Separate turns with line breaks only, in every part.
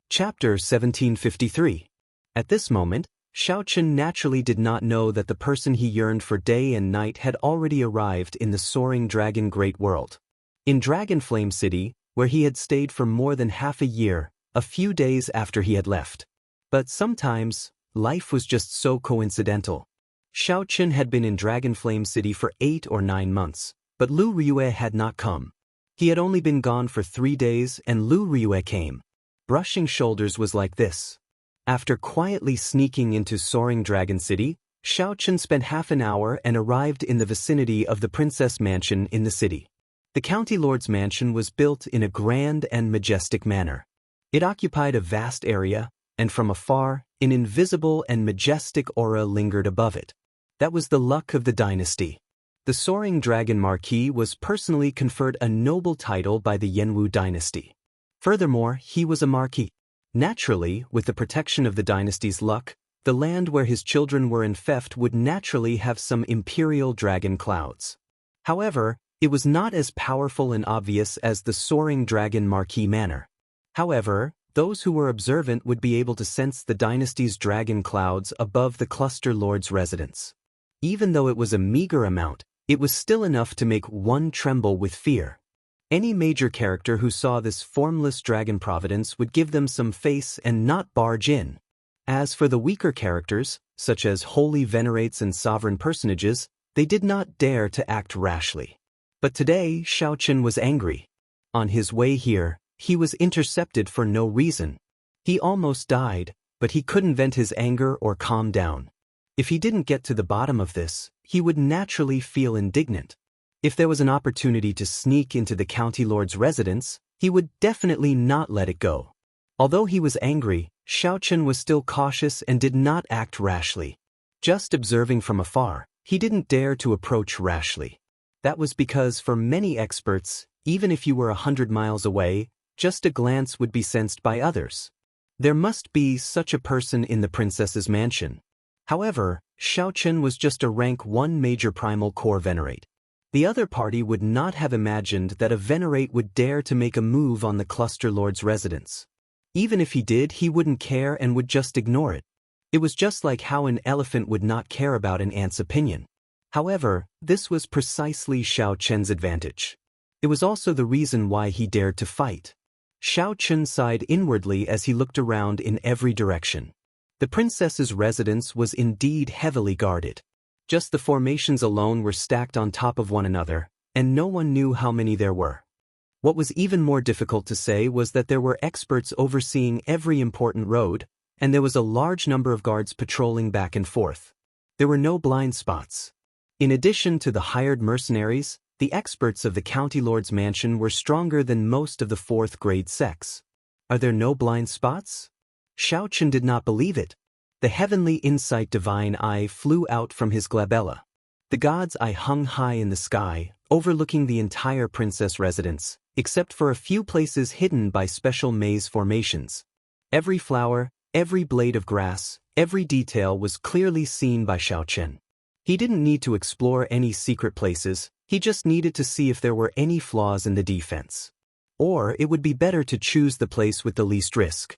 Chapter 1753. At this moment, Xiaochen naturally did not know that the person he yearned for day and night had already arrived in the soaring dragon great world. In Dragon Flame City, where he had stayed for more than half a year, a few days after he had left. But sometimes, life was just so coincidental. Xiaochen had been in Dragon Flame City for 8 or 9 months, but Lu Ryue had not come. He had only been gone for 3 days and Lu Ryue came. Brushing shoulders was like this. After quietly sneaking into Soaring Dragon City, Xiaochen spent half an hour and arrived in the vicinity of the Princess Mansion in the city. The County Lord's mansion was built in a grand and majestic manner. It occupied a vast area, and from afar, an invisible and majestic aura lingered above it. That was the luck of the dynasty. The Soaring Dragon Marquis was personally conferred a noble title by the Jianghu dynasty. Furthermore, he was a marquis. Naturally, with the protection of the dynasty's luck, the land where his children were enfeoffed would naturally have some imperial dragon clouds. However, it was not as powerful and obvious as the Soaring Dragon Marquis manor. However, those who were observant would be able to sense the dynasty's dragon clouds above the cluster lord's residence. Even though it was a meager amount, it was still enough to make one tremble with fear. Any major character who saw this formless dragon providence would give them some face and not barge in. As for the weaker characters, such as holy venerates and sovereign personages, they did not dare to act rashly. But today, Xiaochen was angry. On his way here, he was intercepted for no reason. He almost died, but he couldn't vent his anger or calm down. If he didn't get to the bottom of this, he would naturally feel indignant. If there was an opportunity to sneak into the county lord's residence, he would definitely not let it go. Although he was angry, Xiaochen was still cautious and did not act rashly. Just observing from afar, he didn't dare to approach rashly. That was because for many experts, even if you were 100 miles away, just a glance would be sensed by others. There must be such a person in the princess's mansion. However, Xiaochen was just a rank 1 major primal core venerate. The other party would not have imagined that a venerate would dare to make a move on the cluster lord's residence. Even if he did, he wouldn't care and would just ignore it. It was just like how an elephant would not care about an ant's opinion. However, this was precisely Xiaochen's advantage. It was also the reason why he dared to fight. Xiaochen sighed inwardly as he looked around in every direction. The princess's residence was indeed heavily guarded. Just the formations alone were stacked on top of one another, and no one knew how many there were. What was even more difficult to say was that there were experts overseeing every important road, and there was a large number of guards patrolling back and forth. There were no blind spots. In addition to the hired mercenaries, the experts of the county lord's mansion were stronger than most of the 4th grade sects. Are there no blind spots? Xiaochen did not believe it. The heavenly insight divine eye flew out from his glabella. The god's eye hung high in the sky, overlooking the entire princess residence, except for a few places hidden by special maze formations. Every flower, every blade of grass, every detail was clearly seen by Xiaochen. He didn't need to explore any secret places, he just needed to see if there were any flaws in the defense. Or it would be better to choose the place with the least risk.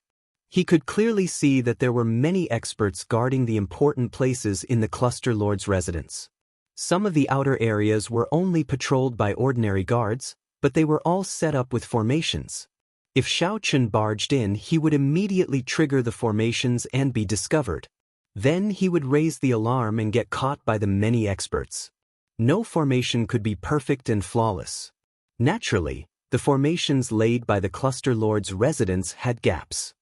He could clearly see that there were many experts guarding the important places in the cluster lord's residence. Some of the outer areas were only patrolled by ordinary guards, but they were all set up with formations. If Xiaochen barged in, he would immediately trigger the formations and be discovered. Then he would raise the alarm and get caught by the many experts. No formation could be perfect and flawless. Naturally, the formations laid by the cluster lord's residence had gaps.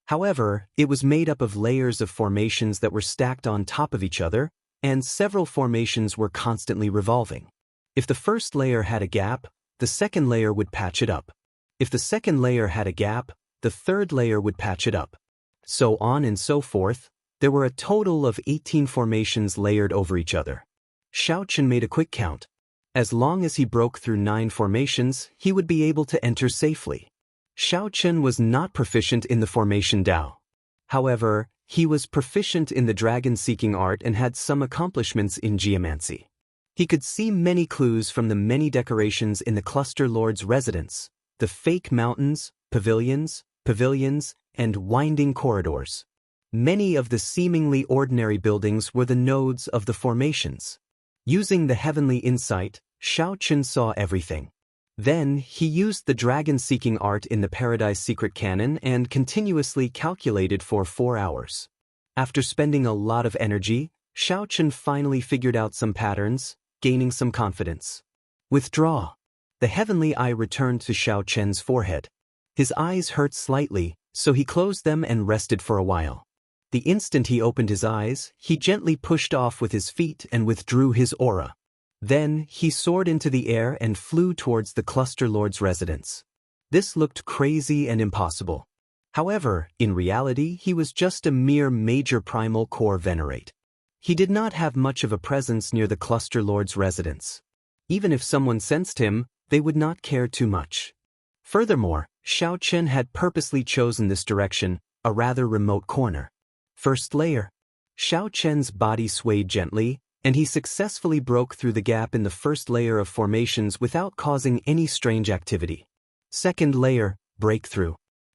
However, it was made up of layers of formations that were stacked on top of each other, and several formations were constantly revolving. If the first layer had a gap, the second layer would patch it up. If the second layer had a gap, the third layer would patch it up. So on and so forth. There were a total of 18 formations layered over each other. Xiaochen made a quick count. As long as he broke through 9 formations, he would be able to enter safely. Xiaochen was not proficient in the formation Dao. However, he was proficient in the dragon-seeking art and had some accomplishments in geomancy. He could see many clues from the many decorations in the cluster lord's residence, the fake mountains, pavilions, pavilions, and winding corridors. Many of the seemingly ordinary buildings were the nodes of the formations. Using the heavenly insight, Xiaochen saw everything. Then, he used the dragon-seeking art in the Paradise Secret Canon and continuously calculated for 4 hours. After spending a lot of energy, Xiaochen finally figured out some patterns, gaining some confidence. Withdraw. The heavenly eye returned to Xiaochen's forehead. His eyes hurt slightly, so he closed them and rested for a while. The instant he opened his eyes, he gently pushed off with his feet and withdrew his aura. Then, he soared into the air and flew towards the Cluster Lord's residence. This looked crazy and impossible. However, in reality, he was just a mere major primal core venerate. He did not have much of a presence near the Cluster Lord's residence. Even if someone sensed him, they would not care too much. Furthermore, Xiaochen had purposely chosen this direction, a rather remote corner. First layer. Xiaochen's body swayed gently, and he successfully broke through the gap in the first layer of formations without causing any strange activity. Second layer, breakthrough.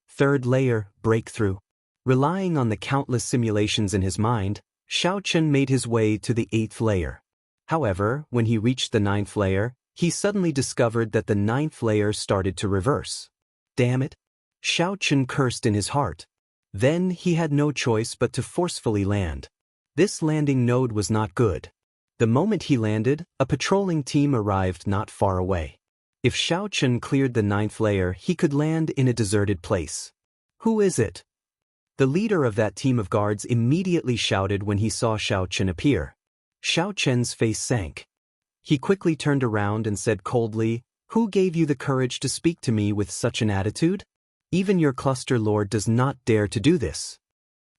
Third layer, breakthrough. Relying on the countless simulations in his mind, Xiaochen made his way to the 8th layer. However, when he reached the 9th layer, he suddenly discovered that the 9th layer started to reverse. Damn it! Xiaochen cursed in his heart. Then he had no choice but to forcefully land. This landing node was not good. The moment he landed, a patrolling team arrived not far away. If Xiaochen cleared the 9th layer, he could land in a deserted place. Who is it? The leader of that team of guards immediately shouted when he saw Xiaochen appear. Xiaochen's face sank. He quickly turned around and said coldly, "Who gave you the courage to speak to me with such an attitude? Even your cluster lord does not dare to do this."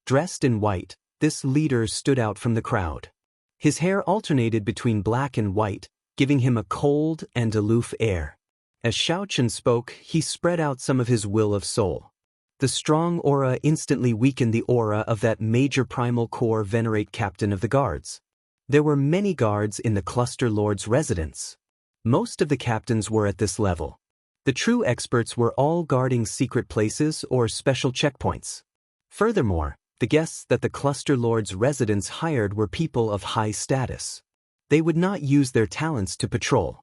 Dressed in white, this leader stood out from the crowd. His hair alternated between black and white, giving him a cold and aloof air. As Xiaochen spoke, he spread out some of his will of soul. The strong aura instantly weakened the aura of that major primal core venerate captain of the guards. There were many guards in the Cluster Lord's residence. Most of the captains were at this level. The true experts were all guarding secret places or special checkpoints. Furthermore, the guests that the Cluster Lord's residence hired were people of high status. They would not use their talents to patrol.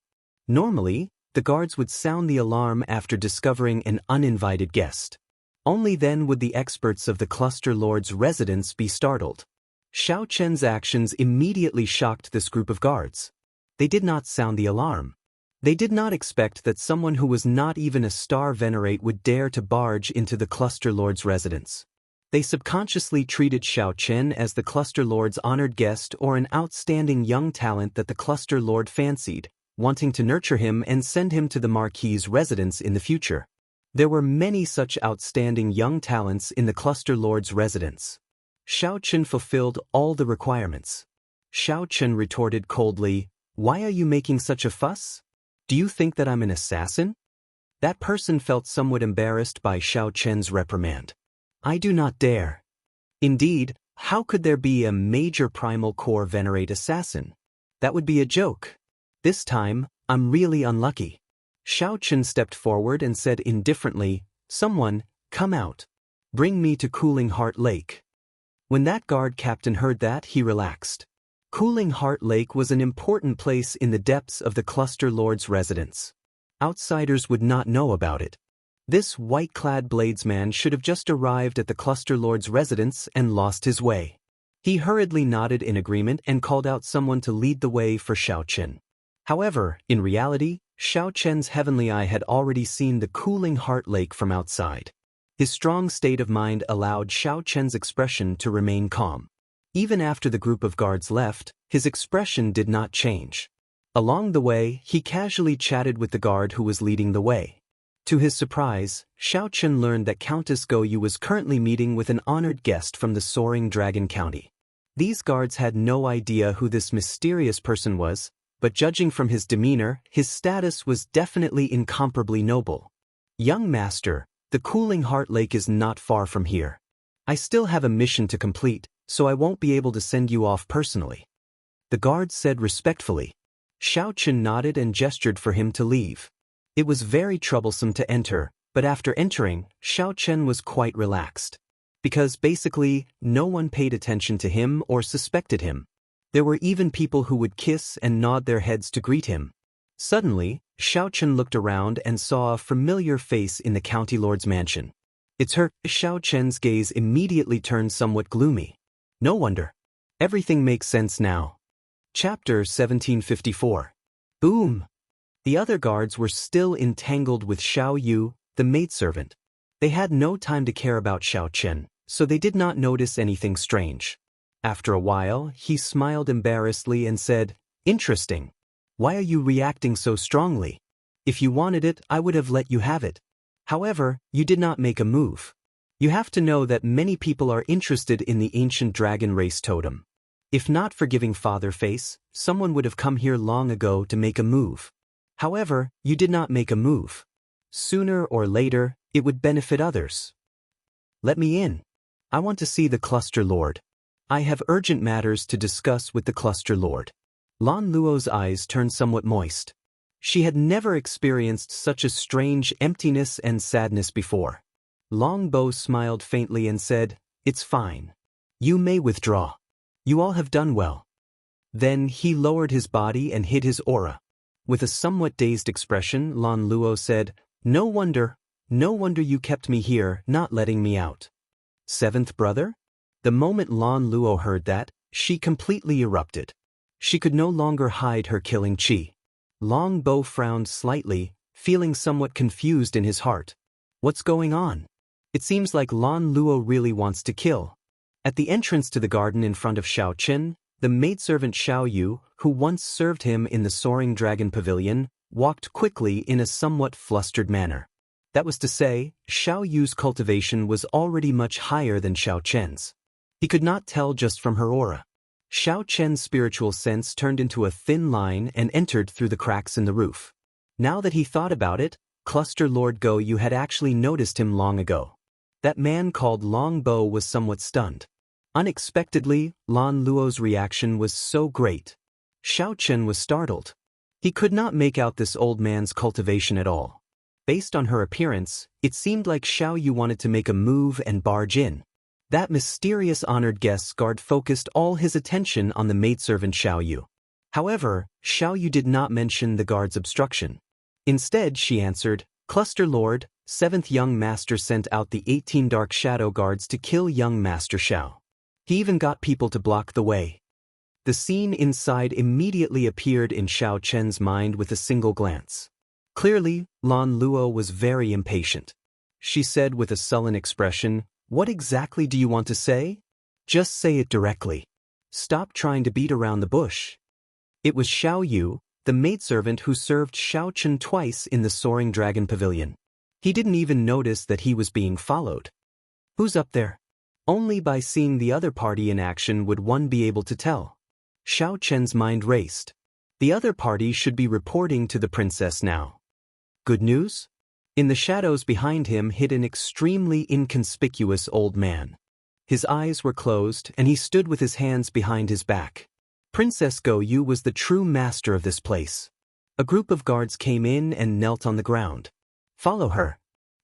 Normally, the guards would sound the alarm after discovering an uninvited guest. Only then would the experts of the Cluster Lord's residence be startled. Xiaochen's actions immediately shocked this group of guards. They did not sound the alarm. They did not expect that someone who was not even a star venerate would dare to barge into the Cluster Lord's residence. They subconsciously treated Xiaochen as the Cluster Lord's honored guest or an outstanding young talent that the Cluster Lord fancied, wanting to nurture him and send him to the Marquis's residence in the future. There were many such outstanding young talents in the Cluster Lord's residence. Xiaochen fulfilled all the requirements. Xiaochen retorted coldly, "Why are you making such a fuss? Do you think that I'm an assassin?" That person felt somewhat embarrassed by Xiaochen's reprimand. "I do not dare." Indeed, how could there be a major primal core venerate assassin? That would be a joke. This time, I'm really unlucky. Xiaochen stepped forward and said indifferently, "Someone, come out. Bring me to Cooling Heart Lake." When that guard captain heard that, he relaxed. Cooling Heart Lake was an important place in the depths of the Cluster Lord's residence. Outsiders would not know about it. This white-clad bladesman should have just arrived at the Cluster Lord's residence and lost his way. He hurriedly nodded in agreement and called out someone to lead the way for Xiaochen. However, in reality, Xiaochen's heavenly eye had already seen the Cooling Heart Lake from outside. His strong state of mind allowed Xiaochen's expression to remain calm. Even after the group of guards left, his expression did not change. Along the way, he casually chatted with the guard who was leading the way. To his surprise, Xiaochen learned that Countess Goyu was currently meeting with an honored guest from the Soaring Dragon County. These guards had no idea who this mysterious person was, but judging from his demeanor, his status was definitely incomparably noble. "Young master, the Cooling Heart Lake is not far from here. I still have a mission to complete, so I won't be able to send you off personally," the guard said respectfully. Xiaochen nodded and gestured for him to leave. It was very troublesome to enter, But after entering, Xiao Chen was quite relaxed. Because basically, no one paid attention to him or suspected him. There were even people who would kiss and nod their heads to greet him. Suddenly, Xiao Chen looked around and saw a familiar face in the county lord's mansion. It's her. Xiao Chen's gaze immediately turned somewhat gloomy. No wonder. Everything makes sense now. Chapter 1754. Boom! The other guards were still entangled with Xiao Yu, the maidservant. They had no time to care about Xiao Chen, so they did not notice anything strange. After a while, he smiled embarrassedly and said, "Interesting. Why are you reacting so strongly? If you wanted it, I would have let you have it. However, you did not make a move. You have to know that many people are interested in the ancient dragon race totem. If not for giving Father Face, someone would have come here long ago to make a move. However, you did not make a move. Sooner or later, it would benefit others. Let me in. I want to see the Cluster Lord. I have urgent matters to discuss with the Cluster Lord." Lan Luo's eyes turned somewhat moist. She had never experienced such a strange emptiness and sadness before. Long Bo smiled faintly and said, "It's fine. You may withdraw. You all have done well." Then he lowered his body and hid his aura. With a somewhat dazed expression, Lan Luo said, No wonder you kept me here, not letting me out." Seventh brother? The moment Lan Luo heard that, she completely erupted. She could no longer hide her killing chi. Long Bo frowned slightly, feeling somewhat confused in his heart. What's going on? It seems like Lan Luo really wants to kill. At the entrance to the garden in front of Xiao Chen, the maidservant Xiao Yu, who once served him in the Soaring Dragon Pavilion, walked quickly in a somewhat flustered manner. That was to say, Xiao Yu's cultivation was already much higher than Xiao Chen's. He could not tell just from her aura. Xiao Chen's spiritual sense turned into a thin line and entered through the cracks in the roof. Now that he thought about it, Cluster Lord Go Yu had actually noticed him long ago. That man called Long Bo was somewhat stunned. Unexpectedly, Lan Luo's reaction was so great. Xiao Chen was startled. He could not make out this old man's cultivation at all. Based on her appearance, it seemed like Xiao Yu wanted to make a move and barge in. That mysterious honored guest's guard focused all his attention on the maidservant Xiao Yu. However, Xiao Yu did not mention the guard's obstruction. Instead, she answered, "Cluster Lord, 7th Young Master sent out the 18 Dark Shadow Guards to kill Young Master Xiao. He even got people to block the way." The scene inside immediately appeared in Xiao Chen's mind with a single glance. Clearly, Lan Luo was very impatient. She said with a sullen expression, "What exactly do you want to say? Just say it directly. Stop trying to beat around the bush." It was Xiao Yu, the maidservant who served Xiao Chen twice in the Soaring Dragon Pavilion. He didn't even notice that he was being followed. Who's up there? Only by seeing the other party in action would one be able to tell. Xiao Chen's mind raced. The other party should be reporting to the princess now. Good news? In the shadows behind him hid an extremely inconspicuous old man. His eyes were closed and he stood with his hands behind his back. Princess Go Yu was the true master of this place. A group of guards came in and knelt on the ground. Follow her.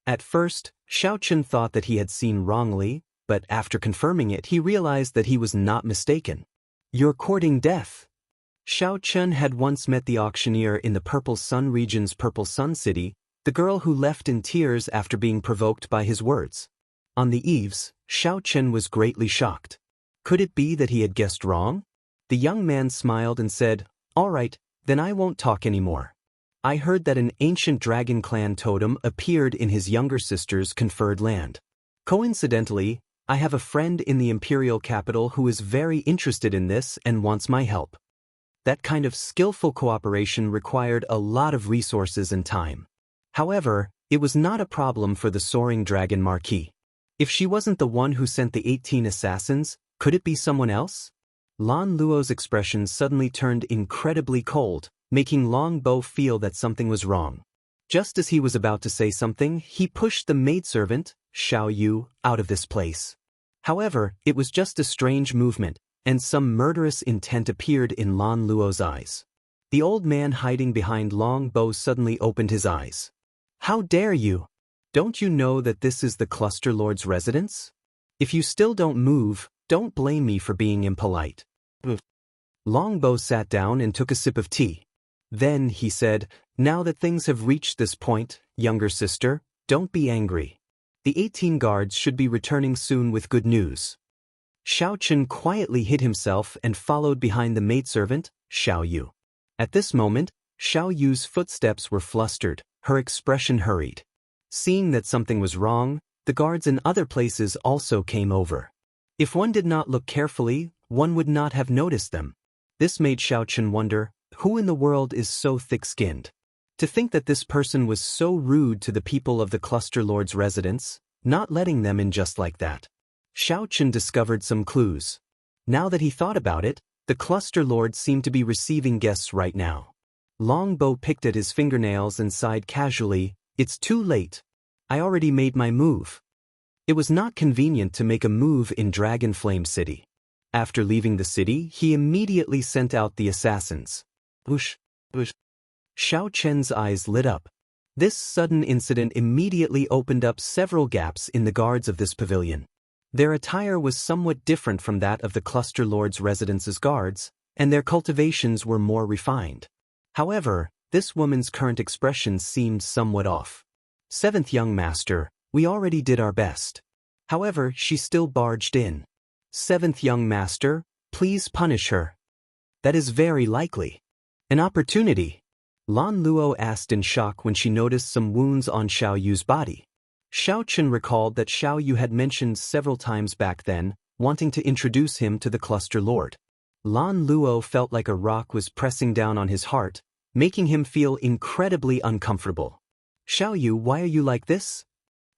At first, Xiao Chen thought that he had seen wrongly, but after confirming it he realized that he was not mistaken. You're courting death. Xiao Chen had once met the auctioneer in the Purple Sun region's Purple Sun City, the girl who left in tears after being provoked by his words. On the eaves, Xiao Chen was greatly shocked. Could it be that he had guessed wrong? The young man smiled and said, "All right, then I won't talk anymore. I heard that an ancient dragon clan totem appeared in his younger sister's conferred land. Coincidentally, I have a friend in the imperial capital who is very interested in this and wants my help." That kind of skillful cooperation required a lot of resources and time. However, it was not a problem for the Soaring Dragon Marquis. If she wasn't the one who sent the 18 assassins, could it be someone else? Lan Luo's expression suddenly turned incredibly cold, making Long Bo feel that something was wrong. Just as he was about to say something, he pushed the maidservant, Xiao Yu, out of this place. However, it was just a strange movement, and some murderous intent appeared in Lan Luo's eyes. The old man hiding behind Long Bo suddenly opened his eyes. "How dare you? Don't you know that this is the Cluster Lord's residence? If you still don't move, don't blame me for being impolite. Longbow sat down and took a sip of tea. Then he said, "Now that things have reached this point, younger sister, don't be angry. The 18 guards should be returning soon with good news." Xiaochen quietly hid himself and followed behind the maidservant, Xiao Yu. At this moment, Xiao Yu's footsteps were flustered, her expression hurried. Seeing that something was wrong, the guards in other places also came over. If one did not look carefully, one would not have noticed them. This made Xiaochen wonder, who in the world is so thick-skinned? To think that this person was so rude to the people of the Cluster Lord's residence, not letting them in just like that. Xiaochen discovered some clues. Now that he thought about it, the Cluster Lord seemed to be receiving guests right now. Longbow picked at his fingernails and sighed casually, "It's too late. I already made my move." It was not convenient to make a move in Dragon Flame City. After leaving the city, he immediately sent out the assassins. Whoosh, whoosh. Xiao Chen's eyes lit up. This sudden incident immediately opened up several gaps in the guards of this pavilion. Their attire was somewhat different from that of the Cluster Lord's residence's guards, and their cultivations were more refined. However, this woman's current expression seemed somewhat off. "Seventh young master, we already did our best." However, she still barged in. "Seventh young master, please punish her." "That is very likely. An opportunity." Lan Luo asked in shock when she noticed some wounds on Xiao Yu's body. Xiaochen recalled that Xiao Yu had mentioned several times back then, wanting to introduce him to the Cluster Lord. Lan Luo felt like a rock was pressing down on his heart, making him feel incredibly uncomfortable. "Xiao Yu, why are you like this?"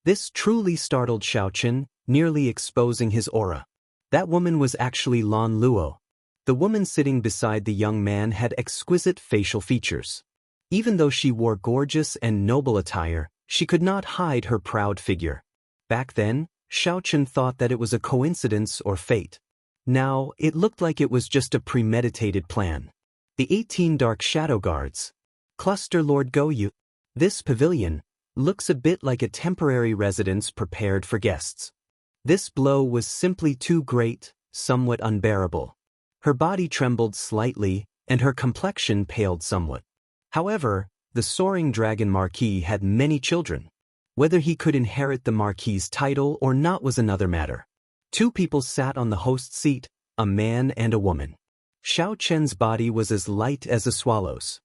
This truly startled Xiaochen, nearly exposing his aura. That woman was actually Lan Luo. The woman sitting beside the young man had exquisite facial features. Even though she wore gorgeous and noble attire, she could not hide her proud figure. Back then, Xiaochen thought that it was a coincidence or fate. Now, it looked like it was just a premeditated plan. The 18 Dark Shadow Guards. Cluster Lord Goyu. This pavilion looks a bit like a temporary residence prepared for guests. This blow was simply too great, somewhat unbearable. Her body trembled slightly, and her complexion paled somewhat. However, the soaring dragon Marquis had many children. Whether he could inherit the Marquis's title or not was another matter. 2 people sat on the host's seat, a man and a woman. Xiao Chen's body was as light as a swallow's.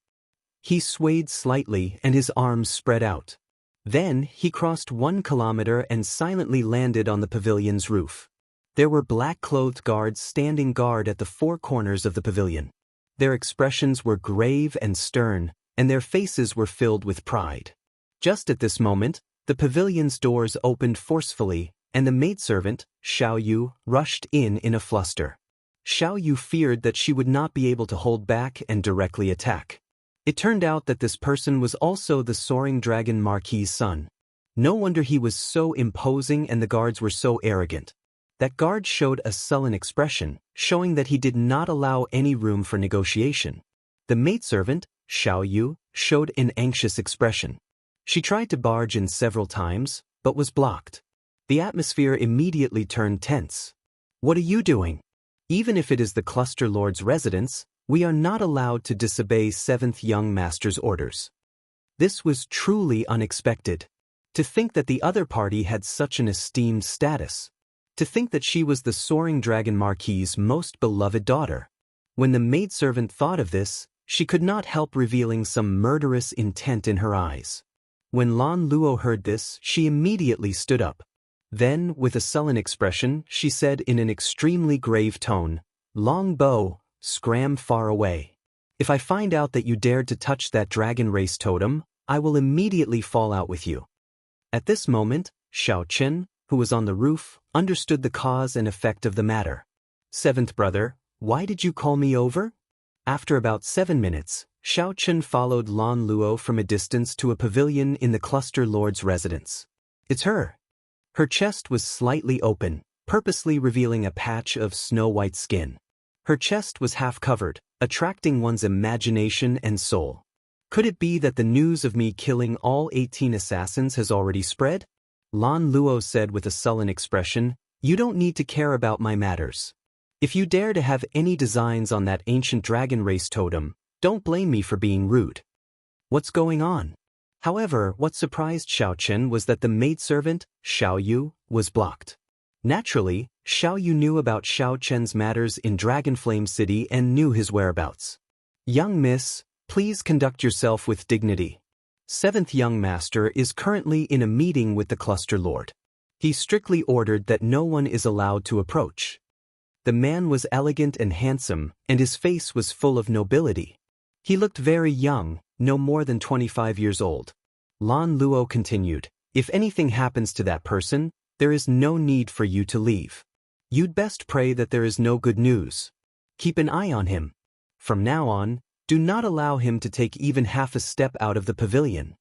He swayed slightly and his arms spread out. Then, he crossed 1 kilometer and silently landed on the pavilion's roof. There were black-clothed guards standing guard at the 4 corners of the pavilion. Their expressions were grave and stern, and their faces were filled with pride. Just at this moment, the pavilion's doors opened forcefully, and the maidservant, Xiao Yu, rushed in a fluster. Xiao Yu feared that she would not be able to hold back and directly attack. It turned out that this person was also the soaring dragon Marquis's son. No wonder he was so imposing and the guards were so arrogant. That guard showed a sullen expression, showing that he did not allow any room for negotiation. The maidservant, Xiao Yu, showed an anxious expression. She tried to barge in several times, but was blocked. The atmosphere immediately turned tense. "What are you doing? Even if it is the Cluster Lord's residence, we are not allowed to disobey 7th Young Master's orders." This was truly unexpected. To think that the other party had such an esteemed status. To think that she was the soaring dragon Marquis's most beloved daughter. When the maidservant thought of this, she could not help revealing some murderous intent in her eyes. When Lan Luo heard this, she immediately stood up. Then, with a sullen expression, she said in an extremely grave tone, "Long bow, scram far away. If I find out that you dared to touch that dragon race totem, I will immediately fall out with you." At this moment, Xiao Chen, who was on the roof, understood the cause and effect of the matter. "Seventh brother, why did you call me over?" After about 7 minutes, Xiao Chen followed Lan Luo from a distance to a pavilion in the Cluster Lord's residence. "It's her." Her chest was slightly open, purposely revealing a patch of snow-white skin. Her chest was half covered, attracting one's imagination and soul. Could it be that the news of me killing all 18 assassins has already spread? Lan Luo said with a sullen expression, "You don't need to care about my matters. If you dare to have any designs on that ancient dragon race totem, don't blame me for being rude." What's going on? However, what surprised Xiao Chen was that the maidservant, Xiao Yu, was blocked. Naturally, Xiao Yu knew about Xiao Chen's matters in Dragonflame City and knew his whereabouts. "Young miss, please conduct yourself with dignity. Seventh young master is currently in a meeting with the cluster lord. He strictly ordered that no one is allowed to approach." The man was elegant and handsome, and his face was full of nobility. He looked very young, no more than 25 years old. Lan Luo continued, "If anything happens to that person, there is no need for you to leave. You'd best pray that there is no good news. Keep an eye on him. From now on, do not allow him to take even half a step out of the pavilion."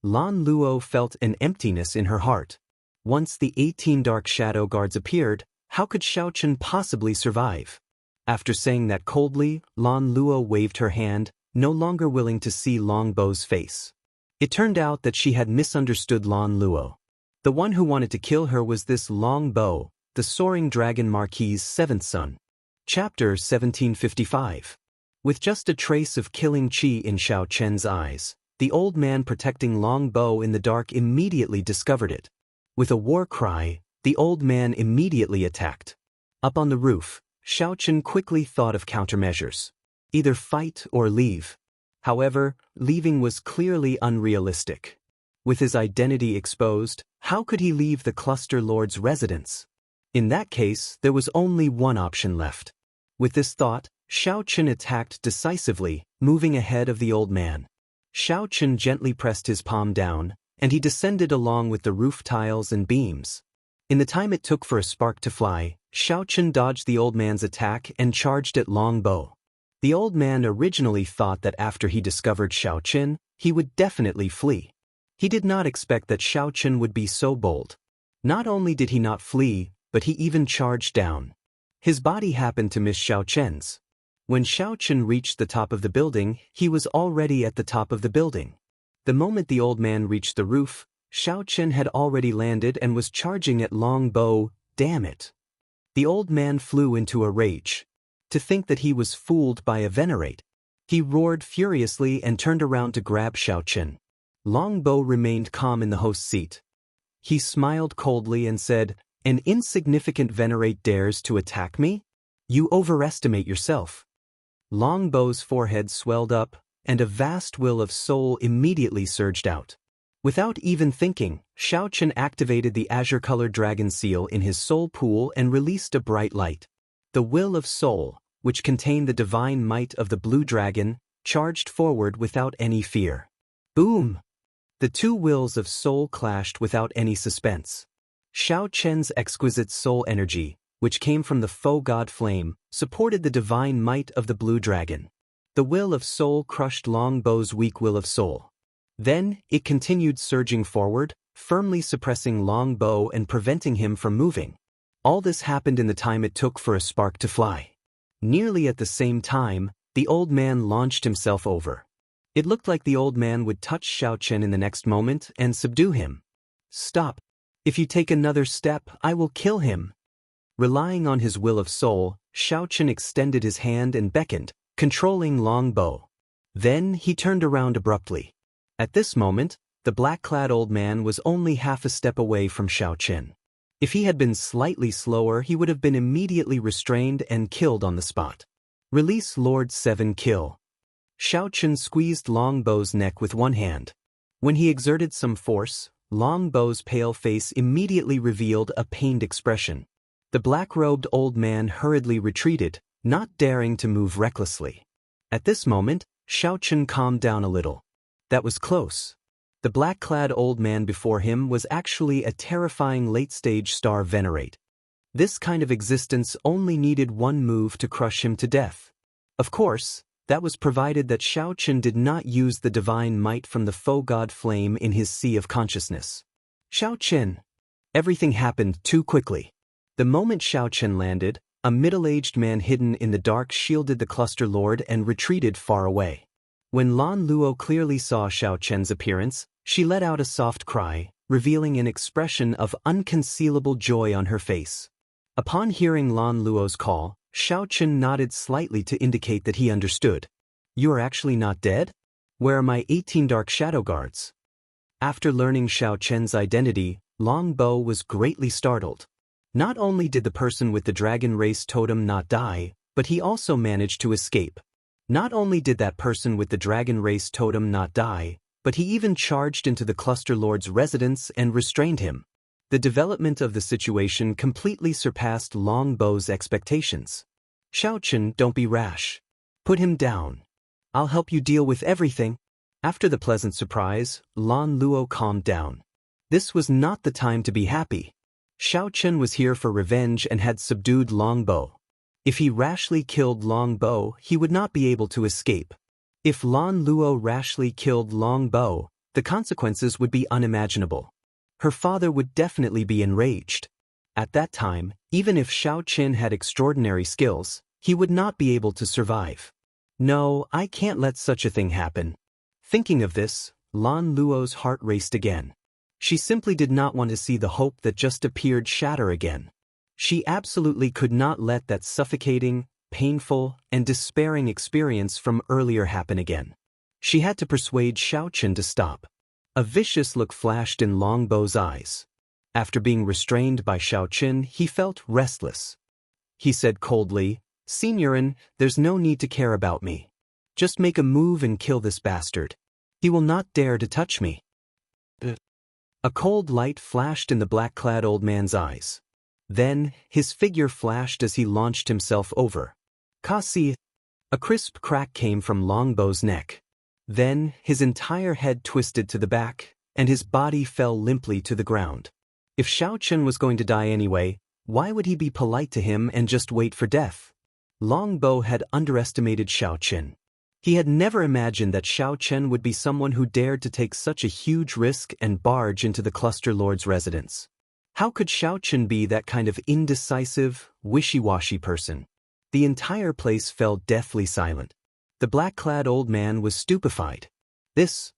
Lan Luo felt an emptiness in her heart. Once the 18 dark shadow guards appeared, how could Xiao Chen possibly survive? After saying that coldly, Lan Luo waved her hand, no longer willing to see Long Bow's face. It turned out that she had misunderstood Lan Luo. The one who wanted to kill her was this Long Bow, the soaring dragon Marquis's seventh son. Chapter 1755. With just a trace of killing chi in Xiao Chen's eyes, the old man protecting Long Bow in the dark immediately discovered it. With a war cry, the old man immediately attacked. Up on the roof, Xiao Chen quickly thought of countermeasures. Either fight or leave. However, leaving was clearly unrealistic. With his identity exposed, how could he leave the cluster lord's residence? In that case, there was only one option left. With this thought, Xiao Chen attacked decisively, moving ahead of the old man. Xiao Chen gently pressed his palm down, and he descended along with the roof tiles and beams. In the time it took for a spark to fly, Xiao Chen dodged the old man's attack and charged at Long Bow. The old man originally thought that after he discovered Xiao Chen, he would definitely flee. He did not expect that Xiao Chen would be so bold. Not only did he not flee, but he even charged down. His body happened to miss Xiao Chen's. When Xiao Chen reached the top of the building, he was already at the top of the building. The moment the old man reached the roof, Xiao Chen had already landed and was charging at Long Bow. Damn it! The old man flew into a rage. To think that he was fooled by a venerate. He roared furiously and turned around to grab Xiao Chen. Long Bow remained calm in the host's seat. He smiled coldly and said, "An insignificant venerate dares to attack me? You overestimate yourself." Long Bow's forehead swelled up, and a vast will of soul immediately surged out. Without even thinking, Xiao Chen activated the azure-colored dragon seal in his soul pool and released a bright light. The will of soul, which contained the divine might of the blue dragon, charged forward without any fear. Boom! The two wills of soul clashed without any suspense. Xiao Chen's exquisite soul energy, which came from the faux god flame, supported the divine might of the blue dragon. The will of soul crushed Long Bow's weak will of soul. Then, it continued surging forward, firmly suppressing Long Bow and preventing him from moving. All this happened in the time it took for a spark to fly. Nearly at the same time, the old man launched himself over. It looked like the old man would touch Xiao Chen in the next moment and subdue him. "Stop! If you take another step, I will kill him." Relying on his will of soul, Xiao Chen extended his hand and beckoned, controlling Long Bow. Then he turned around abruptly. At this moment, the black-clad old man was only half a step away from Xiao Chen. If he had been slightly slower, he would have been immediately restrained and killed on the spot. Release Lord 7 Kill. Xiao Chen squeezed Long Bow's neck with one hand. When he exerted some force, Long Bow's pale face immediately revealed a pained expression. The black-robed old man hurriedly retreated, not daring to move recklessly. At this moment, Xiao Chen calmed down a little. That was close. The black-clad old man before him was actually a terrifying late-stage star venerate. This kind of existence only needed one move to crush him to death. Of course, that was provided that Xiao Chen did not use the divine might from the faux god flame in his sea of consciousness. Xiao Chen. Everything happened too quickly. The moment Xiao Chen landed, a middle-aged man hidden in the dark shielded the cluster lord and retreated far away. When Lan Luo clearly saw Xiao Chen's appearance, she let out a soft cry, revealing an expression of unconcealable joy on her face. Upon hearing Lan Luo's call, Xiao Chen nodded slightly to indicate that he understood. You are actually not dead? Where are my 18 dark shadow guards? After learning Xiao Chen's identity, Long Bo was greatly startled. Not only did the person with the dragon race totem not die, but he also managed to escape. Not only did that person with the dragon race totem not die, but he even charged into the Cluster Lord's residence and restrained him. The development of the situation completely surpassed Long Bo's expectations. Xiao Chen, don't be rash. Put him down. I'll help you deal with everything. After the pleasant surprise, Lan Luo calmed down. This was not the time to be happy. Xiao Chen was here for revenge and had subdued Long Bo. If he rashly killed Long Bo, he would not be able to escape. If Lan Luo rashly killed Long Bo, the consequences would be unimaginable. Her father would definitely be enraged. At that time, even if Xiao Chen had extraordinary skills, he would not be able to survive. No, I can't let such a thing happen. Thinking of this, Lan Luo's heart raced again. She simply did not want to see the hope that just appeared shatter again. She absolutely could not let that suffocating, painful, and despairing experience from earlier happen again. She had to persuade Xiao Chen to stop. A vicious look flashed in Long Bo's eyes. After being restrained by Xiao Chen, he felt restless. He said coldly, Signorin, there's no need to care about me. Just make a move and kill this bastard. He will not dare to touch me. A cold light flashed in the black-clad old man's eyes. Then, his figure flashed as he launched himself over. Kasi! A crisp crack came from Long Bo's neck. Then, his entire head twisted to the back, and his body fell limply to the ground. If Xiao Chen was going to die anyway, why would he be polite to him and just wait for death? Long Bo had underestimated Xiao Chen. He had never imagined that Xiao Chen would be someone who dared to take such a huge risk and barge into the Cluster Lord's residence. How could Xiao Chen be that kind of indecisive, wishy-washy person? The entire place fell deathly silent. The black-clad old man was stupefied. This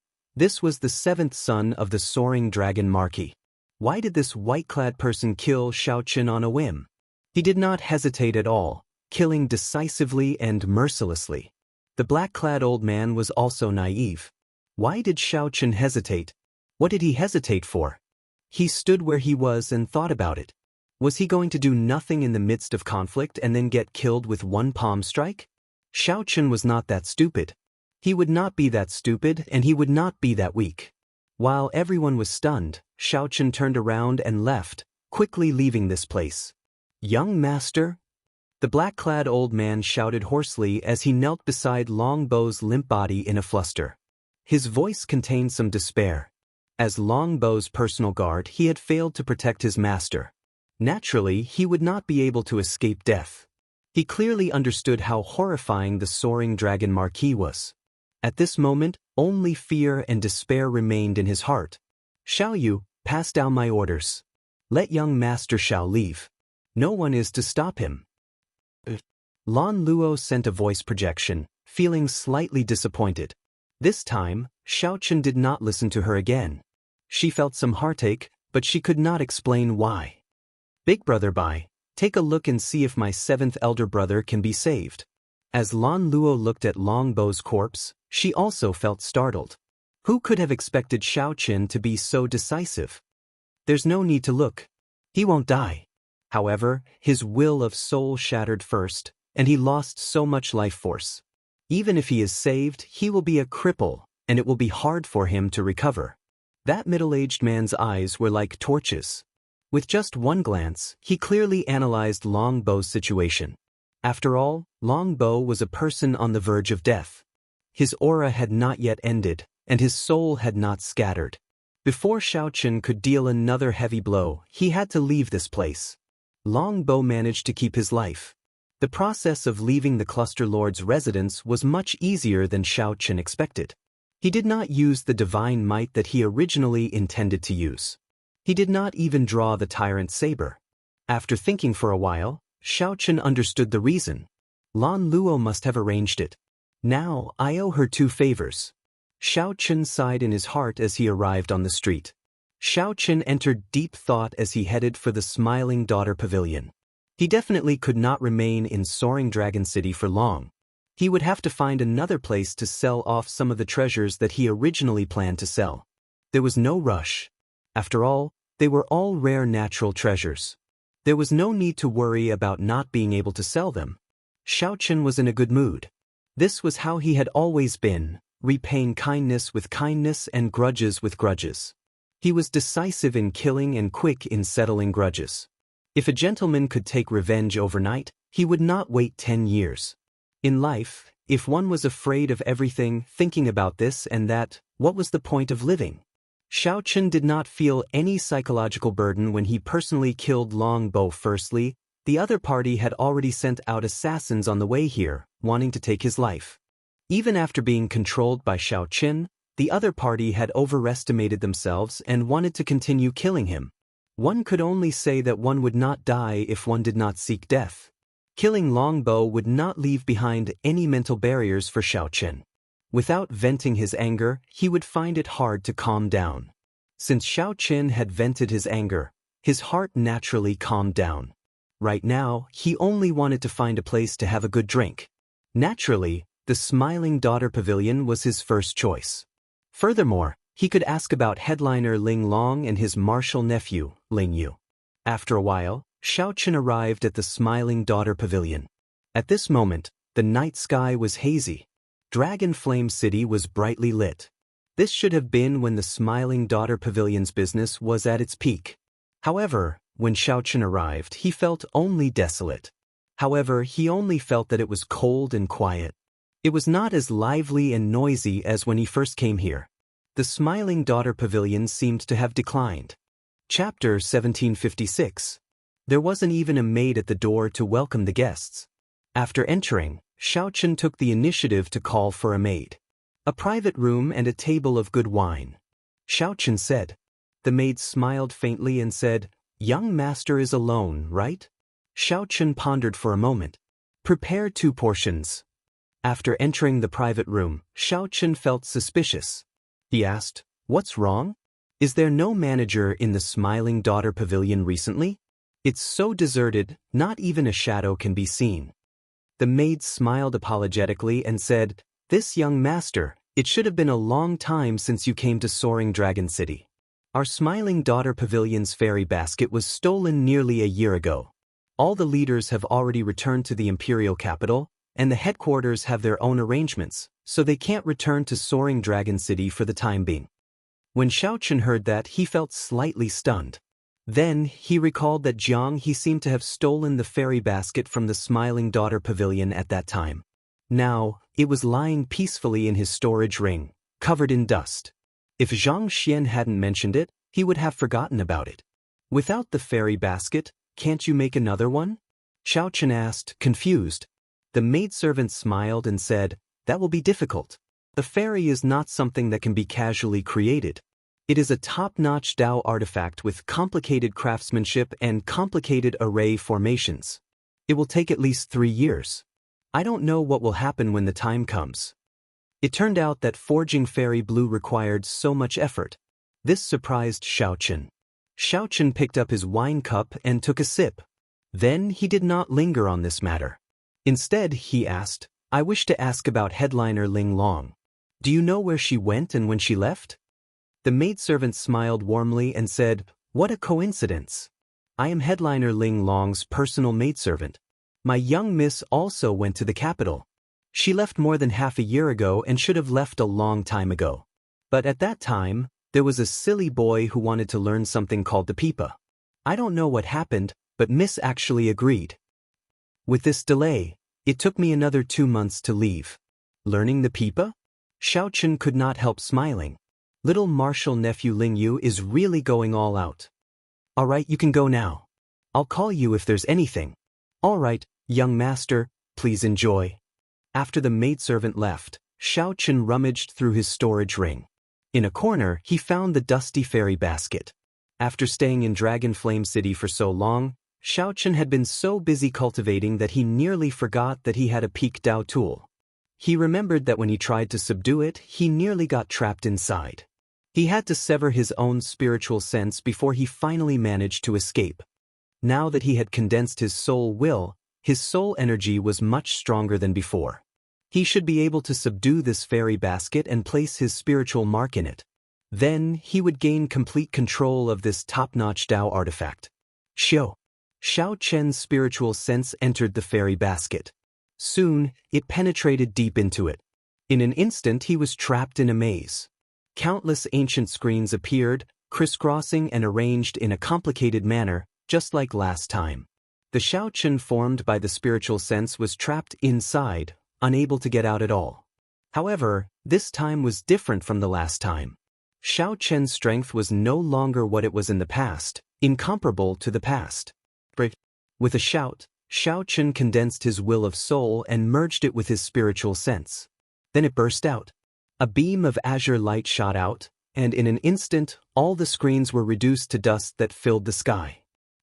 was the seventh son of the soaring dragon Marquis. Why did this white-clad person kill Xiao Chen on a whim? He did not hesitate at all, killing decisively and mercilessly. The black-clad old man was also naive. Why did Xiao Chen hesitate? What did he hesitate for? He stood where he was and thought about it. Was he going to do nothing in the midst of conflict and then get killed with one palm strike? Xiao Chen was not that stupid. He would not be that stupid and he would not be that weak. While everyone was stunned, Xiao Chen turned around and left, quickly leaving this place. Young master? The black-clad old man shouted hoarsely as he knelt beside Long Bo's limp body in a fluster. His voice contained some despair. As Long Bo's personal guard, he had failed to protect his master. Naturally, he would not be able to escape death. He clearly understood how horrifying the soaring dragon Marquis was. At this moment, only fear and despair remained in his heart. Xiao Yu, pass down my orders. Let young Master Xiao leave. No one is to stop him. Lan Luo sent a voice projection, feeling slightly disappointed. This time, Xiao Chen did not listen to her again. She felt some heartache, but she could not explain why. Big brother Bai, take a look and see if my seventh elder brother can be saved. As Lan Luo looked at Long Bo's corpse, she also felt startled. Who could have expected Xiao Chen to be so decisive? There's no need to look. He won't die. However, his will of soul shattered first, and he lost so much life force. Even if he is saved, he will be a cripple, and it will be hard for him to recover. That middle-aged man's eyes were like torches. With just one glance, he clearly analyzed Long Bo's situation. After all, Long Bo was a person on the verge of death. His aura had not yet ended, and his soul had not scattered. Before Xiao Chen could deal another heavy blow, he had to leave this place. Long Bo managed to keep his life. The process of leaving the Cluster Lord's residence was much easier than Xiao Chen expected. He did not use the divine might that he originally intended to use. He did not even draw the tyrant saber. After thinking for a while, Xiao Chen understood the reason. Lan Luo must have arranged it. Now I owe her 2 favors. Xiao Chen sighed in his heart as he arrived on the street. Xiao Chen entered deep thought as he headed for the Smiling Daughter Pavilion. He definitely could not remain in Soaring Dragon City for long. He would have to find another place to sell off some of the treasures that he originally planned to sell. There was no rush. After all, they were all rare natural treasures. There was no need to worry about not being able to sell them. Xiao Chen was in a good mood. This was how he had always been, repaying kindness with kindness and grudges with grudges. He was decisive in killing and quick in settling grudges. If a gentleman could take revenge overnight, he would not wait 10 years. In life, if one was afraid of everything, thinking about this and that, what was the point of living? Xiao Chen did not feel any psychological burden when he personally killed Long Bo. Firstly, the other party had already sent out assassins on the way here, wanting to take his life. Even after being controlled by Xiao Chen, the other party had overestimated themselves and wanted to continue killing him. One could only say that one would not die if one did not seek death. Killing Long Bo would not leave behind any mental barriers for Xiao Chen. Without venting his anger, he would find it hard to calm down. Since Xiao Chen had vented his anger, his heart naturally calmed down. Right now, he only wanted to find a place to have a good drink. Naturally, the Smiling Daughter Pavilion was his first choice. Furthermore, he could ask about headliner Ling Long and his martial nephew, Ling Yu. After a while, Xiao Chen arrived at the Smiling Daughter Pavilion. At this moment, the night sky was hazy. Dragon Flame City was brightly lit. This should have been when the Smiling Daughter Pavilion's business was at its peak. However, when Xiao Chen arrived, he felt only desolate. However, he only felt that it was cold and quiet. It was not as lively and noisy as when he first came here. The Smiling Daughter Pavilion seemed to have declined. Chapter 1756. There wasn't even a maid at the door to welcome the guests. After entering, Xiao Chen took the initiative to call for a maid. A private room and a table of good wine. Xiao Chen said. The maid smiled faintly and said, "Young master is alone, right?" Xiao Chen pondered for a moment. "Prepare 2 portions." After entering the private room, Xiao Chen felt suspicious. He asked, "What's wrong? Is there no manager in the Smiling Daughter Pavilion recently? It's so deserted, not even a shadow can be seen." The maid smiled apologetically and said, "This young master, it should have been a long time since you came to Soaring Dragon City. Our Smiling Daughter Pavilion's fairy basket was stolen nearly a year ago. All the leaders have already returned to the imperial capital, and the headquarters have their own arrangements, so they can't return to Soaring Dragon City for the time being." When Xiao Chen heard that, he felt slightly stunned. Then, he recalled that Jianghu seemed to have stolen the fairy basket from the Smiling Daughter Pavilion at that time. Now, it was lying peacefully in his storage ring, covered in dust. If Zhang Xian hadn't mentioned it, he would have forgotten about it. "Without the fairy basket, can't you make another one?" Xiao Chen asked, confused. The maidservant smiled and said, "That will be difficult. The fairy is not something that can be casually created. It is a top-notch Dao artifact with complicated craftsmanship and complicated array formations. It will take at least 3 years. I don't know what will happen when the time comes." It turned out that forging fairy blue required so much effort. This surprised Xiao Chen. Xiao Chen picked up his wine cup and took a sip. Then he did not linger on this matter. Instead, he asked, "I wish to ask about headliner Ling Long. Do you know where she went and when she left?" The maidservant smiled warmly and said, "What a coincidence. I am headliner Ling Long's personal maidservant. My young miss also went to the capital. She left more than half a year ago and should have left a long time ago. But at that time, there was a silly boy who wanted to learn something called the pipa. I don't know what happened, but Miss actually agreed. With this delay, it took me another 2 months to leave." "Learning the pipa?" Xiao Chen could not help smiling. Little martial nephew Ling Yu is really going all out. "All right, you can go now. I'll call you if there's anything." "All right, young master, please enjoy." After the maidservant left, Xiao Chen rummaged through his storage ring. In a corner, he found the dusty fairy basket. After staying in Dragon Flame City for so long, Xiao Chen had been so busy cultivating that he nearly forgot that he had a peak Dao tool. He remembered that when he tried to subdue it, he nearly got trapped inside. He had to sever his own spiritual sense before he finally managed to escape. Now that he had condensed his soul will, his soul energy was much stronger than before. He should be able to subdue this fairy basket and place his spiritual mark in it. Then, he would gain complete control of this top-notch Tao artifact. Xiao Chen's spiritual sense entered the fairy basket. Soon, it penetrated deep into it. In an instant he was trapped in a maze. Countless ancient screens appeared, crisscrossing and arranged in a complicated manner, just like last time. The Xiao Chen formed by the spiritual sense was trapped inside, unable to get out at all. However, this time was different from the last time. Xiao Chen's strength was no longer what it was in the past, incomparable to the past. With a shout, Xiao Chen condensed his will of soul and merged it with his spiritual sense. Then it burst out. A beam of azure light shot out, and in an instant, all the screens were reduced to dust that filled the sky.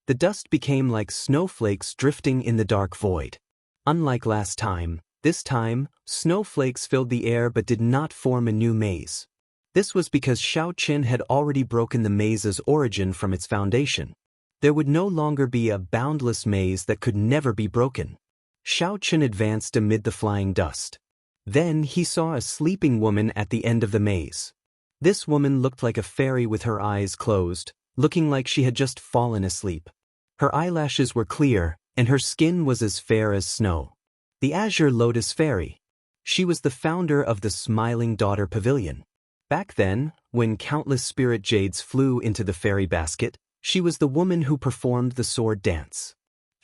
The dust became like snowflakes drifting in the dark void. Unlike last time, this time, snowflakes filled the air but did not form a new maze. This was because Xiao Chen had already broken the maze's origin from its foundation. There would no longer be a boundless maze that could never be broken. Xiao Chen advanced amid the flying dust. Then he saw a sleeping woman at the end of the maze. This woman looked like a fairy with her eyes closed, looking like she had just fallen asleep. Her eyelashes were clear, and her skin was as fair as snow. The Azure Lotus Fairy. She was the founder of the Smiling Daughter Pavilion. Back then, when countless spirit jades flew into the fairy basket, she was the woman who performed the sword dance.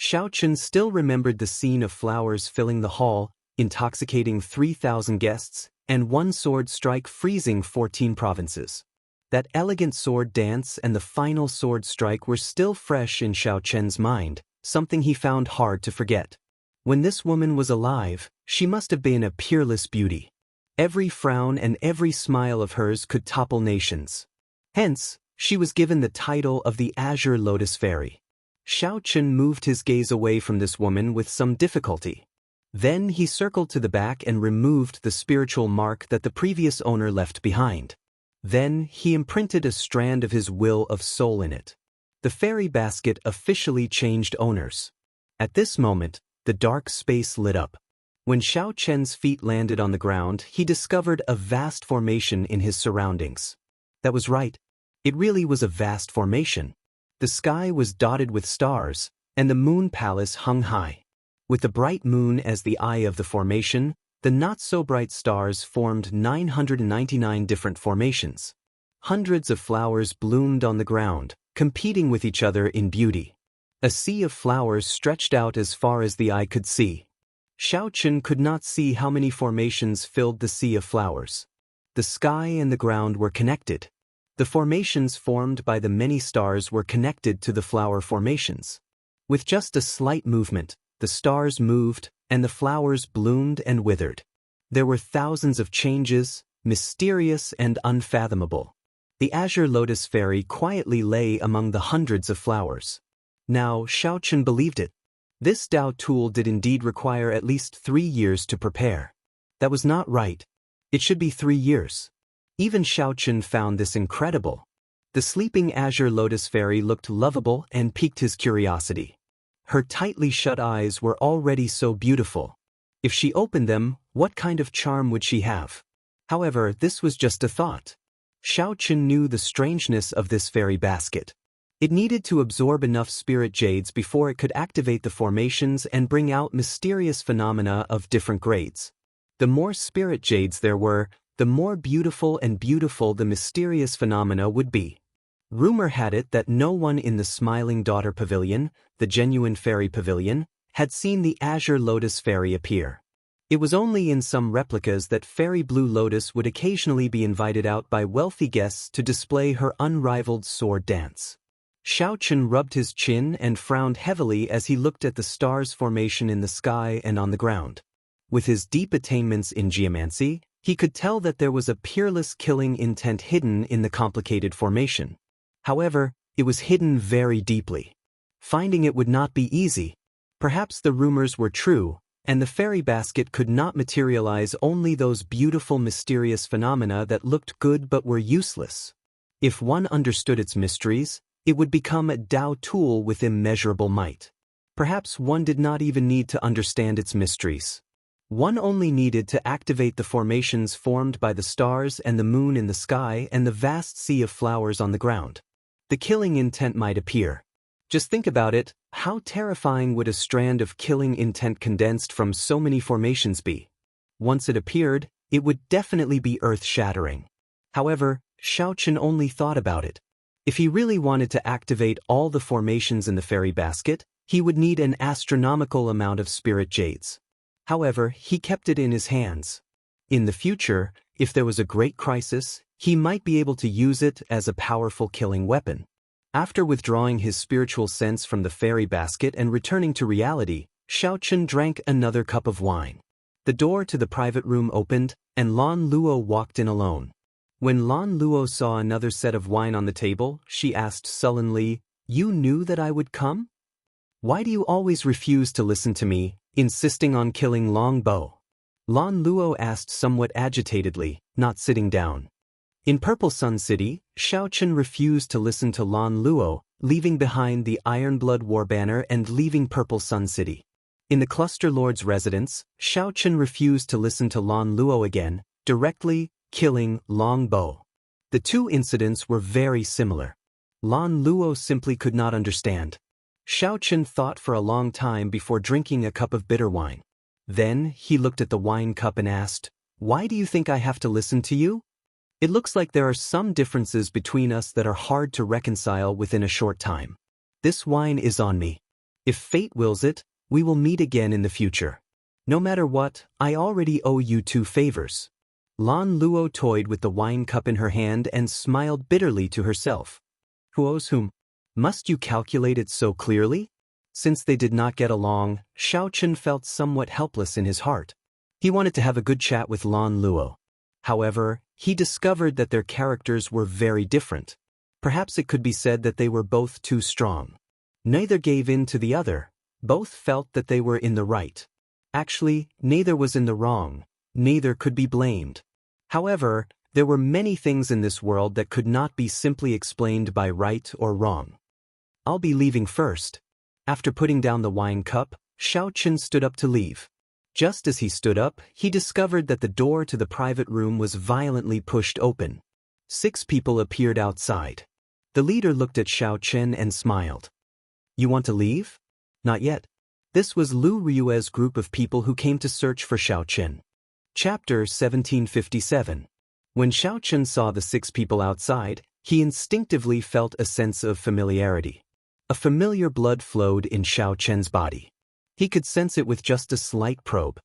Xiao Chen still remembered the scene of flowers filling the hall, intoxicating 3,000 guests, and one sword strike freezing 14 provinces. That elegant sword dance and the final sword strike were still fresh in Xiao Chen's mind, something he found hard to forget. When this woman was alive, she must have been a peerless beauty. Every frown and every smile of hers could topple nations. Hence, she was given the title of the Azure Lotus Fairy. Xiao Chen moved his gaze away from this woman with some difficulty. Then he circled to the back and removed the spiritual mark that the previous owner left behind. Then he imprinted a strand of his will of soul in it. The fairy basket officially changed owners. At this moment, the dark space lit up. When Xiao Chen's feet landed on the ground, he discovered a vast formation in his surroundings. That was right. It really was a vast formation. The sky was dotted with stars, and the moon palace hung high. With the bright moon as the eye of the formation, the not-so-bright stars formed 999 different formations. Hundreds of flowers bloomed on the ground, competing with each other in beauty. A sea of flowers stretched out as far as the eye could see. Xiao Chen could not see how many formations filled the sea of flowers. The sky and the ground were connected. The formations formed by the many stars were connected to the flower formations. With just a slight movement, the stars moved, and the flowers bloomed and withered. There were thousands of changes, mysterious and unfathomable. The Azure Lotus Fairy quietly lay among the hundreds of flowers. Now Xiao Chen believed it. This Tao tool did indeed require at least 3 years to prepare. That was not right. It should be 3 years. Even Xiao Chen found this incredible. The sleeping Azure Lotus Fairy looked lovable and piqued his curiosity. Her tightly shut eyes were already so beautiful. If she opened them, what kind of charm would she have? However, this was just a thought. Xiao Chen knew the strangeness of this fairy basket. It needed to absorb enough spirit jades before it could activate the formations and bring out mysterious phenomena of different grades. The more spirit jades there were, the more beautiful the mysterious phenomena would be. Rumor had it that no one in the Smiling Daughter Pavilion, the genuine fairy pavilion, had seen the Azure Lotus Fairy appear. It was only in some replicas that Fairy Blue Lotus would occasionally be invited out by wealthy guests to display her unrivaled sword dance. Xiao Chen rubbed his chin and frowned heavily as he looked at the stars' formation in the sky and on the ground. With his deep attainments in geomancy, he could tell that there was a peerless killing intent hidden in the complicated formation. However, it was hidden very deeply. Finding it would not be easy. Perhaps the rumors were true, and the fairy basket could not materialize only those beautiful mysterious phenomena that looked good but were useless. If one understood its mysteries, it would become a Tao tool with immeasurable might. Perhaps one did not even need to understand its mysteries. One only needed to activate the formations formed by the stars and the moon in the sky and the vast sea of flowers on the ground. The killing intent might appear. Just think about it, how terrifying would a strand of killing intent condensed from so many formations be? Once it appeared, it would definitely be earth-shattering. However, Xiaochen only thought about it. If he really wanted to activate all the formations in the fairy basket, he would need an astronomical amount of spirit jades. However, he kept it in his hands. In the future, if there was a great crisis, he might be able to use it as a powerful killing weapon. After withdrawing his spiritual sense from the fairy basket and returning to reality, Xiaochen drank another cup of wine. The door to the private room opened, and Lan Luo walked in alone. When Lan Luo saw another set of wine on the table, she asked sullenly, "You knew that I would come? Why do you always refuse to listen to me, insisting on killing Long Bo?" Lan Luo asked somewhat agitatedly, not sitting down. In Purple Sun City, Xiaochen refused to listen to Lan Luo, leaving behind the Ironblood War Banner and leaving Purple Sun City. In the Cluster Lord's residence, Xiaochen refused to listen to Lan Luo again, directly killing Long Bo. The two incidents were very similar. Lan Luo simply could not understand. Xiaochen thought for a long time before drinking a cup of bitter wine. Then, he looked at the wine cup and asked, "Why do you think I have to listen to you? It looks like there are some differences between us that are hard to reconcile within a short time. This wine is on me. If fate wills it, we will meet again in the future. No matter what, I already owe you 2 favors." Lan Luo toyed with the wine cup in her hand and smiled bitterly to herself. Who owes whom? Must you calculate it so clearly? Since they did not get along, Xiaochen felt somewhat helpless in his heart. He wanted to have a good chat with Lan Luo. However, he discovered that their characters were very different. Perhaps it could be said that they were both too strong. Neither gave in to the other. Both felt that they were in the right. Actually, neither was in the wrong. Neither could be blamed. However, there were many things in this world that could not be simply explained by right or wrong. "I'll be leaving first." After putting down the wine cup, Xiaochen stood up to leave. Just as he stood up, he discovered that the door to the private room was violently pushed open. 6 people appeared outside. The leader looked at Xiaochen and smiled. "You want to leave?" "Not yet." This was Lu Ryue's group of people who came to search for Xiaochen. Chapter 1757. When Xiaochen saw the 6 people outside, he instinctively felt a sense of familiarity. A familiar blood flowed in Xiaochen's body. He could sense it with just a slight probe.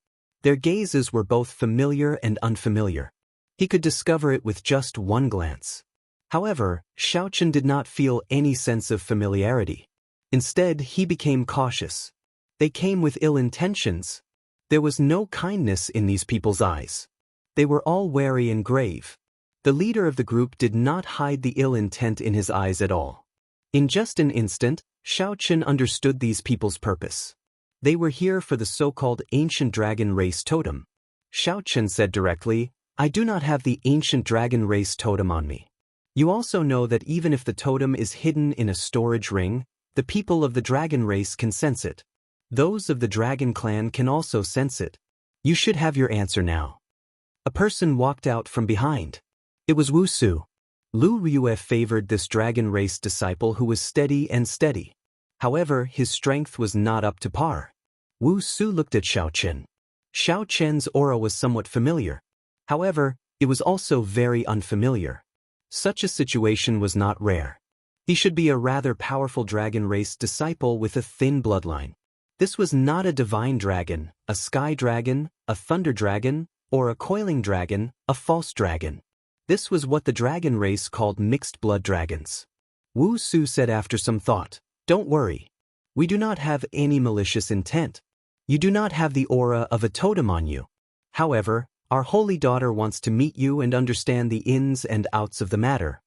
Their gazes were both familiar and unfamiliar. He could discover it with just one glance. However, Xiaochen did not feel any sense of familiarity. Instead, he became cautious. They came with ill intentions. There was no kindness in these people's eyes. They were all wary and grave. The leader of the group did not hide the ill intent in his eyes at all. In just an instant, Xiaochen understood these people's purpose. They were here for the so-called ancient dragon race totem. Xiaochen said directly, "I do not have the ancient dragon race totem on me. You also know that even if the totem is hidden in a storage ring, the people of the dragon race can sense it. Those of the dragon clan can also sense it. You should have your answer now." A person walked out from behind. It was Wuxia. Lu Ryue favored this dragon race disciple who was steady and steady. However, his strength was not up to par. Wuxia looked at Xiaochen. Xiaochen's aura was somewhat familiar. However, it was also very unfamiliar. Such a situation was not rare. He should be a rather powerful dragon race disciple with a thin bloodline. This was not a divine dragon, a sky dragon, a thunder dragon, or a coiling dragon, a false dragon. This was what the dragon race called mixed blood dragons. Wuxia said after some thought, "Don't worry. We do not have any malicious intent. You do not have the aura of a totem on you. However, our holy daughter wants to meet you and understand the ins and outs of the matter."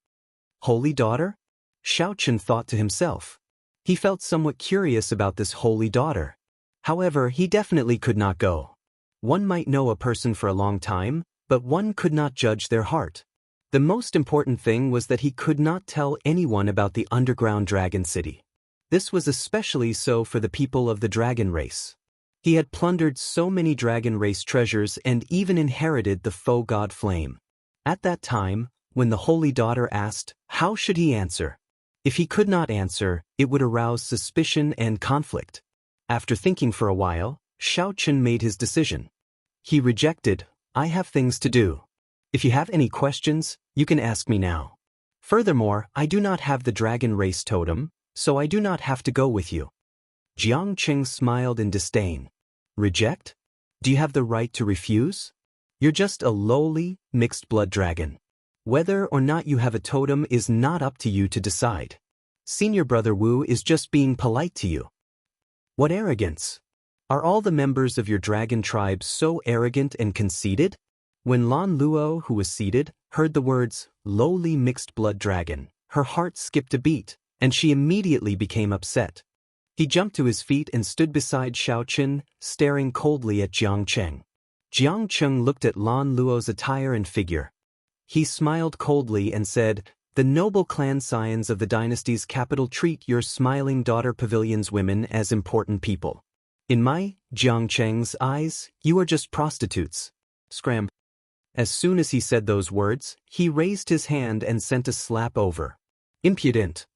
Holy daughter? Xiaochen thought to himself. He felt somewhat curious about this holy daughter. However, he definitely could not go. One might know a person for a long time, but one could not judge their heart. The most important thing was that he could not tell anyone about the underground dragon city. This was especially so for the people of the dragon race. He had plundered so many dragon race treasures and even inherited the faux god flame. At that time, when the holy daughter asked, how should he answer? If he could not answer, it would arouse suspicion and conflict. After thinking for a while, Xiaochen made his decision. He rejected, I have things to do. If you have any questions, you can ask me now. Furthermore, I do not have the dragon race totem, so I do not have to go with you. Jianghu smiled in disdain. Reject? Do you have the right to refuse? You're just a lowly, mixed-blood dragon. Whether or not you have a totem is not up to you to decide. Senior Brother Wu is just being polite to you. What arrogance! Are all the members of your dragon tribe so arrogant and conceited? When Lan Luo, who was seated, heard the words, lowly mixed-blood dragon, her heart skipped a beat, and she immediately became upset. He jumped to his feet and stood beside Xiaochen, staring coldly at Jianghu. Jianghu looked at Lan Luo's attire and figure. He smiled coldly and said, the noble clan scions of the dynasty's capital treat your smiling daughter pavilion's women as important people. In my, Jianghu's eyes, you are just prostitutes. Scram. As soon as he said those words, he raised his hand and sent a slap over. Impudent.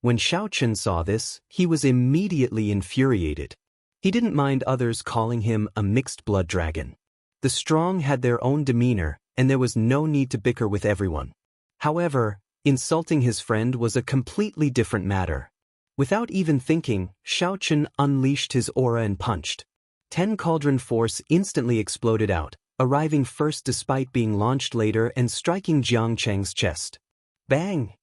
When Xiaochen saw this, he was immediately infuriated. He didn't mind others calling him a mixed-blood dragon. The strong had their own demeanor, and there was no need to bicker with everyone. However, insulting his friend was a completely different matter. Without even thinking, Xiaochen unleashed his aura and punched. 10 cauldron force instantly exploded out, arriving first despite being launched later and striking Jianghu's chest. Bang!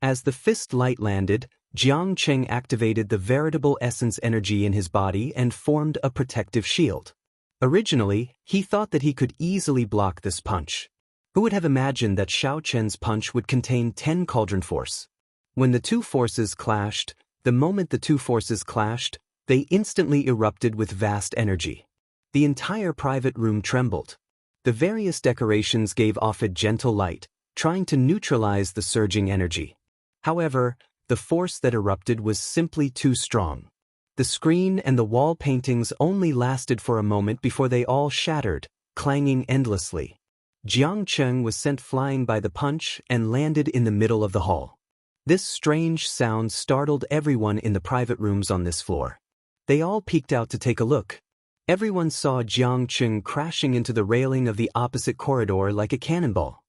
As the fist light landed, Jianghu activated the veritable essence energy in his body and formed a protective shield. Originally, he thought that he could easily block this punch. Who would have imagined that Xiaochen's punch would contain 10 cauldron force? When the two forces clashed, the moment the two forces clashed, they instantly erupted with vast energy. The entire private room trembled. The various decorations gave off a gentle light, trying to neutralize the surging energy. However, the force that erupted was simply too strong. The screen and the wall paintings only lasted for a moment before they all shattered, clanging endlessly. Jianghu was sent flying by the punch and landed in the middle of the hall. This strange sound startled everyone in the private rooms on this floor. They all peeked out to take a look. Everyone saw Jianghu crashing into the railing of the opposite corridor like a cannonball.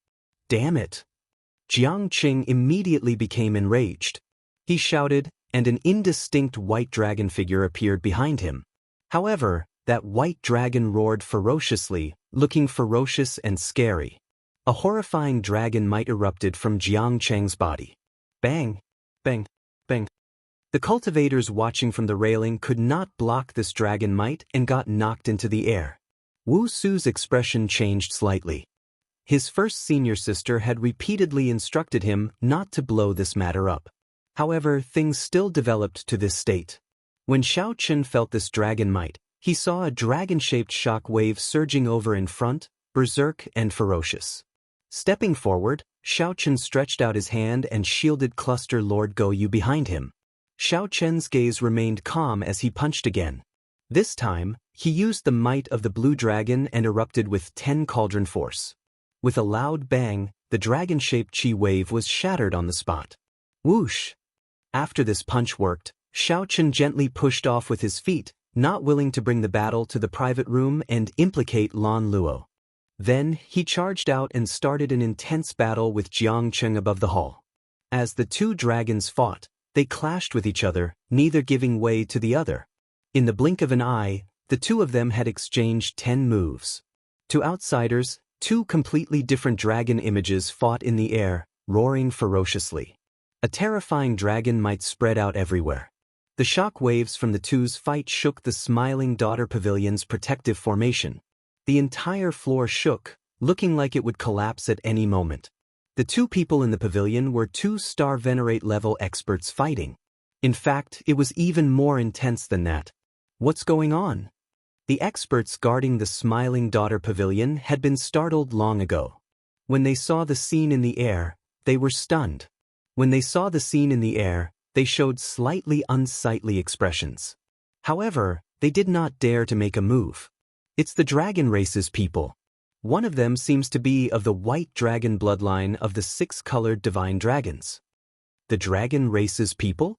Damn it! Jianghu immediately became enraged. He shouted, and an indistinct white dragon figure appeared behind him. However, that white dragon roared ferociously, looking ferocious and scary. A horrifying dragon might erupted from Jianghu's body. Bang! Bang! Bang! The cultivators watching from the railing could not block this dragon might and got knocked into the air. Wu Su's expression changed slightly. His first senior sister had repeatedly instructed him not to blow this matter up. However, things still developed to this state. When Xiaochen felt this dragon might, he saw a dragon-shaped shock wave surging over in front, berserk and ferocious. Stepping forward, Xiaochen stretched out his hand and shielded Cluster Lord Goyu behind him. Xiaochen's gaze remained calm as he punched again. This time, he used the might of the blue dragon and erupted with 10 cauldron force. With a loud bang, the dragon-shaped chi wave was shattered on the spot. Whoosh! After this punch worked, Xiaochen gently pushed off with his feet, not willing to bring the battle to the private room and implicate Lan Luo. Then, he charged out and started an intense battle with Jianghu above the hall. As the two dragons fought, they clashed with each other, neither giving way to the other. In the blink of an eye, the two of them had exchanged 10 moves. To outsiders, two completely different dragon images fought in the air, roaring ferociously. A terrifying dragon might spread out everywhere. The shock waves from the two's fight shook the smiling daughter pavilion's protective formation. The entire floor shook, looking like it would collapse at any moment. The two people in the pavilion were 2-star Venerate level experts fighting. In fact, it was even more intense than that. What's going on? The experts guarding the Smiling Daughter Pavilion had been startled long ago. When they saw the scene in the air, they were stunned. When they saw the scene in the air, they showed slightly unsightly expressions. However, they did not dare to make a move. It's the dragon race's people. One of them seems to be of the white dragon bloodline of the six-colored divine dragons. The dragon race's people?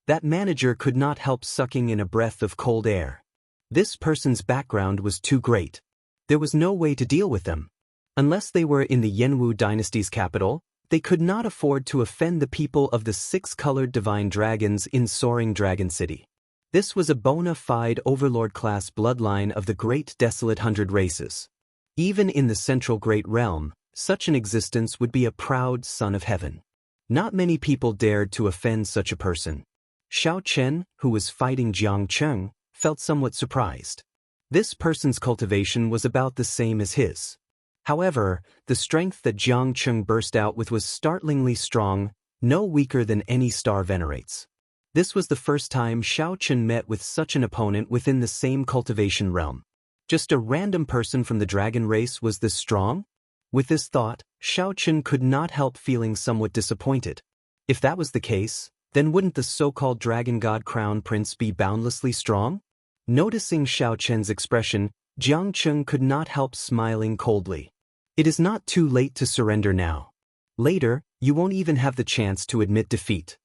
That manager could not help sucking in a breath of cold air. This person's background was too great. There was no way to deal with them. Unless they were in the Jianghu dynasty's capital, they could not afford to offend the people of the six-colored divine dragons in Soaring Dragon City. This was a bona fide overlord-class bloodline of the Great Desolate Hundred Races. Even in the Central Great Realm, such an existence would be a proud son of heaven. Not many people dared to offend such a person. Xiao Chen, who was fighting Jianghu, felt somewhat surprised. This person's cultivation was about the same as his. However, the strength that Jianghu burst out with was startlingly strong, no weaker than any star venerates. This was the first time Xiao Chen met with such an opponent within the same cultivation realm. Just a random person from the dragon race was this strong? With this thought, Xiao Chen could not help feeling somewhat disappointed. If that was the case, then wouldn't the so-called dragon god crown prince be boundlessly strong? Noticing Xiao Chen's expression, Jianghu could not help smiling coldly. It is not too late to surrender now. Later, you won't even have the chance to admit defeat.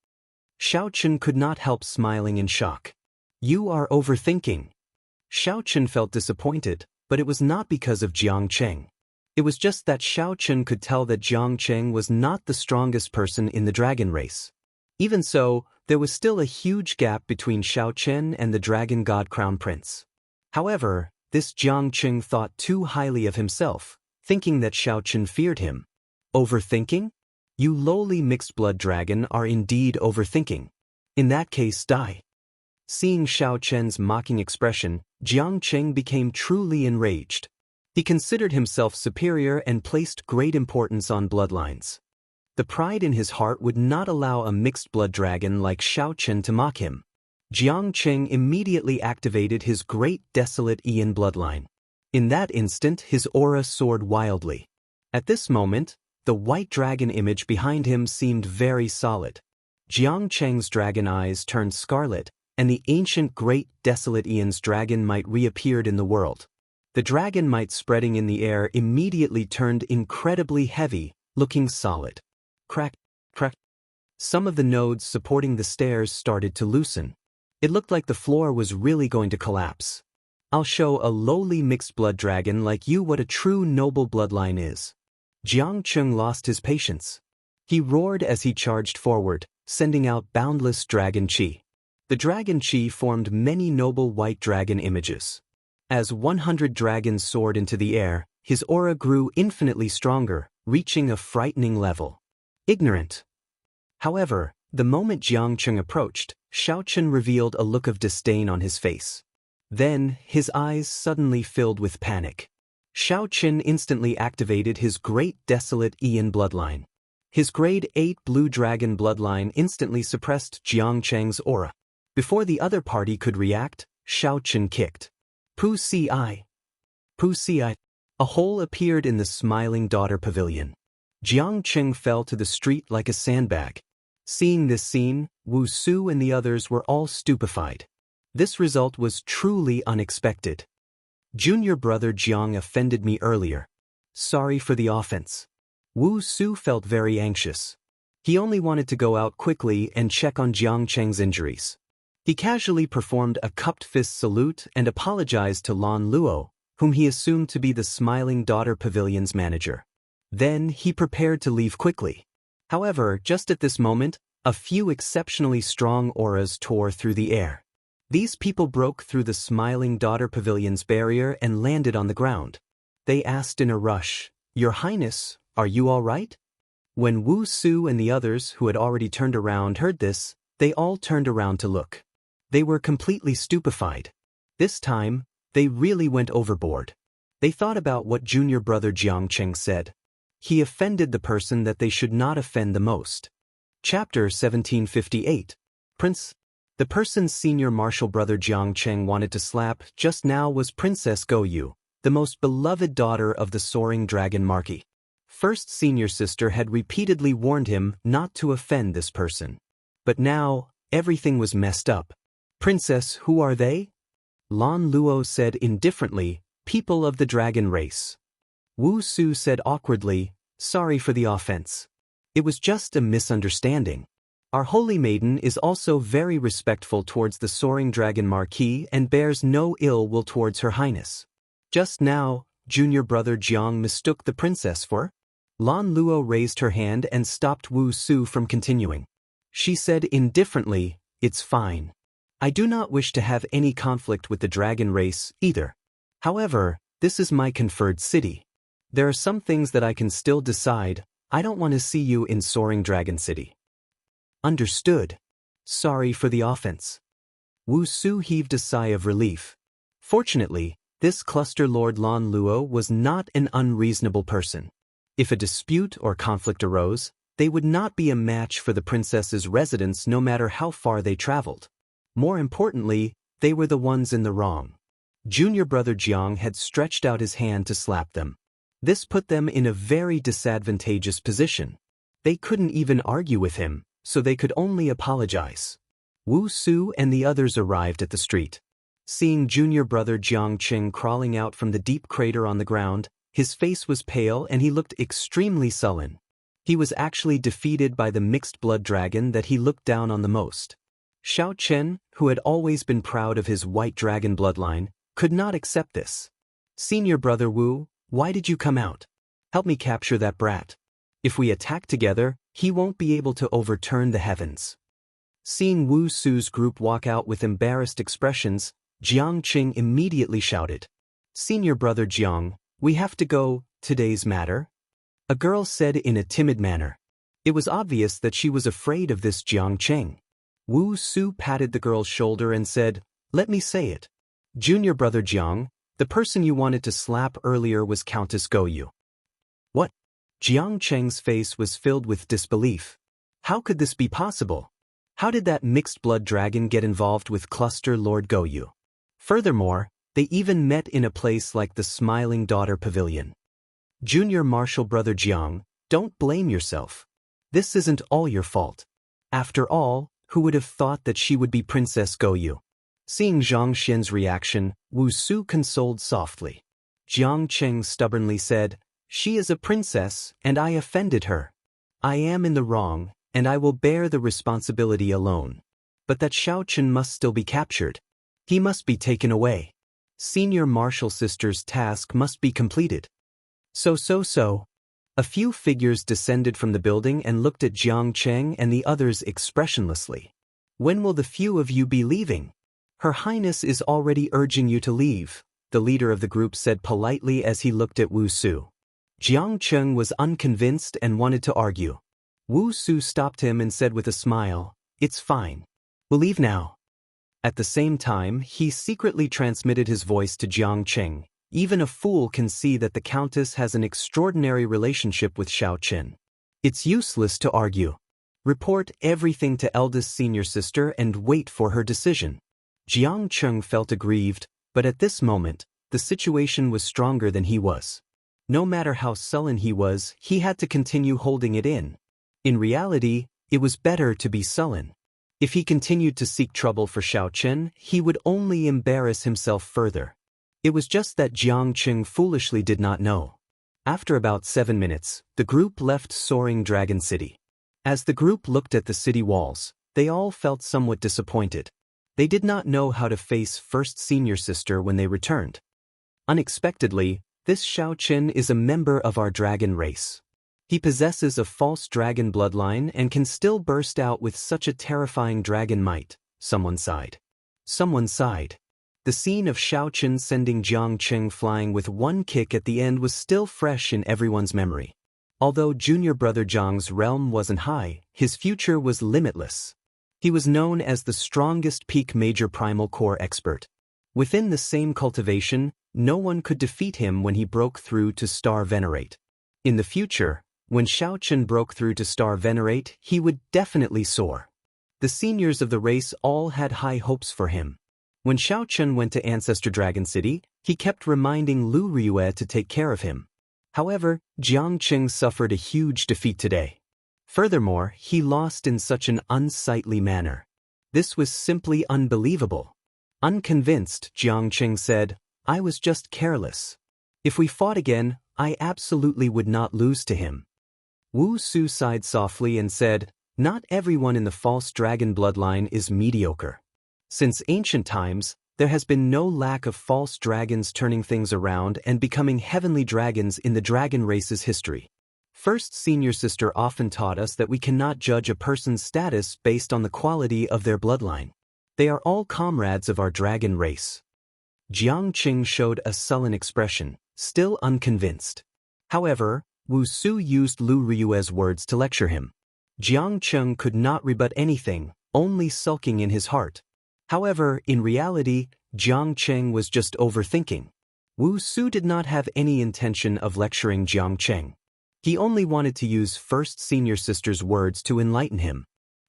Xiao Chen could not help smiling in shock. You are overthinking. Xiao Chen felt disappointed, but it was not because of Jianghu. It was just that Xiao Chen could tell that Jianghu was not the strongest person in the dragon race. Even so, there was still a huge gap between Xiao Chen and the dragon god crown prince. However, this Jianghu thought too highly of himself, thinking that Xiao Chen feared him. Overthinking? You lowly mixed-blood dragon are indeed overthinking. In that case, die. Seeing Xiao Chen's mocking expression, Jianghu became truly enraged. He considered himself superior and placed great importance on bloodlines. The pride in his heart would not allow a mixed-blood dragon like Xiao Chen to mock him. Jianghu immediately activated his great desolate Ian bloodline. In that instant, his aura soared wildly. At this moment, the white dragon image behind him seemed very solid. Jiangchu's dragon eyes turned scarlet, and the ancient great desolate Ian's dragon might reappeared in the world. The dragon might spreading in the air immediately turned incredibly heavy, looking solid. Crack, crack. Some of the nodes supporting the stairs started to loosen. It looked like the floor was really going to collapse. I'll show a lowly mixed-blood dragon like you what a true noble bloodline is. Jiangchu lost his patience. He roared as he charged forward, sending out boundless dragon chi. The dragon chi formed many noble white dragon images. As 100 dragons soared into the air, his aura grew infinitely stronger, reaching a frightening level. Ignorant. However, the moment Jiangchu approached, Xiao Chen revealed a look of disdain on his face. Then, his eyes suddenly filled with panic. Xiao Chen instantly activated his great desolate Ian bloodline. His grade 8 blue dragon bloodline instantly suppressed Jiangchu's aura. Before the other party could react, Xiao Chen kicked. Pu Si. Pu Si. A hole appeared in the Smiling Daughter Pavilion. Jiangchu fell to the street like a sandbag. Seeing this scene, Wuxia and the others were all stupefied. This result was truly unexpected. Junior brother Jiang offended me earlier. Sorry for the offense. Wuxia felt very anxious. He only wanted to go out quickly and check on Jiangchu's injuries. He casually performed a cupped fist salute and apologized to Lan Luo, whom he assumed to be the Smiling Daughter Pavilion's manager. Then he prepared to leave quickly. However, just at this moment, a few exceptionally strong auras tore through the air. These people broke through the Smiling Daughter Pavilion's barrier and landed on the ground. They asked in a rush, "Your Highness, are you all right?" When Wuxia and the others who had already turned around heard this, they all turned around to look. They were completely stupefied. This time, they really went overboard. They thought about what junior brother Jiangchu said. He offended the person that they should not offend the most. Chapter 1758. Prince. The person senior martial brother Jiang Cheng wanted to slap just now was Princess Go Yu, the most beloved daughter of the soaring dragon Marquis. First senior sister had repeatedly warned him not to offend this person. But now, everything was messed up. Princess, who are they? Lan Luo said indifferently, people of the dragon race. Wu Su said awkwardly, sorry for the offense. It was just a misunderstanding. Our holy maiden is also very respectful towards the soaring dragon Marquis and bears no ill will towards her highness. Just now, junior brother Jiang mistook the princess for? Lan Luo raised her hand and stopped Wu Su from continuing. She said indifferently, it's fine. I do not wish to have any conflict with the dragon race, either. However, this is my conferred city. There are some things that I can still decide. I don't want to see you in Soaring Dragon City. Understood. Sorry for the offense. Wu Su heaved a sigh of relief. Fortunately, this cluster lord Lan Luo was not an unreasonable person. If a dispute or conflict arose, they would not be a match for the princess's residence no matter how far they traveled. More importantly, they were the ones in the wrong. Junior brother Jiang had stretched out his hand to slap them. This put them in a very disadvantageous position. They couldn't even argue with him, so they could only apologize. Wu Su and the others arrived at the street. Seeing junior brother Jiang Qing crawling out from the deep crater on the ground, his face was pale and he looked extremely sullen. He was actually defeated by the mixed blood dragon that he looked down on the most. Xiao Chen, who had always been proud of his white dragon bloodline, could not accept this. Senior brother Wu, why did you come out? Help me capture that brat. If we attack together, he won't be able to overturn the heavens. Seeing Wu Su's group walk out with embarrassed expressions, Jiang Qing immediately shouted, Senior brother Jiang, we have to go, today's matter? A girl said in a timid manner. It was obvious that she was afraid of this Jiang Qing. Wu Su patted the girl's shoulder and said, let me say it. Junior brother Jiang, the person you wanted to slap earlier was Countess Go Yu. What? Jiang Cheng's face was filled with disbelief. How could this be possible? How did that mixed blood dragon get involved with Cluster Lord Go Yu? Furthermore, they even met in a place like the Smiling Daughter Pavilion. Junior martial brother Jiang, don't blame yourself. This isn't all your fault. After all, who would have thought that she would be Princess Go Yu? Seeing Zhang Xian's reaction, Wu Su consoled softly. Jiang Cheng stubbornly said, she is a princess, and I offended her. I am in the wrong, and I will bear the responsibility alone. But that Xiao Chen must still be captured. He must be taken away. Senior martial sister's task must be completed. So. A few figures descended from the building and looked at Jiang Cheng and the others expressionlessly. When will the few of you be leaving? Her Highness is already urging you to leave, the leader of the group said politely as he looked at Wu Su. Jiang Cheng was unconvinced and wanted to argue. Wu Su stopped him and said with a smile, it's fine. We'll leave now. At the same time, he secretly transmitted his voice to Jiang Cheng. Even a fool can see that the Countess has an extraordinary relationship with Xiao Chen. It's useless to argue. Report everything to eldest senior sister and wait for her decision. Jiang Cheng felt aggrieved, but at this moment, the situation was stronger than he was. No matter how sullen he was, he had to continue holding it in. In reality, it was better to be sullen. If he continued to seek trouble for Xiao Chen, he would only embarrass himself further. It was just that Jiang Cheng foolishly did not know. After about 7 minutes, the group left Soaring Dragon City. As the group looked at the city walls, they all felt somewhat disappointed. They did not know how to face first senior sister when they returned. Unexpectedly, this Xiao Chen is a member of our dragon race. He possesses a false dragon bloodline and can still burst out with such a terrifying dragon might, someone sighed. Someone sighed. The scene of Xiao Chen sending Jiang Cheng flying with one kick at the end was still fresh in everyone's memory. Although junior brother Jiang's realm wasn't high, his future was limitless. He was known as the strongest peak major primal core expert. Within the same cultivation, no one could defeat him when he broke through to Star Venerate. In the future, when Xiao Chen broke through to Star Venerate, he would definitely soar. The seniors of the race all had high hopes for him. When Xiaochen went to Ancestor Dragon City, he kept reminding Lu Ryue to take care of him. However, Jianghu suffered a huge defeat today. Furthermore, he lost in such an unsightly manner. This was simply unbelievable. Unconvinced, Jianghu said, "I was just careless. If we fought again, I absolutely would not lose to him." Wu Su sighed softly and said, "Not everyone in the false dragon bloodline is mediocre. Since ancient times, there has been no lack of false dragons turning things around and becoming heavenly dragons in the dragon race's history. First senior sister often taught us that we cannot judge a person's status based on the quality of their bloodline. They are all comrades of our dragon race." Jianghu showed a sullen expression, still unconvinced. However, Wu Su used Lu Ryue's words to lecture him. Jianghu could not rebut anything, only sulking in his heart. However, in reality, Jianghu was just overthinking. Wu Su did not have any intention of lecturing Jianghu. He only wanted to use first senior sister's words to enlighten him.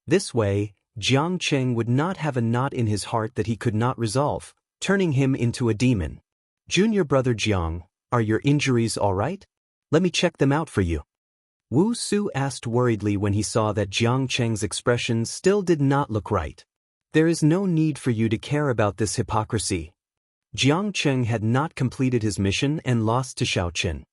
This way, Jianghu would not have a knot in his heart that he could not resolve, turning him into a demon. "Junior brother Jiang, are your injuries all right? Let me check them out for you." Wu Su asked worriedly when he saw that Jianghu's expression still did not look right. "There is no need for you to care about this hypocrisy." Jianghu had not completed his mission and lost to Xiaochen.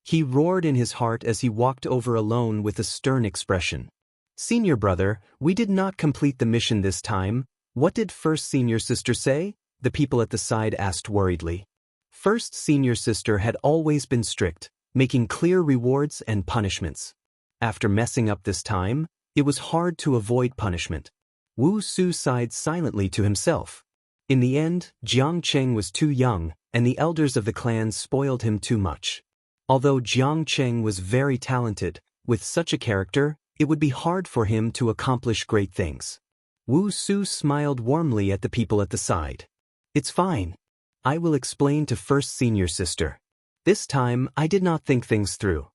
He roared in his heart as he walked over alone with a stern expression. "Senior brother, we did not complete the mission this time. What did first senior sister say?" the people at the side asked worriedly. First senior sister had always been strict, making clear rewards and punishments. After messing up this time, it was hard to avoid punishment. Wu Su sighed silently to himself. In the end, Jianghu was too young, and the elders of the clan spoiled him too much. Although Jianghu was very talented, with such a character, it would be hard for him to accomplish great things. Wu Su smiled warmly at the people at the side. "It's fine. I will explain to first senior sister. This time, I did not think things through.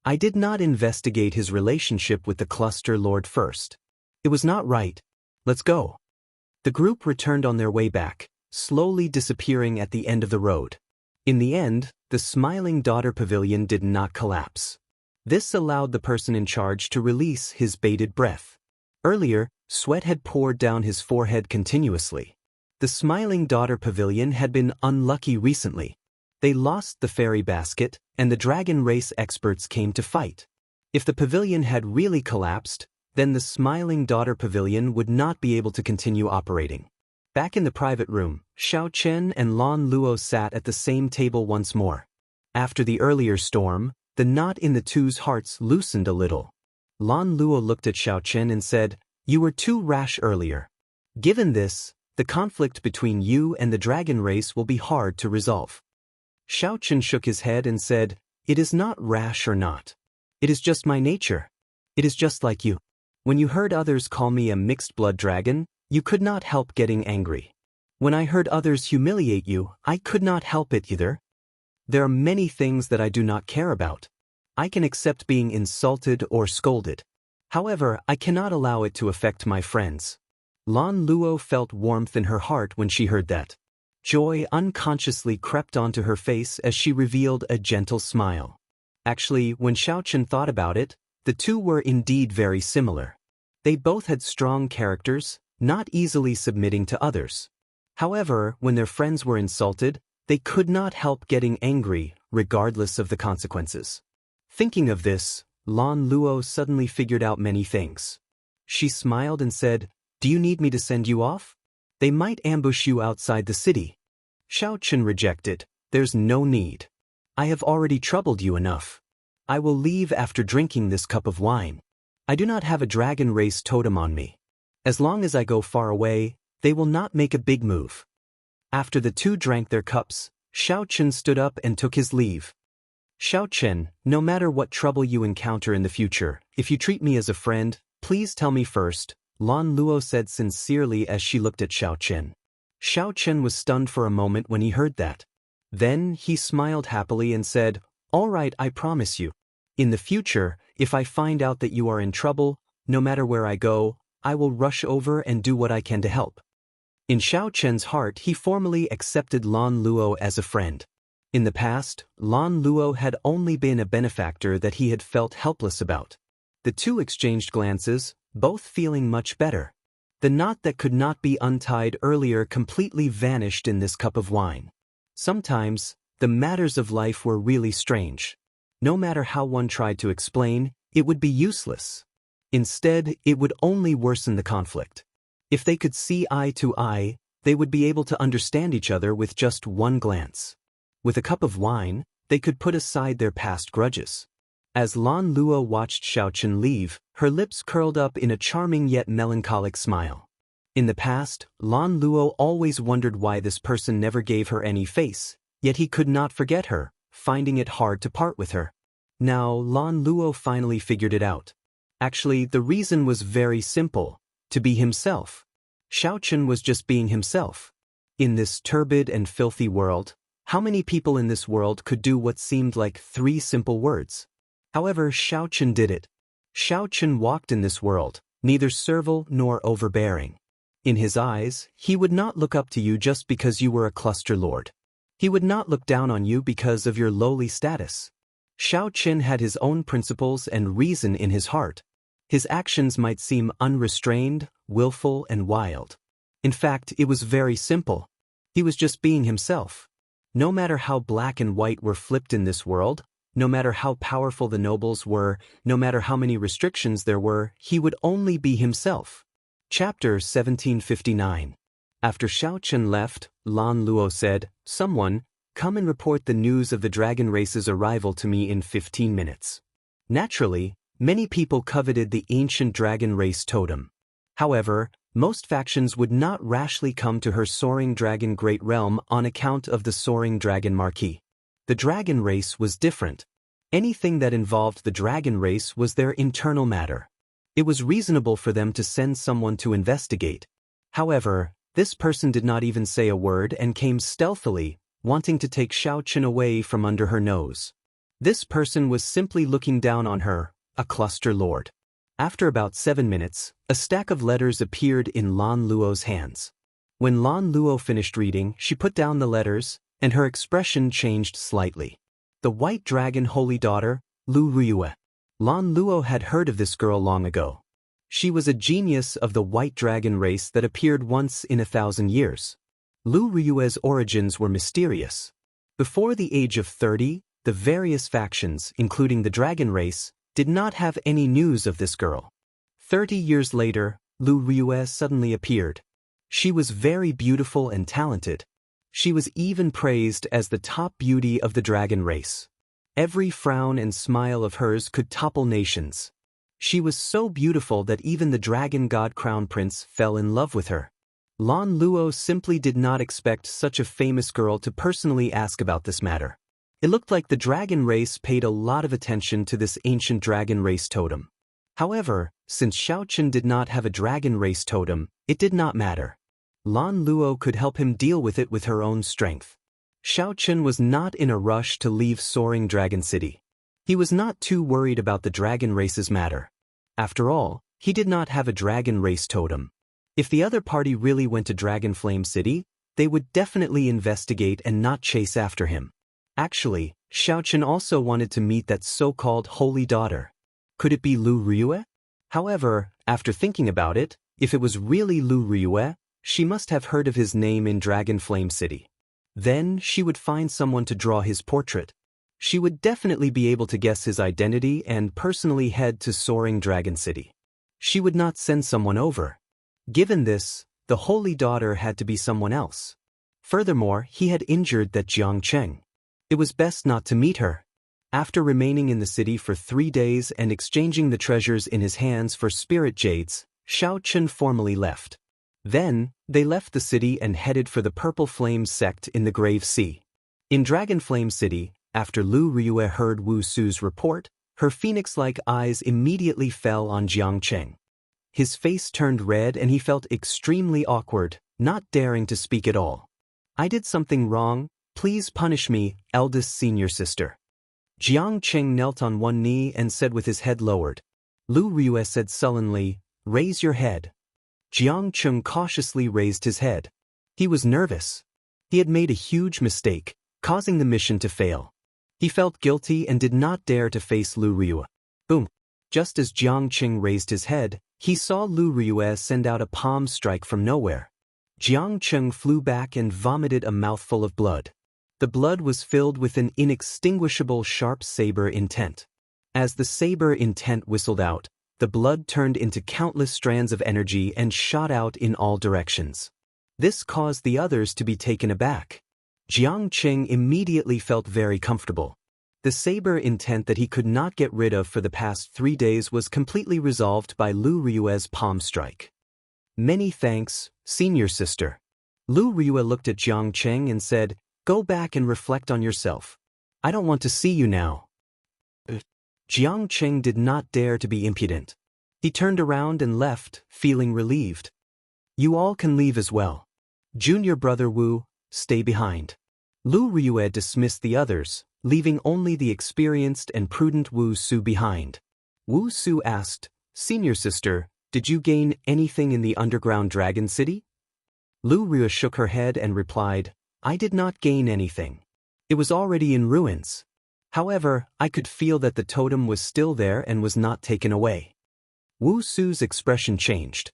I did not investigate his relationship with the cluster lord first. It was not right. Let's go." The group returned on their way back, slowly disappearing at the end of the road. In the end, the Smiling Daughter Pavilion did not collapse. This allowed the person in charge to release his bated breath. Earlier, sweat had poured down his forehead continuously. The Smiling Daughter Pavilion had been unlucky recently. They lost the fairy basket, and the dragon race experts came to fight. If the pavilion had really collapsed, then the Smiling Daughter Pavilion would not be able to continue operating. Back in the private room, Xiaochen and Lan Luo sat at the same table once more. After the earlier storm, the knot in the two's hearts loosened a little. Lan Luo looked at Xiaochen and said, "You were too rash earlier. Given this, the conflict between you and the dragon race will be hard to resolve." Xiaochen shook his head and said, "It is not rash or not. It is just my nature. It is just like you. When you heard others call me a mixed-blood dragon, you could not help getting angry. When I heard others humiliate you, I could not help it either. There are many things that I do not care about. I can accept being insulted or scolded. However, I cannot allow it to affect my friends." Lan Luo felt warmth in her heart when she heard that. Joy unconsciously crept onto her face as she revealed a gentle smile. Actually, when Xiaochen thought about it, the two were indeed very similar. They both had strong characters, not easily submitting to others. However, when their friends were insulted, they could not help getting angry, regardless of the consequences. Thinking of this, Lan Luo suddenly figured out many things. She smiled and said, "Do you need me to send you off? They might ambush you outside the city." Xiaochen rejected, "There's no need. I have already troubled you enough. I will leave after drinking this cup of wine. I do not have a dragon race totem on me. As long as I go far away, they will not make a big move." After the two drank their cups, Xiaochen stood up and took his leave. "Xiaochen, no matter what trouble you encounter in the future, if you treat me as a friend, please tell me first," Lan Luo said sincerely as she looked at Xiaochen. Xiaochen was stunned for a moment when he heard that. Then he smiled happily and said, "All right, I promise you. In the future, if I find out that you are in trouble, no matter where I go, I will rush over and do what I can to help." In Xiao Chen's heart, he formally accepted Lan Luo as a friend. In the past, Lan Luo had only been a benefactor that he had felt helpless about. The two exchanged glances, both feeling much better. The knot that could not be untied earlier completely vanished in this cup of wine. Sometimes, the matters of life were really strange. No matter how one tried to explain, it would be useless. Instead, it would only worsen the conflict. If they could see eye to eye, they would be able to understand each other with just one glance. With a cup of wine, they could put aside their past grudges. As Lan Luo watched Xiao Chen leave, her lips curled up in a charming yet melancholic smile. In the past, Lan Luo always wondered why this person never gave her any face, yet he could not forget her, finding it hard to part with her. Now, Lan Luo finally figured it out. Actually, the reason was very simple: to be himself. Xiao Chen was just being himself. In this turbid and filthy world, how many people in this world could do what seemed like 3 simple words? However, Xiao Chen did it. Xiao Chen walked in this world, neither servile nor overbearing. In his eyes, he would not look up to you just because you were a cluster lord. He would not look down on you because of your lowly status. Xiao Chen had his own principles and reason in his heart. His actions might seem unrestrained, willful, and wild. In fact, it was very simple. He was just being himself. No matter how black and white were flipped in this world, no matter how powerful the nobles were, no matter how many restrictions there were, he would only be himself. Chapter 1759. After Xiao Chen left, Lan Luo said, "Someone, come and report the news of the dragon race's arrival to me in 15 minutes. Naturally, many people coveted the ancient dragon race totem. However, most factions would not rashly come to her soaring dragon great realm on account of the soaring dragon marquis. The dragon race was different. Anything that involved the dragon race was their internal matter. It was reasonable for them to send someone to investigate. However, this person did not even say a word and came stealthily, wanting to take Xiao Chen away from under her nose. This person was simply looking down on her, a cluster lord. After about 7 minutes, a stack of letters appeared in Lan Luo's hands. When Lan Luo finished reading, she put down the letters, and her expression changed slightly. The White Dragon Holy Daughter, Lu Riyue. Lan Luo had heard of this girl long ago. She was a genius of the White Dragon race that appeared once in 1,000 years. Lu Riyue's origins were mysterious. Before the age of 30, the various factions, including the dragon race, did not have any news of this girl. 30 years later, Lu Riyue suddenly appeared. She was very beautiful and talented. She was even praised as the top beauty of the dragon race. Every frown and smile of hers could topple nations. She was so beautiful that even the dragon god crown prince fell in love with her. Lan Luo simply did not expect such a famous girl to personally ask about this matter. It looked like the dragon race paid a lot of attention to this ancient dragon race totem. However, since Xiao Chen did not have a dragon race totem, it did not matter. Lan Luo could help him deal with it with her own strength. Xiao Chen was not in a rush to leave Soaring Dragon City. He was not too worried about the dragon race's matter. After all, he did not have a dragon race totem. If the other party really went to Dragon Flame City, they would definitely investigate and not chase after him. Actually, Xiao Chen also wanted to meet that so-called holy daughter. Could it be Lu Riyue? However, after thinking about it, if it was really Lu Riyue, she must have heard of his name in Dragon Flame City. Then she would find someone to draw his portrait. She would definitely be able to guess his identity and personally head to Soaring Dragon City. She would not send someone over. Given this, the holy daughter had to be someone else. Furthermore, he had injured that Jiang Cheng. It was best not to meet her. After remaining in the city for 3 days and exchanging the treasures in his hands for spirit jades, Xiao Chen formally left. Then, they left the city and headed for the Purple Flame sect in the Grave Sea. In Dragon Flame City, after Lu Riyue heard Wu Su's report, her phoenix-like eyes immediately fell on Jiang Cheng. His face turned red and he felt extremely awkward, not daring to speak at all. "I did something wrong. Please punish me, eldest senior sister." Jiang Cheng knelt on one knee and said with his head lowered. Lu Riyue said sullenly, Raise your head. Jianghu cautiously raised his head. He was nervous. He had made a huge mistake, causing the mission to fail. He felt guilty and did not dare to face Lu Riyue. Boom! Just as Jianghu raised his head, he saw Lu Riyue send out a palm strike from nowhere. Jianghu flew back and vomited a mouthful of blood. The blood was filled with an inextinguishable sharp saber intent. As the saber intent whistled out, the blood turned into countless strands of energy and shot out in all directions. This caused the others to be taken aback. Jianghu immediately felt very comfortable. The saber intent that he could not get rid of for the past 3 days was completely resolved by Lu Riyue's palm strike. Many thanks, senior sister. Lu Riyue looked at Jianghu and said, "Go back and reflect on yourself. I don't want to see you now." Jianghu did not dare to be impudent. He turned around and left, feeling relieved. "You all can leave as well. Junior brother Wu, stay behind." Lu Riyue dismissed the others, leaving only the experienced and prudent Wu Su behind. Wu Su asked, "Senior sister, did you gain anything in the underground dragon city?" Lu Riyue shook her head and replied, "I did not gain anything. It was already in ruins. However, I could feel that the totem was still there and was not taken away." Wu Su's expression changed.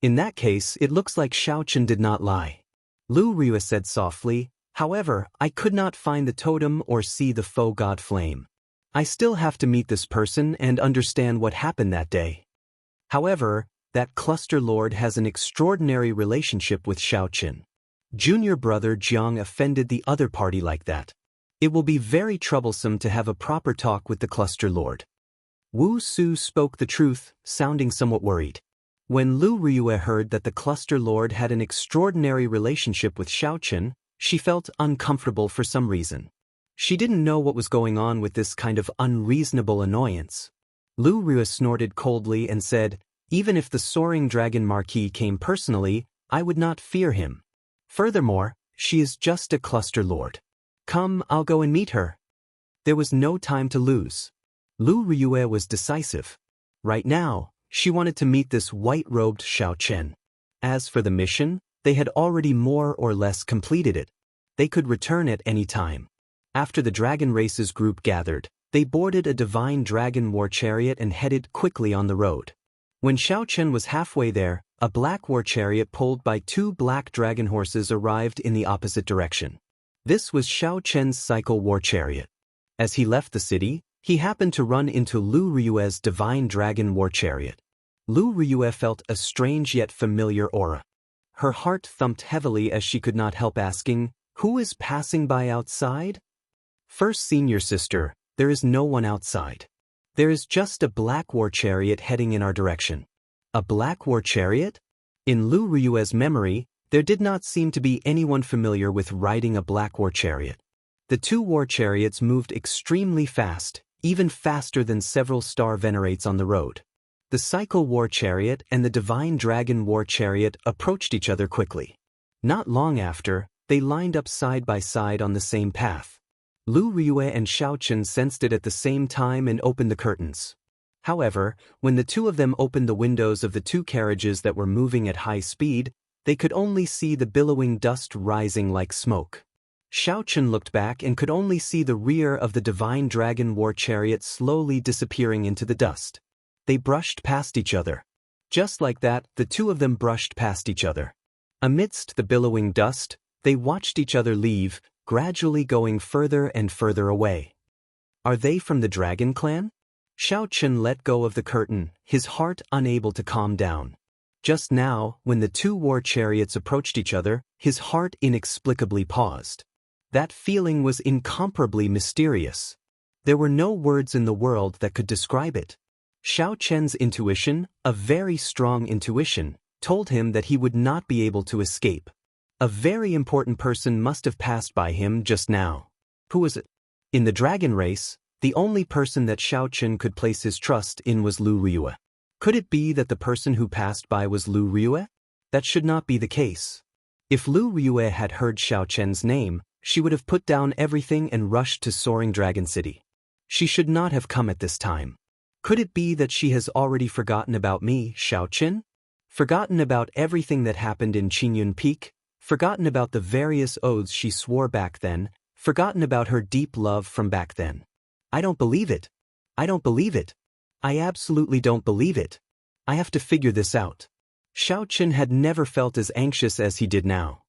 "In that case, it looks like Shaochen did not lie." Lu Riyue said softly, "However, I could not find the totem or see the faux god flame. I still have to meet this person and understand what happened that day. However, that cluster lord has an extraordinary relationship with Shaochen. Junior brother Jiang offended the other party like that. It will be very troublesome to have a proper talk with the cluster lord." Wu Su spoke the truth, sounding somewhat worried. When Lu Riyue heard that the cluster lord had an extraordinary relationship with Shaochen, she felt uncomfortable for some reason. She didn't know what was going on with this kind of unreasonable annoyance. Lu Riyue snorted coldly and said, "Even if the soaring dragon marquis came personally, I would not fear him. Furthermore, she is just a cluster lord. Come, I'll go and meet her." There was no time to lose. Lu Riyue was decisive. Right now, she wanted to meet this white-robed Shaochen. As for the mission, they had already more or less completed it. They could return at any time. After the Dragon Races group gathered, they boarded a divine dragon war chariot and headed quickly on the road. When Shaochen was halfway there, a black war chariot pulled by 2 black dragon horses arrived in the opposite direction. This was Shaochen's cycle war chariot. As he left the city, he happened to run into Lu Riyue's divine dragon war chariot. Lu Riyue felt a strange yet familiar aura. Her heart thumped heavily as she could not help asking, "Who is passing by outside?" "First senior sister, there is no one outside. There is just a black war chariot heading in our direction." A black war chariot? In Lu Riyue's memory, there did not seem to be anyone familiar with riding a black war chariot. The 2 war chariots moved extremely fast, even faster than several star venerates on the road. The cycle war chariot and the divine dragon war chariot approached each other quickly. Not long after, they lined up side by side on the same path. Lu Riyue and Shaochen sensed it at the same time and opened the curtains. However, when the 2 of them opened the windows of the 2 carriages that were moving at high speed, they could only see the billowing dust rising like smoke. Shaochen looked back and could only see the rear of the divine dragon war chariot slowly disappearing into the dust. They brushed past each other. Just like that, the 2 of them brushed past each other. Amidst the billowing dust, they watched each other leave, gradually going further and further away. Are they from the dragon clan? Shaochen let go of the curtain, his heart unable to calm down. Just now, when the 2 war chariots approached each other, his heart inexplicably paused. That feeling was incomparably mysterious. There were no words in the world that could describe it. Shaochen's intuition, a very strong intuition, told him that he would not be able to escape. A very important person must have passed by him just now. Who was it? In the dragon race, the only person that Shaochen could place his trust in was Lu Riyue. Could it be that the person who passed by was Lu Riyue? That should not be the case. If Lu Riyue had heard Shaochen's name, she would have put down everything and rushed to Soaring Dragon City. She should not have come at this time. Could it be that she has already forgotten about me, Xiaoqin? Forgotten about everything that happened in Qingyun Peak? Forgotten about the various oaths she swore back then? Forgotten about her deep love from back then? I don't believe it. I don't believe it. I absolutely don't believe it. I have to figure this out. Xiaoqin had never felt as anxious as he did now.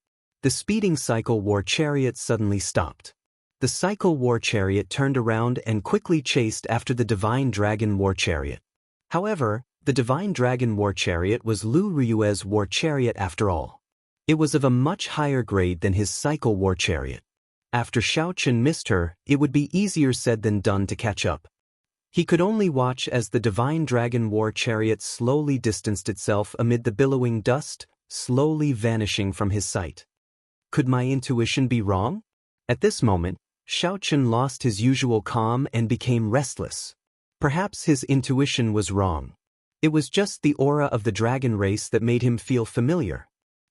The speeding cycle war chariot suddenly stopped. The cycle war chariot turned around and quickly chased after the divine dragon war chariot. However, the divine dragon war chariot was Lu Riyue's war chariot after all. It was of a much higher grade than his cycle war chariot. After Xiaoqin missed her, it would be easier said than done to catch up. He could only watch as the divine dragon war chariot slowly distanced itself amid the billowing dust, slowly vanishing from his sight. Could my intuition be wrong? At this moment, Xiaoqin lost his usual calm and became restless. Perhaps his intuition was wrong. It was just the aura of the dragon race that made him feel familiar.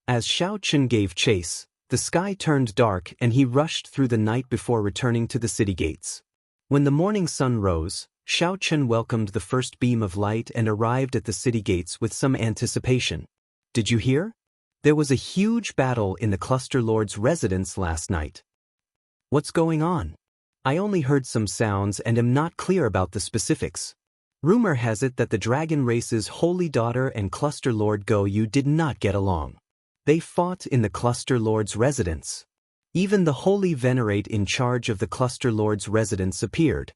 As Xiaoqin gave chase, the sky turned dark and he rushed through the night before returning to the city gates. When the morning sun rose, Xiaoqin welcomed the first beam of light and arrived at the city gates with some anticipation. Did you hear? There was a huge battle in the cluster lord's residence last night. What's going on? I only heard some sounds and am not clear about the specifics. Rumor has it that the dragon race's holy daughter and cluster lord Go Yu did not get along. They fought in the cluster lord's residence. Even the holy venerate in charge of the cluster lord's residence appeared.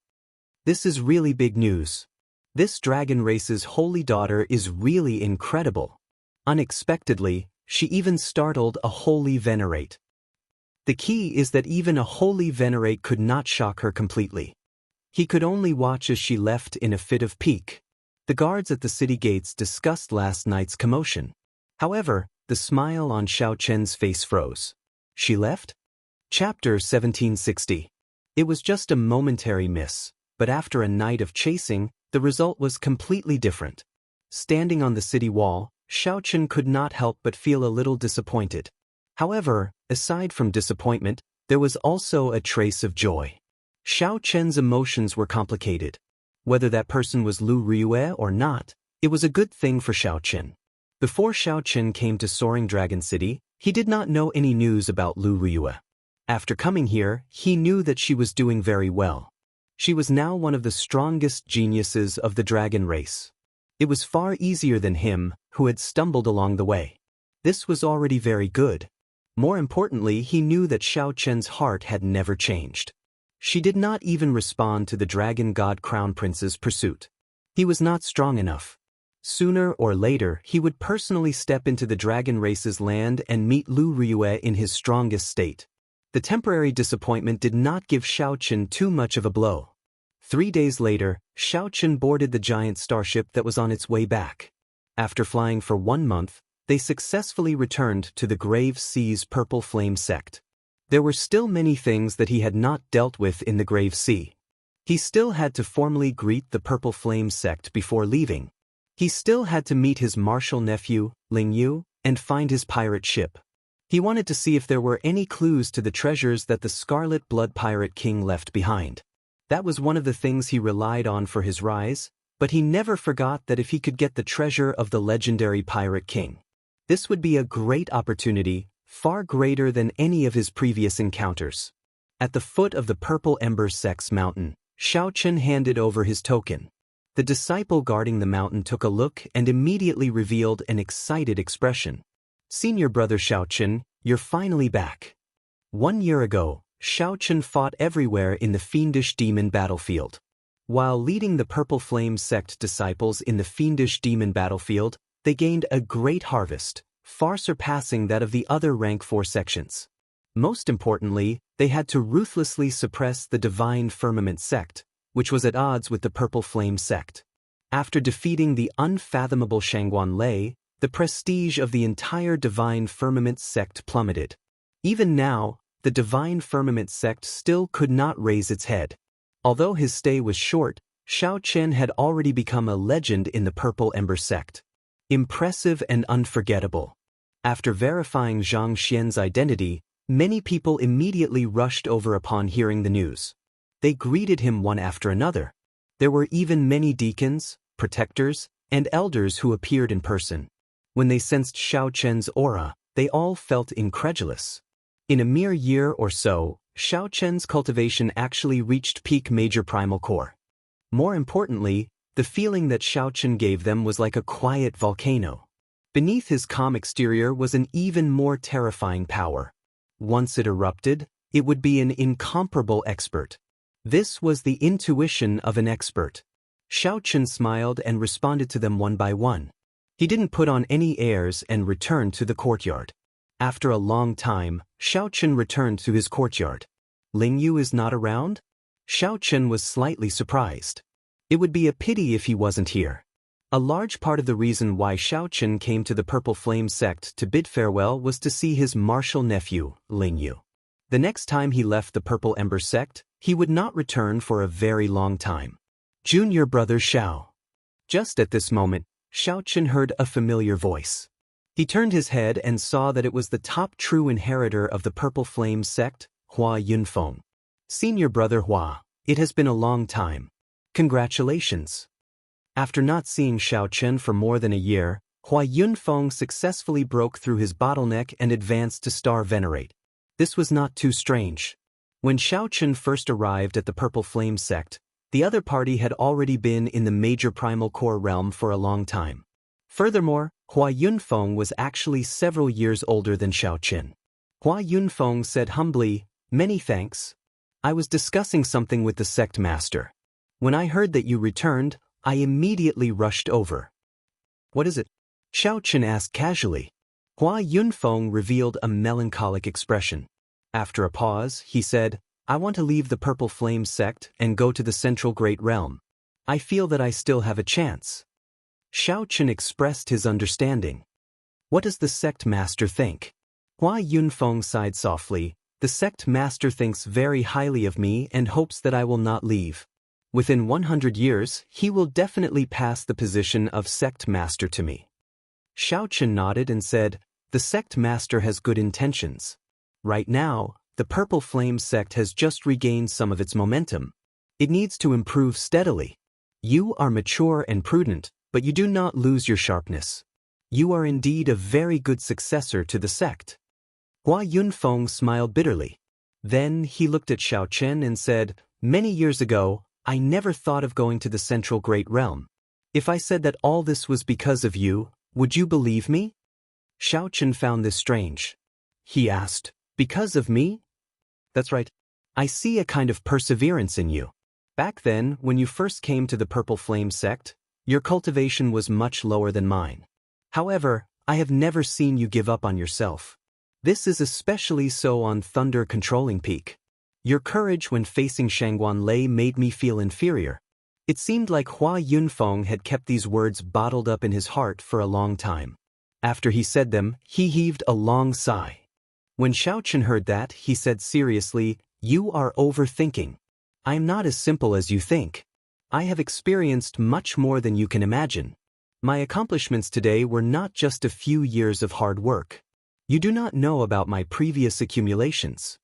This is really big news. This dragon race's holy daughter is really incredible. Unexpectedly, she even startled a holy venerate. The key is that even a holy venerate could not shock her completely. He could only watch as she left in a fit of pique. The guards at the city gates discussed last night's commotion. However, the smile on Xiaoqin's face froze. She left? Chapter 1760. It was just a momentary miss, but after a night of chasing, the result was completely different. Standing on the city wall, Xiaoqin could not help but feel a little disappointed. However, aside from disappointment, there was also a trace of joy. Xiaoqin's emotions were complicated. Whether that person was Lu Riyue or not, it was a good thing for Xiaoqin. Before Xiaoqin came to Soaring Dragon City, he did not know any news about Lu Riyue. After coming here, he knew that she was doing very well. She was now one of the strongest geniuses of the dragon race. It was far easier than him, who had stumbled along the way. This was already very good. More importantly, he knew that Xiaoqin's heart had never changed. She did not even respond to the dragon god crown prince's pursuit. He was not strong enough. Sooner or later, he would personally step into the dragon race's land and meet Lu Riyue in his strongest state. The temporary disappointment did not give Xiaoqin too much of a blow. 3 days later, Xiaoqin boarded the giant starship that was on its way back. After flying for 1 month, they successfully returned to the Grave Sea's Purple Flame sect. There were still many things that he had not dealt with in the Grave Sea. He still had to formally greet the Purple Flame sect before leaving. He still had to meet his martial nephew, Ling Yu, and find his pirate ship. He wanted to see if there were any clues to the treasures that the Scarlet Blood Pirate King left behind. That was one of the things he relied on for his rise, but he never forgot that if he could get the treasure of the legendary Pirate King, this would be a great opportunity, far greater than any of his previous encounters. At the foot of the Purple Ember Sect's mountain, Xiaoqin handed over his token. The disciple guarding the mountain took a look and immediately revealed an excited expression. Senior brother Xiaoqin, you're finally back. 1 year ago, Xiaoqin fought everywhere in the fiendish demon battlefield. While leading the Purple Flame sect disciples in the fiendish demon battlefield, they gained a great harvest, far surpassing that of the other rank 4 sections. Most importantly, they had to ruthlessly suppress the Divine Firmament sect, which was at odds with the Purple Flame sect. After defeating the unfathomable Shangguan Lei, the prestige of the entire Divine Firmament sect plummeted. Even now, the Divine Firmament sect still could not raise its head. Although his stay was short, Xiaoqin had already become a legend in the Purple Ember sect. Impressive and unforgettable. After verifying Zhang Xian's identity, many people immediately rushed over upon hearing the news. They greeted him one after another. There were even many deacons, protectors, and elders who appeared in person. When they sensed Xiao Chen's aura, they all felt incredulous. In a mere year or so, Xiao Chen's cultivation actually reached peak major primal core. More importantly, the feeling that Xiao Chen gave them was like a quiet volcano. Beneath his calm exterior was an even more terrifying power. Once it erupted, it would be an incomparable expert. This was the intuition of an expert. Xiao Chen smiled and responded to them one by one. He didn't put on any airs and returned to the courtyard. After a long time, Xiao Chen returned to his courtyard. Ling Yu is not around? Xiao Chen was slightly surprised. It would be a pity if he wasn't here. A large part of the reason why Xiao Chen came to the Purple Flame sect to bid farewell was to see his martial nephew, Ling Yu. The next time he left the Purple Ember sect, he would not return for a very long time. Junior brother Xiao. Just at this moment, Xiao Chen heard a familiar voice. He turned his head and saw that it was the top true inheritor of the Purple Flame sect, Hua Yunfeng. Senior brother Hua, it has been a long time. Congratulations. After not seeing Xiao Chen for more than a year, Hua Yunfeng successfully broke through his bottleneck and advanced to Star Venerate. This was not too strange. When Xiao Chen first arrived at the Purple Flame sect, the other party had already been in the major primal core realm for a long time. Furthermore, Hua Yunfeng was actually several years older than Xiao Chen. Hua Yunfeng said humbly, "Many thanks. I was discussing something with the sect master. When I heard that you returned, I immediately rushed over." "What is it?" Xiao Chen asked casually. Hua Yunfeng revealed a melancholic expression. After a pause, he said, "I want to leave the Purple Flame sect and go to the Central Great Realm. I feel that I still have a chance." Xiao Chen expressed his understanding. "What does the sect master think?" Hua Yunfeng sighed softly. "The sect master thinks very highly of me and hopes that I will not leave. Within 100 years, he will definitely pass the position of sect master to me." Xiao Chen nodded and said, "The sect master has good intentions. Right now, the Purple Flame sect has just regained some of its momentum. It needs to improve steadily. You are mature and prudent, but you do not lose your sharpness. You are indeed a very good successor to the sect." Hua Yunfeng smiled bitterly. Then he looked at Xiao Chen and said, "Many years ago, I never thought of going to the Central Great Realm. If I said that all this was because of you, would you believe me?" Xiao Chen found this strange. He asked, "Because of me?" "That's right. I see a kind of perseverance in you. Back then, when you first came to the Purple Flame sect, your cultivation was much lower than mine. However, I have never seen you give up on yourself. This is especially so on Thunder Controlling Peak. Your courage when facing Shangguan Lei made me feel inferior." It seemed like Hua Yunfeng had kept these words bottled up in his heart for a long time. After he said them, he heaved a long sigh. When Xiao Chen heard that, he said seriously, "You are overthinking. I am not as simple as you think. I have experienced much more than you can imagine. My accomplishments today were not just a few years of hard work. You do not know about my previous accumulations."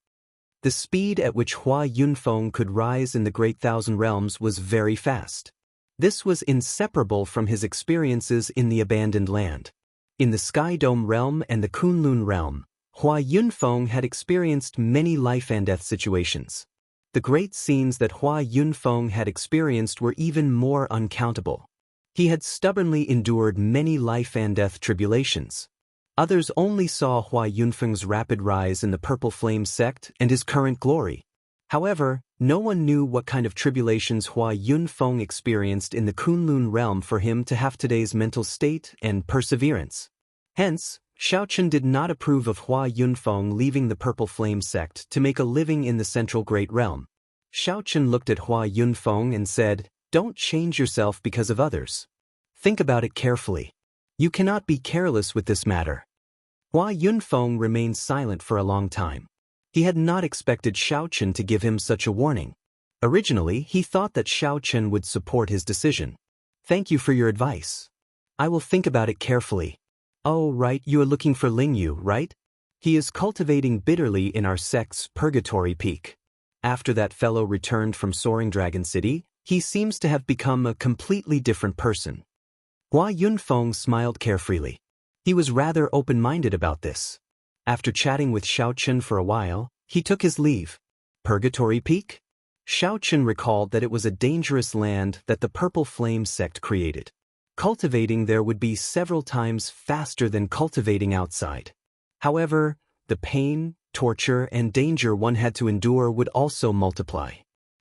The speed at which Hua Yunfeng could rise in the Great Thousand Realms was very fast. This was inseparable from his experiences in the Abandoned Land. In the Sky Dome realm and the Kunlun realm, Hua Yunfeng had experienced many life and death situations. The great scenes that Hua Yunfeng had experienced were even more uncountable. He had stubbornly endured many life and death tribulations. Others only saw Hua Yunfeng's rapid rise in the Purple Flame sect and his current glory. However, no one knew what kind of tribulations Hua Yunfeng experienced in the Kunlun realm for him to have today's mental state and perseverance. Hence, Xiao Chen did not approve of Hua Yunfeng leaving the Purple Flame sect to make a living in the Central Great Realm. Xiao Chen looked at Hua Yunfeng and said, "Don't change yourself because of others. Think about it carefully. You cannot be careless with this matter." Hua Yunfeng remained silent for a long time. He had not expected Xiao Chen to give him such a warning. Originally, he thought that Xiao Chen would support his decision. "Thank you for your advice. I will think about it carefully." "Oh, right, you are looking for Ling Yu, right? He is cultivating bitterly in our sect's Purgatory Peak. After that fellow returned from Soaring Dragon City, He seems to have become a completely different person. Hua Yunfeng smiled carefreely. He was rather open-minded about this. After chatting with Xiaochen for a while, he took his leave. Purgatory Peak? Xiaochen recalled that it was a dangerous land that the Purple Flame sect created. Cultivating there would be several times faster than cultivating outside. However, the pain, torture, and danger one had to endure would also multiply.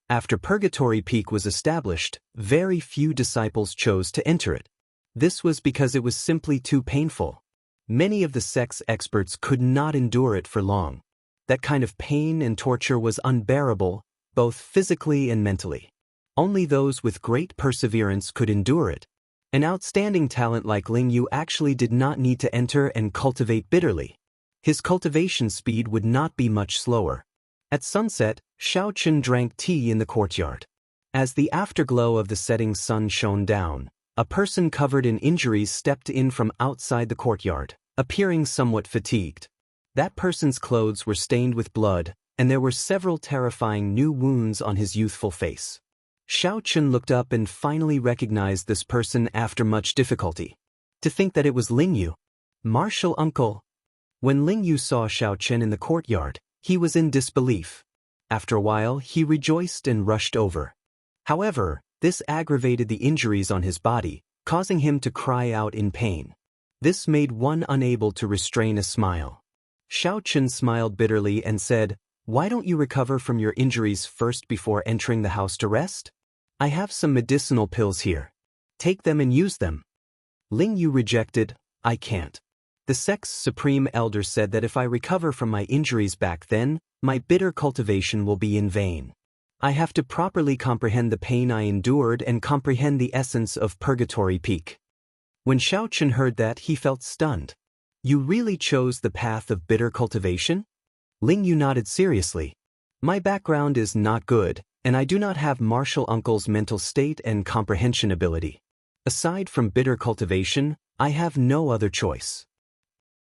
After Purgatory Peak was established, very few disciples chose to enter it. This was because it was simply too painful. Many of the sect's experts could not endure it for long. That kind of pain and torture was unbearable, both physically and mentally. Only those with great perseverance could endure it. An outstanding talent like Ling Yu actually did not need to enter and cultivate bitterly. His cultivation speed would not be much slower. At sunset, Xiaochen drank tea in the courtyard. As the afterglow of the setting sun shone down, a person covered in injuries stepped in from outside the courtyard, appearing somewhat fatigued. That person's clothes were stained with blood, and there were several terrifying new wounds on his youthful face. Xiaochen looked up and finally recognized this person after much difficulty. To think that it was Ling Yu. Martial uncle. When Ling Yu saw Xiaochen in the courtyard, he was in disbelief. After a while, he rejoiced and rushed over. However, this aggravated the injuries on his body, causing him to cry out in pain. This made one unable to restrain a smile. Xiaochen smiled bitterly and said, "Why don't you recover from your injuries first before entering the house to rest? I have some medicinal pills here. Take them and use them." Ling Yu rejected, "I can't. The sect's supreme elder said that if I recover from my injuries back then, my bitter cultivation will be in vain. I have to properly comprehend the pain I endured and comprehend the essence of Purgatory Peak." When Xiaochen heard that, he felt stunned. "You really chose the path of bitter cultivation?" Ling Yu nodded seriously. "My background is not good, and I do not have Martial Uncle's mental state and comprehension ability. Aside from bitter cultivation, I have no other choice."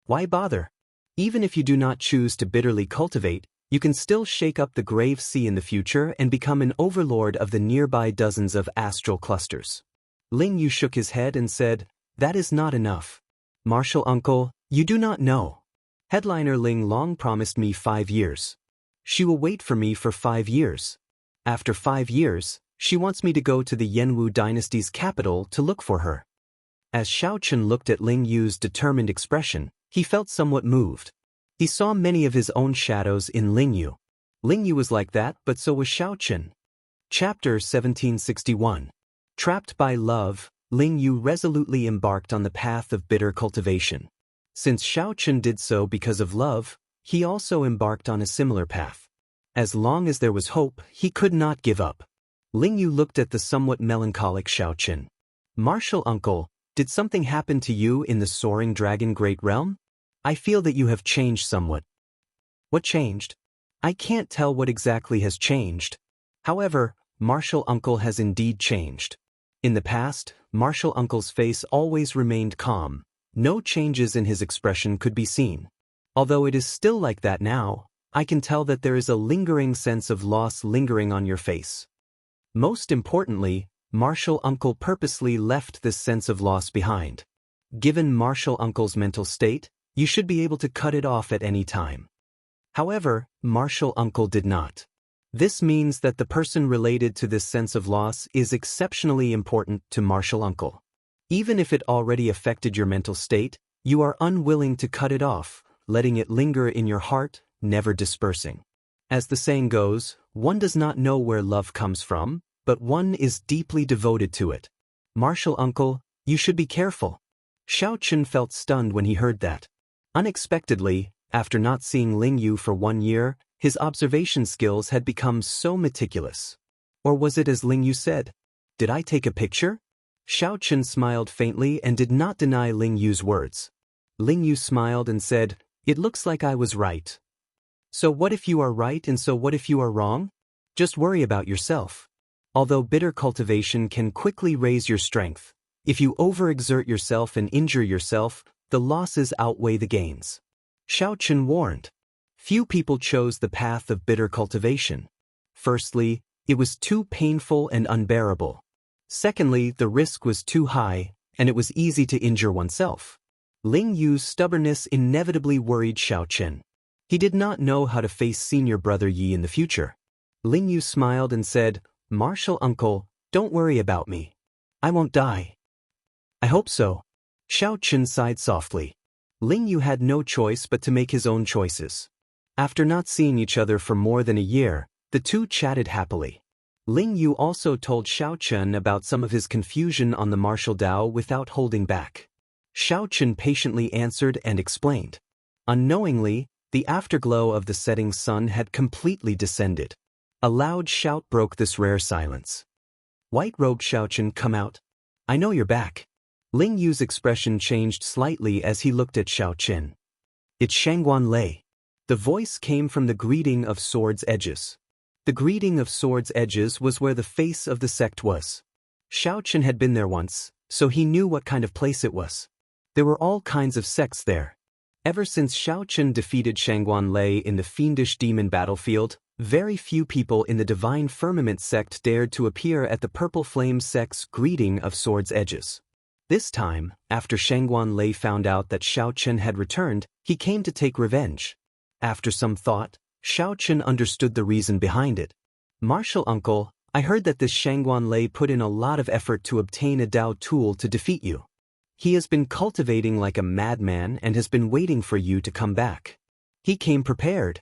Why bother? Even if you do not choose to bitterly cultivate, you can still shake up the grave sea in the future and become an overlord of the nearby dozens of astral clusters. Ling Yu shook his head and said, "That is not enough. Martial uncle, you do not know. Headliner Ling Long promised me 5 years. She will wait for me for 5 years. After 5 years, she wants me to go to the Jianghu dynasty's capital to look for her." As Xiaochen looked at Ling Yu's determined expression, he felt somewhat moved. He saw many of his own shadows in Ling Yu. Ling Yu was like that, but so was Xiaochen. Chapter 1761. Trapped by love, Ling Yu resolutely embarked on the path of bitter cultivation. Since Xiaochen did so because of love, he also embarked on a similar path. As long as there was hope, he could not give up. Ling Yu looked at the somewhat melancholic Xiaochen. "Martial uncle, did something happen to you in the soaring dragon great realm? I feel that you have changed somewhat." "What changed?" "I can't tell what exactly has changed. However, Martial uncle has indeed changed. In the past, Martial uncle's face always remained calm. No changes in his expression could be seen. Although it is still like that now, I can tell that there is a lingering sense of loss lingering on your face. Most importantly, Martial uncle purposely left this sense of loss behind. Given Martial uncle's mental state, you should be able to cut it off at any time. However, Martial uncle did not. This means that the person related to this sense of loss is exceptionally important to Martial uncle. Even if it already affected your mental state, you are unwilling to cut it off, letting it linger in your heart, never dispersing. As the saying goes, one does not know where love comes from, but one is deeply devoted to it. Martial uncle, you should be careful." Xiaochen felt stunned when he heard that. Unexpectedly, after not seeing Ling Yu for 1 year, his observation skills had become so meticulous. Or was it as Ling Yu said? "Did I take a picture?" Xiaochen smiled faintly and did not deny Ling Yu's words. Ling Yu smiled and said, "It looks like I was right." "So what if you are right and so what if you are wrong? Just worry about yourself. Although bitter cultivation can quickly raise your strength, if you overexert yourself and injure yourself, the losses outweigh the gains." Xiaochen warned. Few people chose the path of bitter cultivation. Firstly, It was too painful and unbearable. Secondly, the risk was too high, and it was easy to injure oneself. Ling Yu's stubbornness inevitably worried Xiaochen. He did not know how to face senior brother Yi in the future. Ling Yu smiled and said, "Martial uncle, don't worry about me. I won't die." "I hope so." Xiaochen sighed softly. Ling Yu had no choice but to make his own choices. After not seeing each other for more than a year, the two chatted happily. Ling Yu also told Xiaochen about some of his confusion on the martial Dao without holding back. Xiaochen patiently answered and explained. Unknowingly, the afterglow of the setting sun had completely descended. A loud shout broke this rare silence. "White-robed Xiaochen, come out. I know you're back." Ling Yu's expression changed slightly as he looked at Xiaochen. "It's Shangguan Lei." The voice came from the greeting of Sword's Edges. The greeting of Sword's Edges was where the face of the sect was. Xiaochen had been there once, so he knew what kind of place it was. There were all kinds of sects there. Ever since Xiaochen defeated Shangguan Lei in the fiendish demon battlefield, very few people in the Divine Firmament sect dared to appear at the Purple Flame sect's greeting of Sword's Edges. This time, after Shangguan Lei found out that Xiaochen had returned, he came to take revenge. After some thought, Xiaochen understood the reason behind it. "Martial uncle, I heard that this Shangguan Lei put in a lot of effort to obtain a Dao tool to defeat you. He has been cultivating like a madman and has been waiting for you to come back. He came prepared."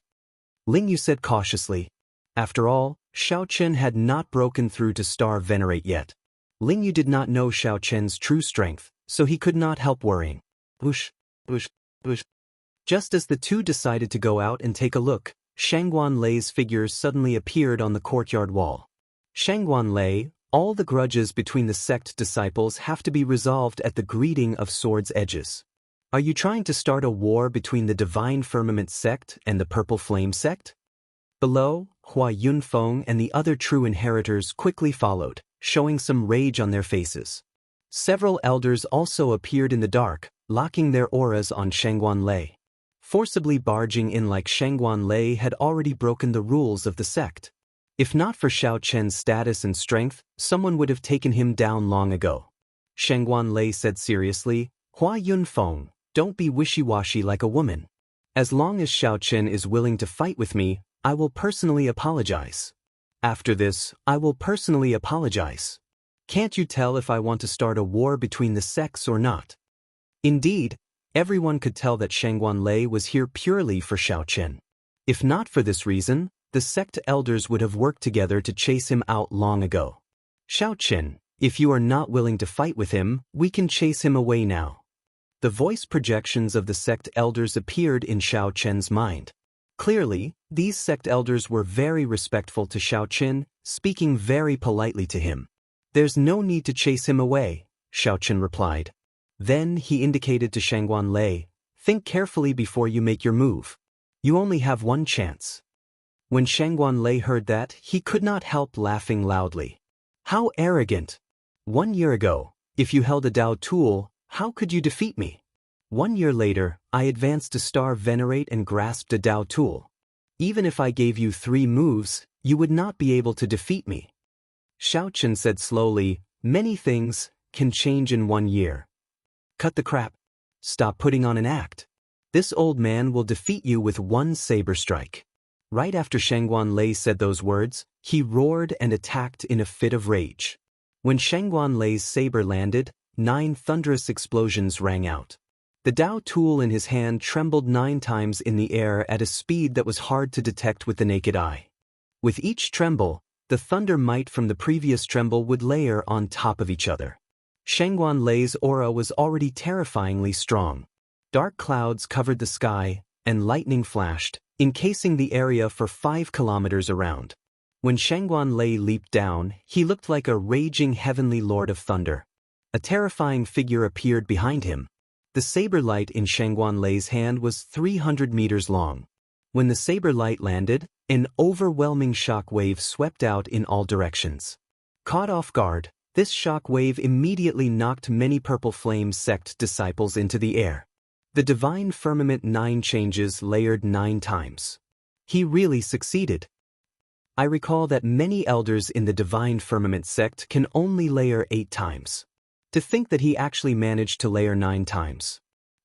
Ling Yu said cautiously. After all, Xiaochen had not broken through to Star Venerate yet. Ling Yu did not know Xiaochen's true strength, so he could not help worrying. Whoosh, whoosh, whoosh. Just as the two decided to go out and take a look, Shangguan Lei's figure suddenly appeared on the courtyard wall. "Shangguan Lei, all the grudges between the sect disciples have to be resolved at the greeting of Sword's Edges. Are you trying to start a war between the Divine Firmament sect and the Purple Flame sect?" Below, Hua Yunfeng and the other true inheritors quickly followed, showing some rage on their faces. Several elders also appeared in the dark, locking their auras on Shangguan Lei. Forcibly barging in like Shangguan Lei had already broken the rules of the sect. If not for Xiaochen's status and strength, someone would have taken him down long ago. Shangguan Lei said seriously, "Hua Yunfeng, don't be wishy-washy like a woman. As long as Xiaochen is willing to fight with me, I will personally apologize. After this, I will personally apologize. Can't you tell if I want to start a war between the sects or not?" Indeed, everyone could tell that Shangguan Lei was here purely for Xiaochen. If not for this reason, the sect elders would have worked together to chase him out long ago. "Xiaochen, if you are not willing to fight with him, we can chase him away now." The voice projections of the sect elders appeared in Xiaochen's mind. Clearly, these sect elders were very respectful to Xiaochen, speaking very politely to him. "There's no need to chase him away," Xiaochen replied. Then he indicated to Shangguan Lei, "Think carefully before you make your move. You only have one chance." When Shangguan Lei heard that, he could not help laughing loudly. "How arrogant! 1 year ago, if you held a Dao tool, how could you defeat me? 1 year later, I advanced to Star Venerate and grasped a Dao tool. Even if I gave you 3 moves, you would not be able to defeat me." Xiaochen said slowly, "Many things can change in 1 year. Cut the crap. Stop putting on an act. This old man will defeat you with 1 saber strike." Right after Shangguan Lei said those words, he roared and attacked in a fit of rage. When Shangguan Lei's saber landed, 9 thunderous explosions rang out. The Dao tool in his hand trembled 9 times in the air at a speed that was hard to detect with the naked eye. With each tremble, the thunder might from the previous tremble would layer on top of each other. Shangguan Lei's aura was already terrifyingly strong. Dark clouds covered the sky, and lightning flashed, encasing the area for 5 kilometers around. When Shangguan Lei leaped down, he looked like a raging heavenly lord of thunder. A terrifying figure appeared behind him. The saber light in Shangguan Lei's hand was 300 meters long. When the saber light landed, an overwhelming shock wave swept out in all directions. Caught off guard, this shock wave immediately knocked many Purple Flame sect disciples into the air. The Divine Firmament 9 changes layered 9 times. He really succeeded. I recall that many elders in the Divine Firmament sect can only layer 8 times. To think that he actually managed to layer 9 times.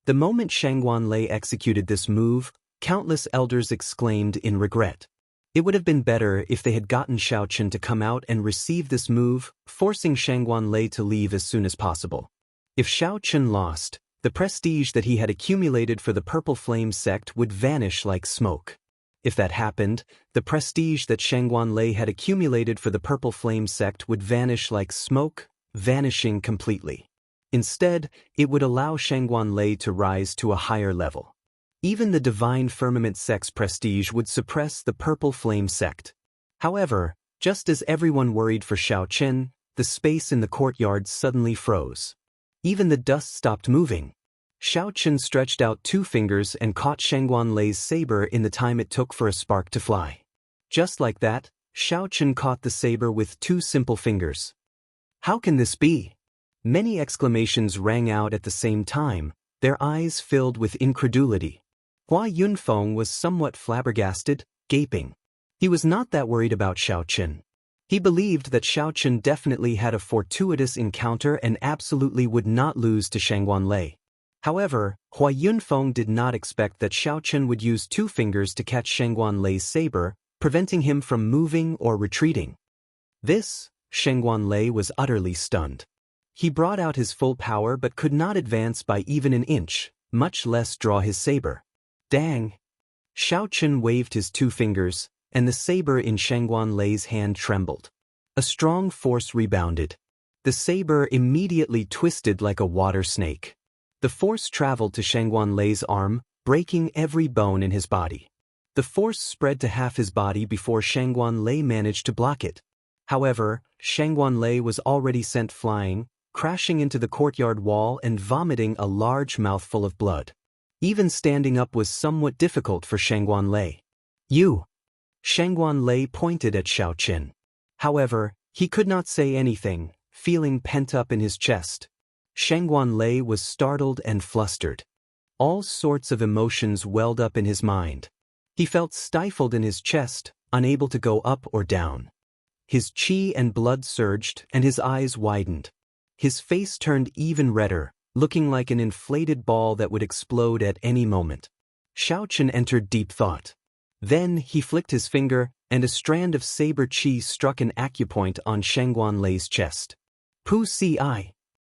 The moment Shangguan Lei executed this move, countless elders exclaimed in regret. It would have been better if they had gotten Xiaochen to come out and receive this move, forcing Shangguan Lei to leave as soon as possible. If Xiaochen lost, the prestige that he had accumulated for the Purple Flame sect would vanish like smoke. If that happened, the prestige that Shangguan Lei had accumulated for the Purple Flame sect would vanish like smoke, vanishing completely. Instead, it would allow Shangguan Lei to rise to a higher level. Even the Divine Firmament sect's prestige would suppress the Purple Flame sect. However, just as everyone worried for Xiaochen, the space in the courtyard suddenly froze. Even the dust stopped moving. Xiaochen stretched out 2 fingers and caught Shangguan Lei's saber in the time it took for a spark to fly. Just like that, Xiaochen caught the saber with 2 simple fingers. How can this be? Many exclamations rang out at the same time, their eyes filled with incredulity. Hua Yunfeng was somewhat flabbergasted, gaping. He was not that worried about Xiaochen. He believed that Xiaochen definitely had a fortuitous encounter and absolutely would not lose to Shangguan Lei. However, Hua Yunfeng did not expect that Xiaochen would use 2 fingers to catch Shangguan Lei's saber, preventing him from moving or retreating. Shangguan Lei was utterly stunned. He brought out his full power but could not advance by even an inch, much less draw his saber. Dang! Xiaochen waved his 2 fingers, and the saber in Shangguan Lei's hand trembled. A strong force rebounded. The saber immediately twisted like a water snake. The force traveled to Shangguan Lei's arm, breaking every bone in his body. The force spread to half his body before Shangguan Lei managed to block it. However, Shangguan Lei was already sent flying, crashing into the courtyard wall and vomiting a large mouthful of blood. Even standing up was somewhat difficult for Shangguan Lei. You! Shangguan Lei pointed at Xiaochen. However, he could not say anything, feeling pent up in his chest. Shangguan Lei was startled and flustered. All sorts of emotions welled up in his mind. He felt stifled in his chest, unable to go up or down. His qi and blood surged and his eyes widened. His face turned even redder, looking like an inflated ball that would explode at any moment. Xiaochen entered deep thought. Then he flicked his finger, and a strand of saber qi struck an acupoint on Shangguan Lei's chest. Pu Si.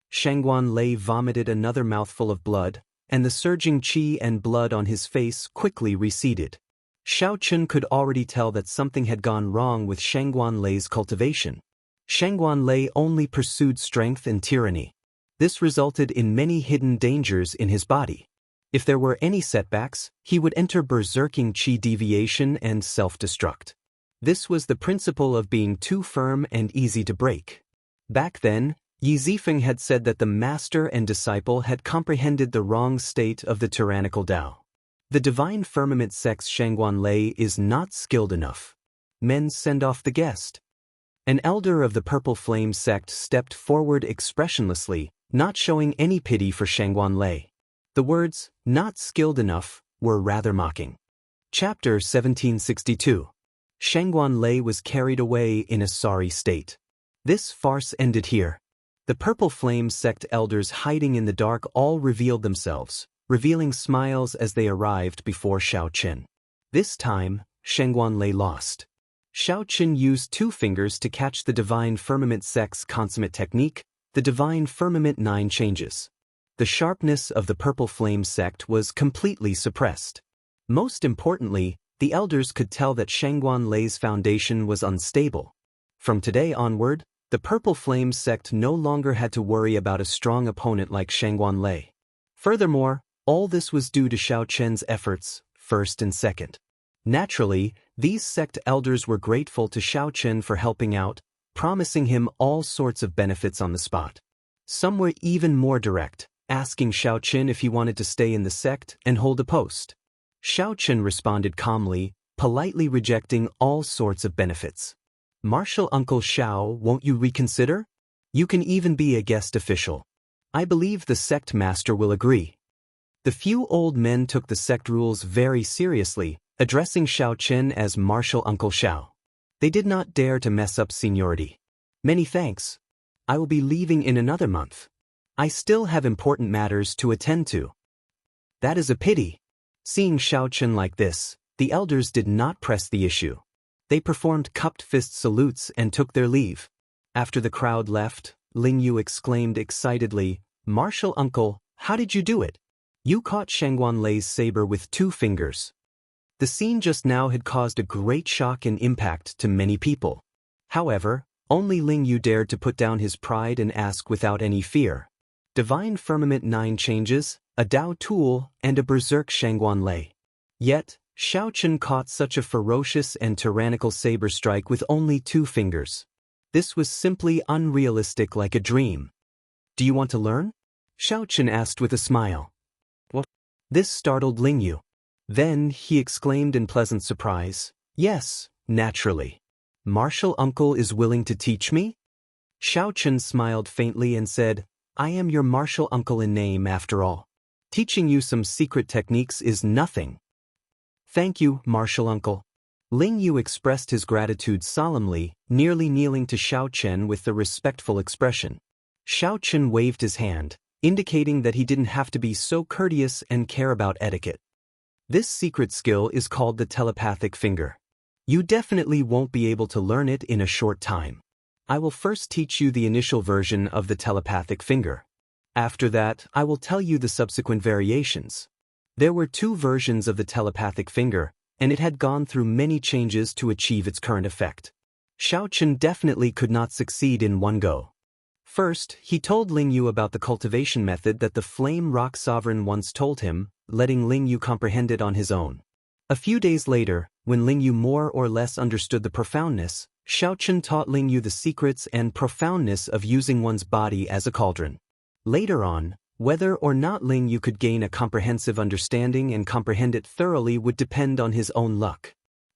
Shangguan Lei vomited another mouthful of blood, and the surging qi and blood on his face quickly receded. Xiaochen could already tell that something had gone wrong with Shangguan Lei's cultivation. Shangguan Lei only pursued strength and tyranny. This resulted in many hidden dangers in his body. If there were any setbacks, he would enter berserking qi deviation and self-destruct. This was the principle of being too firm and easy to break. Back then, Yi Zifeng had said that the master and disciple had comprehended the wrong state of the tyrannical Tao. The Divine Firmament sect's Shangguan Lei is not skilled enough. Men send off the guest. An elder of the Purple Flame sect stepped forward expressionlessly, not showing any pity for Shangguan Lei. The words, "not skilled enough," were rather mocking. Chapter 1762. Shangguan Lei was carried away in a sorry state. This farce ended here. The Purple Flame sect elders hiding in the dark all revealed themselves, revealing smiles as they arrived before Xiaochen. This time, Shangguan Lei lost. Xiaochen used 2 fingers to catch the Divine Firmament sect's consummate technique, the Divine Firmament 9 changes. The sharpness of the Purple Flame sect was completely suppressed. Most importantly, the elders could tell that Shangguan Lei's foundation was unstable. From today onward, the Purple Flame sect no longer had to worry about a strong opponent like Shangguan Lei. Furthermore, all this was due to Xiaochen's efforts, first and second. Naturally, these sect elders were grateful to Xiaochen for helping out, promising him all sorts of benefits on the spot. Some were even more direct, asking Xiaochen if he wanted to stay in the sect and hold a post. Xiaochen responded calmly, politely rejecting all sorts of benefits. "Martial Uncle Xiao, won't you reconsider? You can even be a guest official. I believe the sect master will agree." The few old men took the sect rules very seriously, addressing Xiaochen as Martial Uncle Xiao. They did not dare to mess up seniority. Many thanks. I will be leaving in another month. I still have important matters to attend to. That is a pity. Seeing Xiaochen like this, the elders did not press the issue. They performed cupped fist salutes and took their leave. After the crowd left, Ling Yu exclaimed excitedly, "Martial uncle, how did you do it? You caught Shangguan Lei's saber with 2 fingers." The scene just now had caused a great shock and impact to many people. However, only Ling Yu dared to put down his pride and ask without any fear. Divine Firmament 9 changes, a Dao tool, and a Berserk Shangguan Lei. Yet, Xiaochen caught such a ferocious and tyrannical saber strike with only 2 fingers. This was simply unrealistic, like a dream. "Do you want to learn?" Xiaochen asked with a smile. "What?" This startled Ling Yu. Then he exclaimed in pleasant surprise, "Yes, naturally. Martial uncle is willing to teach me?" Xiaochen smiled faintly and said, "I am your martial uncle in name after all. Teaching you some secret techniques is nothing." "Thank you, martial uncle." Ling Yu expressed his gratitude solemnly, nearly kneeling to Xiaochen with a respectful expression. Xiaochen waved his hand, indicating that he didn't have to be so courteous and care about etiquette. This secret skill is called the telepathic finger. You definitely won't be able to learn it in a short time. I will first teach you the initial version of the telepathic finger. After that, I will tell you the subsequent variations. There were 2 versions of the telepathic finger, and it had gone through many changes to achieve its current effect. Xiaochen definitely could not succeed in one go. First, he told Ling Yu about the cultivation method that the Flame Rock Sovereign once told him, letting Ling Yu comprehend it on his own. A few days later, when Ling Yu more or less understood the profoundness, Xiaochen taught Ling Yu the secrets and profoundness of using one's body as a cauldron. Later on, whether or not Ling Yu could gain a comprehensive understanding and comprehend it thoroughly would depend on his own luck.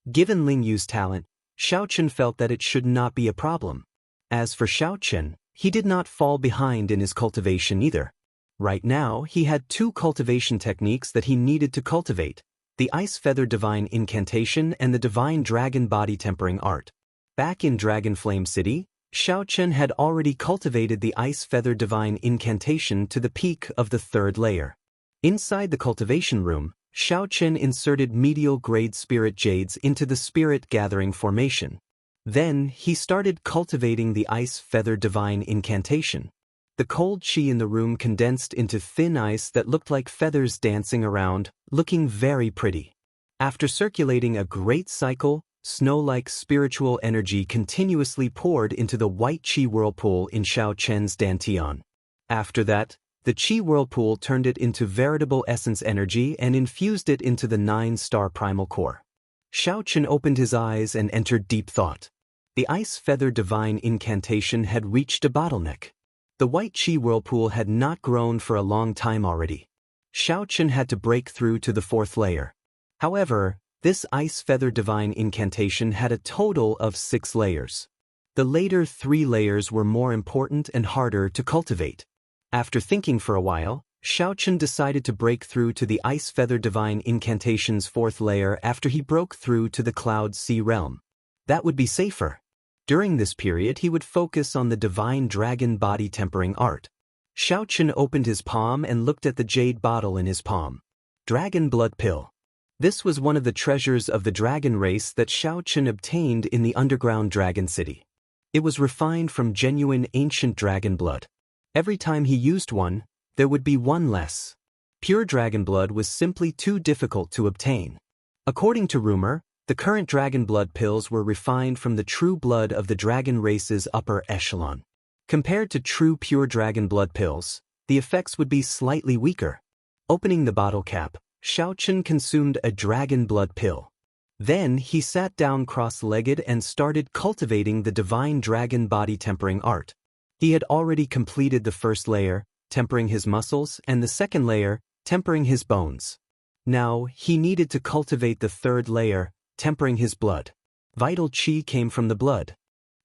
Given Ling Yu's talent, Xiaochen felt that it should not be a problem. As for Xiaochen, he did not fall behind in his cultivation either. Right now, he had 2 cultivation techniques that he needed to cultivate: the Ice Feather Divine Incantation and the Divine Dragon Body Tempering Art. Back in Dragon Flame City, Xiaochen had already cultivated the Ice Feather Divine Incantation to the peak of the 3rd layer. Inside the cultivation room, Xiaochen inserted medial grade spirit jades into the spirit gathering formation. Then, he started cultivating the Ice Feather Divine Incantation. The cold chi in the room condensed into thin ice that looked like feathers dancing around, looking very pretty. After circulating a great cycle, snow-like spiritual energy continuously poured into the white chi whirlpool in Xiaochen's dantian. After that, the chi whirlpool turned it into veritable essence energy and infused it into the 9-star primal core. Xiaochen opened his eyes and entered deep thought. The Ice Feather Divine Incantation had reached a bottleneck. The white chi whirlpool had not grown for a long time already. Xiaochen had to break through to the 4th layer. However, this Ice Feather Divine Incantation had a total of 6 layers. The later 3 layers were more important and harder to cultivate. After thinking for a while, Xiaochen decided to break through to the Ice Feather Divine Incantation's 4th layer after he broke through to the Cloud Sea realm. That would be safer. During this period, he would focus on the Divine Dragon Body Tempering Art. Xiaochen opened his palm and looked at the jade bottle in his palm. Dragon Blood Pill. This was one of the treasures of the dragon race that Xiaochen obtained in the underground dragon city. It was refined from genuine ancient dragon blood. Every time he used one, there would be one less. Pure dragon blood was simply too difficult to obtain. According to rumor, the current dragon blood pills were refined from the true blood of the dragon race's upper echelon. Compared to true pure dragon blood pills, the effects would be slightly weaker. Opening the bottle cap, Xiaochen consumed a dragon blood pill. Then he sat down cross-legged and started cultivating the Divine Dragon Body Tempering Art. He had already completed the 1st layer, tempering his muscles, and the 2nd layer, tempering his bones. Now, he needed to cultivate the 3rd layer, tempering his blood. Vital chi came from the blood.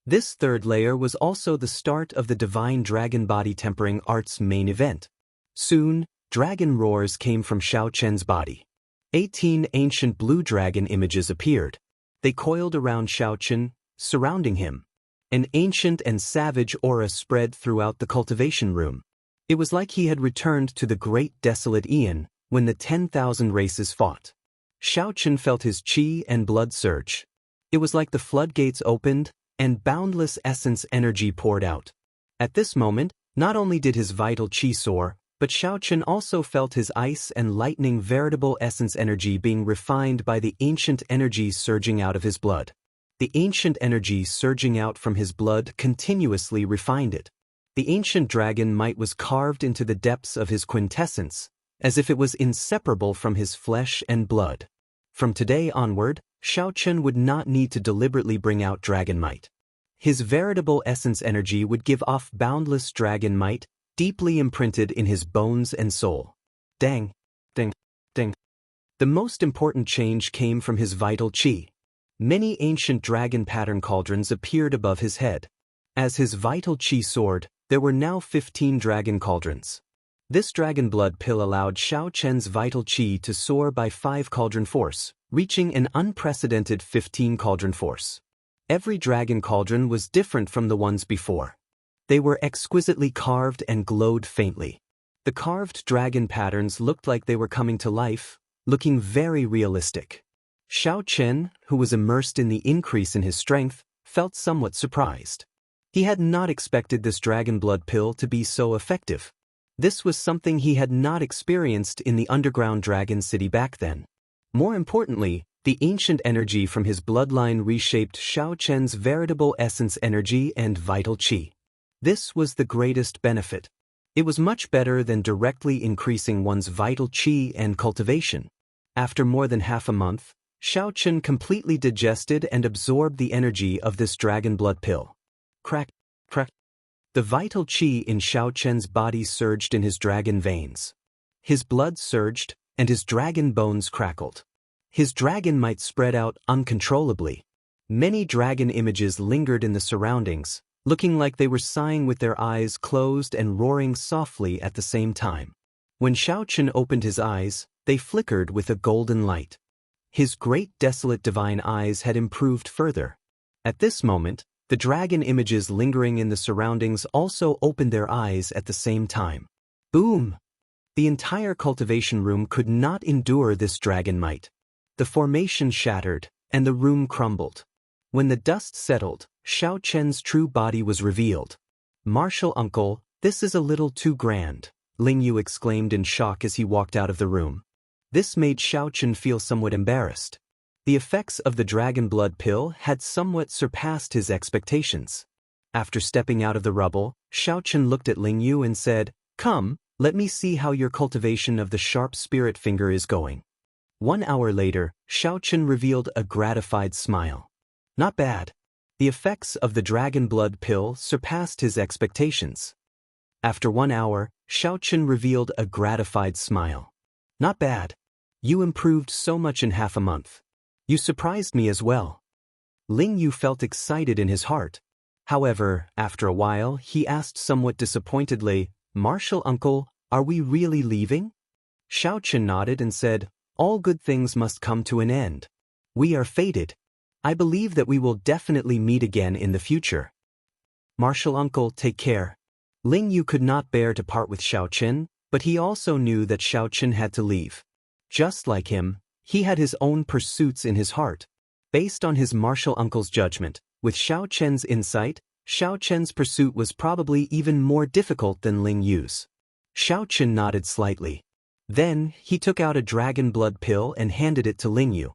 This 3rd layer was also the start of the Divine Dragon Body Tempering Art's main event. Soon, dragon roars came from Xiaochen's body. 18 ancient blue dragon images appeared. They coiled around Xiaochen, surrounding him. An ancient and savage aura spread throughout the cultivation room. It was like he had returned to the great desolate Aeon, when the 10,000 races fought. Xiaochen felt his qi and blood surge. It was like the floodgates opened, and boundless essence energy poured out. At this moment, not only did his vital qi soar, but Xiaochen also felt his ice and lightning veritable essence energy being refined by the ancient energy surging out of his blood. The ancient energy surging out from his blood continuously refined it. The ancient dragon might was carved into the depths of his quintessence, as if it was inseparable from his flesh and blood. From today onward, Xiaochen would not need to deliberately bring out dragon might. His veritable essence energy would give off boundless dragon might, deeply imprinted in his bones and soul. Dang, ding, ding. The most important change came from his vital qi. Many ancient dragon pattern cauldrons appeared above his head. As his vital qi soared, there were now 15 dragon cauldrons. This dragon blood pill allowed Xiaochen's vital qi to soar by 5 cauldron force, reaching an unprecedented 15 cauldron force. Every dragon cauldron was different from the ones before. They were exquisitely carved and glowed faintly. The carved dragon patterns looked like they were coming to life, looking very realistic. Xiaochen, who was immersed in the increase in his strength, felt somewhat surprised. He had not expected this dragon blood pill to be so effective. This was something he had not experienced in the underground dragon city back then. More importantly, the ancient energy from his bloodline reshaped Xiaochen's veritable essence energy and vital qi. This was the greatest benefit. It was much better than directly increasing one's vital qi and cultivation. After more than half a month, Xiaochen completely digested and absorbed the energy of this dragon blood pill. Crack, crack. The vital qi in Xiaochen's body surged in his dragon veins. His blood surged, and his dragon bones crackled. His dragon might spread out uncontrollably. Many dragon images lingered in the surroundings, looking like they were sighing with their eyes closed and roaring softly at the same time. When Xiaochen opened his eyes, they flickered with a golden light. His great desolate divine eyes had improved further. At this moment, the dragon images lingering in the surroundings also opened their eyes at the same time. Boom! The entire cultivation room could not endure this dragon might. The formation shattered, and the room crumbled. When the dust settled, Xiaochen's true body was revealed. "Martial uncle, this is a little too grand," Ling Yu exclaimed in shock as he walked out of the room. This made Xiaochen feel somewhat embarrassed. The effects of the dragon blood pill had somewhat surpassed his expectations. After stepping out of the rubble, Xiaochen looked at Ling Yu and said, "Come, let me see how your cultivation of the sharp spirit finger is going." 1 hour later, Xiaochen revealed a gratified smile. Not bad. The effects of the dragon blood pill surpassed his expectations. After 1 hour, Xiaochen revealed a gratified smile. Not bad. You improved so much in half a month. You surprised me as well. Ling Yu felt excited in his heart. However, after a while, he asked somewhat disappointedly, "Martial uncle, are we really leaving?" Xiaochen nodded and said, "All good things must come to an end. We are fated. I believe that we will definitely meet again in the future. Martial uncle, take care." Ling Yu could not bear to part with Xiaochen, but he also knew that Xiaochen had to leave. Just like him, he had his own pursuits in his heart. Based on his martial uncle's judgment, with Xiaochen's insight, Xiaochen's pursuit was probably even more difficult than Ling Yu's. Xiaochen nodded slightly. Then, he took out a dragon blood pill and handed it to Ling Yu.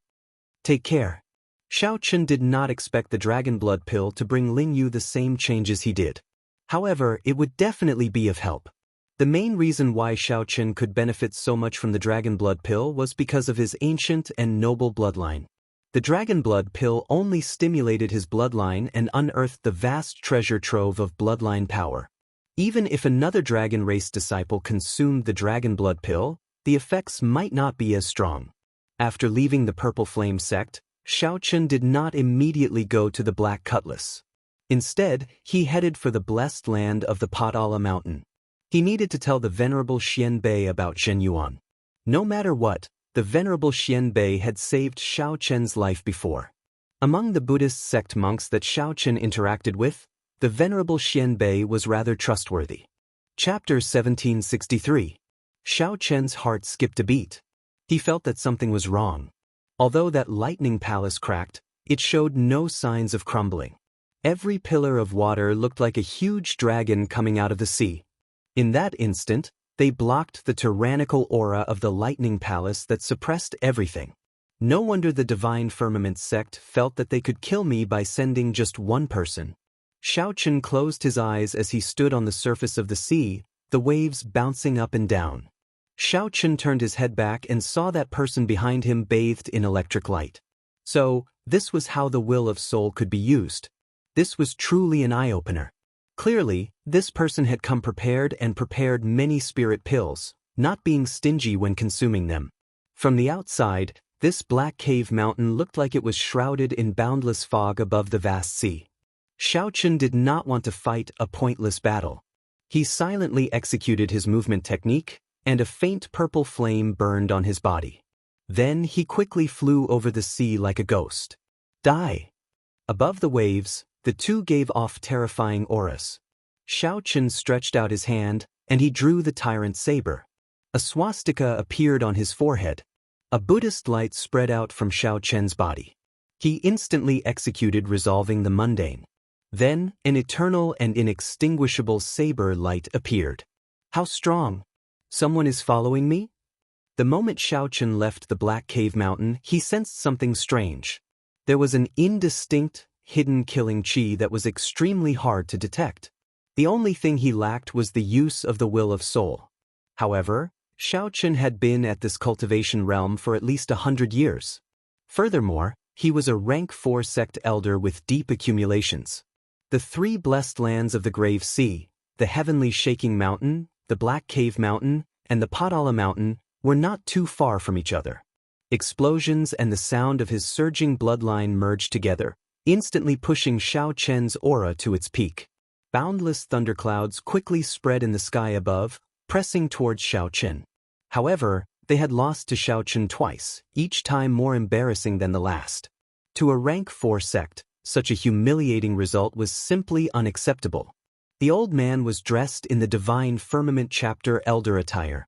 "Take care." Xiaochen did not expect the dragon blood pill to bring Ling Yu the same changes he did. However, it would definitely be of help. The main reason why Xiaochen could benefit so much from the dragon blood pill was because of his ancient and noble bloodline. The dragon blood pill only stimulated his bloodline and unearthed the vast treasure trove of bloodline power. Even if another dragon race disciple consumed the dragon blood pill, the effects might not be as strong. After leaving the Purple Flame sect, Xiaochen did not immediately go to the Black Cutlass. Instead, he headed for the blessed land of the Padala Mountain. He needed to tell the Venerable Xianbei about Zhenyuan. No matter what, the Venerable Xianbei had saved Xiaochen's life before. Among the Buddhist sect monks that Xiaochen interacted with, the Venerable Xianbei was rather trustworthy. Chapter 1763. Xiaochen's heart skipped a beat. He felt that something was wrong. Although that lightning palace cracked, it showed no signs of crumbling. Every pillar of water looked like a huge dragon coming out of the sea. In that instant, they blocked the tyrannical aura of the lightning palace that suppressed everything. No wonder the Divine Firmament sect felt that they could kill me by sending just one person. Xiaochen closed his eyes as he stood on the surface of the sea, the waves bouncing up and down. Xiaochen turned his head back and saw that person behind him bathed in electric light. So, this was how the will of soul could be used. This was truly an eye-opener. Clearly, this person had come prepared and prepared many spirit pills, not being stingy when consuming them. From the outside, this black cave mountain looked like it was shrouded in boundless fog above the vast sea. Xiaochen did not want to fight a pointless battle. He silently executed his movement technique, and a faint purple flame burned on his body. Then he quickly flew over the sea like a ghost. Die! Above the waves, the two gave off terrifying auras. Xiaochen stretched out his hand, and he drew the tyrant saber. A swastika appeared on his forehead. A Buddhist light spread out from Xiaochen's body. He instantly executed, resolving the mundane. Then, an eternal and inextinguishable saber light appeared. How strong! Someone is following me? The moment Xiaochen left the black cave mountain, he sensed something strange. There was an indistinct, hidden killing chi that was extremely hard to detect. The only thing he lacked was the use of the will of soul. However, Xiaochen had been at this cultivation realm for at least 100 years. Furthermore, he was a rank 4 sect elder with deep accumulations. The 3 blessed lands of the Grave Sea, the heavenly shaking mountain, the black cave mountain, and the Padala mountain, were not too far from each other. Explosions and the sound of his surging bloodline merged together, instantly pushing Xiaochen's aura to its peak. Boundless thunderclouds quickly spread in the sky above, pressing towards Xiaochen. However, they had lost to Xiaochen twice, each time more embarrassing than the last. To a rank 4 sect, such a humiliating result was simply unacceptable. The old man was dressed in the Divine Firmament chapter elder attire.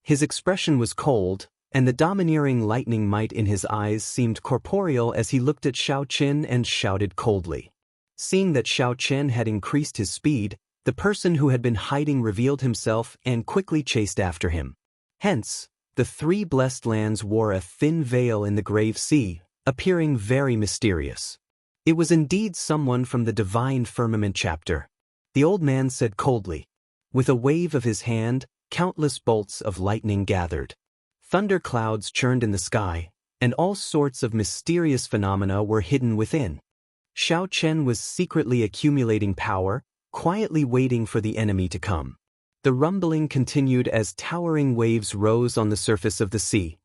His expression was cold, and the domineering lightning might in his eyes seemed corporeal as he looked at Xiaochen and shouted coldly. Seeing that Xiaochen had increased his speed, the person who had been hiding revealed himself and quickly chased after him. Hence, the 3 blessed lands wore a thin veil in the Grave Sea, appearing very mysterious. It was indeed someone from the Divine Firmament chapter. The old man said coldly. With a wave of his hand, countless bolts of lightning gathered. Thunder clouds churned in the sky, and all sorts of mysterious phenomena were hidden within. Xiaochen was secretly accumulating power, quietly waiting for the enemy to come. The rumbling continued as towering waves rose on the surface of the sea.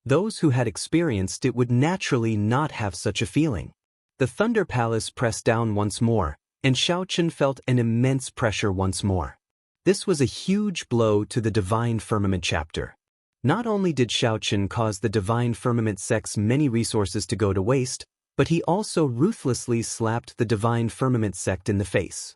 Those who had experienced it would naturally not have such a feeling. The Thunder Palace pressed down once more, and Xiaochen felt an immense pressure once more. This was a huge blow to the Divine Firmament chapter. Not only did Xiaochen cause the Divine Firmament sect's many resources to go to waste, but he also ruthlessly slapped the Divine Firmament sect in the face.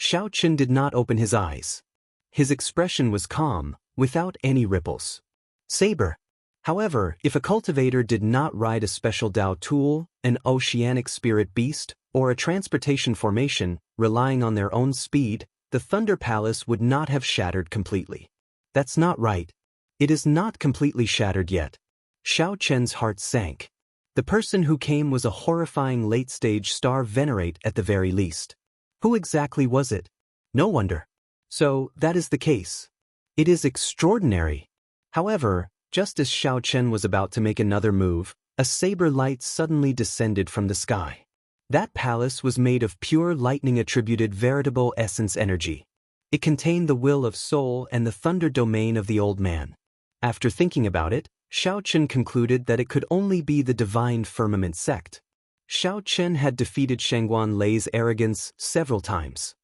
Xiaochen did not open his eyes. His expression was calm, without any ripples. Saber. However, if a cultivator did not ride a special Dao tool, an oceanic spirit beast, or a transportation formation, relying on their own speed, the Thunder Palace would not have shattered completely. That's not right. It is not completely shattered yet. Xiaochen's heart sank. The person who came was a horrifying late-stage star venerate at the very least. Who exactly was it? No wonder. So, that is the case. It is extraordinary. However, just as Xiaochen was about to make another move, a saber light suddenly descended from the sky. That palace was made of pure lightning-attributed veritable essence energy. It contained the will of soul and the thunder domain of the old man. After thinking about it, Xiaochen concluded that it could only be the Divine Firmament sect. Xiaochen had defeated Shangguan Lei's arrogance several times.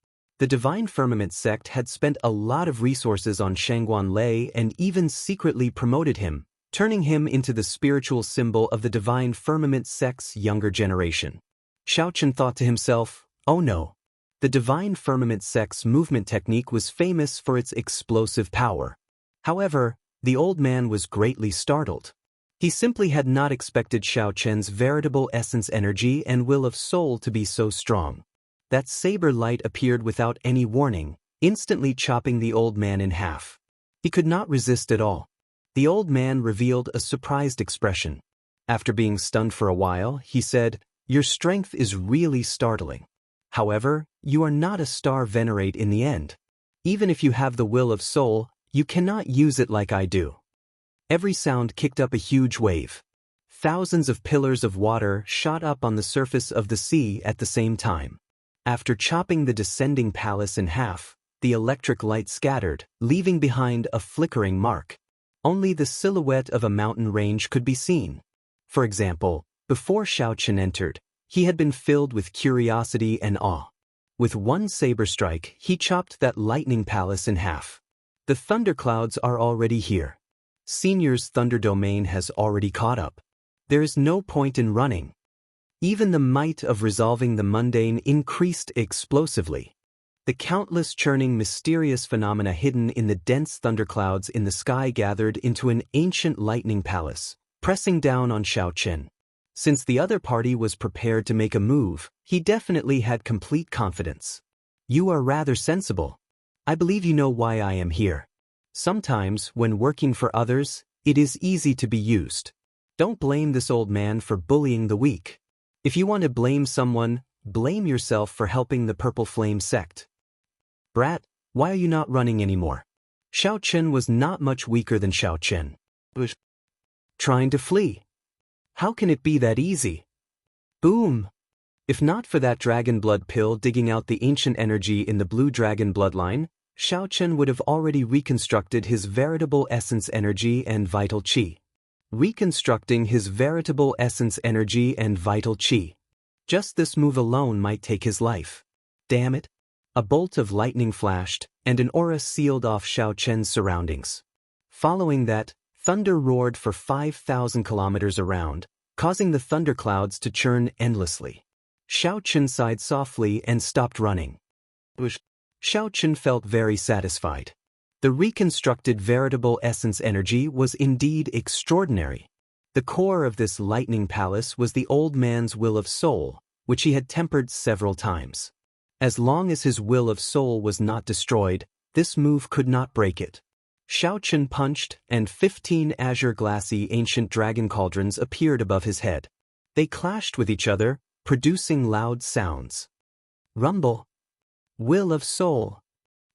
The Divine Firmament sect had spent a lot of resources on Shangguan Lei and even secretly promoted him, turning him into the spiritual symbol of the divine firmament sect's younger generation. Xiaochen thought to himself, oh no. The divine firmament sect's movement technique was famous for its explosive power. However, the old man was greatly startled. He simply had not expected Xiaochen's veritable essence energy and will of soul to be so strong. That saber light appeared without any warning, instantly chopping the old man in half. He could not resist at all. The old man revealed a surprised expression. After being stunned for a while, he said, "Your strength is really startling. However, you are not a star venerate in the end. Even if you have the will of soul, you cannot use it like I do." Every sound kicked up a huge wave. Thousands of pillars of water shot up on the surface of the sea at the same time. After chopping the descending palace in half, the electric light scattered, leaving behind a flickering mark. Only the silhouette of a mountain range could be seen. For example, before Xiaochen entered, he had been filled with curiosity and awe. With one saber strike, he chopped that lightning palace in half. The thunderclouds are already here. Senior's thunder domain has already caught up. There is no point in running. Even the might of resolving the mundane increased explosively. The countless churning mysterious phenomena hidden in the dense thunderclouds in the sky gathered into an ancient lightning palace, pressing down on Xiaochen. Since the other party was prepared to make a move, he definitely had complete confidence. "You are rather sensible. I believe you know why I am here. Sometimes, when working for others, it is easy to be used. Don't blame this old man for bullying the weak. If you want to blame someone, blame yourself for helping the Purple Flame sect. Brat, why are you not running anymore?" Xiaochen was not much weaker than Xiaochen. Trying to flee. How can it be that easy? Boom! If not for that dragon blood pill digging out the ancient energy in the blue dragon bloodline, Xiaochen would have already reconstructed his veritable essence energy and vital qi. Reconstructing his veritable essence energy and vital qi. Just this move alone might take his life. Damn it! A bolt of lightning flashed, and an aura sealed off Xiaochen's surroundings. Following that, thunder roared for 5,000 kilometers around, causing the thunderclouds to churn endlessly. Xiaochen sighed softly and stopped running. Xiaochen felt very satisfied. The reconstructed veritable essence energy was indeed extraordinary. The core of this lightning palace was the old man's will of soul, which he had tempered several times. As long as his will of soul was not destroyed, this move could not break it. Xiaochen punched, and 15 azure glassy ancient dragon cauldrons appeared above his head. They clashed with each other, producing loud sounds. Rumble. Will of soul.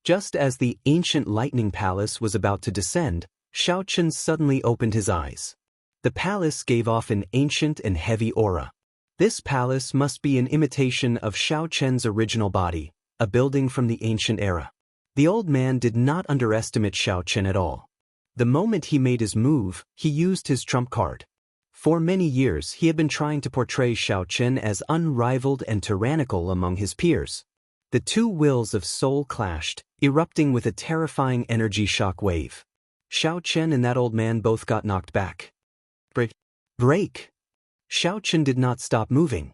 Just as the ancient lightning palace was about to descend, Xiaochen suddenly opened his eyes. The palace gave off an ancient and heavy aura. This palace must be an imitation of Xiaochen's original body, a building from the ancient era. The old man did not underestimate Xiaochen at all. The moment he made his move, he used his trump card. For many years he had been trying to portray Xiaochen as unrivaled and tyrannical among his peers. The two wills of soul clashed, erupting with a terrifying energy shock wave. Xiaochen and that old man both got knocked back. Break! Xiaochen did not stop moving.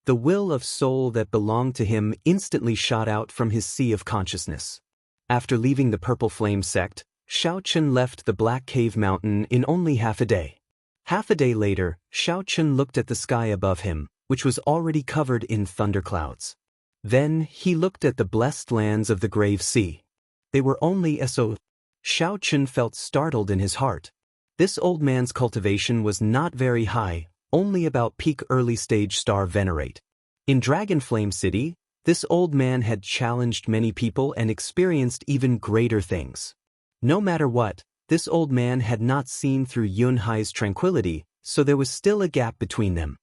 The will of soul that belonged to him instantly shot out from his sea of consciousness. After leaving the Purple Flame sect, Xiaochen left the Black Cave Mountain in only half a day. Half a day later, Xiaochen looked at the sky above him, which was already covered in thunderclouds. Then he looked at the blessed lands of the Grave Sea. They were only so. Xiaochen felt startled in his heart. This old man's cultivation was not very high, only about peak early-stage star venerate. In Dragon Flame City, this old man had challenged many people and experienced even greater things. No matter what, this old man had not seen through Yunhai's tranquility, so there was still a gap between them.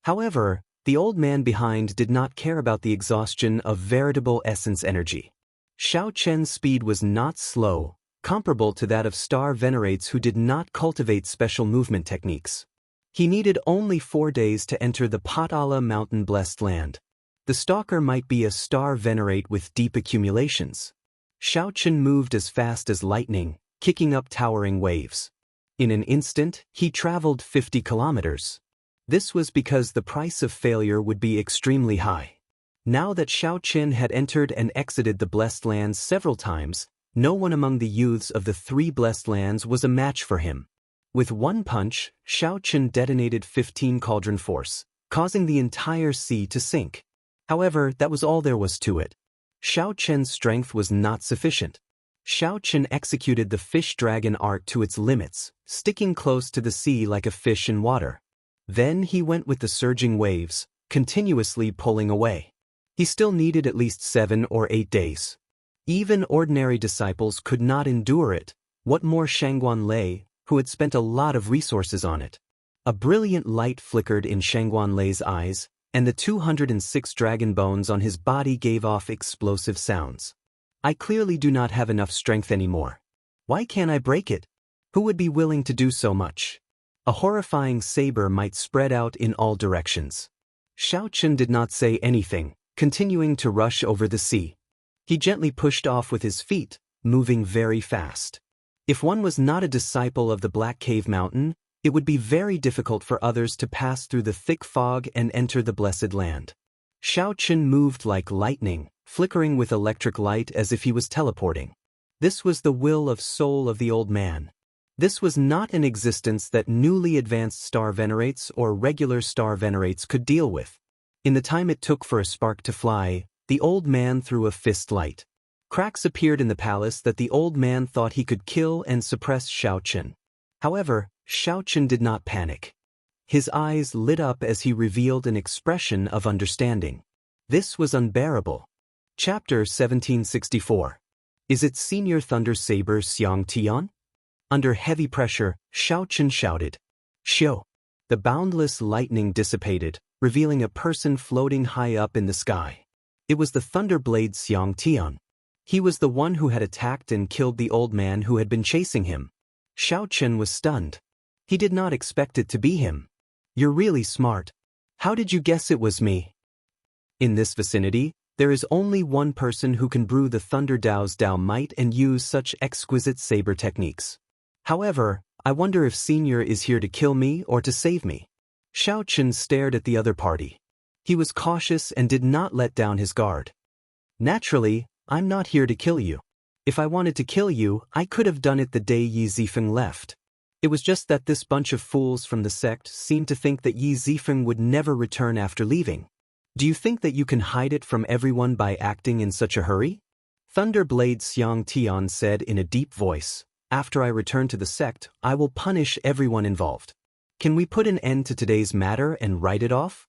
However, the old man behind did not care about the exhaustion of veritable essence energy. Xiaochen's speed was not slow, comparable to that of star venerates who did not cultivate special movement techniques. He needed only 4 days to enter the Patala Mountain Blessed Land. The stalker might be a star venerate with deep accumulations. Xiaochen moved as fast as lightning, kicking up towering waves. In an instant, he traveled 50 kilometers. This was because the price of failure would be extremely high. Now that Xiao Qin had entered and exited the Blessed Lands several times, no one among the youths of the 3 Blessed Lands was a match for him. With one punch, Xiao Qin detonated 15 cauldron force, causing the entire sea to sink. However, that was all there was to it. Xiao Qin's strength was not sufficient. Xiao Qin executed the fish dragon art to its limits, sticking close to the sea like a fish in water. Then he went with the surging waves, continuously pulling away. He still needed at least 7 or 8 days. Even ordinary disciples could not endure it, what more Shangguan Lei, who had spent a lot of resources on it. A brilliant light flickered in Shangguan Lei's eyes, and the 206 dragon bones on his body gave off explosive sounds. I clearly do not have enough strength anymore. Why can't I break it? Who would be willing to do so much? A horrifying saber might spread out in all directions. Xiao Qin did not say anything, continuing to rush over the sea. He gently pushed off with his feet, moving very fast. If one was not a disciple of the Black Cave Mountain, it would be very difficult for others to pass through the thick fog and enter the Blessed Land. Xiao Qin moved like lightning, flickering with electric light as if he was teleporting. This was the will of soul of the old man. This was not an existence that newly advanced star venerates or regular star venerates could deal with. In the time it took for a spark to fly, the old man threw a fist light. Cracks appeared in the palace that the old man thought he could kill and suppress Xiao Qin. However, Xiao Qin did not panic. His eyes lit up as he revealed an expression of understanding. This was unbearable. Chapter 1764. Is it Senior Thunder Saber Xiang Tian? Under heavy pressure, Xiao Qin shouted. Xiao! The boundless lightning dissipated, revealing a person floating high up in the sky. It was the Thunderblade Xiang Tian. He was the one who had attacked and killed the old man who had been chasing him. Xiao Qin was stunned. He did not expect it to be him. You're really smart. How did you guess it was me? In this vicinity, there is only one person who can brew the Thunder Dao's Dao might and use such exquisite saber techniques. However, I wonder if Senior is here to kill me or to save me. Xiao Qin stared at the other party. He was cautious and did not let down his guard. Naturally, I'm not here to kill you. If I wanted to kill you, I could have done it the day Yi Zifeng left. It was just that this bunch of fools from the sect seemed to think that Yi Zifeng would never return after leaving. Do you think that you can hide it from everyone by acting in such a hurry? Thunderblade Xiang Tian said in a deep voice. After I return to the sect, I will punish everyone involved. Can we put an end to today's matter and write it off?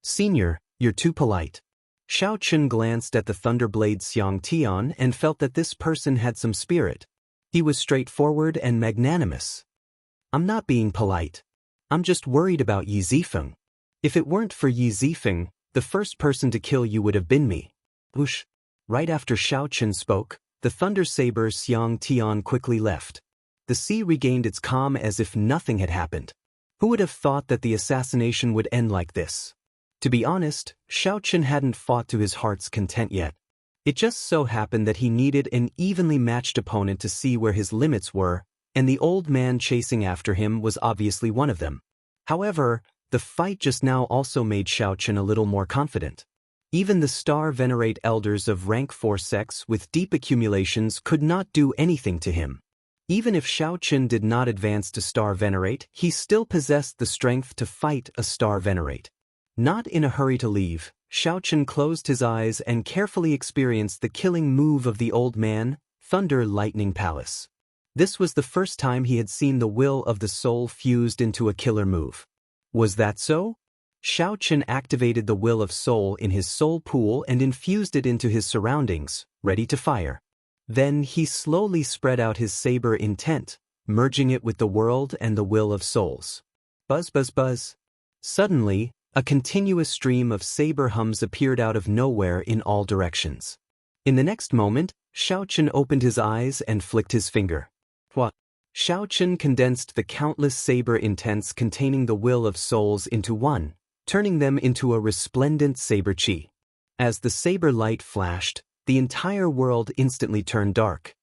Senior, you're too polite. Xiao Qin glanced at the Thunderblade Xiang Tian and felt that this person had some spirit. He was straightforward and magnanimous. I'm not being polite. I'm just worried about Yi Zifeng. If it weren't for Yi Zifeng, the first person to kill you would have been me. Whoosh! Right after Xiao Qin spoke, the Thunder Saber Xiang Tian quickly left. The sea regained its calm as if nothing had happened. Who would have thought that the assassination would end like this? To be honest, Xiao Qin hadn't fought to his heart's content yet. It just so happened that he needed an evenly matched opponent to see where his limits were, and the old man chasing after him was obviously one of them. However, the fight just now also made Xiao Qin a little more confident. Even the Star Venerate elders of rank 4 sects with deep accumulations could not do anything to him. Even if Xiao Qin did not advance to Star Venerate, he still possessed the strength to fight a Star Venerate. Not in a hurry to leave, Xiao Qin closed his eyes and carefully experienced the killing move of the old man, Thunder Lightning Palace. This was the first time he had seen the will of the soul fused into a killer move. Was that so? Xiao Qin activated the will of soul in his soul pool and infused it into his surroundings, ready to fire. Then he slowly spread out his saber intent, merging it with the world and the will of souls. Buzz buzz buzz. Suddenly, a continuous stream of saber hums appeared out of nowhere in all directions. In the next moment, Xiao Qin opened his eyes and flicked his finger. What? Xiao Qin condensed the countless saber intents containing the will of souls into one, turning them into a resplendent saber chi. As the saber light flashed, the entire world instantly turned dark.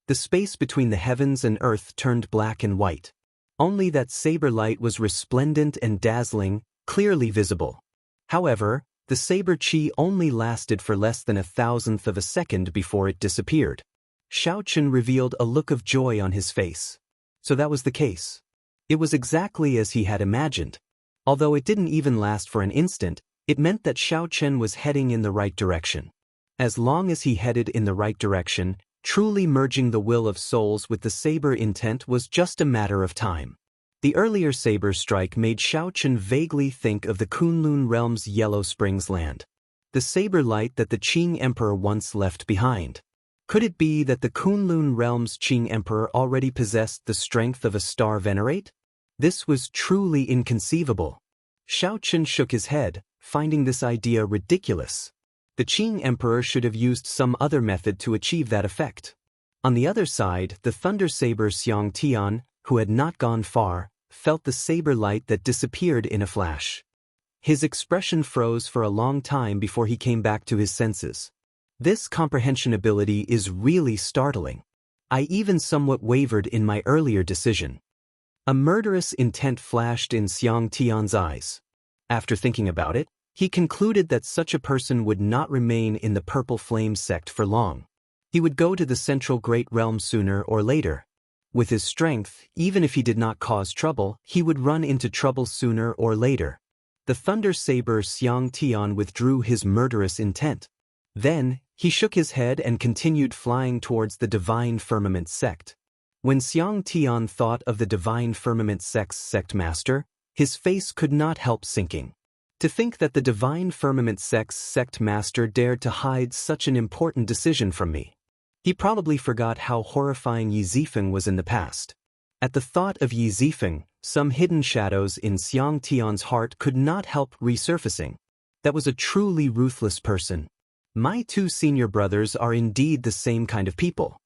The space between the heavens and earth turned black and white. only that saber light was resplendent and dazzling, clearly visible. However, the saber chi only lasted for less than 1,000th of a second before it disappeared. Xiao Chen revealed a look of joy on his face. So that was the case. It was exactly as he had imagined. Although it didn't even last for an instant, it meant that Xiao Chen was heading in the right direction. As long as he headed in the right direction, truly merging the will of souls with the saber intent was just a matter of time. The earlier saber strike made Xiao Chen vaguely think of the Kunlun realm's Yellow Springs land. The saber light that the Qing Emperor once left behind. Could it be that the Kunlun realm's Qing Emperor already possessed the strength of a star venerate? This was truly inconceivable. Xiao Chen shook his head, finding this idea ridiculous. The Qing Emperor should have used some other method to achieve that effect. On the other side, the Thunder Saber Xiang Tian, who had not gone far, felt the saber light that disappeared in a flash. His expression froze for a long time before he came back to his senses. This comprehension ability is really startling. I even somewhat wavered in my earlier decision. A murderous intent flashed in Xiang Tian's eyes. After thinking about it, he concluded that such a person would not remain in the Purple Flame sect for long. He would go to the Central Great Realm sooner or later. With his strength, even if he did not cause trouble, he would run into trouble sooner or later. The Thunder Saber Xiang Tian withdrew his murderous intent. Then, he shook his head and continued flying towards the Divine Firmament sect. When Xiang Tian thought of the Divine Firmament sect's sect master, his face could not help sinking. To think that the Divine Firmament sect's sect master dared to hide such an important decision from me. He probably forgot how horrifying Yi Zifeng was in the past. At the thought of Yi Zifeng, some hidden shadows in Xiang Tian's heart could not help resurfacing. That was a truly ruthless person. My two senior brothers are indeed the same kind of people.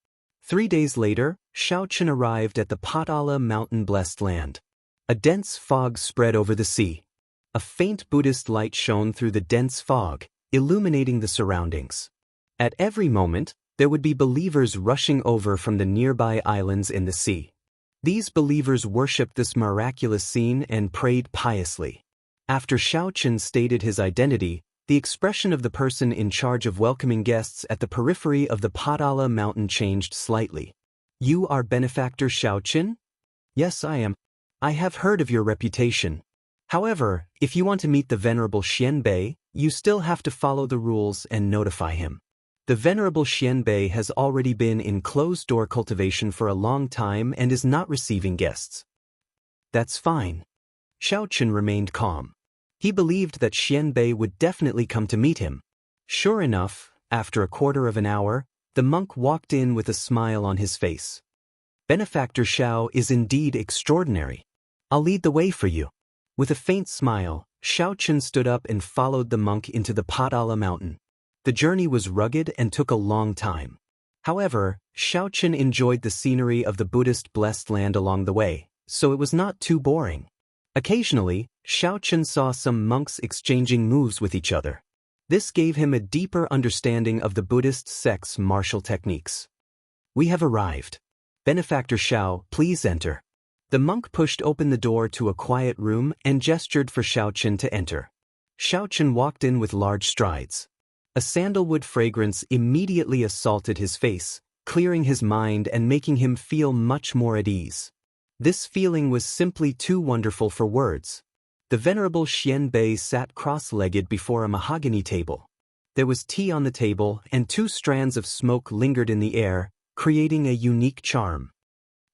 3 days later, Xiao Chen arrived at the Potala mountain-blessed land. A dense fog spread over the sea. A faint Buddhist light shone through the dense fog, illuminating the surroundings. At every moment, there would be believers rushing over from the nearby islands in the sea. These believers worshipped this miraculous scene and prayed piously. After Xiao Chen stated his identity, the expression of the person in charge of welcoming guests at the periphery of the Potala mountain changed slightly. You are benefactor Xiao Chen? Yes, I am. I have heard of your reputation. However, if you want to meet the Venerable Xianbei, you still have to follow the rules and notify him. The Venerable Xianbei has already been in closed-door cultivation for a long time and is not receiving guests. That's fine. Xiao Chen remained calm. He believed that Xianbei would definitely come to meet him. Sure enough, after a quarter of an hour, the monk walked in with a smile on his face. Benefactor Xiao is indeed extraordinary. I'll lead the way for you. With a faint smile, Xiao Chen stood up and followed the monk into the Potala mountain. The journey was rugged and took a long time. However, Xiao Chen enjoyed the scenery of the Buddhist blessed land along the way, so it was not too boring. Occasionally, Xiao Chen saw some monks exchanging moves with each other. This gave him a deeper understanding of the Buddhist sect's martial techniques. We have arrived. Benefactor Xiao, please enter. The monk pushed open the door to a quiet room and gestured for Xiao Chen to enter. Xiao Chen walked in with large strides. A sandalwood fragrance immediately assaulted his face, clearing his mind and making him feel much more at ease. This feeling was simply too wonderful for words. The Venerable Xianbei sat cross-legged before a mahogany table. There was tea on the table and 2 strands of smoke lingered in the air, creating a unique charm.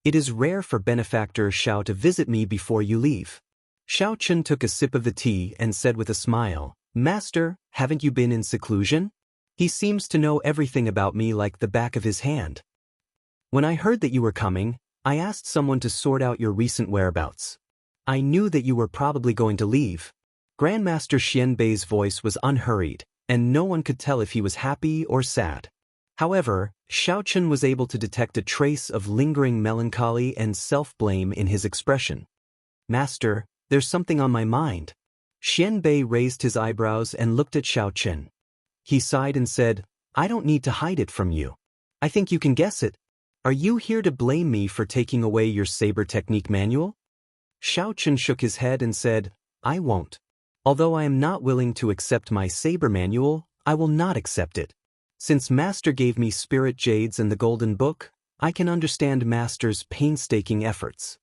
It is rare for Benefactor Xiao to visit me before you leave. Xiao Chen took a sip of the tea and said with a smile, Master, haven't you been in seclusion? He seems to know everything about me like the back of his hand. When I heard that you were coming, I asked someone to sort out your recent whereabouts. I knew that you were probably going to leave. Grandmaster Xianbei's voice was unhurried, and no one could tell if he was happy or sad. However, Xiao Chen was able to detect a trace of lingering melancholy and self-blame in his expression. Master, there's something on my mind. Xianbei raised his eyebrows and looked at Xiao Chen. He sighed and said, I don't need to hide it from you. I think you can guess it. Are you here to blame me for taking away your saber technique manual? Xiao Chen shook his head and said, I won't. Although I am not willing to accept my saber manual, I will not accept it. Since Master gave me spirit jades and the golden book, I can understand Master's painstaking efforts.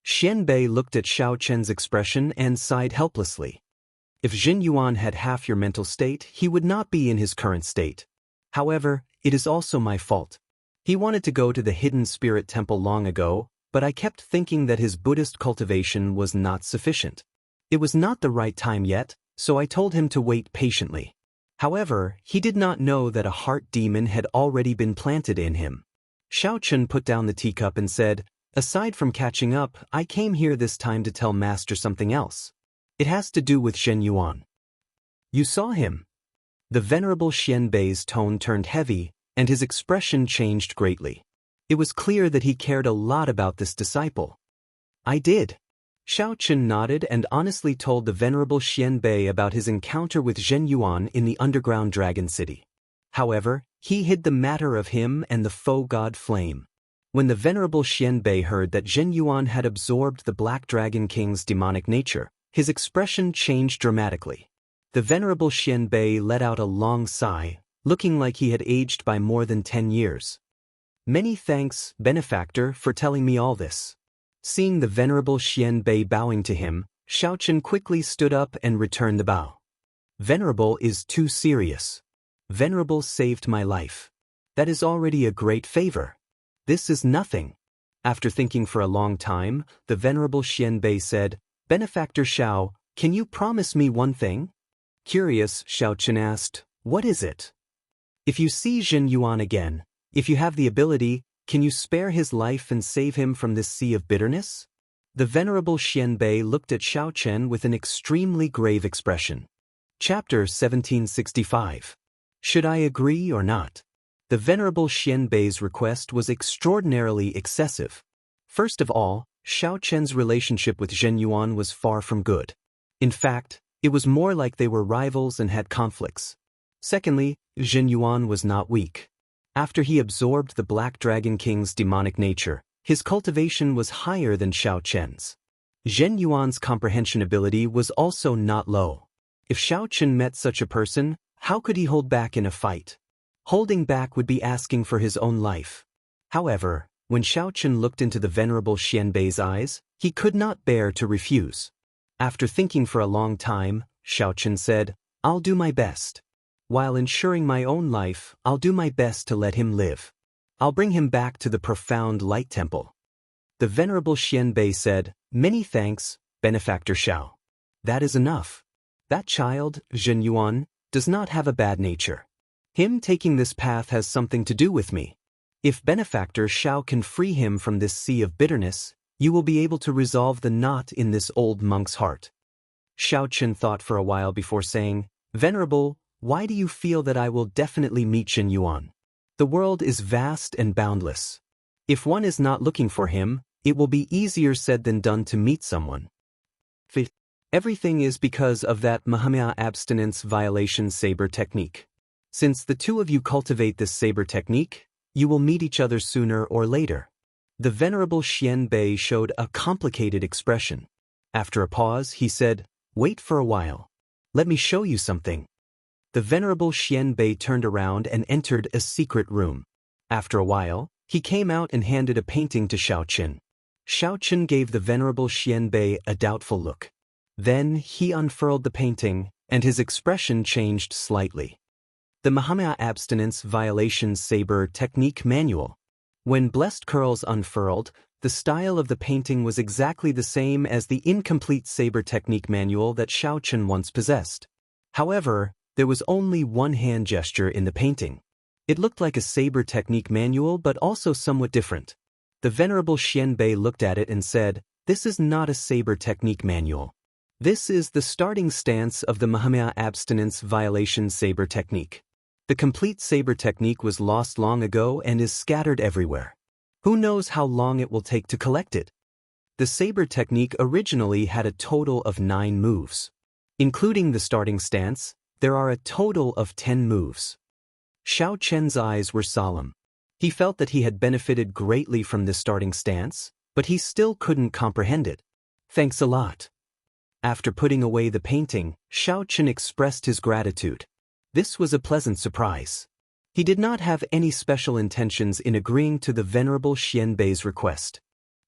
Xianbei looked at Xiao Chen's expression and sighed helplessly. If Jin Yuan had half your mental state, he would not be in his current state. However, it is also my fault. He wanted to go to the hidden spirit temple long ago, but I kept thinking that his Buddhist cultivation was not sufficient. It was not the right time yet, so I told him to wait patiently. However, he did not know that a heart demon had already been planted in him. Xiao Chen put down the teacup and said, aside from catching up, I came here this time to tell Master something else. It has to do with Zhen Yuan. You saw him. The venerable Xianbei's tone turned heavy, and his expression changed greatly. It was clear that he cared a lot about this disciple. I did. Xiao Chen nodded and honestly told the venerable Xianbei about his encounter with Zhen Yuan in the underground dragon city. However, he hid the matter of him and the faux god Flame. When the venerable Xianbei heard that Zhen Yuan had absorbed the Black Dragon King's demonic nature, his expression changed dramatically. The venerable Xianbei let out a long sigh, looking like he had aged by more than 10 years. Many thanks, benefactor, for telling me all this. Seeing the venerable Xianbei bowing to him, Xiao Chen quickly stood up and returned the bow. Venerable is too serious. Venerable saved my life. That is already a great favor. This is nothing. After thinking for a long time, the venerable Xianbei said, Benefactor Xiao, can you promise me one thing? Curious, Xiao Chen asked, what is it? If you see Zhen Yuan again, if you have the ability, can you spare his life and save him from this sea of bitterness? The venerable Xianbei looked at Xiao Chen with an extremely grave expression. Chapter 1765. Should I agree or not? The venerable Xianbei's request was extraordinarily excessive. First of all, Xiao Chen's relationship with Zhen Yuan was far from good. In fact, it was more like they were rivals and had conflicts. Secondly, Zhen Yuan was not weak. After he absorbed the Black Dragon King's demonic nature, his cultivation was higher than Xiao Chen's. Zhen Yuan's comprehension ability was also not low. If Xiao Chen met such a person, how could he hold back in a fight? Holding back would be asking for his own life. However, when Xiao Chen looked into the venerable Xianbei's eyes, he could not bear to refuse. After thinking for a long time, Xiao Chen said, I'll do my best. While ensuring my own life, I'll do my best to let him live. I'll bring him back to the profound light temple. The venerable Xianbei said, many thanks, benefactor Xiao. That is enough. That child, Zhen Yuan, does not have a bad nature. Him taking this path has something to do with me. If benefactor Xiao can free him from this sea of bitterness, you will be able to resolve the knot in this old monk's heart. Xiao Chen thought for a while before saying, Venerable, why do you feel that I will definitely meet Zhen Yuan? The world is vast and boundless. If one is not looking for him, it will be easier said than done to meet someone. Everything is because of that Mahamaya abstinence violation saber technique. Since the two of you cultivate this saber technique, you will meet each other sooner or later. The venerable Xianbei showed a complicated expression. After a pause, he said, wait for a while. Let me show you something. The venerable Xianbei turned around and entered a secret room. After a while, he came out and handed a painting to Xiao Chen. Xiao Chen gave the venerable Xianbei a doubtful look. Then he unfurled the painting, and his expression changed slightly. The Mahamaya Abstinence Violation Saber Technique Manual. When Blessed Curls unfurled, the style of the painting was exactly the same as the incomplete saber technique manual that Xiao Chen once possessed. However, there was only one hand gesture in the painting. It looked like a saber technique manual but also somewhat different. The venerable Xianbei looked at it and said, this is not a saber technique manual. This is the starting stance of the Mahamaya Abstinence Violation Saber Technique. The complete saber technique was lost long ago and is scattered everywhere. Who knows how long it will take to collect it? The saber technique originally had a total of 9 moves. Including the starting stance, there are a total of 10 moves. Xiao Chen's eyes were solemn. He felt that he had benefited greatly from this starting stance, but he still couldn't comprehend it. Thanks a lot. After putting away the painting, Xiaochen expressed his gratitude. This was a pleasant surprise. He did not have any special intentions in agreeing to the Venerable Xianbei's request.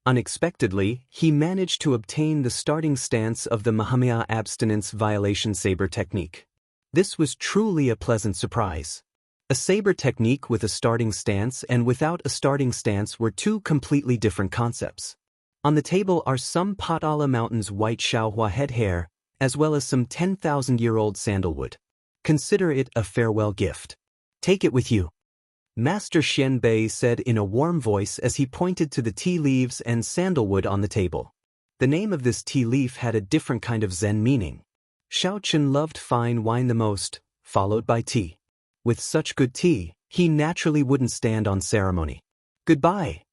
Unexpectedly, he managed to obtain the starting stance of the Mahamaya abstinence violation saber technique. This was truly a pleasant surprise. A saber technique with a starting stance and without a starting stance were two completely different concepts. On the table are some Potala Mountain's white Xiaohua head hair, as well as some 10,000-year-old sandalwood. Consider it a farewell gift. Take it with you. Master Xianbei said in a warm voice as he pointed to the tea leaves and sandalwood on the table. The name of this tea leaf had a different kind of Zen meaning. Xiaochen loved fine wine the most, followed by tea. With such good tea, he naturally wouldn't stand on ceremony. Goodbye.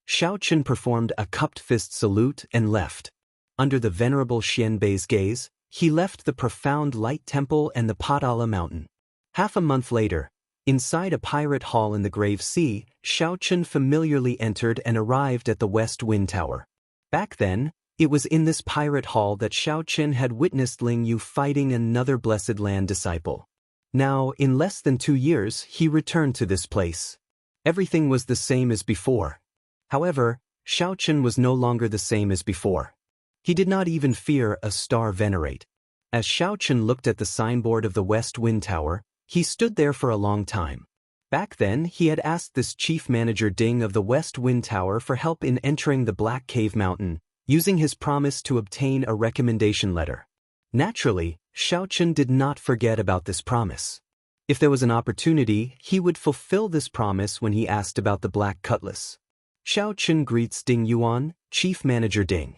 Xiaochen performed a cupped fist salute and left. Under the Venerable Xianbei's gaze, he left the profound light temple and the Potala mountain. Half a month later, inside a pirate hall in the Grave Sea, Xiaochen familiarly entered and arrived at the West Wind Tower. Back then, it was in this pirate hall that Xiaochen had witnessed Ling Yu fighting another Blessed Land disciple. Now, in less than 2 years, he returned to this place. Everything was the same as before. However, Xiaochen was no longer the same as before. He did not even fear a star venerate. As Xiaochen looked at the signboard of the West Wind Tower, he stood there for a long time. Back then, he had asked this chief manager Ding of the West Wind Tower for help in entering the Black Cave Mountain, using his promise to obtain a recommendation letter. Naturally, Xiaochen did not forget about this promise. If there was an opportunity, he would fulfill this promise when he asked about the Black Cutlass. Xiaochen greets Ding Yuan, Chief Manager Ding.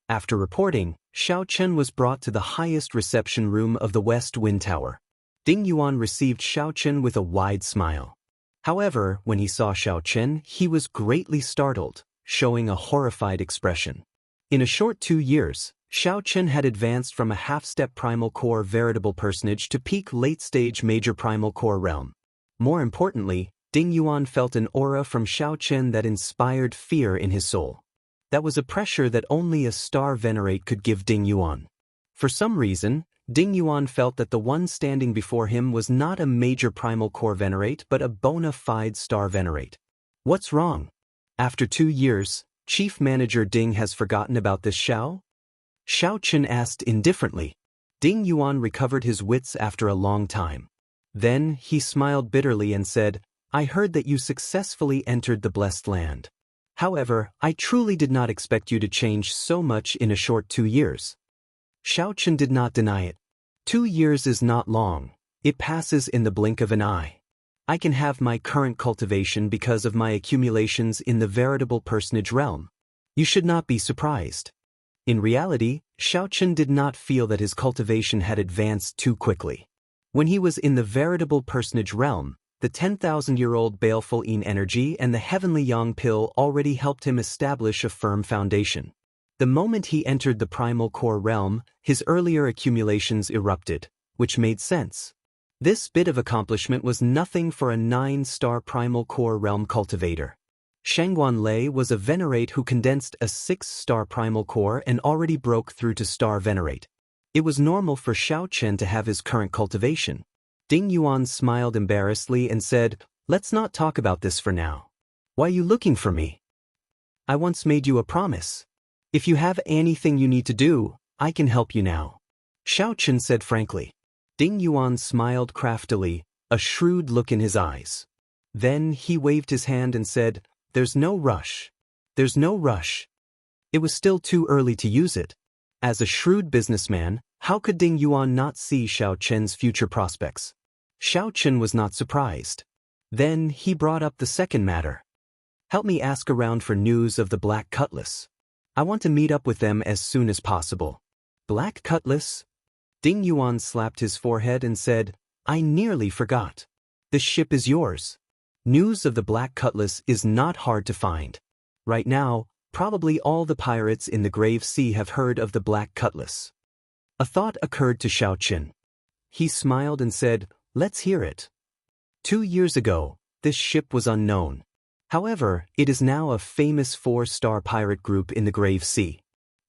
After reporting, Xiaochen was brought to the highest reception room of the West Wind Tower. Ding Yuan received Xiaochen with a wide smile. However, when he saw Xiaochen, he was greatly startled, showing a horrified expression. In a short 2 years, Xiaochen had advanced from a half-step primal core veritable personage to peak late-stage major primal core realm. More importantly, Ding Yuan felt an aura from Xiaochen that inspired fear in his soul. That was a pressure that only a star venerate could give Ding Yuan. For some reason, Ding Yuan felt that the one standing before him was not a major primal core venerate but a bona fide star venerate. What's wrong? After 2 years, Chief Manager Ding has forgotten about this Xiao? Xiaochen asked indifferently. Ding Yuan recovered his wits after a long time. Then, he smiled bitterly and said, I heard that you successfully entered the Blessed Land. However, I truly did not expect you to change so much in a short 2 years. Xiaochen did not deny it. 2 years is not long. It passes in the blink of an eye. I can have my current cultivation because of my accumulations in the veritable personage realm. You should not be surprised. In reality, Xiaochen did not feel that his cultivation had advanced too quickly. When he was in the veritable personage realm, the 10,000-year-old baleful Yin energy and the heavenly Yang pill already helped him establish a firm foundation. The moment he entered the primal core realm, his earlier accumulations erupted, which made sense. This bit of accomplishment was nothing for a 9-star primal core realm cultivator. Shangguan Lei was a venerate who condensed a 6-star primal core and already broke through to star venerate. It was normal for Xiaochen to have his current cultivation. Ding Yuan smiled embarrassedly and said, Let's not talk about this for now. Why are you looking for me? I once made you a promise. If you have anything you need to do, I can help you now. Xiaochen said frankly. Ding Yuan smiled craftily, a shrewd look in his eyes. Then he waved his hand and said, There's no rush. There's no rush. It was still too early to use it. As a shrewd businessman, how could Ding Yuan not see Xiaochen's future prospects? Xiaochen was not surprised. Then he brought up the second matter. Help me ask around for news of the Black Cutlass. I want to meet up with them as soon as possible. Black Cutlass? Ding Yuan slapped his forehead and said, I nearly forgot. The ship is yours. News of the Black Cutlass is not hard to find. Right now, probably all the pirates in the Grave Sea have heard of the Black Cutlass. A thought occurred to Xiaochen. He smiled and said, Let's hear it. 2 years ago, this ship was unknown. However, it is now a famous 4-star pirate group in the Grave Sea.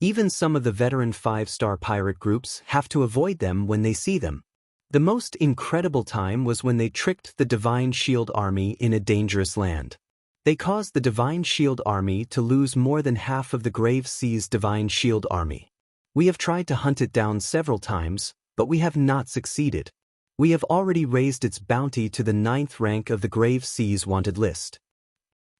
Even some of the veteran 5-star pirate groups have to avoid them when they see them. The most incredible time was when they tricked the Divine Shield Army in a dangerous land. They caused the Divine Shield Army to lose more than half of the Grave Sea's Divine Shield Army. We have tried to hunt it down several times, but we have not succeeded. We have already raised its bounty to the 9th rank of the Grave Sea's wanted list.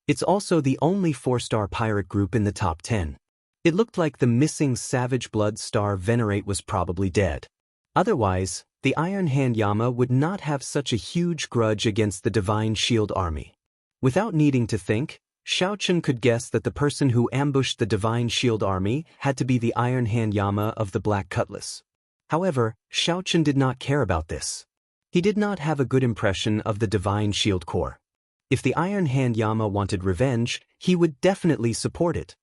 It's also the only 4-star pirate group in the top 10. It looked like the missing Savage Blood Star Venerate was probably dead. Otherwise, the Iron Hand Yama would not have such a huge grudge against the Divine Shield Army. Without needing to think, Xiao Chen could guess that the person who ambushed the Divine Shield Army had to be the Iron Hand Yama of the Black Cutlass. However, Xiao Chen did not care about this. He did not have a good impression of the Divine Shield Corps. If the Iron Hand Yama wanted revenge, he would definitely support it.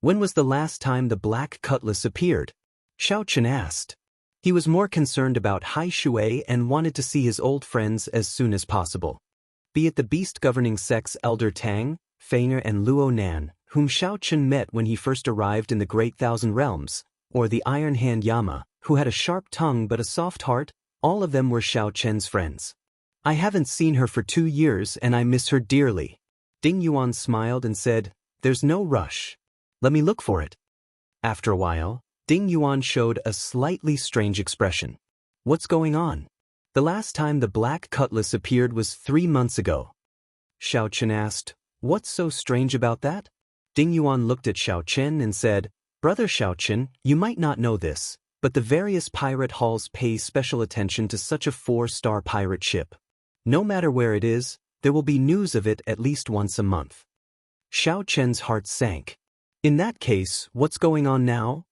When was the last time the Black Cutlass appeared? Xiao Chen asked. He was more concerned about Hai Shui and wanted to see his old friends as soon as possible. Be it the beast-governing sect's Elder Tang, Feiner and Luo Nan, whom Xiao Chen met when he first arrived in the Great Thousand Realms, or the Iron Hand Yama, who had a sharp tongue but a soft heart, all of them were Xiao Chen's friends. I haven't seen her for 2 years and I miss her dearly. Ding Yuan smiled and said, "There's no rush. Let me look for it." After a while, Ding Yuan showed a slightly strange expression. What's going on? The last time the Black Cutlass appeared was 3 months ago. Xiao Chen asked, "What's so strange about that?" Ding Yuan looked at Xiao Chen and said, "Brother Xiao Chen, you might not know this, but the various pirate halls pay special attention to such a 4-star pirate ship. No matter where it is, there will be news of it at least once a month." Xiao Chen's heart sank. In that case, what's going on now?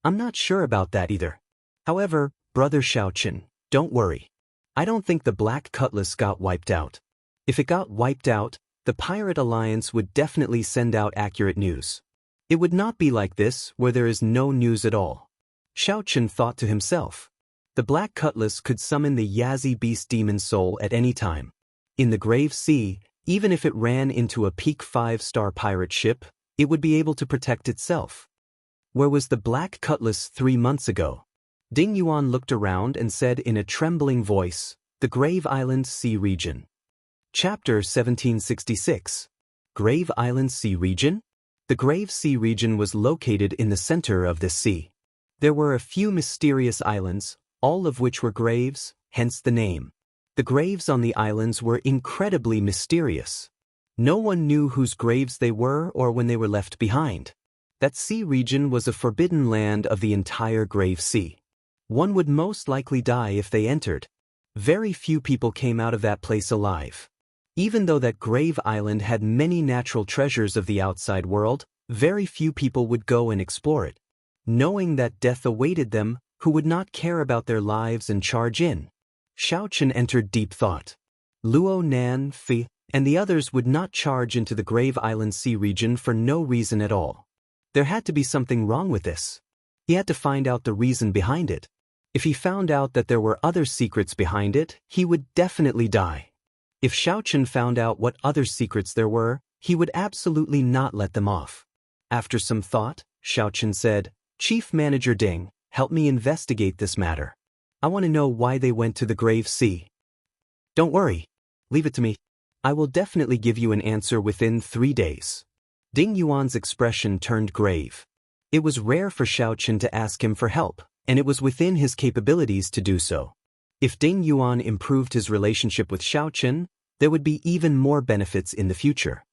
I'm not sure about that either. However, Brother Xiao Chen, don't worry. I don't think the Black Cutlass got wiped out. If it got wiped out, the Pirate Alliance would definitely send out accurate news. It would not be like this where there is no news at all. Xiao Chen thought to himself. The Black Cutlass could summon the Yazi Beast Demon Soul at any time. In the Grave Sea, even if it ran into a peak 5-star pirate ship, it would be able to protect itself. Where was the Black Cutlass 3 months ago? Ding Yuan looked around and said in a trembling voice, "The Grave Island Sea Region." Chapter 1766. Grave Island Sea Region? The Grave Sea Region was located in the center of this sea. There were a few mysterious islands, all of which were graves, hence the name. The graves on the islands were incredibly mysterious. No one knew whose graves they were or when they were left behind. That sea region was a forbidden land of the entire Grave Sea. One would most likely die if they entered. Very few people came out of that place alive. Even though that Grave Island had many natural treasures of the outside world, very few people would go and explore it. Knowing that death awaited them, who would not care about their lives and charge in? Xiao Chen entered deep thought. Luo Nan, Fi, and the others would not charge into the Grave Island Sea region for no reason at all. There had to be something wrong with this. He had to find out the reason behind it. If he found out that there were other secrets behind it, he would definitely die. If Xiao Chen found out what other secrets there were, he would absolutely not let them off. After some thought, Xiao Chen said, "Chief Manager Ding, help me investigate this matter. I want to know why they went to the Grave Sea." "Don't worry. Leave it to me. I will definitely give you an answer within 3 days." Ding Yuan's expression turned grave. It was rare for Xiao Chen to ask him for help, and it was within his capabilities to do so. If Ding Yuan improved his relationship with Xiao Chen, there would be even more benefits in the future.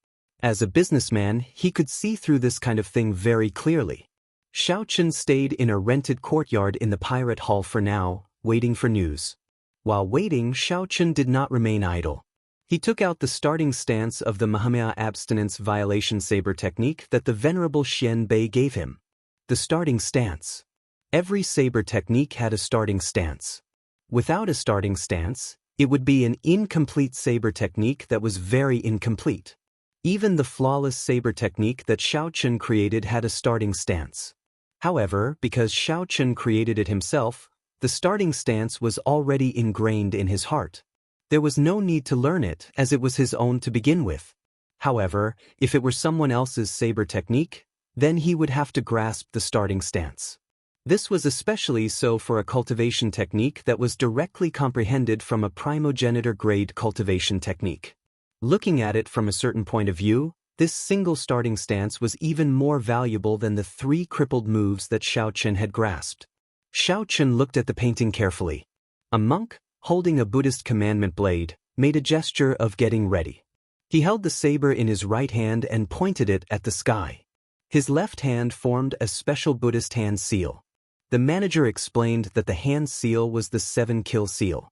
As a businessman, he could see through this kind of thing very clearly. Xiao Chen stayed in a rented courtyard in the pirate hall for now, waiting for news. While waiting, Xiao Chen did not remain idle. He took out the starting stance of the Mahamaya abstinence violation saber technique that the Venerable Xian Bei gave him. The starting stance. Every saber technique had a starting stance. Without a starting stance, it would be an incomplete saber technique that was very incomplete. Even the flawless saber technique that Xiao Chen created had a starting stance. However, because Xiao Chen created it himself, the starting stance was already ingrained in his heart. There was no need to learn it as it was his own to begin with. However, if it were someone else's saber technique, Then he would have to grasp the starting stance. This was especially so for a cultivation technique that was directly comprehended from a primogenitor-grade cultivation technique. Looking at it from a certain point of view, this single starting stance was even more valuable than the 3 crippled moves that Xiao Chen had grasped. Xiao Chen looked at the painting carefully. A monk, holding a Buddhist commandment blade, made a gesture of getting ready. He held the saber in his right hand and pointed it at the sky. His left hand formed a special Buddhist hand seal. The manager explained that the hand seal was the 7-kill seal.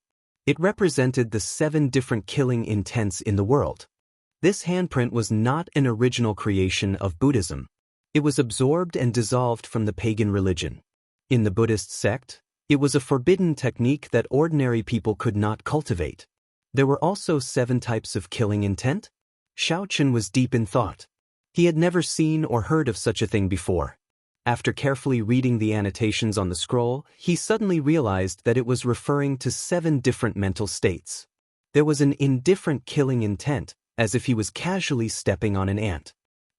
It represented the 7 different killing intents in the world. This handprint was not an original creation of Buddhism. It was absorbed and dissolved from the pagan religion. In the Buddhist sect, it was a forbidden technique that ordinary people could not cultivate. There were also 7 types of killing intent? Xiao Chen was deep in thought. He had never seen or heard of such a thing before. After carefully reading the annotations on the scroll, he suddenly realized that it was referring to 7 different mental states. There was an indifferent killing intent, as if he was casually stepping on an ant.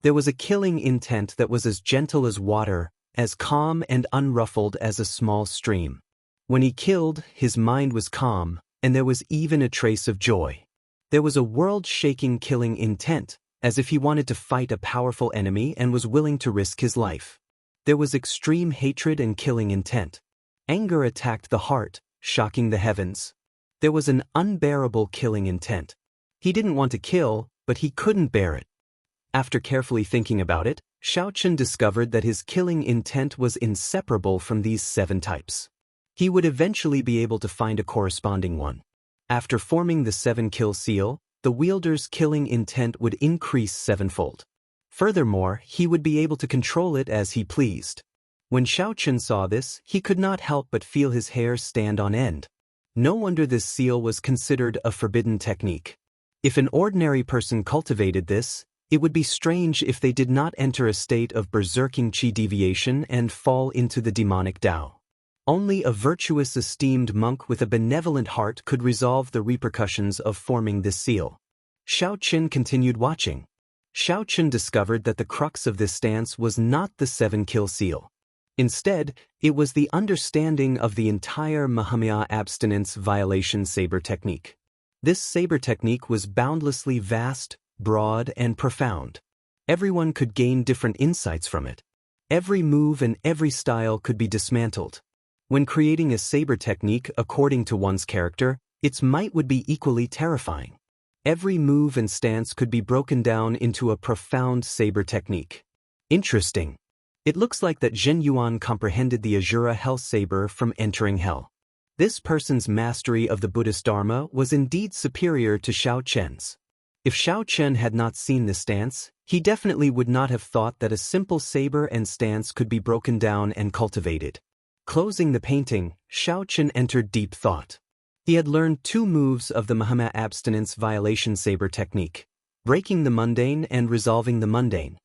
There was a killing intent that was as gentle as water, as calm and unruffled as a small stream. When he killed, his mind was calm, and there was even a trace of joy. There was a world-shaking killing intent, as if he wanted to fight a powerful enemy and was willing to risk his life. There was extreme hatred and killing intent. Anger attacked the heart, shocking the heavens. There was an unbearable killing intent. He didn't want to kill, but he couldn't bear it. After carefully thinking about it, Xiao Chen discovered that his killing intent was inseparable from these 7 types. He would eventually be able to find a corresponding one. After forming the 7-kill seal, the wielder's killing intent would increase 7-fold. Furthermore, he would be able to control it as he pleased. When Xiao Chen saw this, he could not help but feel his hair stand on end. No wonder this seal was considered a forbidden technique. If an ordinary person cultivated this, it would be strange if they did not enter a state of berserking qi deviation and fall into the demonic Tao. Only a virtuous esteemed monk with a benevolent heart could resolve the repercussions of forming this seal. Xiao Chen continued watching. Xiao Chen discovered that the crux of this stance was not the 7-kill seal. Instead, it was the understanding of the entire Mahamaya abstinence violation saber technique. This saber technique was boundlessly vast, broad, and profound. Everyone could gain different insights from it. Every move and every style could be dismantled. When creating a saber technique according to one's character, its might would be equally terrifying. Every move and stance could be broken down into a profound saber technique. Interesting. It looks like that Zhen Yuan comprehended the Azura Hell Saber from entering hell. This person's mastery of the Buddhist Dharma was indeed superior to Xiao Chen's. If Xiao Chen had not seen this stance, he definitely would not have thought that a simple saber and stance could be broken down and cultivated. Closing the painting, Xiao Chen entered deep thought. He had learned 2 moves of the Mahamaya abstinence violation saber technique, breaking the mundane and resolving the mundane.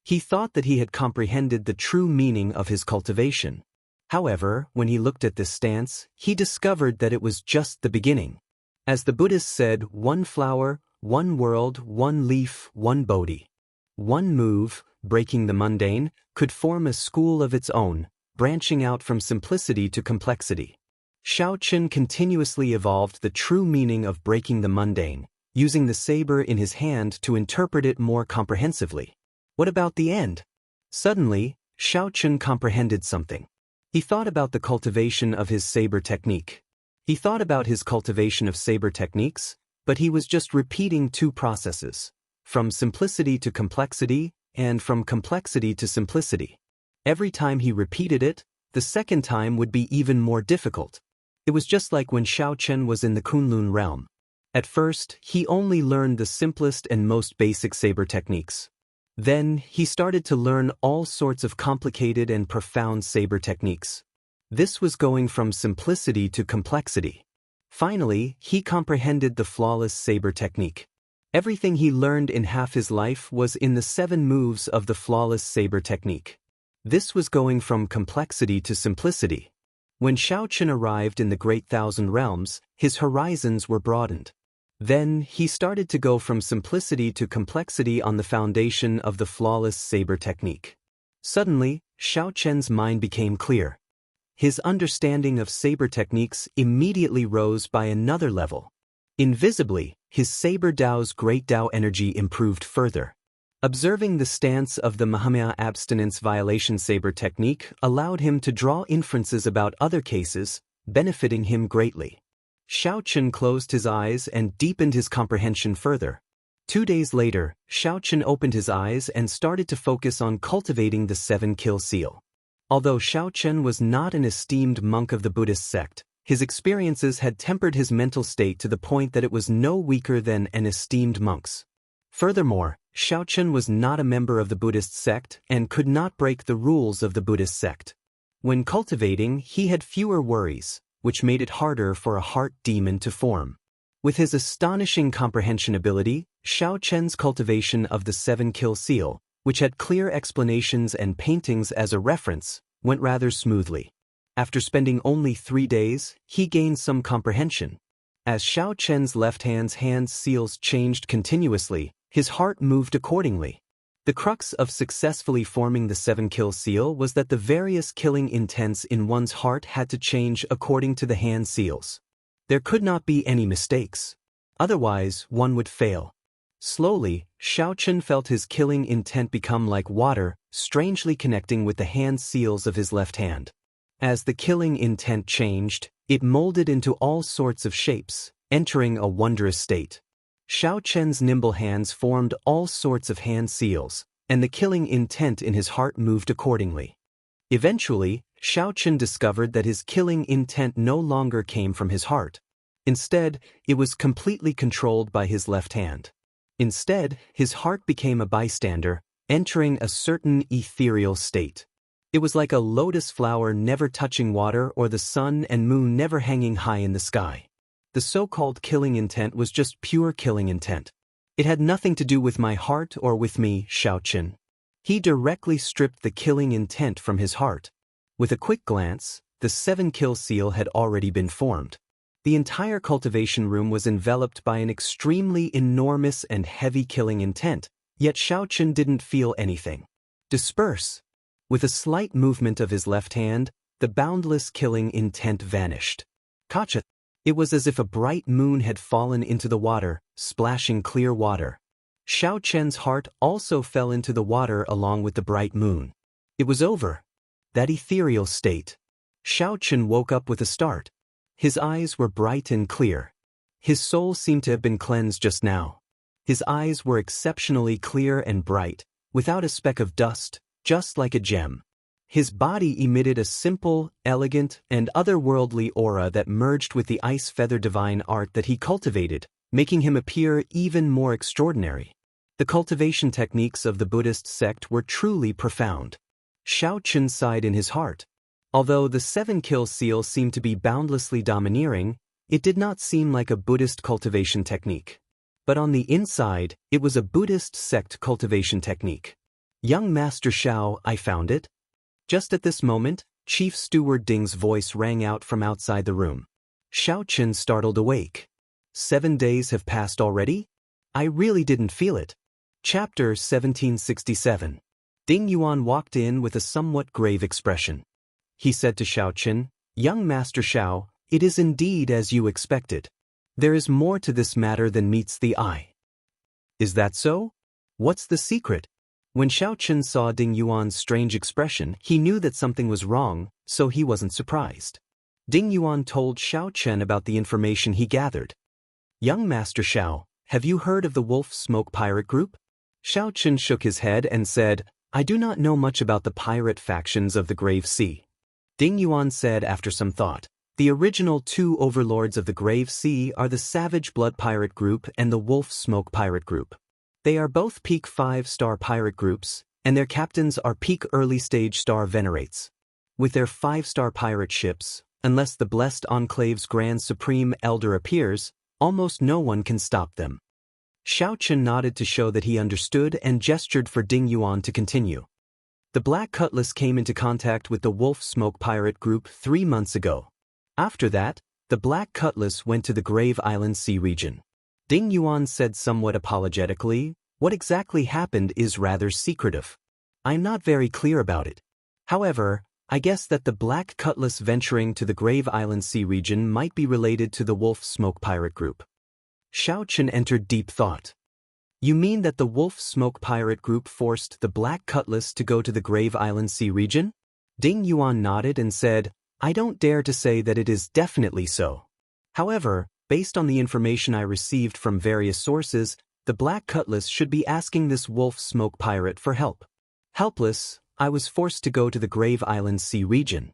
He thought that he had comprehended the true meaning of his cultivation. However, when he looked at this stance, he discovered that it was just the beginning. As the Buddhists said, 1 flower, 1 world, 1 leaf, 1 Bodhi. 1 move, breaking the mundane, could form a school of its own, branching out from simplicity to complexity. Xiao Chen continuously evolved the true meaning of breaking the mundane, using the saber in his hand to interpret it more comprehensively. What about the end? Suddenly, Xiao Chen comprehended something. He thought about the cultivation of his saber technique. He thought about his cultivation of saber techniques, but he was just repeating 2 processes, from simplicity to complexity, and from complexity to simplicity. Every time he repeated it, the second time would be even more difficult. It was just like when Xiao Chen was in the Kunlun realm. At first, he only learned the simplest and most basic saber techniques. Then, he started to learn all sorts of complicated and profound saber techniques. This was going from simplicity to complexity. Finally, he comprehended the flawless saber technique. Everything he learned in half his life was in the 7 moves of the flawless saber technique. This was going from complexity to simplicity. When Xiao Chen arrived in the Great Thousand Realms, his horizons were broadened. Then, he started to go from simplicity to complexity on the foundation of the flawless saber technique. Suddenly, Xiao Chen's mind became clear. His understanding of saber techniques immediately rose by another level. Invisibly, his saber Dao's great Dao energy improved further. Observing the stance of the Mahamaya abstinence violation saber technique allowed him to draw inferences about other cases, benefiting him greatly. Xiao Chen closed his eyes and deepened his comprehension further. 2 days later, Xiao Chen opened his eyes and started to focus on cultivating the 7-kill seal. Although Xiao Chen was not an esteemed monk of the Buddhist sect, his experiences had tempered his mental state to the point that it was no weaker than an esteemed monk's. Furthermore, Xiao Chen was not a member of the Buddhist sect and could not break the rules of the Buddhist sect. When cultivating, he had fewer worries, which made it harder for a heart demon to form. With his astonishing comprehension ability, Xiao Chen's cultivation of the 7-kill seal, which had clear explanations and paintings as a reference, went rather smoothly. After spending only 3 days, he gained some comprehension. As Xiao Chen's left hand's hand seals changed continuously, his heart moved accordingly. The crux of successfully forming the 7-kill seal was that the various killing intents in one's heart had to change according to the hand seals. There could not be any mistakes. Otherwise, one would fail. Slowly, Xiao Chen felt his killing intent become like water, strangely connecting with the hand seals of his left hand. As the killing intent changed, it molded into all sorts of shapes, entering a wondrous state. Xiao Chen's nimble hands formed all sorts of hand seals, and the killing intent in his heart moved accordingly. Eventually, Xiao Chen discovered that his killing intent no longer came from his heart. Instead, it was completely controlled by his left hand. Instead, his heart became a bystander, entering a certain ethereal state. It was like a lotus flower never touching water or the sun and moon never hanging high in the sky. The so-called killing intent was just pure killing intent. It had nothing to do with my heart or with me, Xiao Chen. He directly stripped the killing intent from his heart. With a quick glance, the 7-kill seal had already been formed. The entire cultivation room was enveloped by an extremely enormous and heavy killing intent, yet Xiao Chen didn't feel anything. Disperse! With a slight movement of his left hand, the boundless killing intent vanished. Gotcha! It was as if a bright moon had fallen into the water, splashing clear water. Xiao Chen's heart also fell into the water along with the bright moon. It was over. That ethereal state. Xiao Chen woke up with a start. His eyes were bright and clear. His soul seemed to have been cleansed just now. His eyes were exceptionally clear and bright, without a speck of dust, just like a gem. His body emitted a simple, elegant, and otherworldly aura that merged with the ice feather divine art that he cultivated, making him appear even more extraordinary. The cultivation techniques of the Buddhist sect were truly profound. Xiao Chen sighed in his heart. Although the 7-kill seal seemed to be boundlessly domineering, it did not seem like a Buddhist cultivation technique. But on the inside, it was a Buddhist sect cultivation technique. Young Master Xiao, I found it. Just at this moment, Chief Steward Ding's voice rang out from outside the room. Xiao Chen startled awake. 7 days have passed already? I really didn't feel it. Chapter 1767. Ding Yuan walked in with a somewhat grave expression. He said to Xiao Chen, "Young Master Xiao, it is indeed as you expected. There is more to this matter than meets the eye." "Is that so? What's the secret?" When Xiao Chen saw Ding Yuan's strange expression, he knew that something was wrong, so he wasn't surprised. Ding Yuan told Xiao Chen about the information he gathered. "Young Master Xiao, have you heard of the Wolf Smoke Pirate Group?" Xiao Chen shook his head and said, "I do not know much about the pirate factions of the Grave Sea." Ding Yuan said after some thought, "The original 2 overlords of the Grave Sea are the Savage Blood Pirate Group and the Wolf Smoke Pirate Group. They are both peak 5-star pirate groups, and their captains are peak early-stage star venerates. With their 5-star pirate ships, unless the Blessed Enclave's Grand Supreme Elder appears, almost no one can stop them." Xiao Chen nodded to show that he understood and gestured for Ding Yuan to continue. "The Black Cutlass came into contact with the Wolf Smoke Pirate Group 3 months ago. After that, the Black Cutlass went to the Grave Island Sea region." Ding Yuan said somewhat apologetically, "What exactly happened is rather secretive." I'm not very clear about it. However, I guess that the Black Cutlass venturing to the Grave Island Sea region might be related to the Wolf Smoke Pirate Group. Xiao Chen entered deep thought. You mean that the Wolf Smoke Pirate Group forced the Black Cutlass to go to the Grave Island Sea region? Ding Yuan nodded and said, I don't dare to say that it is definitely so. However, based on the information I received from various sources, the Black Cutlass should be asking this Wolf Smoke Pirate for help. Helpless, I was forced to go to the Grave Island Sea region.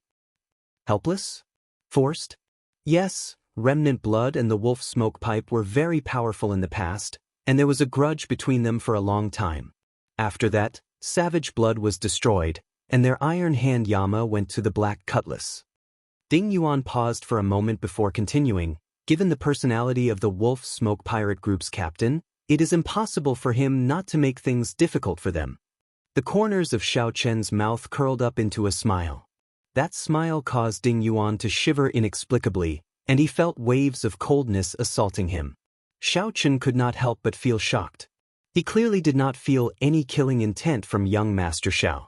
Helpless? Forced? Yes, Remnant Blood and the Wolf Smoke Pipe were very powerful in the past, and there was a grudge between them for a long time. After that, Savage Blood was destroyed, and their Iron Hand Yama went to the Black Cutlass. Ding Yuan paused for a moment before continuing. Given the personality of the Wolf Smoke Pirate Group's captain, it is impossible for him not to make things difficult for them. The corners of Xiao Chen's mouth curled up into a smile. That smile caused Ding Yuan to shiver inexplicably, and he felt waves of coldness assaulting him. Xiao Chen could not help but feel shocked. He clearly did not feel any killing intent from young Master Xiao.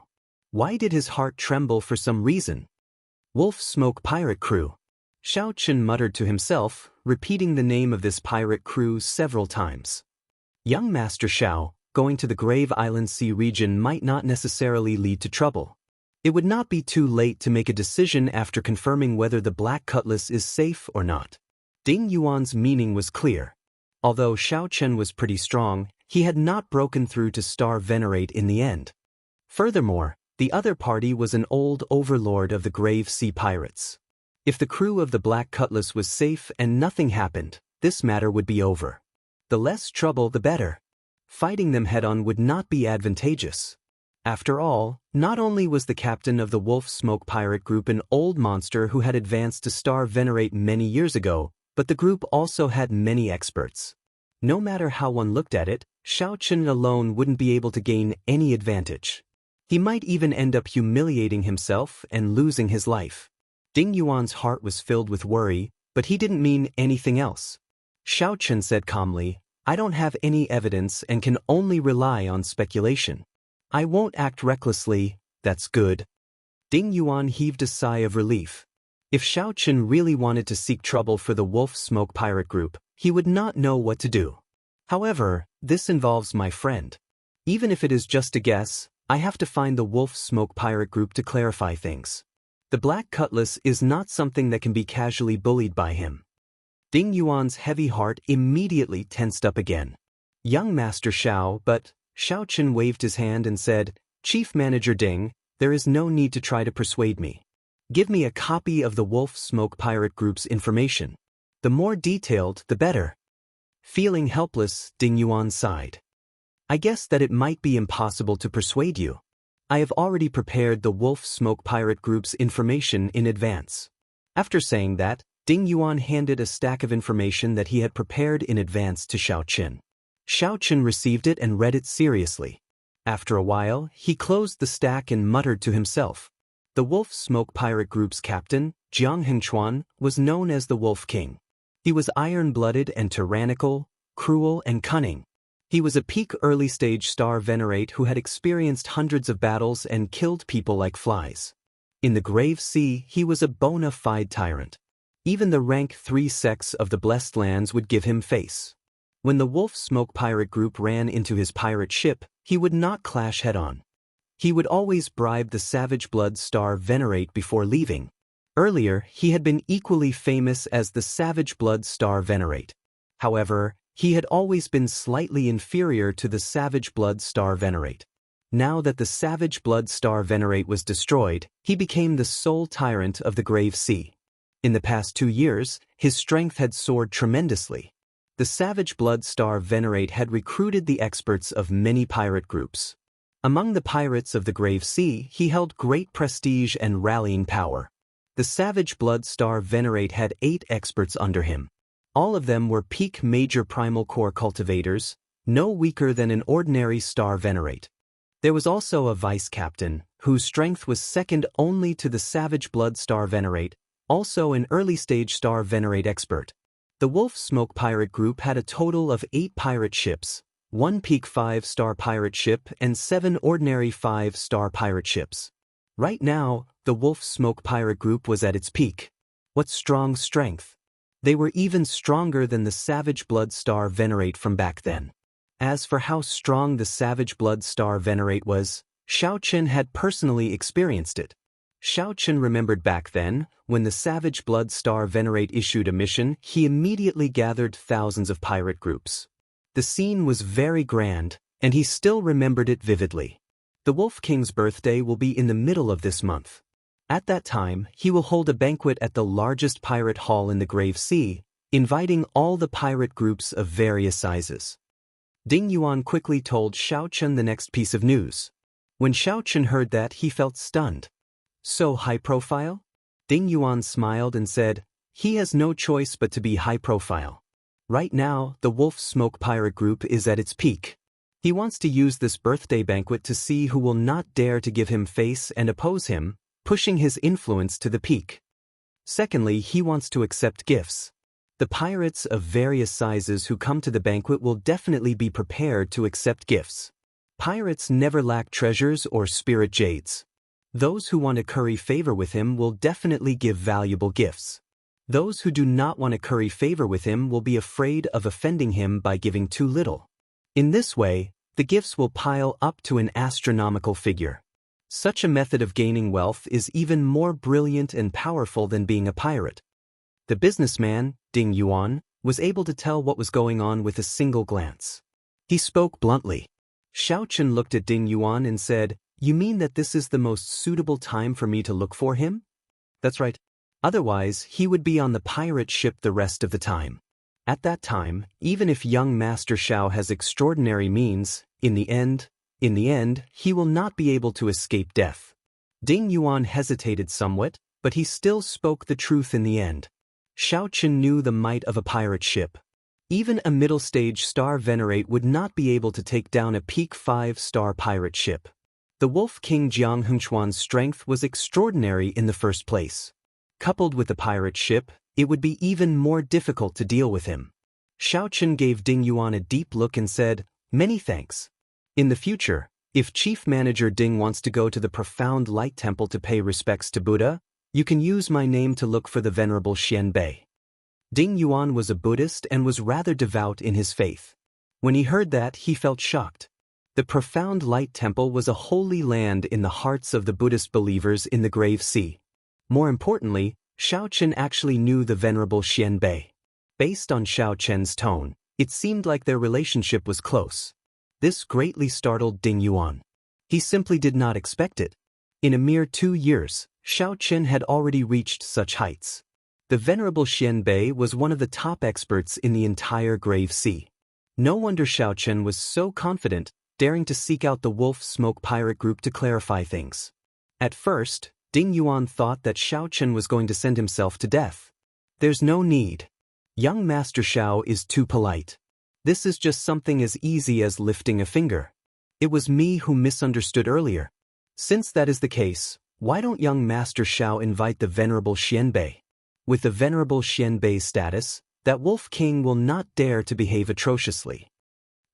Why did his heart tremble for some reason? Wolf Smoke Pirate Crew. Xiao Chen muttered to himself, repeating the name of this pirate crew several times. Young Master Xiao, going to the Grave Island Sea region might not necessarily lead to trouble. It would not be too late to make a decision after confirming whether the Black Cutlass is safe or not. Ding Yuan's meaning was clear. Although Xiao Chen was pretty strong, he had not broken through to Star Venerate in the end. Furthermore, the other party was an old overlord of the Grave Sea Pirates. If the crew of the Black Cutlass was safe and nothing happened, this matter would be over. The less trouble the better. Fighting them head-on would not be advantageous. After all, not only was the captain of the Wolf Smoke Pirate Group an old monster who had advanced to Star Venerate many years ago, but the group also had many experts. No matter how one looked at it, Xiao Chen alone wouldn't be able to gain any advantage. He might even end up humiliating himself and losing his life. Ding Yuan's heart was filled with worry, but he didn't mean anything else. Xiao Chen said calmly, I don't have any evidence and can only rely on speculation. I won't act recklessly, that's good. Ding Yuan heaved a sigh of relief. If Xiao Chen really wanted to seek trouble for the Wolf Smoke Pirate Group, he would not know what to do. However, this involves my friend. Even if it is just a guess, I have to find the Wolf Smoke Pirate Group to clarify things. The Black Cutlass is not something that can be casually bullied by him. Ding Yuan's heavy heart immediately tensed up again. Young Master Xiao, but Xiao Chen waved his hand and said, Chief Manager Ding, there is no need to try to persuade me. Give me a copy of the Wolf Smoke Pirate Group's information. The more detailed, the better. Feeling helpless, Ding Yuan sighed. I guess that it might be impossible to persuade you. I have already prepared the Wolf Smoke Pirate Group's information in advance. After saying that, Ding Yuan handed a stack of information that he had prepared in advance to Xiao Chen. Xiao Chen received it and read it seriously. After a while, he closed the stack and muttered to himself. The Wolf Smoke Pirate Group's captain, Jianghu, was known as the Wolf King. He was iron-blooded and tyrannical, cruel and cunning. He was a peak early-stage Star Venerate who had experienced hundreds of battles and killed people like flies. In the Grave Sea, he was a bona fide tyrant. Even the rank 3 sects of the Blessed Lands would give him face. When the Wolf Smoke Pirate Group ran into his pirate ship, he would not clash head-on. He would always bribe the Savage Blood Star Venerate before leaving. Earlier, he had been equally famous as the Savage Blood Star Venerate. However, he had always been slightly inferior to the Savage Blood Star Venerate. Now that the Savage Blood Star Venerate was destroyed, he became the sole tyrant of the Grave Sea. In the past 2 years, his strength had soared tremendously. The Savage Blood Star Venerate had recruited the experts of many pirate groups. Among the pirates of the Grave Sea, he held great prestige and rallying power. The Savage Blood Star Venerate had 8 experts under him. All of them were peak major primal core cultivators, no weaker than an ordinary Star Venerate. There was also a vice captain, whose strength was second only to the Savage Blood Star Venerate, also an early-stage Star Venerate expert. The Wolf Smoke Pirate Group had a total of 8 pirate ships, 1 peak 5-star pirate ship and 7 ordinary 5-star pirate ships. Right now, the Wolf Smoke Pirate Group was at its peak. What strong strength! They were even stronger than the Savage Blood Star Venerate from back then. As for how strong the Savage Blood Star Venerate was, Xiao Chen had personally experienced it. Xiao Chen remembered back then, when the Savage Blood Star Venerate issued a mission, he immediately gathered thousands of pirate groups. The scene was very grand, and he still remembered it vividly. The Wolf King's birthday will be in the middle of this month. At that time, he will hold a banquet at the largest pirate hall in the Grave Sea, inviting all the pirate groups of various sizes. Ding Yuan quickly told Xiao Chen the next piece of news. When Xiao Chen heard that, he felt stunned. So high profile? Ding Yuan smiled and said, he has no choice but to be high profile. Right now, the Wolf Smoke Pirate Group is at its peak. He wants to use this birthday banquet to see who will not dare to give him face and oppose him, pushing his influence to the peak. Secondly, he wants to accept gifts. The pirates of various sizes who come to the banquet will definitely be prepared to accept gifts. Pirates never lack treasures or spirit jades. Those who want to curry favor with him will definitely give valuable gifts. Those who do not want to curry favor with him will be afraid of offending him by giving too little. In this way, the gifts will pile up to an astronomical figure. Such a method of gaining wealth is even more brilliant and powerful than being a pirate. The businessman, Ding Yuan, was able to tell what was going on with a single glance. He spoke bluntly. Xiao Chen looked at Ding Yuan and said, "You mean that this is the most suitable time for me to look for him?" "That's right. Otherwise, he would be on the pirate ship the rest of the time. At that time, even if young Master Xiao has extraordinary means, in the end, he will not be able to escape death." Ding Yuan hesitated somewhat, but he still spoke the truth in the end. Xiao Chen knew the might of a pirate ship. Even a middle-stage star venerate would not be able to take down a peak 5-star pirate ship. The Wolf King Jianghu's strength was extraordinary in the first place. Coupled with the pirate ship, it would be even more difficult to deal with him. Xiao Chen gave Ding Yuan a deep look and said, "Many thanks. In the future, if Chief Manager Ding wants to go to the Profound Light Temple to pay respects to Buddha, you can use my name to look for the Venerable Xianbei." Ding Yuan was a Buddhist and was rather devout in his faith. When he heard that, he felt shocked. The Profound Light Temple was a holy land in the hearts of the Buddhist believers in the Grave Sea. More importantly, Xiao Chen actually knew the Venerable Xianbei. Based on Xiao Chen's tone, it seemed like their relationship was close. This greatly startled Ding Yuan. He simply did not expect it. In a mere 2 years, Xiao Chen had already reached such heights. The Venerable Xianbei was one of the top experts in the entire Grave Sea. No wonder Xiao Chen was so confident, daring to seek out the Wolf Smoke Pirate Group to clarify things. At first, Ding Yuan thought that Xiao Chen was going to send himself to death. There's no need. Young Master Xiao is too polite. This is just something as easy as lifting a finger. It was me who misunderstood earlier. Since that is the case, why don't young Master Xiao invite the Venerable Xianbei? With the Venerable Xianbei's status, that Wolf King will not dare to behave atrociously.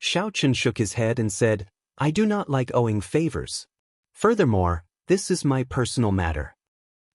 Xiao Chen shook his head and said, "I do not like owing favors. Furthermore, this is my personal matter."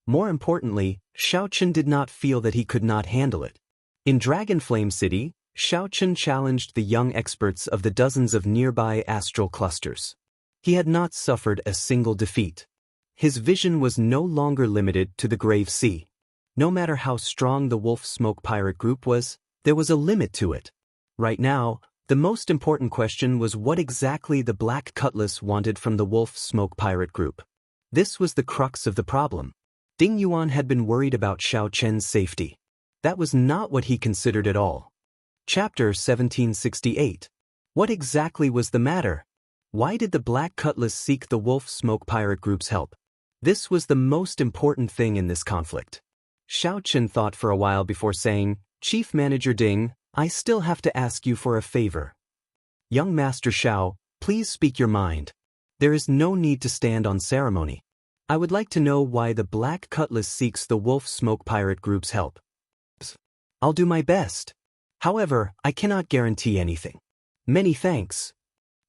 More importantly, Xiao Chen did not feel that he could not handle it. In Dragonflame City, Xiao Chen challenged the young experts of the dozens of nearby astral clusters. He had not suffered a single defeat. His vision was no longer limited to the Grave Sea. No matter how strong the Wolf Smoke Pirate Group was, there was a limit to it. Right now, the most important question was what exactly the Black Cutlass wanted from the Wolf Smoke Pirate Group. This was the crux of the problem. Ding Yuan had been worried about Xiao Chen's safety. That was not what he considered at all. Chapter 1768. What exactly was the matter? Why did the Black Cutlass seek the Wolf Smoke Pirate Group's help? This was the most important thing in this conflict. Xiao Chen thought for a while before saying, "Chief Manager Ding, I still have to ask you for a favor. Young Master Xiao, please speak your mind. There is no need to stand on ceremony. I would like to know why the Black Cutlass seeks the Wolf Smoke Pirate Group's help. I'll do my best. However, I cannot guarantee anything. Many thanks.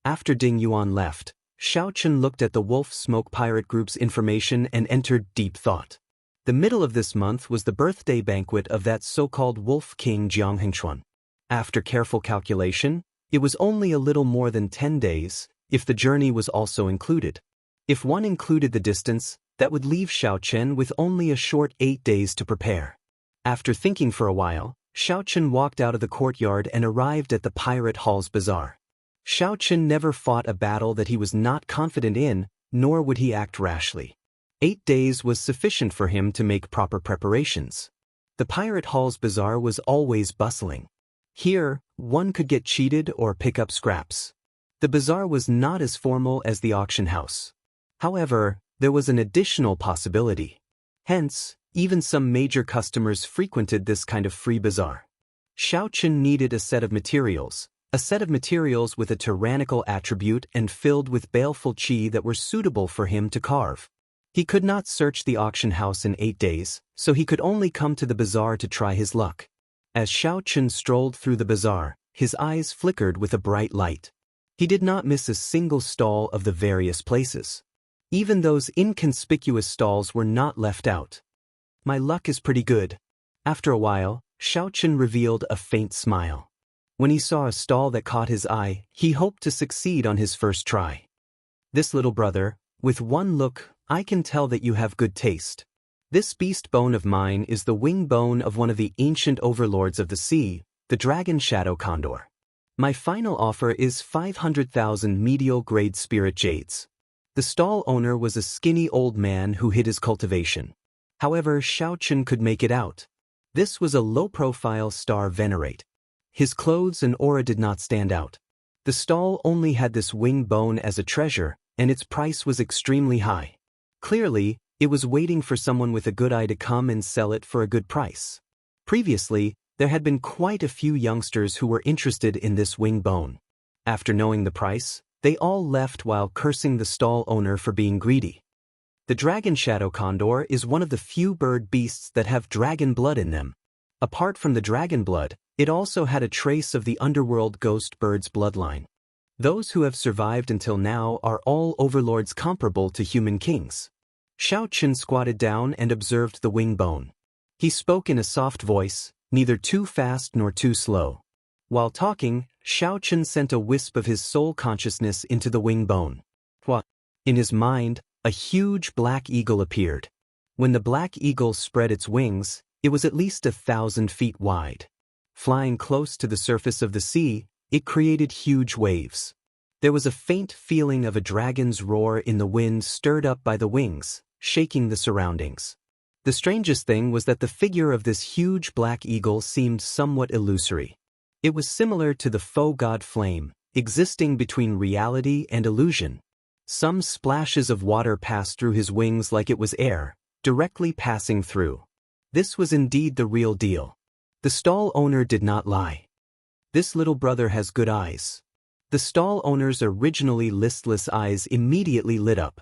After Ding Yuan left, Xiao Chen looked at the Wolf Smoke Pirate Group's information and entered deep thought. The middle of this month was the birthday banquet of that so-called Wolf King Jianghu. After careful calculation, it was only a little more than 10 days, if the journey was also included. If one included the distance, that would leave Xiao Chen with only a short 8 days to prepare. After thinking for a while, Xiao Chen walked out of the courtyard and arrived at the Pirate Hall's bazaar. Xiao Chen never fought a battle that he was not confident in, nor would he act rashly. 8 days was sufficient for him to make proper preparations. The Pirate Hall's bazaar was always bustling. Here, one could get cheated or pick up scraps. The bazaar was not as formal as the auction house. However, there was an additional possibility. Hence, even some major customers frequented this kind of free bazaar. Xiao Chen needed a set of materials with a tyrannical attribute and filled with baleful qi that were suitable for him to carve. He could not search the auction house in 8 days, so he could only come to the bazaar to try his luck. As Xiao Chen strolled through the bazaar, his eyes flickered with a bright light. He did not miss a single stall of the various places. Even those inconspicuous stalls were not left out. My luck is pretty good. After a while, Xiao Chen revealed a faint smile. When he saw a stall that caught his eye, he hoped to succeed on his first try. This little brother, with one look, I can tell that you have good taste. This beast bone of mine is the wing bone of one of the ancient overlords of the sea, the dragon shadow condor. My final offer is 500,000 medial-grade spirit jades. The stall owner was a skinny old man who hid his cultivation. However, Xiao Chen could make it out. This was a low-profile star venerate. His clothes and aura did not stand out. The stall only had this wing bone as a treasure, and its price was extremely high. Clearly, it was waiting for someone with a good eye to come and sell it for a good price. Previously, there had been quite a few youngsters who were interested in this wing bone. After knowing the price, they all left while cursing the stall owner for being greedy. The dragon shadow condor is one of the few bird beasts that have dragon blood in them. Apart from the dragon blood, it also had a trace of the underworld ghost bird's bloodline. Those who have survived until now are all overlords comparable to human kings. Xiao Chen squatted down and observed the wing bone. He spoke in a soft voice, neither too fast nor too slow. While talking, Xiao Chen sent a wisp of his soul consciousness into the wing bone. In his mind, a huge black eagle appeared. When the black eagle spread its wings, it was at least 1,000 feet wide. Flying close to the surface of the sea, it created huge waves. There was a faint feeling of a dragon's roar in the wind stirred up by the wings, shaking the surroundings. The strangest thing was that the figure of this huge black eagle seemed somewhat illusory. It was similar to the faux god flame, existing between reality and illusion. Some splashes of water passed through his wings like it was air, directly passing through. This was indeed the real deal. The stall owner did not lie. This little brother has good eyes. The stall owner's originally listless eyes immediately lit up.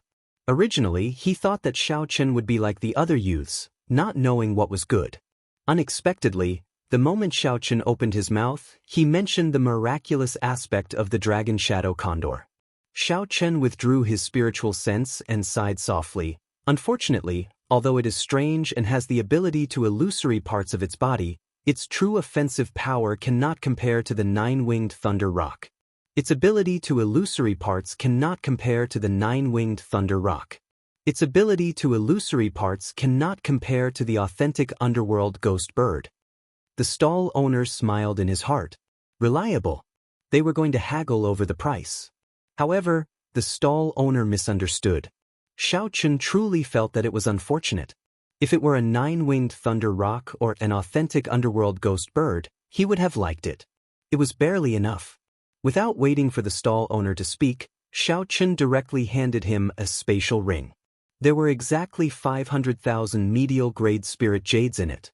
Originally, he thought that Xiao Chen would be like the other youths, not knowing what was good. Unexpectedly, the moment Xiao Chen opened his mouth, he mentioned the miraculous aspect of the dragon shadow condor. Xiao Chen withdrew his spiritual sense and sighed softly. Unfortunately, although it is strange and has the ability to illusory parts of its body, its true offensive power cannot compare to the nine-winged thunder roc. Its ability to illusory parts cannot compare to the nine-winged thunder roc. Its ability to illusory parts cannot compare to the authentic underworld ghost bird. The stall owner smiled in his heart. Reliable. They were going to haggle over the price. However, the stall owner misunderstood. Xiao Chen truly felt that it was unfortunate. If it were a nine-winged thunder roc or an authentic underworld ghost bird, he would have liked it. It was barely enough. Without waiting for the stall owner to speak, Xiao Chen directly handed him a spatial ring. There were exactly 500,000 medial-grade spirit jades in it.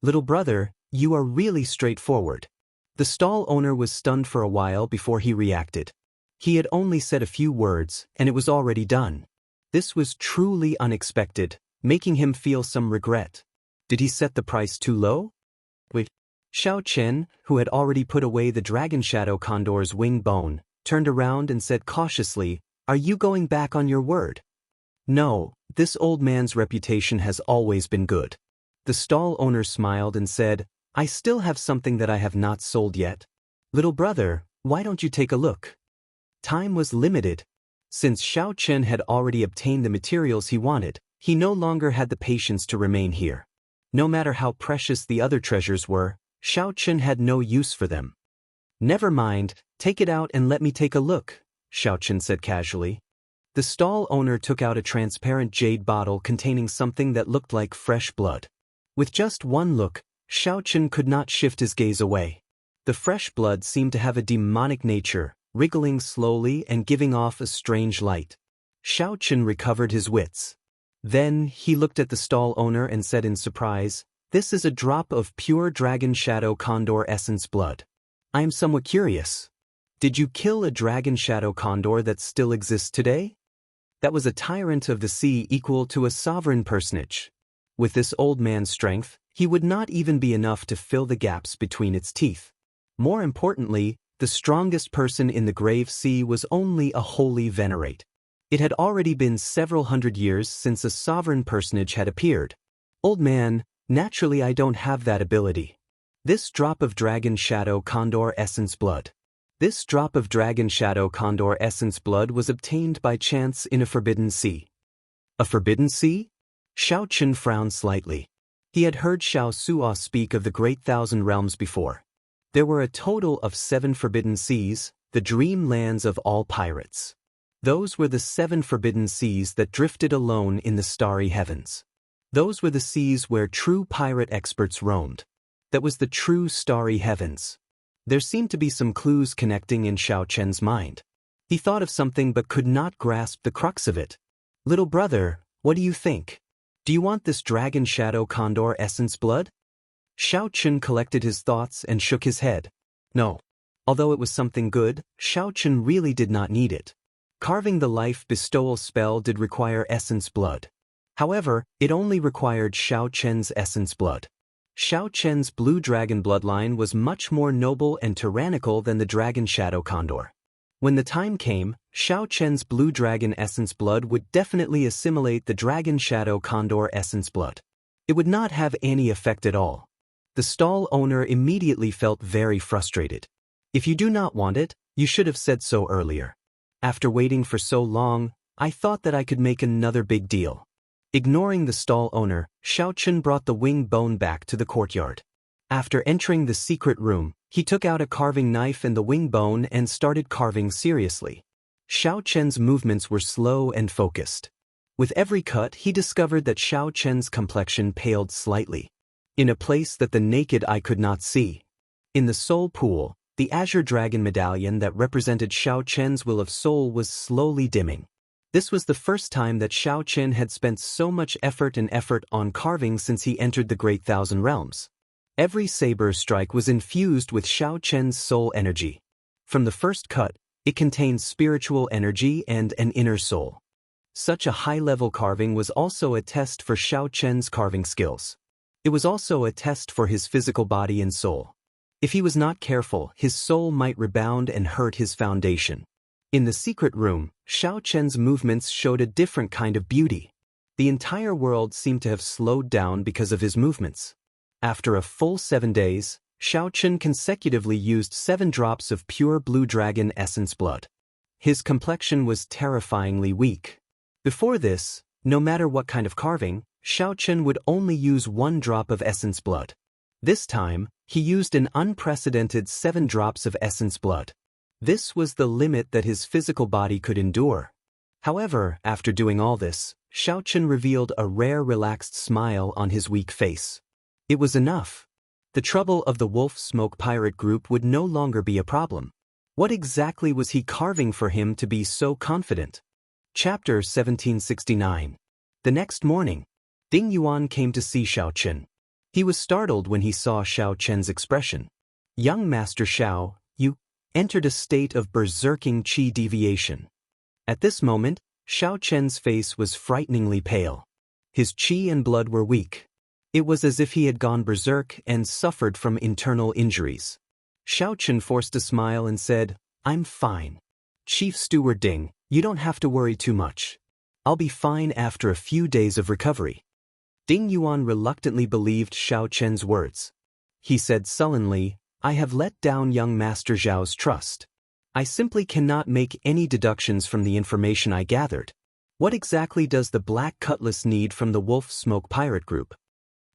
Little brother, you are really straightforward. The stall owner was stunned for a while before he reacted. He had only said a few words, and it was already done. This was truly unexpected, making him feel some regret. Did he set the price too low? Wait. Xiao Chen, who had already put away the dragon shadow condor's wing bone, turned around and said cautiously, "Are you going back on your word?" "No, this old man's reputation has always been good." The stall owner smiled and said, "I still have something that I have not sold yet. Little brother, why don't you take a look?" Time was limited. Since Xiao Chen had already obtained the materials he wanted, he no longer had the patience to remain here. No matter how precious the other treasures were, Xiao Chen had no use for them. "Never mind, take it out and let me take a look," Xiao Chen said casually. The stall owner took out a transparent jade bottle containing something that looked like fresh blood. With just one look, Xiao Chen could not shift his gaze away. The fresh blood seemed to have a demonic nature, wriggling slowly and giving off a strange light. Xiao Chen recovered his wits. Then he looked at the stall owner and said in surprise, "This is a drop of pure dragon shadow condor essence blood. I am somewhat curious. Did you kill a dragon shadow condor that still exists today?" That was a tyrant of the sea equal to a sovereign personage. With this old man's strength, he would not even be enough to fill the gaps between its teeth. More importantly, the strongest person in the grave sea was only a holy venerate. It had already been several hundred years since a sovereign personage had appeared. "Old man, naturally I don't have that ability. This drop of dragon shadow condor essence blood. This drop of dragon shadow condor essence blood was obtained by chance in a forbidden sea." "A forbidden sea?" Xiao Chen frowned slightly. He had heard Xiao Suo speak of the Great Thousand Realms before. There were a total of 7 forbidden seas, the dream lands of all pirates. Those were the 7 forbidden seas that drifted alone in the starry heavens. Those were the seas where true pirate experts roamed. That was the true starry heavens. There seemed to be some clues connecting in Xiao Chen's mind. He thought of something but could not grasp the crux of it. "Little brother, what do you think? Do you want this dragon shadow condor essence blood?" Xiao Chen collected his thoughts and shook his head. No. Although it was something good, Xiao Chen really did not need it. Carving the life bestowal spell did require essence blood. However, it only required Xiao Chen's essence blood. Xiao Chen's blue dragon bloodline was much more noble and tyrannical than the dragon shadow condor. When the time came, Xiao Chen's blue dragon essence blood would definitely assimilate the dragon shadow condor essence blood. It would not have any effect at all. The stall owner immediately felt very frustrated. "If you do not want it, you should have said so earlier. After waiting for so long, I thought that I could make another big deal." Ignoring the stall owner, Xiao Chen brought the wing bone back to the courtyard. After entering the secret room, he took out a carving knife and the wing bone and started carving seriously. Xiao Chen's movements were slow and focused. With every cut, he discovered that Xiao Chen's complexion paled slightly. In a place that the naked eye could not see. In the soul pool, the azure dragon medallion that represented Xiao Chen's will of soul was slowly dimming. This was the first time that Xiao Chen had spent so much effort on carving since he entered the Great Thousand Realms. Every saber strike was infused with Xiao Chen's soul energy. From the first cut, it contained spiritual energy and an inner soul. Such a high-level carving was also a test for Xiao Chen's carving skills. It was also a test for his physical body and soul. If he was not careful, his soul might rebound and hurt his foundation. In the secret room, Xiao Chen's movements showed a different kind of beauty. The entire world seemed to have slowed down because of his movements. After a full 7 days, Xiao Chen consecutively used 7 drops of pure blue dragon essence blood. His complexion was terrifyingly weak. Before this, no matter what kind of carving, Xiao Chen would only use 1 drop of essence blood. This time, he used an unprecedented 7 drops of essence blood. This was the limit that his physical body could endure. However, after doing all this, Xiao Chen revealed a rare relaxed smile on his weak face. It was enough. The trouble of the Wolf Smoke Pirate group would no longer be a problem. What exactly was he carving for him to be so confident? Chapter 1769. The next morning, Ding Yuan came to see Xiao Chen. He was startled when he saw Xiao Chen's expression. "Young Master Xiao, you entered a state of berserking qi deviation." At this moment, Xiao Chen's face was frighteningly pale. His qi and blood were weak. It was as if he had gone berserk and suffered from internal injuries. Xiaochen forced a smile and said, "I'm fine. Chief Steward Ding, you don't have to worry too much. I'll be fine after a few days of recovery." Ding Yuan reluctantly believed Xiaochen's words. He said sullenly, "I have let down young Master Zhao's trust. I simply cannot make any deductions from the information I gathered. What exactly does the Black Cutlass need from the Wolf Smoke pirate group?"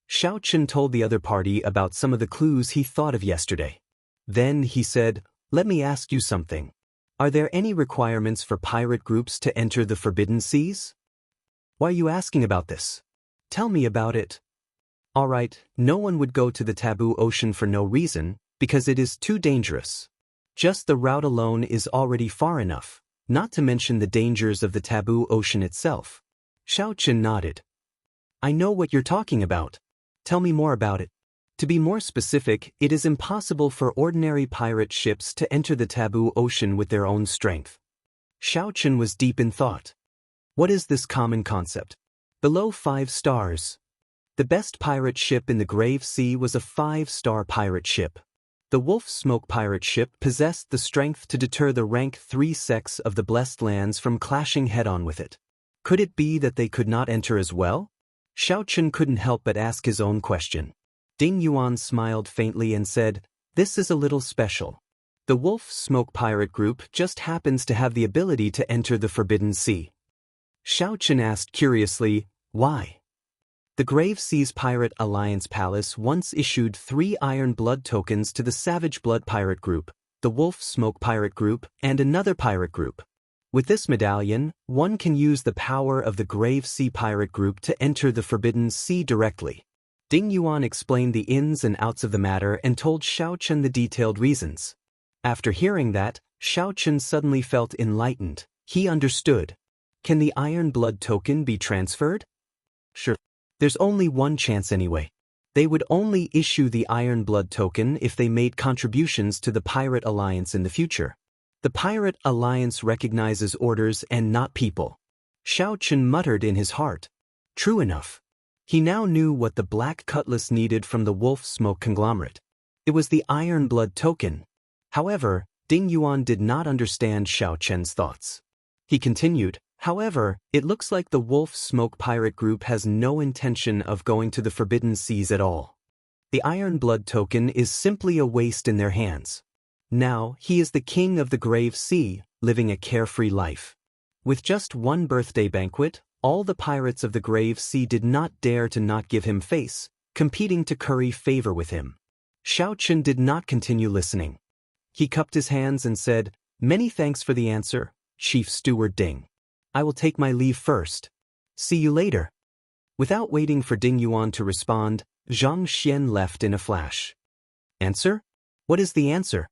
Xiaochen told the other party about some of the clues he thought of yesterday. Then he said, "Let me ask you something. Are there any requirements for pirate groups to enter the Forbidden Seas?" "Why are you asking about this? Tell me about it." "All right, no one would go to the Taboo Ocean for no reason, because it is too dangerous. Just the route alone is already far enough, not to mention the dangers of the Taboo Ocean itself." Xiaochen nodded. "I know what you're talking about. Tell me more about it." "To be more specific, it is impossible for ordinary pirate ships to enter the Taboo Ocean with their own strength." Xiaochen was deep in thought. What is this common concept? Below 5 stars. The best pirate ship in the Grave Sea was a 5-star pirate ship. The Wolf Smoke pirate ship possessed the strength to deter the rank 3 sects of the Blessed Lands from clashing head-on with it. Could it be that they could not enter as well? Xiaochen couldn't help but ask his own question. Ding Yuan smiled faintly and said, "This is a little special. The Wolf Smoke pirate group just happens to have the ability to enter the Forbidden Sea." Xiaochen asked curiously, "Why?" "The Grave Seas Pirate Alliance Palace once issued 3 Iron Blood tokens to the Savage Blood Pirate Group, the Wolf Smoke Pirate Group, and another pirate group. With this medallion, one can use the power of the Grave Sea Pirate Group to enter the Forbidden Sea directly." Ding Yuan explained the ins and outs of the matter and told Xiaochen the detailed reasons. After hearing that, Xiaochen suddenly felt enlightened. He understood. Can the Iron Blood token be transferred? Sure. There's only one chance anyway. They would only issue the Iron Blood token if they made contributions to the Pirate Alliance in the future. The Pirate Alliance recognizes orders and not people. Xiaochen muttered in his heart. True enough. He now knew what the Black Cutlass needed from the Wolf Smoke conglomerate. It was the Iron Blood token. However, Ding Yuan did not understand Xiaochen's thoughts. He continued, "However, it looks like the Wolf Smoke pirate group has no intention of going to the Forbidden Seas at all. The Iron Blood token is simply a waste in their hands. Now, he is the king of the Grave Sea, living a carefree life. With just one birthday banquet, all the pirates of the Grave Sea did not dare to not give him face, competing to curry favor with him." Xiaochen did not continue listening. He cupped his hands and said, "Many thanks for the answer, Chief Steward Ding. I will take my leave first. See you later." Without waiting for Ding Yuan to respond, Zhang Xian left in a flash. "Answer? What is the answer?"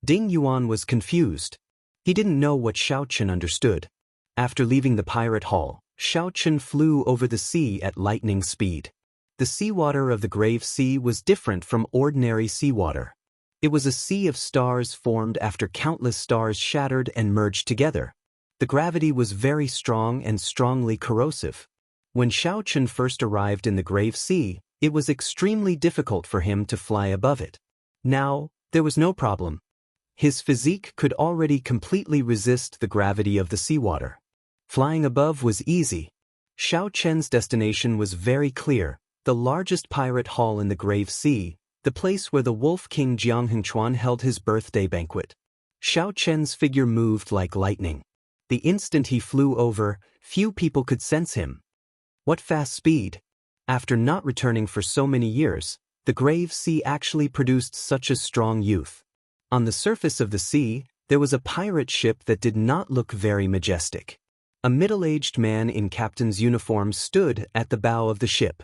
Ding Yuan was confused. He didn't know what Xiaochen understood. After leaving the pirate hall, Xiaochen flew over the sea at lightning speed. The seawater of the Grave Sea was different from ordinary seawater. It was a sea of stars formed after countless stars shattered and merged together. The gravity was very strong and strongly corrosive. When Xiaochen first arrived in the Grave Sea, it was extremely difficult for him to fly above it. Now, there was no problem. His physique could already completely resist the gravity of the seawater. Flying above was easy. Xiaochen's destination was very clear, the largest pirate hall in the Grave Sea, the place where the Wolf King Jianghu held his birthday banquet. Xiaochen's figure moved like lightning. The instant he flew over, few people could sense him. What fast speed! After not returning for so many years, the Grave Sea actually produced such a strong youth. On the surface of the sea, there was a pirate ship that did not look very majestic. A middle-aged man in captain's uniform stood at the bow of the ship.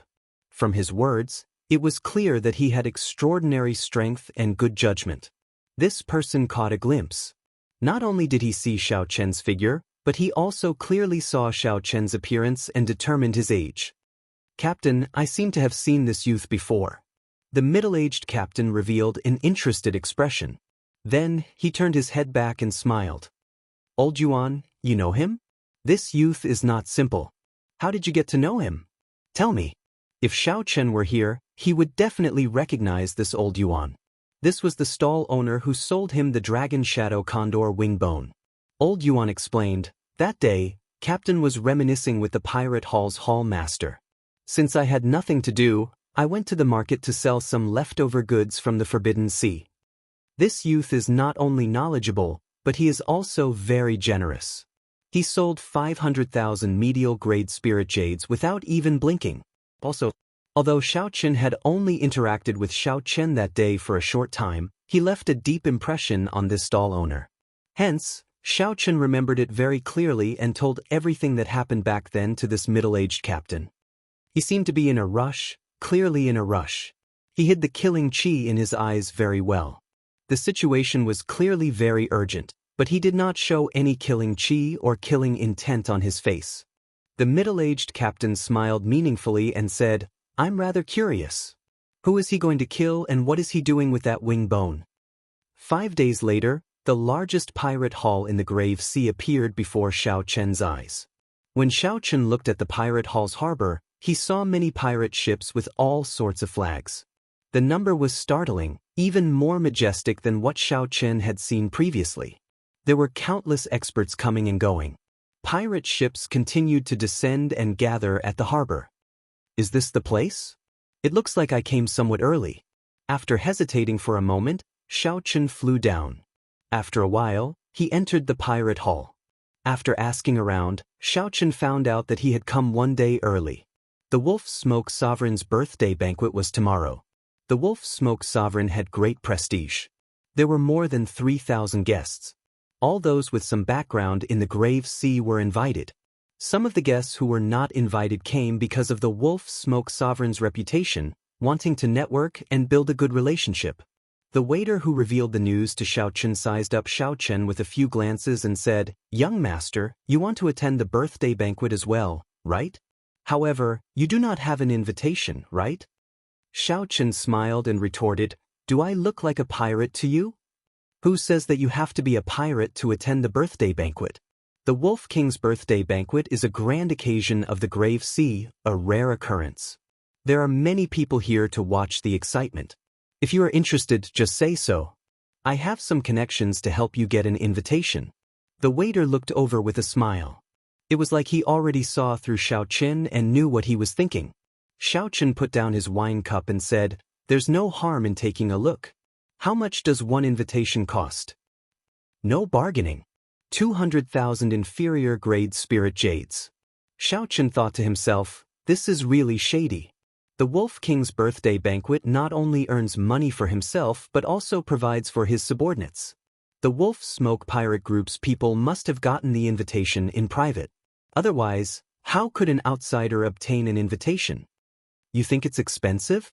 From his words, it was clear that he had extraordinary strength and good judgment. This person caught a glimpse. Not only did he see Xiaochen's figure, but he also clearly saw Xiaochen's appearance and determined his age. "Captain, I seem to have seen this youth before." The middle-aged captain revealed an interested expression. Then, he turned his head back and smiled. "Old Yuan, you know him? This youth is not simple. How did you get to know him? Tell me." If Xiao Chen were here, he would definitely recognize this old Yuan. This was the stall owner who sold him the Dragon Shadow Condor wing bone. Old Yuan explained, "That day, Captain was reminiscing with the pirate hall's hall master. Since I had nothing to do, I went to the market to sell some leftover goods from the Forbidden Sea. This youth is not only knowledgeable, but he is also very generous. He sold 500,000 medial-grade spirit jades without even blinking. Also, although Xiao Chen had only interacted with Xiao Chen that day for a short time, he left a deep impression on this stall owner. Hence, Xiao Chen remembered it very clearly and told everything that happened back then to this middle-aged captain. He seemed to be in a rush, clearly in a rush. He hid the killing chi in his eyes very well. The situation was clearly very urgent, but he did not show any killing chi or killing intent on his face. The middle-aged captain smiled meaningfully and said, "I'm rather curious. Who is he going to kill and what is he doing with that wing bone?" 5 days later, the largest pirate hall in the Grave Sea appeared before Xiao Chen's eyes. When Xiao Chen looked at the pirate hall's harbor, he saw many pirate ships with all sorts of flags. The number was startling, even more majestic than what Xiao Chen had seen previously. There were countless experts coming and going. Pirate ships continued to descend and gather at the harbor. "Is this the place? It looks like I came somewhat early." After hesitating for a moment, Xiao Chen flew down. After a while, he entered the pirate hall. After asking around, Xiao Chen found out that he had come 1 day early. The Wolf Smoke Sovereign's birthday banquet was tomorrow. The Wolf Smoke Sovereign had great prestige. There were more than 3,000 guests. All those with some background in the Grave Sea were invited. Some of the guests who were not invited came because of the Wolf Smoke Sovereign's reputation, wanting to network and build a good relationship. The waiter who revealed the news to Xiao Chen sized up Xiao Chen with a few glances and said, "Young master, you want to attend the birthday banquet as well, right? However, you do not have an invitation, right?" Xiao Chen smiled and retorted, "Do I look like a pirate to you? Who says that you have to be a pirate to attend the birthday banquet? The Wolf King's birthday banquet is a grand occasion of the Grave Sea, a rare occurrence. There are many people here to watch the excitement. If you are interested, just say so. I have some connections to help you get an invitation." The waiter looked over with a smile. It was like he already saw through Xiao Chen and knew what he was thinking. Xiao Chen put down his wine cup and said, "There's no harm in taking a look. How much does one invitation cost?" "No bargaining. 200,000 inferior grade spirit jades." Xiao Chen thought to himself, this is really shady. The Wolf King's birthday banquet not only earns money for himself but also provides for his subordinates. The Wolf Smoke Pirate Group's people must have gotten the invitation in private. Otherwise, how could an outsider obtain an invitation? You think it's expensive?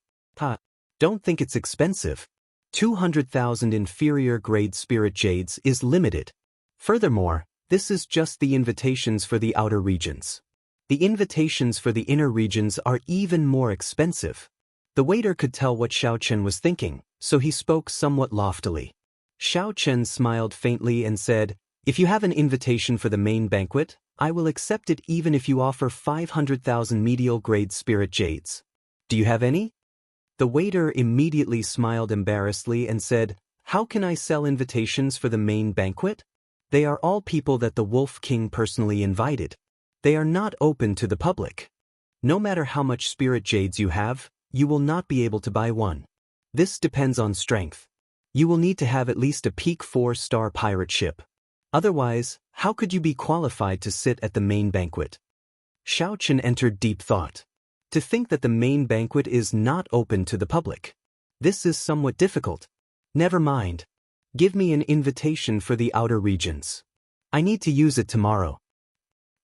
Don't think it's expensive. 200,000 inferior grade spirit jades is limited. Furthermore, this is just the invitations for the outer regions. The invitations for the inner regions are even more expensive. The waiter could tell what Xiao Chen was thinking, so he spoke somewhat loftily. Xiao Chen smiled faintly and said, "If you have an invitation for the main banquet, I will accept it even if you offer 500,000 medial grade spirit jades. Do you have any?" The waiter immediately smiled embarrassedly and said, "How can I sell invitations for the main banquet? They are all people that the Wolf King personally invited. They are not open to the public. No matter how much spirit jades you have, you will not be able to buy one. This depends on strength. You will need to have at least a peak 4-star pirate ship. Otherwise, how could you be qualified to sit at the main banquet?" Xiao Chen entered deep thought. To think that the main banquet is not open to the public. This is somewhat difficult. Never mind. Give me an invitation for the outer regions. I need to use it tomorrow.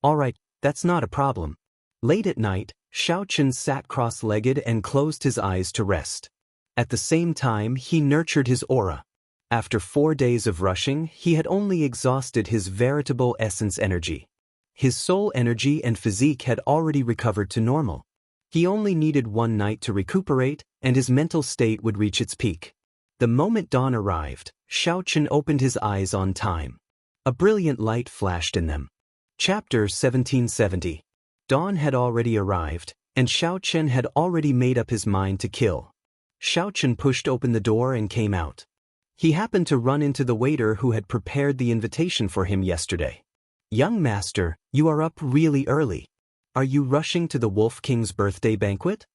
Alright, that's not a problem. Late at night, Xiao Chen sat cross-legged and closed his eyes to rest. At the same time, he nurtured his aura. After 4 days of rushing, he had only exhausted his veritable essence energy. His soul energy and physique had already recovered to normal. He only needed 1 night to recuperate, and his mental state would reach its peak. The moment dawn arrived, Xiao Chen opened his eyes on time. A brilliant light flashed in them. Chapter 1770. Dawn had already arrived, and Xiao Chen had already made up his mind to kill. Xiao Chen pushed open the door and came out. He happened to run into the waiter who had prepared the invitation for him yesterday. "Young master, you are up really early. Are you rushing to the Wolf King's birthday banquet?"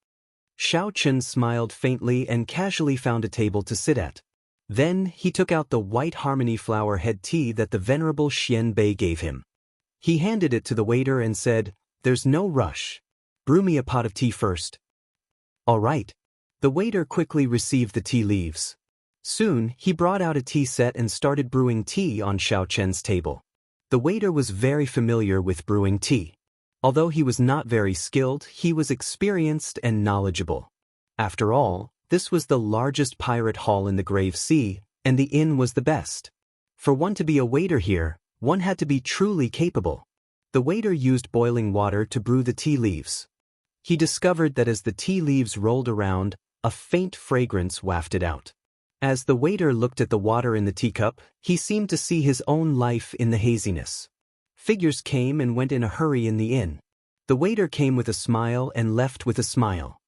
Xiao Chen smiled faintly and casually found a table to sit at. Then he took out the white harmony flower head tea that the venerable Xian Bei gave him. He handed it to the waiter and said, "There's no rush. Brew me a pot of tea first." "All right." The waiter quickly received the tea leaves. Soon, he brought out a tea set and started brewing tea on Xiao Chen's table. The waiter was very familiar with brewing tea. Although he was not very skilled, he was experienced and knowledgeable. After all, this was the largest pirate hall in the Grave Sea, and the inn was the best. For one to be a waiter here, one had to be truly capable. The waiter used boiling water to brew the tea leaves. He discovered that as the tea leaves rolled around, a faint fragrance wafted out. As the waiter looked at the water in the teacup, he seemed to see his own life in the haziness. Figures came and went in a hurry in the inn. The waiter came with a smile and left with a smile.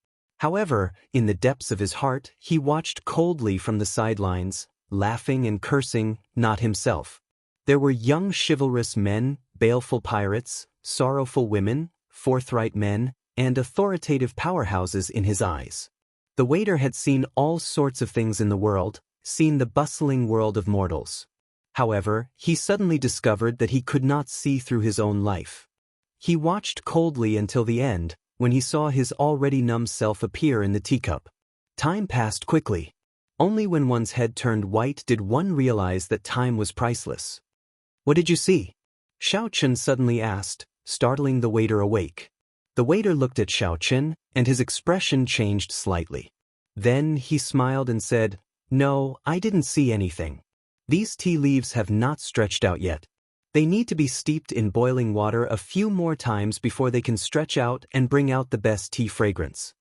However, in the depths of his heart, he watched coldly from the sidelines, laughing and cursing, not himself. There were young chivalrous men, baleful pirates, sorrowful women, forthright men, and authoritative powerhouses in his eyes. The waiter had seen all sorts of things in the world, seen the bustling world of mortals. However, he suddenly discovered that he could not see through his own life. He watched coldly until the end, when he saw his already numb self appear in the teacup. Time passed quickly. Only when one's head turned white did one realize that time was priceless. "What did you see?" Xiao Chen suddenly asked, startling the waiter awake. The waiter looked at Xiao Chen, and his expression changed slightly. Then he smiled and said, "No, I didn't see anything. These tea leaves have not stretched out yet. They need to be steeped in boiling water a few more times before they can stretch out and bring out the best tea fragrance."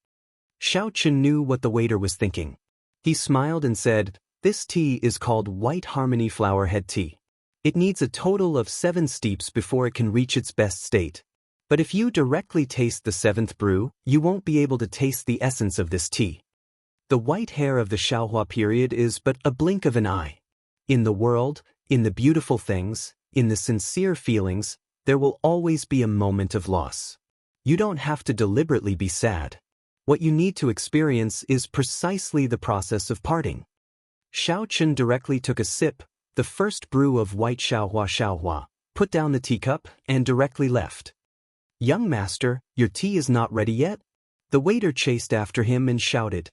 Xiao Chen knew what the waiter was thinking. He smiled and said, "This tea is called White Harmony Flower Head Tea. It needs a total of 7 steeps before it can reach its best state. But if you directly taste the 7th brew, you won't be able to taste the essence of this tea. The white hair of the Xiaohua period is but a blink of an eye. In the world, in the beautiful things, in the sincere feelings, there will always be a moment of loss. You don't have to deliberately be sad. What you need to experience is precisely the process of parting." Xiao Chen directly took a sip, the first brew of white Xiaohua, put down the teacup, and directly left. "Young master, your tea is not ready yet?" The waiter chased after him and shouted.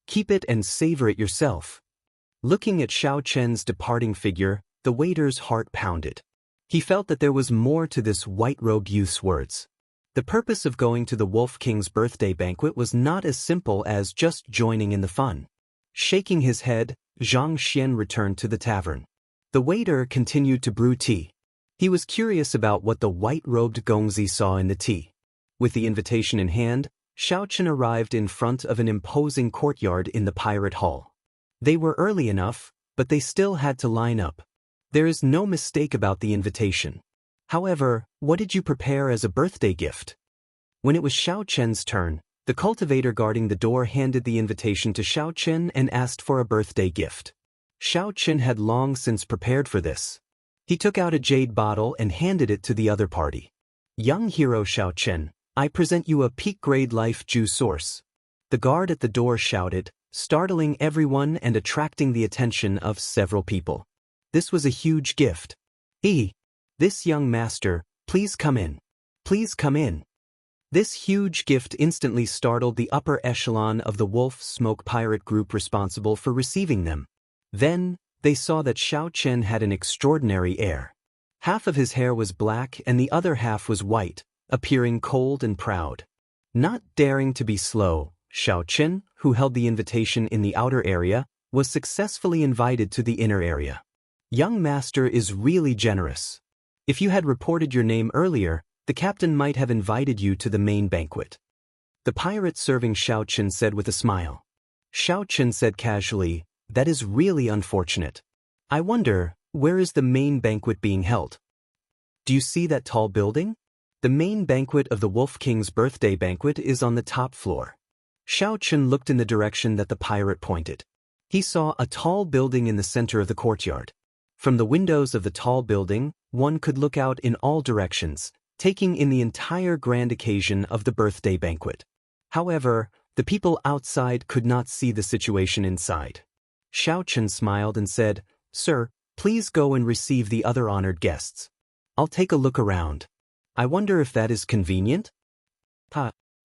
"Keep it and savor it yourself." Looking at Xiao Chen's departing figure, the waiter's heart pounded. He felt that there was more to this white-robed youth's words. The purpose of going to the Wolf King's birthday banquet was not as simple as just joining in the fun. Shaking his head, Zhang Xian returned to the tavern. The waiter continued to brew tea. He was curious about what the white-robed Gongzi saw in the tea. With the invitation in hand, Xiao Chen arrived in front of an imposing courtyard in the pirate hall. They were early enough, but they still had to line up. There is no mistake about the invitation. However, what did you prepare as a birthday gift? When it was Xiao Chen's turn, the cultivator guarding the door handed the invitation to Xiao Chen and asked for a birthday gift. Xiao Chen had long since prepared for this. He took out a jade bottle and handed it to the other party. "Young hero Xiao Chen, I present you a peak-grade life juice source." The guard at the door shouted, startling everyone and attracting the attention of several people. This was a huge gift. This young master, please come in. Please come in." This huge gift instantly startled the upper echelon of the Wolf Smoke pirate group responsible for receiving them. Then, they saw that Xiao Chen had an extraordinary air. Half of his hair was black and the other half was white, appearing cold and proud. Not daring to be slow, Xiao Chen, who held the invitation in the outer area, was successfully invited to the inner area. "Young master is really generous. If you had reported your name earlier, the captain might have invited you to the main banquet." The pirate serving Xiao Chen said with a smile. Xiao Chen said casually, "That is really unfortunate. I wonder, where is the main banquet being held?" "Do you see that tall building?" The main banquet of the Wolf King's birthday banquet is on the top floor. Xiao Chun looked in the direction that the pirate pointed. He saw a tall building in the center of the courtyard. From the windows of the tall building, one could look out in all directions, taking in the entire grand occasion of the birthday banquet. However, the people outside could not see the situation inside. Xiao Chun smiled and said, "Sir, please go and receive the other honored guests. I'll take a look around. I wonder if that is convenient?"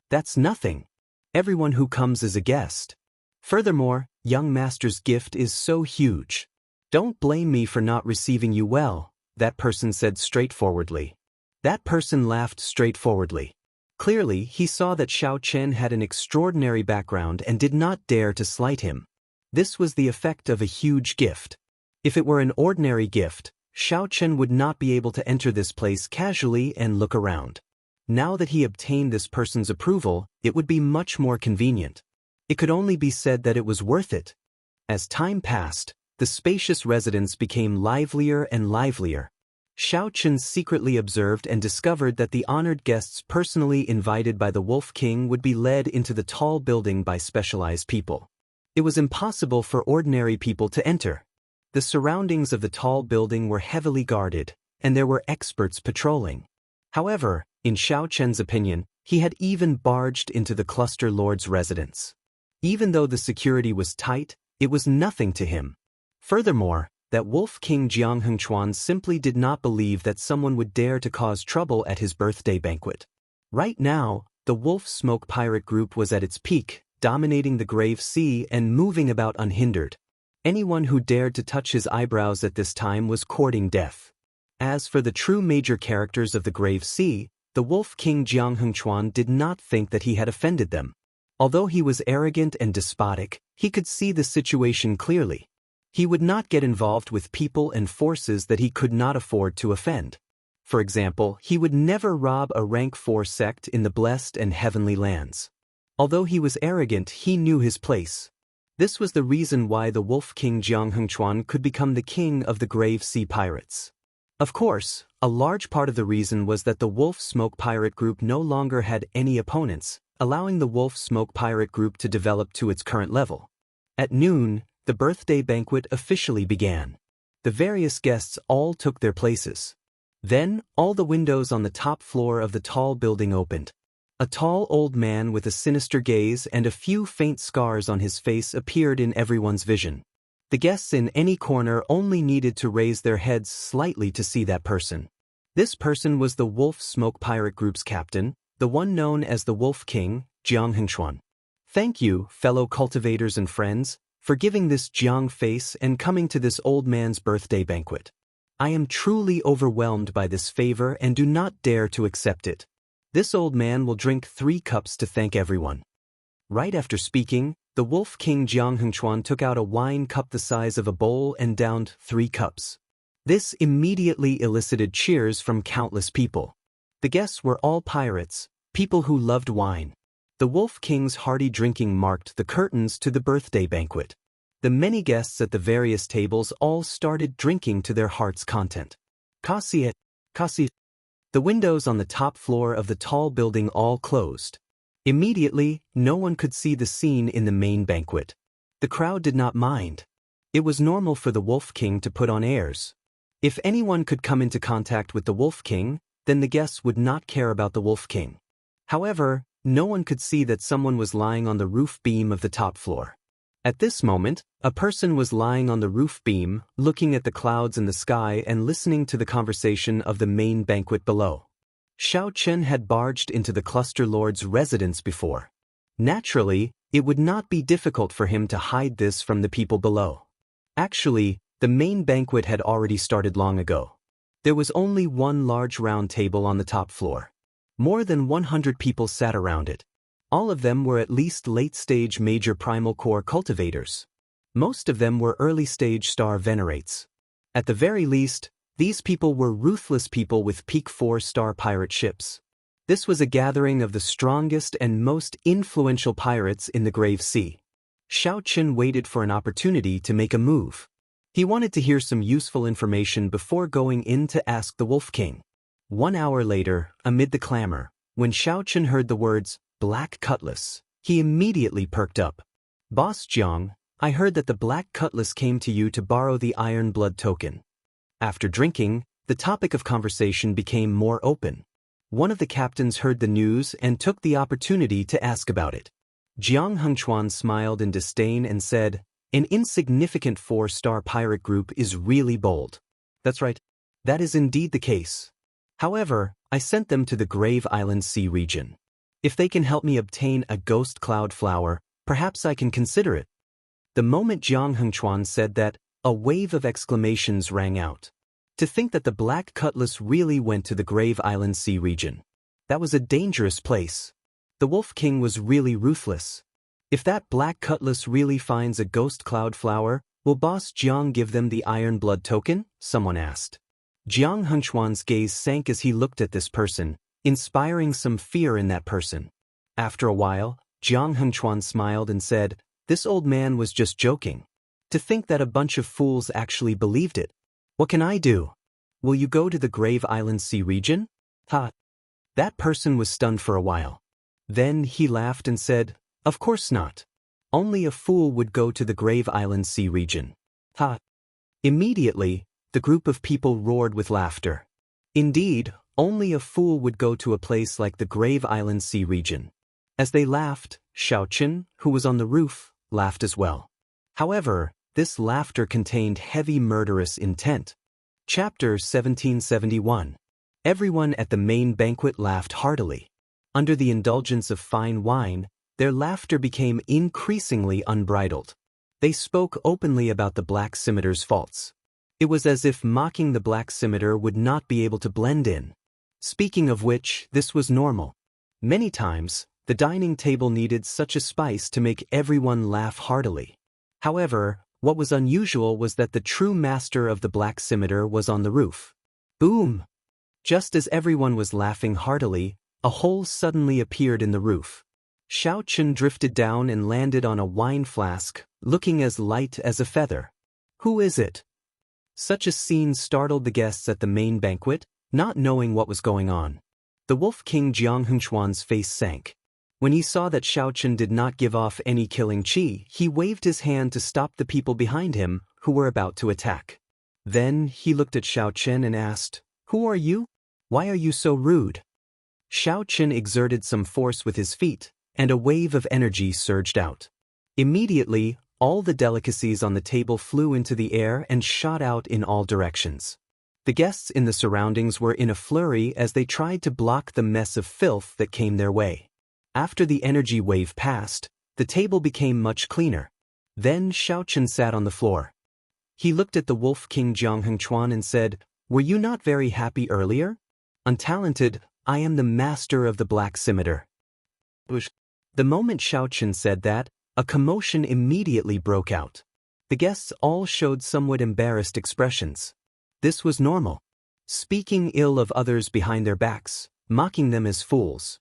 That's nothing. Everyone who comes is a guest. Furthermore, young master's gift is so huge. Don't blame me for not receiving you well, that person said straightforwardly. That person laughed straightforwardly. Clearly, he saw that Xiao Chen had an extraordinary background and did not dare to slight him. This was the effect of a huge gift. If it were an ordinary gift, Xiao Chen would not be able to enter this place casually and look around. Now that he obtained this person's approval, it would be much more convenient. It could only be said that it was worth it. As time passed, the spacious residence became livelier and livelier. Xiao Chen secretly observed and discovered that the honored guests personally invited by the Wolf King would be led into the tall building by specialized people. It was impossible for ordinary people to enter. The surroundings of the tall building were heavily guarded, and there were experts patrolling. However, in Xiao Chen's opinion, he had even barged into the cluster lord's residence. Even though the security was tight, it was nothing to him. Furthermore, that Wolf King Jianghu simply did not believe that someone would dare to cause trouble at his birthday banquet. Right now, the Wolf Smoke pirate group was at its peak, dominating the Grave Sea and moving about unhindered. Anyone who dared to touch his eyebrows at this time was courting death. As for the true major characters of the Grave Sea, the Wolf King Jianghu did not think that he had offended them. Although he was arrogant and despotic, he could see the situation clearly. He would not get involved with people and forces that he could not afford to offend. For example, he would never rob a rank 4 sect in the blessed and heavenly lands. Although he was arrogant, he knew his place. This was the reason why the Wolf King Jianghu could become the king of the Grave Sea pirates. Of course, a large part of the reason was that the Wolf Smoke pirate group no longer had any opponents, allowing the Wolf Smoke pirate group to develop to its current level. At noon, the birthday banquet officially began. The various guests all took their places. Then, all the windows on the top floor of the tall building opened. A tall old man with a sinister gaze and a few faint scars on his face appeared in everyone's vision. The guests in any corner only needed to raise their heads slightly to see that person. This person was the Wolf Smoke pirate group's captain, the one known as the Wolf King, Jianghu. "Thank you, fellow cultivators and friends, for giving this Jiang face and coming to this old man's birthday banquet. I am truly overwhelmed by this favor and do not dare to accept it. This old man will drink 3 cups to thank everyone." Right after speaking, the Wolf King Jianghu took out a wine cup the size of a bowl and downed 3 cups. This immediately elicited cheers from countless people. The guests were all pirates, people who loved wine. The Wolf King's hearty drinking marked the curtains to the birthday banquet. The many guests at the various tables all started drinking to their heart's content. Kasi. The windows on the top floor of the tall building all closed. Immediately, no one could see the scene in the main banquet. The crowd did not mind. It was normal for the Wolf King to put on airs. If anyone could come into contact with the Wolf King, then the guests would not care about the Wolf King. However, no one could see that someone was lying on the roof beam of the top floor. At this moment, a person was lying on the roof beam, looking at the clouds in the sky and listening to the conversation of the main banquet below. Xiao Chen had barged into the cluster lord's residence before. Naturally, it would not be difficult for him to hide this from the people below. Actually, the main banquet had already started long ago. There was only one large round table on the top floor. More than 100 people sat around it. All of them were at least late-stage major primal core cultivators. Most of them were early-stage star venerates. At the very least, these people were ruthless people with peak 4-star pirate ships. This was a gathering of the strongest and most influential pirates in the Grave Sea. Xiao Chen waited for an opportunity to make a move. He wanted to hear some useful information before going in to ask the Wolf King. 1 hour later, amid the clamor, when Xiaochen heard the words, Black Cutlass, he immediately perked up. Boss Jiang, I heard that the Black Cutlass came to you to borrow the Iron Blood token. After drinking, the topic of conversation became more open. One of the captains heard the news and took the opportunity to ask about it. Jiang Hengchuan smiled in disdain and said, An insignificant 4-star pirate group is really bold. That's right. That is indeed the case. However, I sent them to the Grave Island Sea region. If they can help me obtain a ghost cloud flower, perhaps I can consider it. The moment Jiang Hengchuan said that, a wave of exclamations rang out. To think that the Black Cutlass really went to the Grave Island Sea region. That was a dangerous place. The Wolf King was really ruthless. If that Black Cutlass really finds a ghost cloud flower, will Boss Jiang give them the Iron Blood token? Someone asked. Jiang Hengchuan's gaze sank as he looked at this person, inspiring some fear in that person. After a while, Jiang Hengchuan smiled and said, This old man was just joking. To think that a bunch of fools actually believed it. What can I do? Will you go to the Grave Island Sea region? Ha! That person was stunned for a while. Then he laughed and said, Of course not. Only a fool would go to the Grave Island Sea region. Ha! Immediately, the group of people roared with laughter. Indeed, only a fool would go to a place like the Grave Island Sea region. As they laughed, Xiaochen, who was on the roof, laughed as well. However, this laughter contained heavy murderous intent. Chapter 1771. Everyone at the main banquet laughed heartily. Under the indulgence of fine wine, their laughter became increasingly unbridled. They spoke openly about the Black Scimitter's faults. It was as if mocking the Black Scimitar would not be able to blend in. Speaking of which, this was normal. Many times, the dining table needed such a spice to make everyone laugh heartily. However, what was unusual was that the true master of the Black Scimitar was on the roof. Boom! Just as everyone was laughing heartily, a hole suddenly appeared in the roof. Xiaochen drifted down and landed on a wine flask, looking as light as a feather. Who is it? Such a scene startled the guests at the main banquet, not knowing what was going on. The Wolf King Jiang Hengchuan's face sank. When he saw that Xiaochen did not give off any killing chi, he waved his hand to stop the people behind him, who were about to attack. Then he looked at Xiaochen and asked, Who are you? Why are you so rude? Xiaochen exerted some force with his feet, and a wave of energy surged out. Immediately, all the delicacies on the table flew into the air and shot out in all directions. The guests in the surroundings were in a flurry as they tried to block the mess of filth that came their way. After the energy wave passed, the table became much cleaner. Then Xiaochen sat on the floor. He looked at the Wolf King Jiang Hengchuan and said, Were you not very happy earlier? Untalented, I am the master of the Black Scimitar. The moment Xiaochen said that, a commotion immediately broke out. The guests all showed somewhat embarrassed expressions. This was normal. Speaking ill of others behind their backs, mocking them as fools.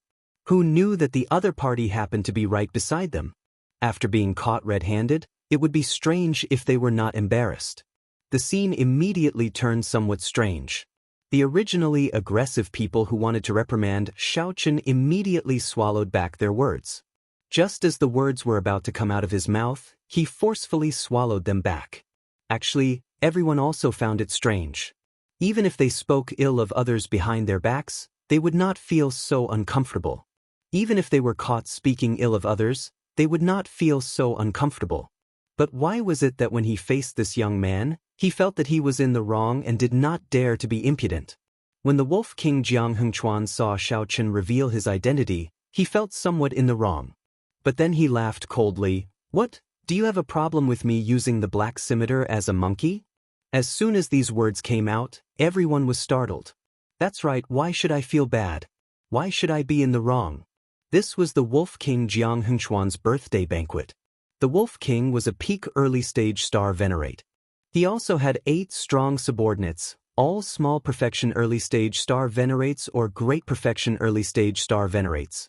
Who knew that the other party happened to be right beside them? After being caught red-handed, it would be strange if they were not embarrassed. The scene immediately turned somewhat strange. The originally aggressive people who wanted to reprimand Xiaochen immediately swallowed back their words. Just as the words were about to come out of his mouth, he forcefully swallowed them back. Actually, everyone also found it strange. Even if they spoke ill of others behind their backs, they would not feel so uncomfortable. Even if they were caught speaking ill of others, they would not feel so uncomfortable. But why was it that when he faced this young man, he felt that he was in the wrong and did not dare to be impudent? When the Wolf King Jiang Hengchuan saw Xiaochen reveal his identity, he felt somewhat in the wrong. But then he laughed coldly. What? Do you have a problem with me using the Black Scimitar as a monkey? As soon as these words came out, everyone was startled. That's right, why should I feel bad? Why should I be in the wrong? This was the Wolf King Jiang Hengchuan's birthday banquet. The Wolf King was a peak early-stage star venerate. He also had 8 strong subordinates, all small perfection early-stage star venerates or great perfection early-stage star venerates.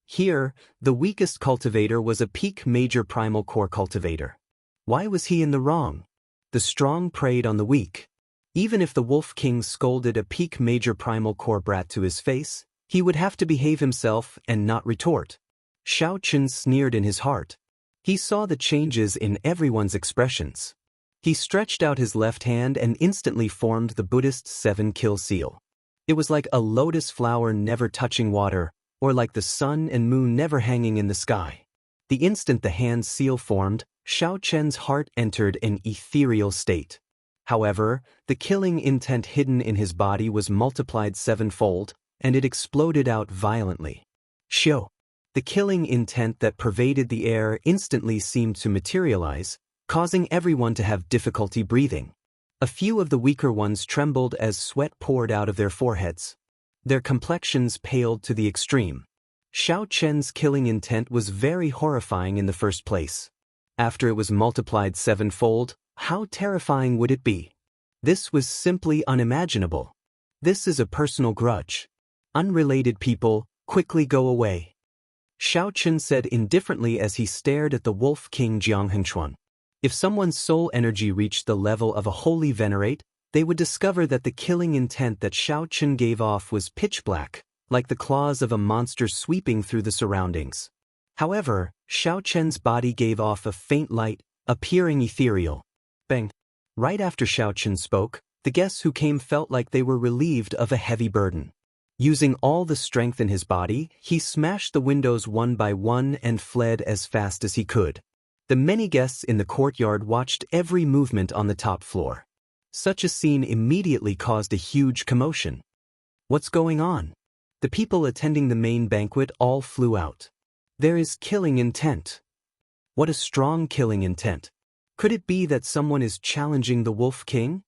Here, the weakest cultivator was a peak major primal core cultivator. Why was he in the wrong? The strong preyed on the weak. Even if the Wolf King scolded a peak major primal core brat to his face, he would have to behave himself and not retort. Xiao Chen sneered in his heart. He saw the changes in everyone's expressions. He stretched out his left hand and instantly formed the Buddhist 7-kill seal. It was like a lotus flower never touching water, or like the sun and moon never hanging in the sky. The instant the hand seal formed, Xiao Chen's heart entered an ethereal state. However, the killing intent hidden in his body was multiplied 7-fold, and it exploded out violently. Xiao. The killing intent that pervaded the air instantly seemed to materialize, causing everyone to have difficulty breathing. A few of the weaker ones trembled as sweat poured out of their foreheads. Their complexions paled to the extreme. Xiao Chen's killing intent was very horrifying in the first place. After it was multiplied 7-fold, how terrifying would it be? This was simply unimaginable. This is a personal grudge. Unrelated people, quickly go away. Xiao Chen said indifferently as he stared at the Wolf King Jianghu. If someone's soul energy reached the level of a holy venerate, they would discover that the killing intent that Xiao Chen gave off was pitch black, like the claws of a monster sweeping through the surroundings. However, Xiao Chen's body gave off a faint light, appearing ethereal. Bang! Right after Xiao Chen spoke, the guests who came felt like they were relieved of a heavy burden. Using all the strength in his body, he smashed the windows one by one and fled as fast as he could. The many guests in the courtyard watched every movement on the top floor. Such a scene immediately caused a huge commotion. What's going on? The people attending the main banquet all flew out. There is killing intent. What a strong killing intent. Could it be that someone is challenging the Wolf King?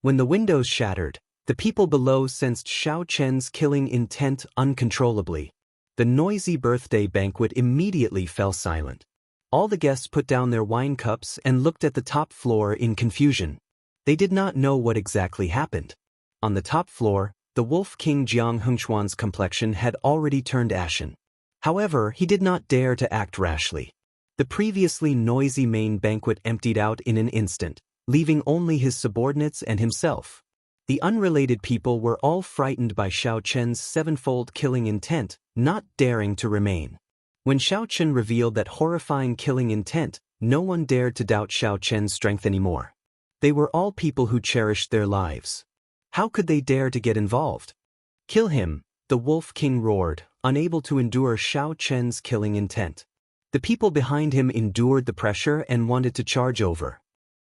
When the windows shattered, the people below sensed Xiao Chen's killing intent uncontrollably. The noisy birthday banquet immediately fell silent. All the guests put down their wine cups and looked at the top floor in confusion. They did not know what exactly happened. On the top floor, the Wolf King Jianghu's complexion had already turned ashen. However, he did not dare to act rashly. The previously noisy main banquet emptied out in an instant, leaving only his subordinates and himself. The unrelated people were all frightened by Xiao Chen's 7-fold killing intent, not daring to remain. When Xiao Chen revealed that horrifying killing intent, no one dared to doubt Xiao Chen's strength anymore. They were all people who cherished their lives. How could they dare to get involved? Kill him, the Wolf King roared, unable to endure Xiao Chen's killing intent. The people behind him endured the pressure and wanted to charge over.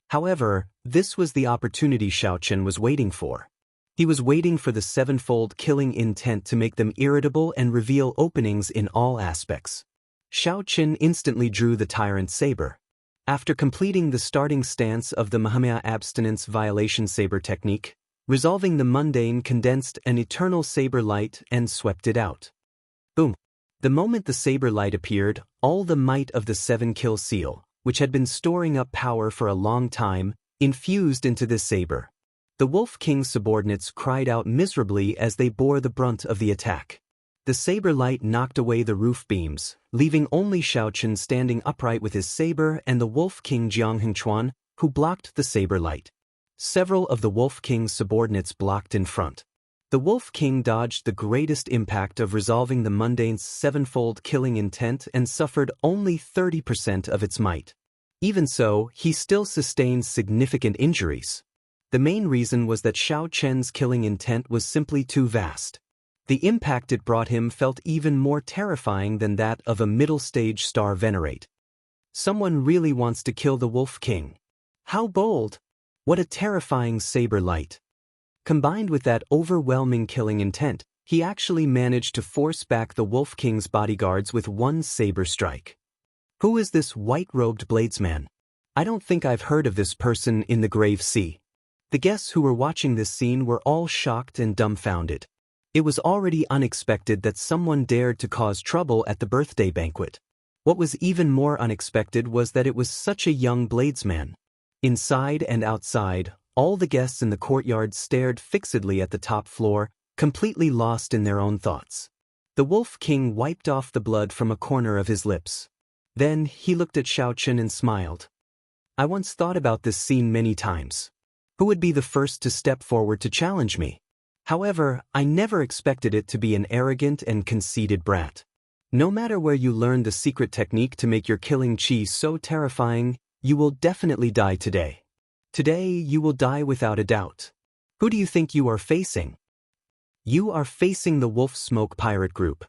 However, this was the opportunity Xiao Chen was waiting for. He was waiting for the 7-fold killing intent to make them irritable and reveal openings in all aspects. Xiao Chen instantly drew the tyrant saber. After completing the starting stance of the Mahamaya abstinence violation saber technique, resolving the mundane condensed an eternal saber light and swept it out. Boom! The moment the saber light appeared, all the might of the 7-kill seal, which had been storing up power for a long time, infused into this saber. The Wolf King's subordinates cried out miserably as they bore the brunt of the attack. The saber light knocked away the roof beams, leaving only Xiao Chen standing upright with his saber and the Wolf King Jianghu, who blocked the saber light. Several of the Wolf King's subordinates blocked in front. The Wolf King dodged the greatest impact of resolving the mundane's 7-fold killing intent and suffered only 30% of its might. Even so, he still sustained significant injuries. The main reason was that Xiao Chen's killing intent was simply too vast. The impact it brought him felt even more terrifying than that of a middle-stage star venerate. Someone really wants to kill the Wolf King. How bold! What a terrifying saber light! Combined with that overwhelming killing intent, he actually managed to force back the Wolf King's bodyguards with one saber strike. Who is this white-robed bladesman? I don't think I've heard of this person in the Grave Sea. The guests who were watching this scene were all shocked and dumbfounded. It was already unexpected that someone dared to cause trouble at the birthday banquet. What was even more unexpected was that it was such a young bladesman. Inside and outside, all the guests in the courtyard stared fixedly at the top floor, completely lost in their own thoughts. The Wolf King wiped off the blood from a corner of his lips. Then he looked at Xiao Chen and smiled. I once thought about this scene many times. Who would be the first to step forward to challenge me? However, I never expected it to be an arrogant and conceited brat. No matter where you learn the secret technique to make your killing chi so terrifying, you will definitely die today. Today, you will die without a doubt. Who do you think you are facing? You are facing the Wolf Smoke Pirate Group.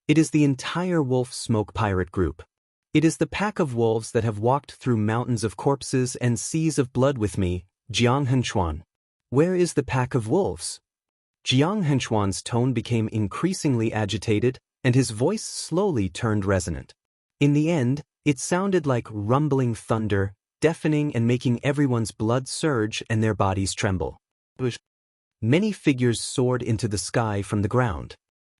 It is the entire Wolf Smoke Pirate Group. It is the pack of wolves that have walked through mountains of corpses and seas of blood with me, Jianghu. Where is the pack of wolves? Jianghu's tone became increasingly agitated, and his voice slowly turned resonant. In the end, it sounded like rumbling thunder, deafening and making everyone's blood surge and their bodies tremble. Many figures soared into the sky from the ground.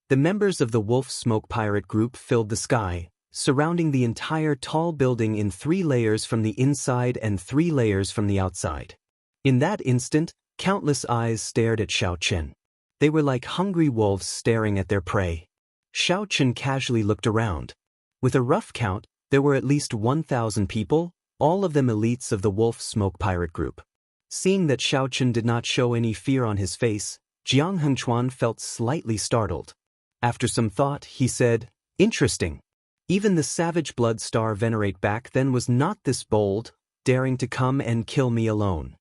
The members of the Wolf Smoke Pirate Group filled the sky, surrounding the entire tall building in 3 layers from the inside and 3 layers from the outside. In that instant, countless eyes stared at Xiao Chen. They were like hungry wolves staring at their prey. Xiao Chen casually looked around. With a rough count, there were at least 1,000 people, all of them elites of the Wolf Smoke Pirate Group. Seeing that Xiao Chen did not show any fear on his face, Jianghu felt slightly startled. After some thought, he said, "Interesting. Even the savage blood star venerate back then was not this bold, daring to come and kill me alone."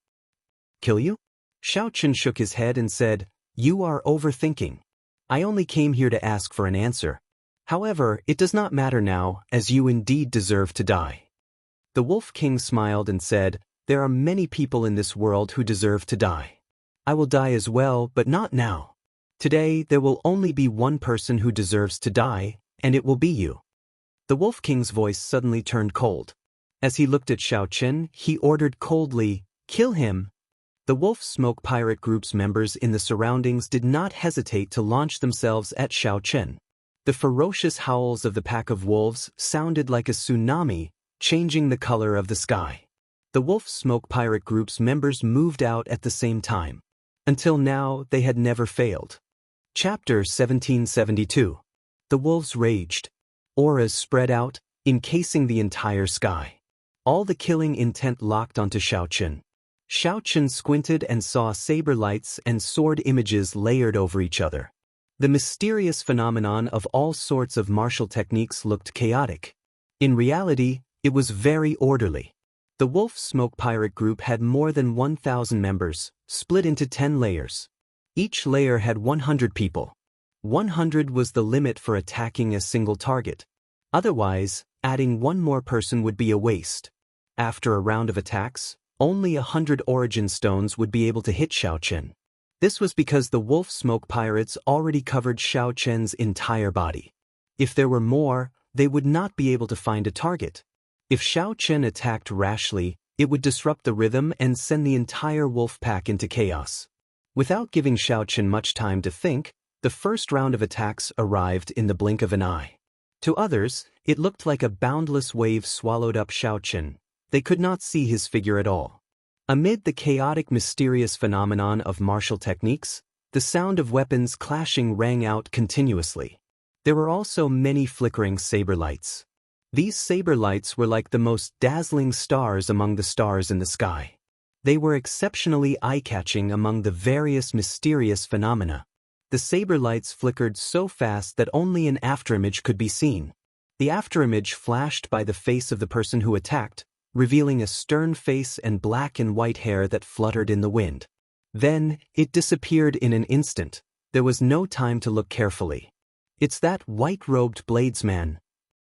"Kill you?" Xiao Chen shook his head and said, "You are overthinking. I only came here to ask for an answer. However, it does not matter now, as you indeed deserve to die." The Wolf King smiled and said, "There are many people in this world who deserve to die. I will die as well, but not now. Today, there will only be one person who deserves to die, and it will be you." The Wolf King's voice suddenly turned cold. As he looked at Xiao Chen, he ordered coldly, "Kill him." The Wolf Smoke Pirate Group's members in the surroundings did not hesitate to launch themselves at Xiao Chen. The ferocious howls of the pack of wolves sounded like a tsunami, changing the color of the sky. The Wolf Smoke Pirate Group's members moved out at the same time. Until now, they had never failed. Chapter 1772. The wolves raged. Auras spread out, encasing the entire sky. All the killing intent locked onto Xiao Chen. Xiao Chen squinted and saw saber lights and sword images layered over each other. The mysterious phenomenon of all sorts of martial techniques looked chaotic. In reality, it was very orderly. The Wolf Smoke Pirate Group had more than 1,000 members, split into 10 layers. Each layer had 100 people. 100 was the limit for attacking a single target. Otherwise, adding one more person would be a waste. After a round of attacks, only 100 origin stones would be able to hit Xiao Chen. This was because the Wolf Smoke Pirates already covered Xiao Chen's entire body. If there were more, they would not be able to find a target. If Xiao Chen attacked rashly, it would disrupt the rhythm and send the entire wolf pack into chaos. Without giving Xiao Chen much time to think, the first round of attacks arrived in the blink of an eye. To others, it looked like a boundless wave swallowed up Xiao Chen. They could not see his figure at all. Amid the chaotic, mysterious phenomenon of martial techniques, the sound of weapons clashing rang out continuously. There were also many flickering saber lights. These saber lights were like the most dazzling stars among the stars in the sky. They were exceptionally eye-catching among the various mysterious phenomena. The saber lights flickered so fast that only an afterimage could be seen. The afterimage flashed by the face of the person who attacked, revealing a stern face and black and white hair that fluttered in the wind. Then, it disappeared in an instant. There was no time to look carefully. "It's that white-robed bladesman."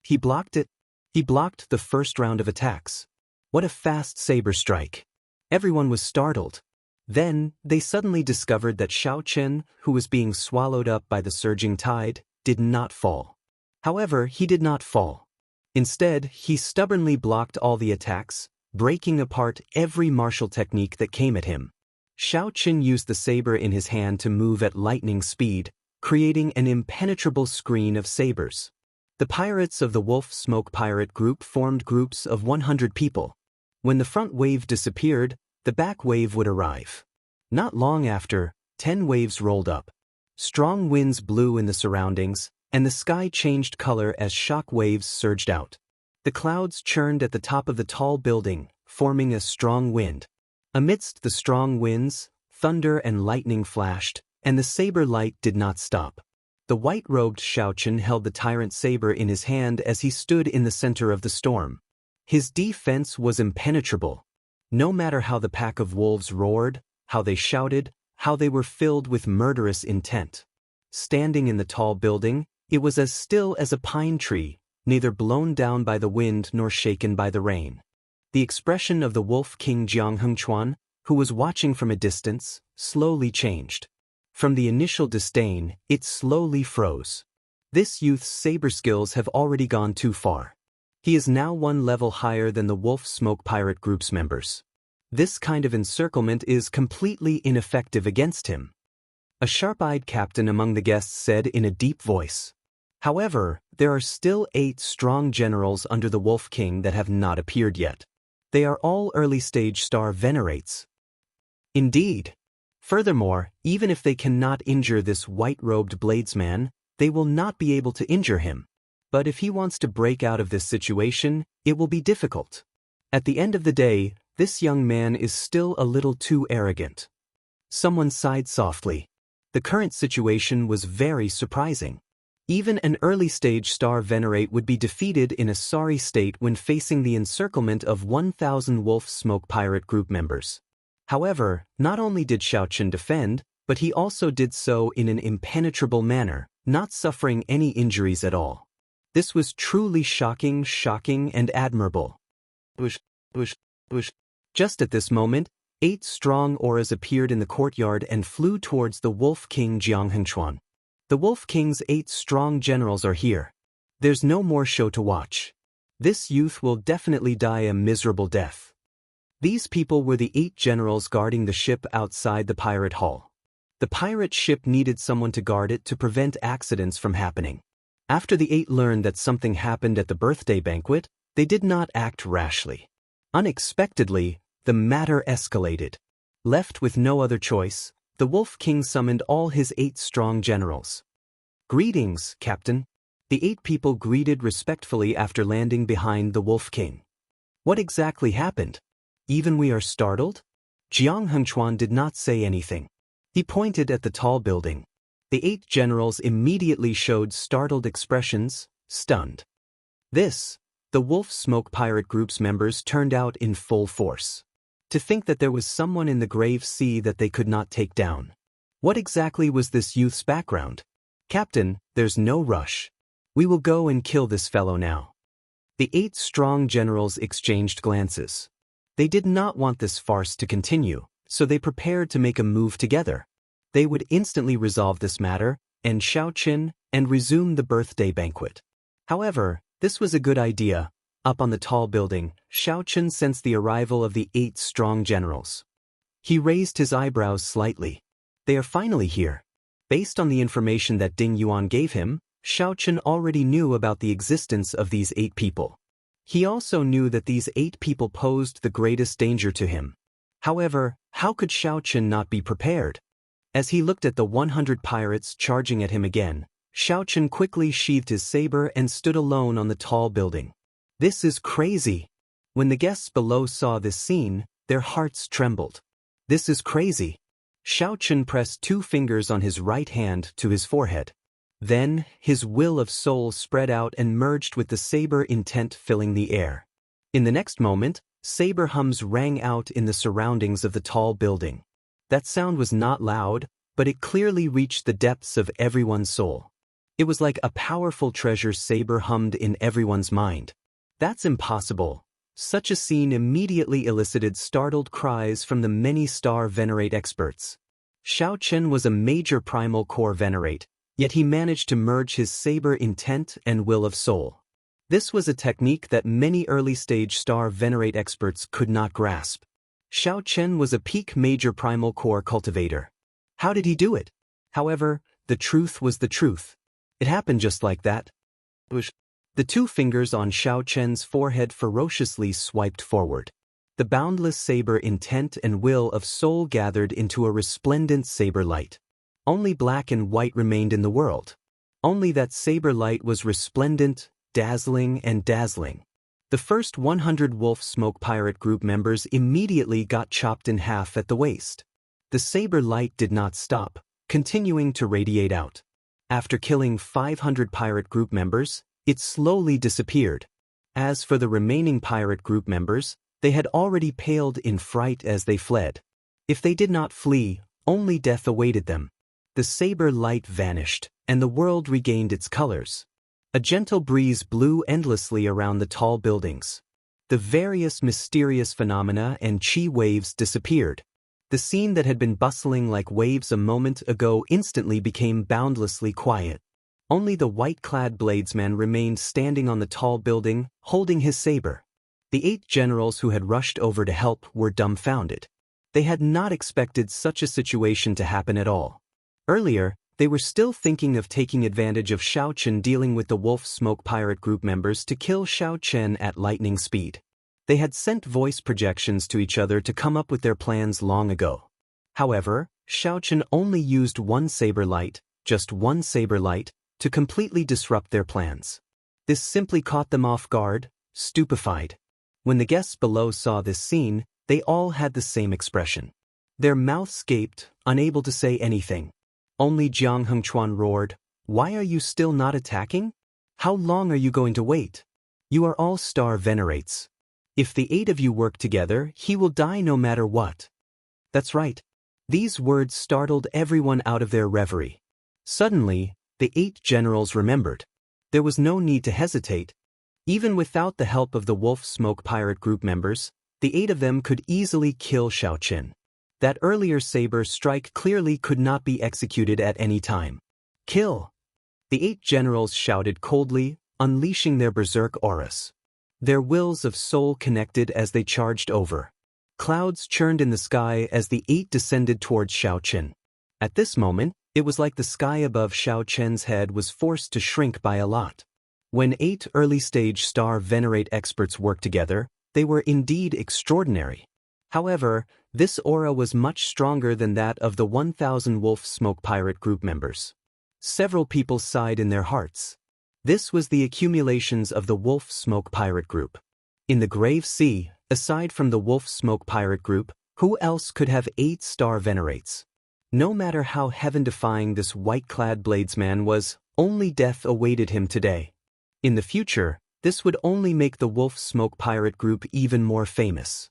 He blocked it. He blocked the first round of attacks. What a fast saber strike. Everyone was startled. Then, they suddenly discovered that Xiao Chen, who was being swallowed up by the surging tide, did not fall. However, he did not fall. Instead, he stubbornly blocked all the attacks, breaking apart every martial technique that came at him. Xiao Chen used the saber in his hand to move at lightning speed, creating an impenetrable screen of sabers. The pirates of the Wolf Smoke Pirate Group formed groups of 100 people. When the front wave disappeared, the back wave would arrive. Not long after, 10 waves rolled up. Strong winds blew in the surroundings, and the sky changed color as shock waves surged out. The clouds churned at the top of the tall building, forming a strong wind. Amidst the strong winds, thunder and lightning flashed, and the saber light did not stop. The white-robed Shaochen held the tyrant saber in his hand as he stood in the center of the storm. His defense was impenetrable. No matter how the pack of wolves roared, how they shouted, how they were filled with murderous intent. Standing in the tall building, it was as still as a pine tree, neither blown down by the wind nor shaken by the rain. The expression of the Wolf King Jianghu, who was watching from a distance, slowly changed. From the initial disdain, it slowly froze. This youth's saber skills have already gone too far. He is now one level higher than the Wolf Smoke Pirate Group's members. This kind of encirclement is completely ineffective against him. A sharp-eyed captain among the guests said in a deep voice. However, there are still 8 strong generals under the Wolf King that have not appeared yet. They are all early-stage star venerates. Indeed. Furthermore, even if they cannot injure this white-robed bladesman, they will not be able to injure him. But if he wants to break out of this situation, it will be difficult. At the end of the day, this young man is still a little too arrogant. Someone sighed softly. The current situation was very surprising. Even an early-stage star venerate would be defeated in a sorry state when facing the encirclement of 1,000 Wolf Smoke Pirate Group members. However, not only did Shaochen defend, but he also did so in an impenetrable manner, not suffering any injuries at all. This was truly shocking, and admirable. Just at this moment, 8 strong auras appeared in the courtyard and flew towards the Wolf King Jianghu. The Wolf King's 8 strong generals are here. There's no more show to watch. This youth will definitely die a miserable death. These people were the 8 generals guarding the ship outside the pirate hall. The pirate ship needed someone to guard it to prevent accidents from happening. After the 8 learned that something happened at the birthday banquet, they did not act rashly. Unexpectedly, the matter escalated. Left with no other choice, the Wolf King summoned all his 8 strong generals. "Greetings, Captain." The 8 people greeted respectfully after landing behind the Wolf King. "What exactly happened? Even we are startled?" Jianghu did not say anything. He pointed at the tall building. The 8 generals immediately showed startled expressions, stunned. The Wolf Smoke Pirate Group's members turned out in full force. To think that there was someone in the grave sea that they could not take down. What exactly was this youth's background? "Captain, there's no rush. We will go and kill this fellow now." The 8 strong generals exchanged glances. They did not want this farce to continue, so they prepared to make a move together. They would instantly resolve this matter, end Shaochen, and resume the birthday banquet. However, this was a good idea. Up on the tall building, Shaochen sensed the arrival of the 8 strong generals. He raised his eyebrows slightly. They are finally here. Based on the information that Ding Yuan gave him, Shaochen already knew about the existence of these 8 people. He also knew that these 8 people posed the greatest danger to him. However, how could Shaochen not be prepared? As he looked at the 100 pirates charging at him again, Shaochen quickly sheathed his saber and stood alone on the tall building. This is crazy. When the guests below saw this scene, their hearts trembled. This is crazy. Shaochen pressed 2 fingers on his right hand to his forehead. Then, his will of soul spread out and merged with the saber intent filling the air. In the next moment, saber hums rang out in the surroundings of the tall building. That sound was not loud, but it clearly reached the depths of everyone's soul. It was like a powerful treasure saber hummed in everyone's mind. "That's impossible." Such a scene immediately elicited startled cries from the many star venerate experts. Shaochen was a major primal core venerate, yet he managed to merge his saber intent and will of soul. This was a technique that many early-stage star venerate experts could not grasp. Shaochen was a peak major primal core cultivator. How did he do it? However, the truth was the truth. It happened just like that. The 2 fingers on Shaochen's forehead ferociously swiped forward. The boundless saber intent and will of soul gathered into a resplendent saber light. Only black and white remained in the world. Only that saber light was resplendent, dazzling. The first 100 Wolf Smoke Pirate Group members immediately got chopped in half at the waist. The saber light did not stop, continuing to radiate out. After killing 500 pirate group members, it slowly disappeared. As for the remaining pirate group members, they had already paled in fright as they fled. If they did not flee, only death awaited them. The saber light vanished, and the world regained its colors. A gentle breeze blew endlessly around the tall buildings. The various mysterious phenomena and chi waves disappeared. The scene that had been bustling like waves a moment ago instantly became boundlessly quiet. Only the white-clad bladesman remained standing on the tall building, holding his saber. The 8 generals who had rushed over to help were dumbfounded. They had not expected such a situation to happen at all. Earlier, they were still thinking of taking advantage of Xiao Chen dealing with the Wolf Smoke Pirate Group members to kill Xiao Chen at lightning speed. They had sent voice projections to each other to come up with their plans long ago. However, Xiao Chen only used one saber light, just one saber light, to completely disrupt their plans. This simply caught them off guard, stupefied. When the guests below saw this scene, they all had the same expression. Their mouths gaped, unable to say anything. Only Jianghu Chuan roared, "Why are you still not attacking? How long are you going to wait? You are all star venerates. If the 8 of you work together, he will die no matter what." That's right. These words startled everyone out of their reverie. Suddenly, the 8 generals remembered. There was no need to hesitate. Even without the help of the Wolf Smoke Pirate Group members, the 8 of them could easily kill Xiao Chen. That earlier saber strike clearly could not be executed at any time. Kill! The 8 generals shouted coldly, unleashing their berserk auras. Their wills of soul connected as they charged over. Clouds churned in the sky as the 8 descended towards Xiao Chen. At this moment, it was like the sky above Xiao Chen's head was forced to shrink by a lot. When 8 early-stage star venerate experts worked together, they were indeed extraordinary. However, this aura was much stronger than that of the 1,000 Wolf Smoke Pirate Group members. Several people sighed in their hearts. This was the accumulations of the Wolf Smoke Pirate Group. In the Grave Sea, aside from the Wolf Smoke Pirate Group, who else could have 8 star venerates? No matter how heaven-defying this white-clad bladesman was, only death awaited him today. In the future, this would only make the Wolf Smoke Pirate Group even more famous.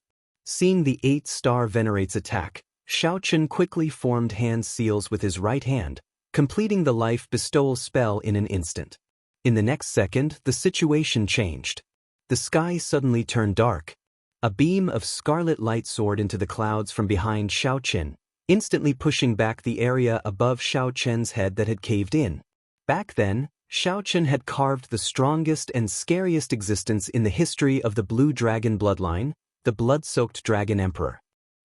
Seeing the 8 star venerates attack, Xiao Chen quickly formed hand seals with his right hand, completing the life bestowal spell in an instant. In the next second, the situation changed. The sky suddenly turned dark. A beam of scarlet light soared into the clouds from behind Xiao Chen, instantly pushing back the area above Xiao Chen's head that had caved in. Back then, Xiao Chen had carved the strongest and scariest existence in the history of the Blue Dragon bloodline, the Blood-Soaked Dragon Emperor.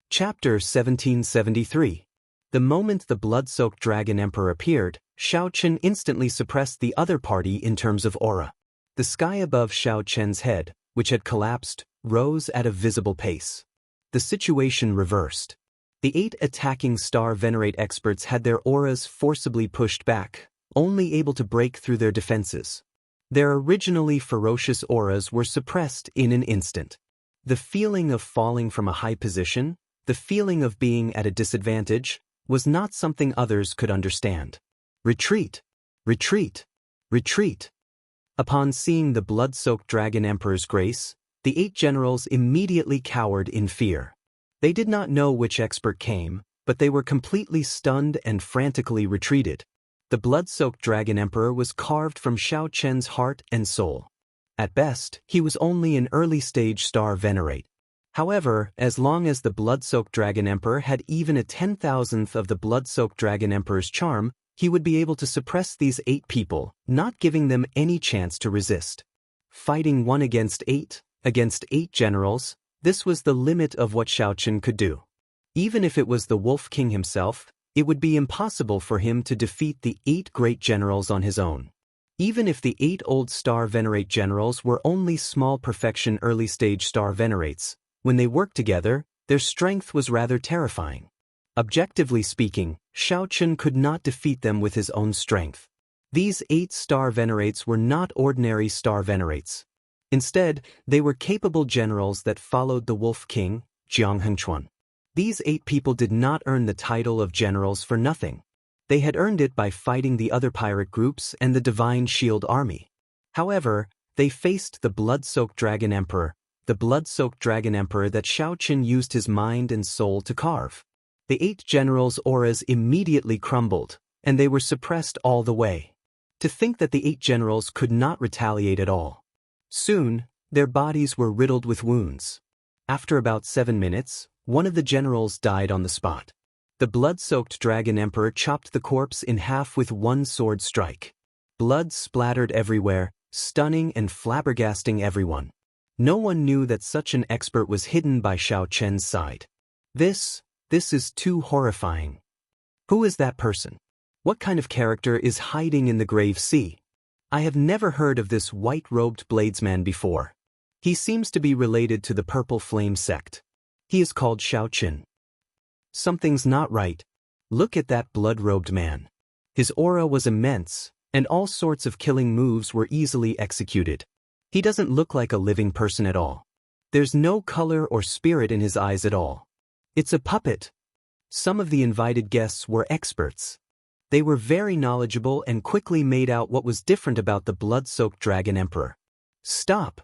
Chapter 1773. The moment the Blood-Soaked Dragon Emperor appeared, Xiao Chen instantly suppressed the other party in terms of aura. The sky above Xiao Chen's head, which had collapsed, rose at a visible pace. The situation reversed. The 8 attacking star venerate experts had their auras forcibly pushed back, only able to break through their defenses. Their originally ferocious auras were suppressed in an instant. The feeling of falling from a high position, the feeling of being at a disadvantage, was not something others could understand. Retreat! Retreat! Retreat! Upon seeing the blood-soaked Dragon Emperor's grace, the 8 generals immediately cowered in fear. They did not know which expert came, but they were completely stunned and frantically retreated. The blood-soaked Dragon Emperor was carved from Xiao Chen's heart and soul. At best, he was only an early-stage star venerate. However, as long as the blood-soaked Dragon Emperor had even a 10,000th of the blood-soaked Dragon Emperor's charm, he would be able to suppress these 8 people, not giving them any chance to resist. Fighting 1 against 8 generals, this was the limit of what Xiao Chen could do. Even if it was the Wolf King himself, it would be impossible for him to defeat the 8 great generals on his own. Even if the 8 old star venerate generals were only small perfection early-stage star venerates, when they worked together, their strength was rather terrifying. Objectively speaking, Xiao Chen could not defeat them with his own strength. These 8 star venerates were not ordinary star venerates. Instead, they were capable generals that followed the Wolf King, Jianghu. These 8 people did not earn the title of generals for nothing. They had earned it by fighting the other pirate groups and the Divine Shield Army. However, they faced the blood-soaked Dragon Emperor, that Xiao Qin used his mind and soul to carve. The 8 generals' auras immediately crumbled, and they were suppressed all the way. To think that the 8 generals could not retaliate at all. Soon, their bodies were riddled with wounds. After about 7 minutes, one of the generals died on the spot. The blood-soaked Dragon Emperor chopped the corpse in half with one sword strike. Blood splattered everywhere, stunning and flabbergasting everyone. No one knew that such an expert was hidden by Xiao Chen's side. This is too horrifying. Who is that person? What kind of character is hiding in the grave sea? I have never heard of this white-robed bladesman before. He seems to be related to the Purple Flame sect. He is called Xiao Qin. Something's not right. Look at that blood-robed man. His aura was immense, and all sorts of killing moves were easily executed. He doesn't look like a living person at all. There's no color or spirit in his eyes at all. It's a puppet. Some of the invited guests were experts. They were very knowledgeable and quickly made out what was different about the blood-soaked Dragon Emperor. Stop!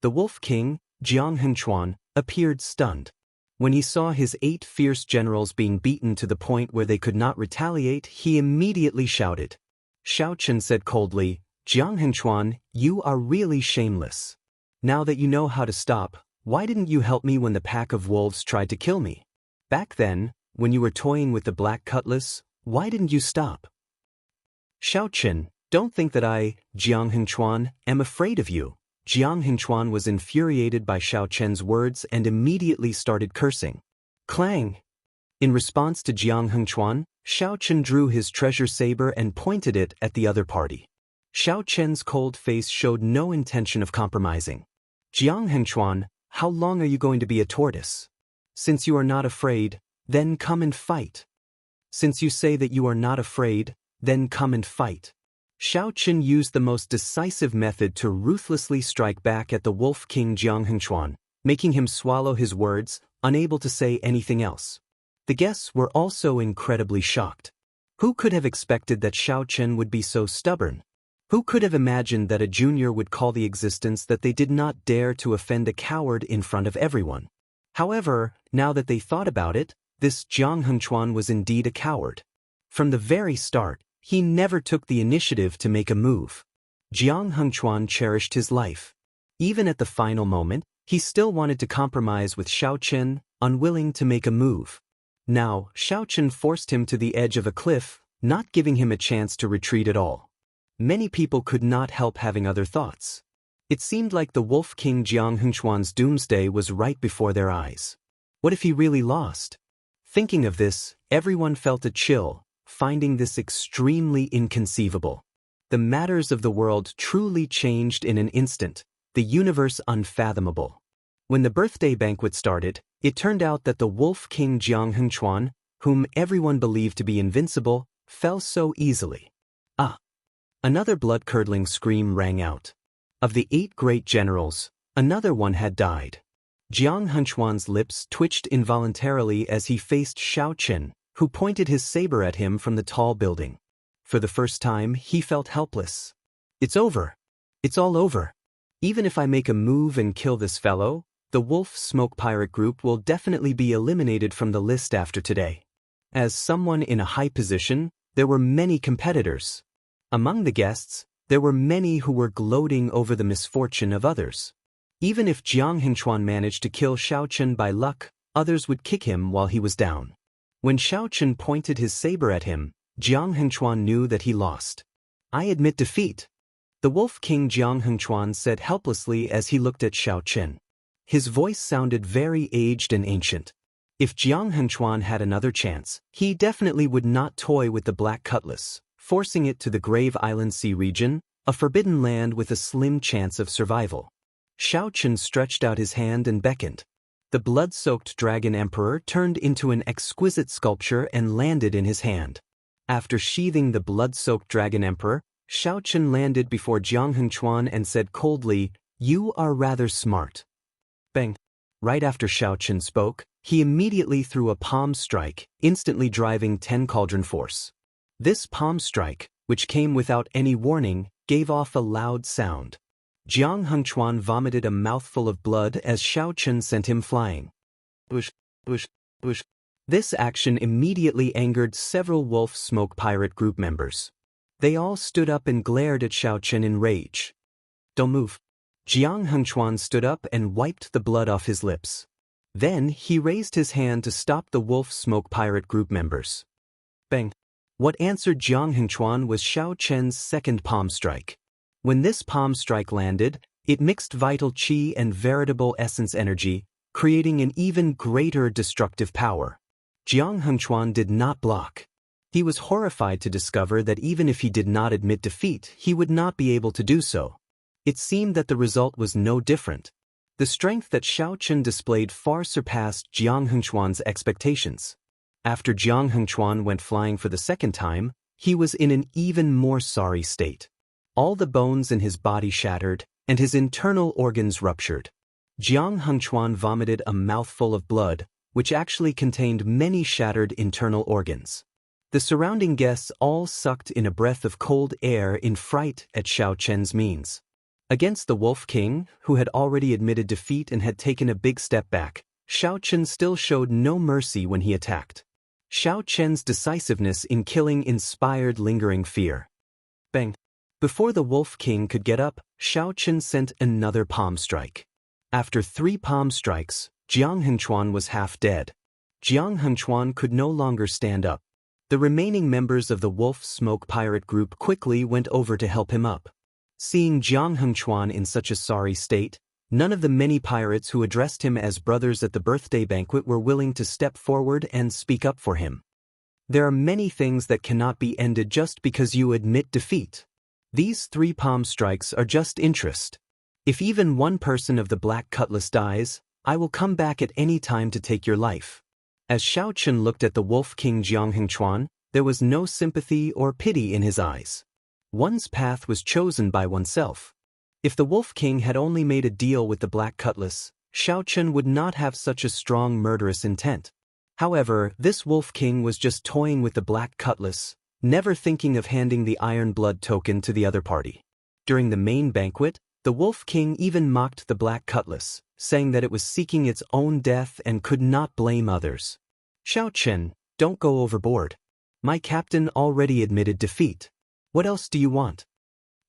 The Wolf King, Jianghu, appeared stunned. When he saw his 8 fierce generals being beaten to the point where they could not retaliate, he immediately shouted. Xiao Qin said coldly, Jianghu, you are really shameless. Now that you know how to stop, why didn't you help me when the pack of wolves tried to kill me? Back then, when you were toying with the black cutlass, why didn't you stop? Xiao Qin, don't think that I, Jianghu, am afraid of you. Jianghu was infuriated by Xiao Chen's words and immediately started cursing. Clang! In response to Jianghu, Xiao Qin drew his treasure saber and pointed it at the other party. Xiao Chen's cold face showed no intention of compromising. Jianghu, how long are you going to be a tortoise? Since you are not afraid, then come and fight. Since you say that you are not afraid, then come and fight. Xiao Qin used the most decisive method to ruthlessly strike back at the Wolf King Jianghu, making him swallow his words, unable to say anything else. The guests were also incredibly shocked. Who could have expected that Xiao Qin would be so stubborn? Who could have imagined that a junior would call the existence that they did not dare to offend a coward in front of everyone? However, now that they thought about it, this Jianghu was indeed a coward. From the very start, he never took the initiative to make a move. Jianghu cherished his life. Even at the final moment, he still wanted to compromise with Xiao Qin, unwilling to make a move. Now, Xiao Qin forced him to the edge of a cliff, not giving him a chance to retreat at all. Many people could not help having other thoughts. It seemed like the Wolf King Jianghu's doomsday was right before their eyes. What if he really lost? Thinking of this, everyone felt a chill, finding this extremely inconceivable. The matters of the world truly changed in an instant, the universe unfathomable. When the birthday banquet started, it turned out that the Wolf King Jianghu, whom everyone believed to be invincible, fell so easily. Ah! Another blood-curdling scream rang out. Of the 8 great generals, another one had died. Jianghu's lips twitched involuntarily as he faced Xiao Qin, who pointed his saber at him from the tall building. For the first time, he felt helpless. It's over. It's all over. Even if I make a move and kill this fellow, the Wolf Smoke Pirate Group will definitely be eliminated from the list after today. As someone in a high position, there were many competitors. Among the guests, there were many who were gloating over the misfortune of others. Even if Jianghu managed to kill Xiao Qin by luck, others would kick him while he was down. When Xiao Qin pointed his saber at him, Jianghu knew that he lost. I admit defeat. The Wolf King Jianghu said helplessly as he looked at Xiao Qin. His voice sounded very aged and ancient. If Jianghu had another chance, he definitely would not toy with the Black Cutlass, forcing it to the Grave Island Sea region, a forbidden land with a slim chance of survival. Xiao Qin stretched out his hand and beckoned. The blood-soaked Dragon Emperor turned into an exquisite sculpture and landed in his hand. After sheathing the blood-soaked Dragon Emperor, Xiao Qin landed before Jianghu and said coldly, You are rather smart. Bang. Right after Xiao Chen spoke, he immediately threw a palm strike, instantly driving 10 cauldron force. This palm strike, which came without any warning, gave off a loud sound. Jianghu Chuan vomited a mouthful of blood as Xiao Chen sent him flying. Bush, bush, bush. This action immediately angered several Wolf Smoke Pirate group members. They all stood up and glared at Xiao Chen in rage. Don't move. Jianghu Chuan stood up and wiped the blood off his lips. Then he raised his hand to stop the Wolf Smoke Pirate group members. Bang. What answered Jianghu Chuan was Xiao Chen's second palm strike. When this palm strike landed, it mixed vital qi and veritable essence energy, creating an even greater destructive power. Jianghu Chuan did not block. He was horrified to discover that even if he did not admit defeat, he would not be able to do so. It seemed that the result was no different. The strength that Xiao Chen displayed far surpassed Jianghu Chuan's expectations. After Jianghu Chuan went flying for the second time, he was in an even more sorry state. All the bones in his body shattered, and his internal organs ruptured. Jianghu Chuan vomited a mouthful of blood, which actually contained many shattered internal organs. The surrounding guests all sucked in a breath of cold air in fright at Xiao Chen's means. Against the Wolf King, who had already admitted defeat and had taken a big step back, Xiao Chen still showed no mercy when he attacked. Xiao Chen's decisiveness in killing inspired lingering fear. Bang! Before the Wolf King could get up, Xiao Chen sent another palm strike. After 3 palm strikes, Jianghu Chuan was half dead. Jianghu Chuan could no longer stand up. The remaining members of the Wolf Smoke Pirate group quickly went over to help him up. Seeing Jianghu Chuan in such a sorry state, none of the many pirates who addressed him as brothers at the birthday banquet were willing to step forward and speak up for him. There are many things that cannot be ended just because you admit defeat. These 3 palm strikes are just interest. If even one person of the Black Cutlass dies, I will come back at any time to take your life. As Xiao Chen looked at the Wolf King Jianghu Chuan, there was no sympathy or pity in his eyes. One's path was chosen by oneself. If the Wolf King had only made a deal with the Black Cutlass, Xiao Chen would not have such a strong murderous intent. However, this Wolf King was just toying with the Black Cutlass, never thinking of handing the Iron Blood token to the other party. During the main banquet, the Wolf King even mocked the Black Cutlass, saying that it was seeking its own death and could not blame others. Xiao Chen, don't go overboard. My captain already admitted defeat. What else do you want?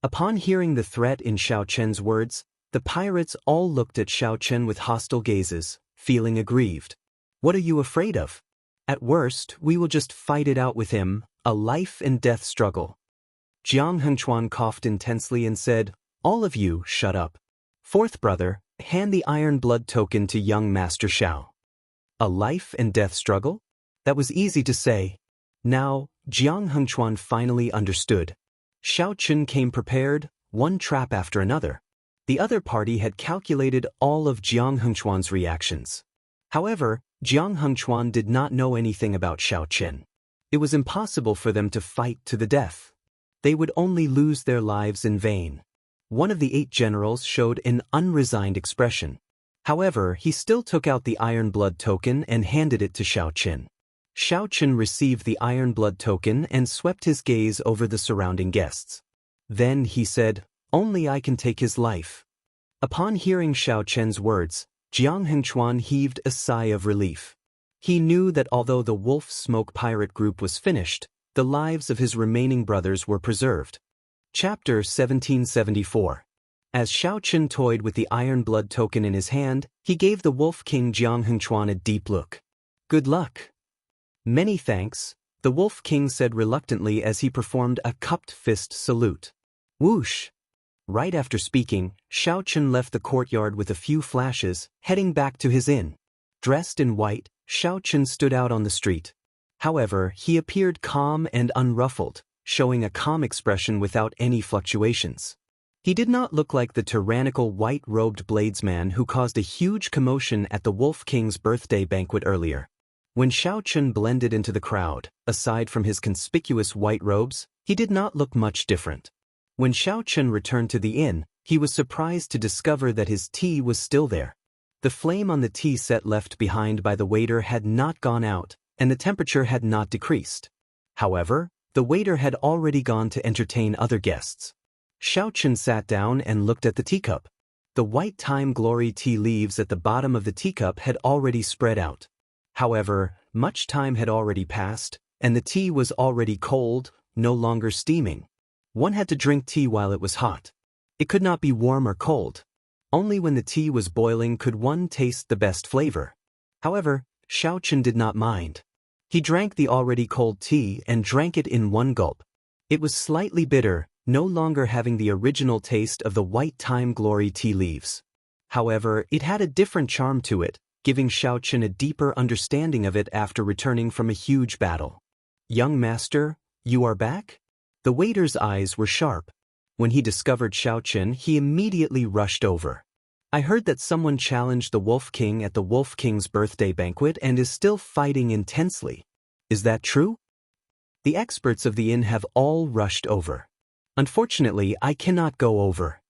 Upon hearing the threat in Xiao Chen's words, the pirates all looked at Xiao Chen with hostile gazes, feeling aggrieved. What are you afraid of? At worst, we will just fight it out with him, a life and death struggle. Jianghu Chuan coughed intensely and said, all of you, shut up. 4th brother, hand the Iron Blood token to young Master Xiao. A life and death struggle? That was easy to say. Now, Jianghu Chuan finally understood. Xiao Chen came prepared, one trap after another. The other party had calculated all of Jianghu Chuan's reactions. However, Jianghu Chuan did not know anything about Xiao Chen. It was impossible for them to fight to the death. They would only lose their lives in vain. One of the 8 generals showed an unresigned expression. However, he still took out the Iron Blood token and handed it to Xiao Chen. Xiao Chen received the Iron Blood token and swept his gaze over the surrounding guests. Then he said, only I can take his life. Upon hearing Xiao Chen's words, Jianghu Chuan heaved a sigh of relief. He knew that although the Wolf Smoke Pirate group was finished, the lives of his remaining brothers were preserved. Chapter 1774. As Xiao Chen toyed with the Iron Blood token in his hand, he gave the Wolf King Jianghu Chuan a deep look. Good luck. Many thanks, the Wolf King said reluctantly as he performed a cupped fist salute. Whoosh! Right after speaking, Xiao Chen left the courtyard with a few flashes, heading back to his inn. Dressed in white, Xiao Chen stood out on the street. However, he appeared calm and unruffled, showing a calm expression without any fluctuations. He did not look like the tyrannical white-robed bladesman who caused a huge commotion at the Wolf King's birthday banquet earlier. When Xiao Chen blended into the crowd, aside from his conspicuous white robes, he did not look much different. When Xiao Chen returned to the inn, he was surprised to discover that his tea was still there. The flame on the tea set left behind by the waiter had not gone out, and the temperature had not decreased. However, the waiter had already gone to entertain other guests. Xiaochen sat down and looked at the teacup. The white thyme glory tea leaves at the bottom of the teacup had already spread out. However, much time had already passed, and the tea was already cold, no longer steaming. One had to drink tea while it was hot. It could not be warm or cold. Only when the tea was boiling could one taste the best flavor. However, Xiaochen did not mind. He drank the already cold tea and drank it in one gulp. It was slightly bitter, no longer having the original taste of the white thyme glory tea leaves. However, it had a different charm to it, giving Xiaochen a deeper understanding of it after returning from a huge battle. "Young master, you are back?" The waiter's eyes were sharp. When he discovered Xiaochen, he immediately rushed over. "I heard that someone challenged the Wolf King at the Wolf King's birthday banquet and is still fighting intensely. Is that true?" The experts of the inn have all rushed over. "Unfortunately, I cannot go over.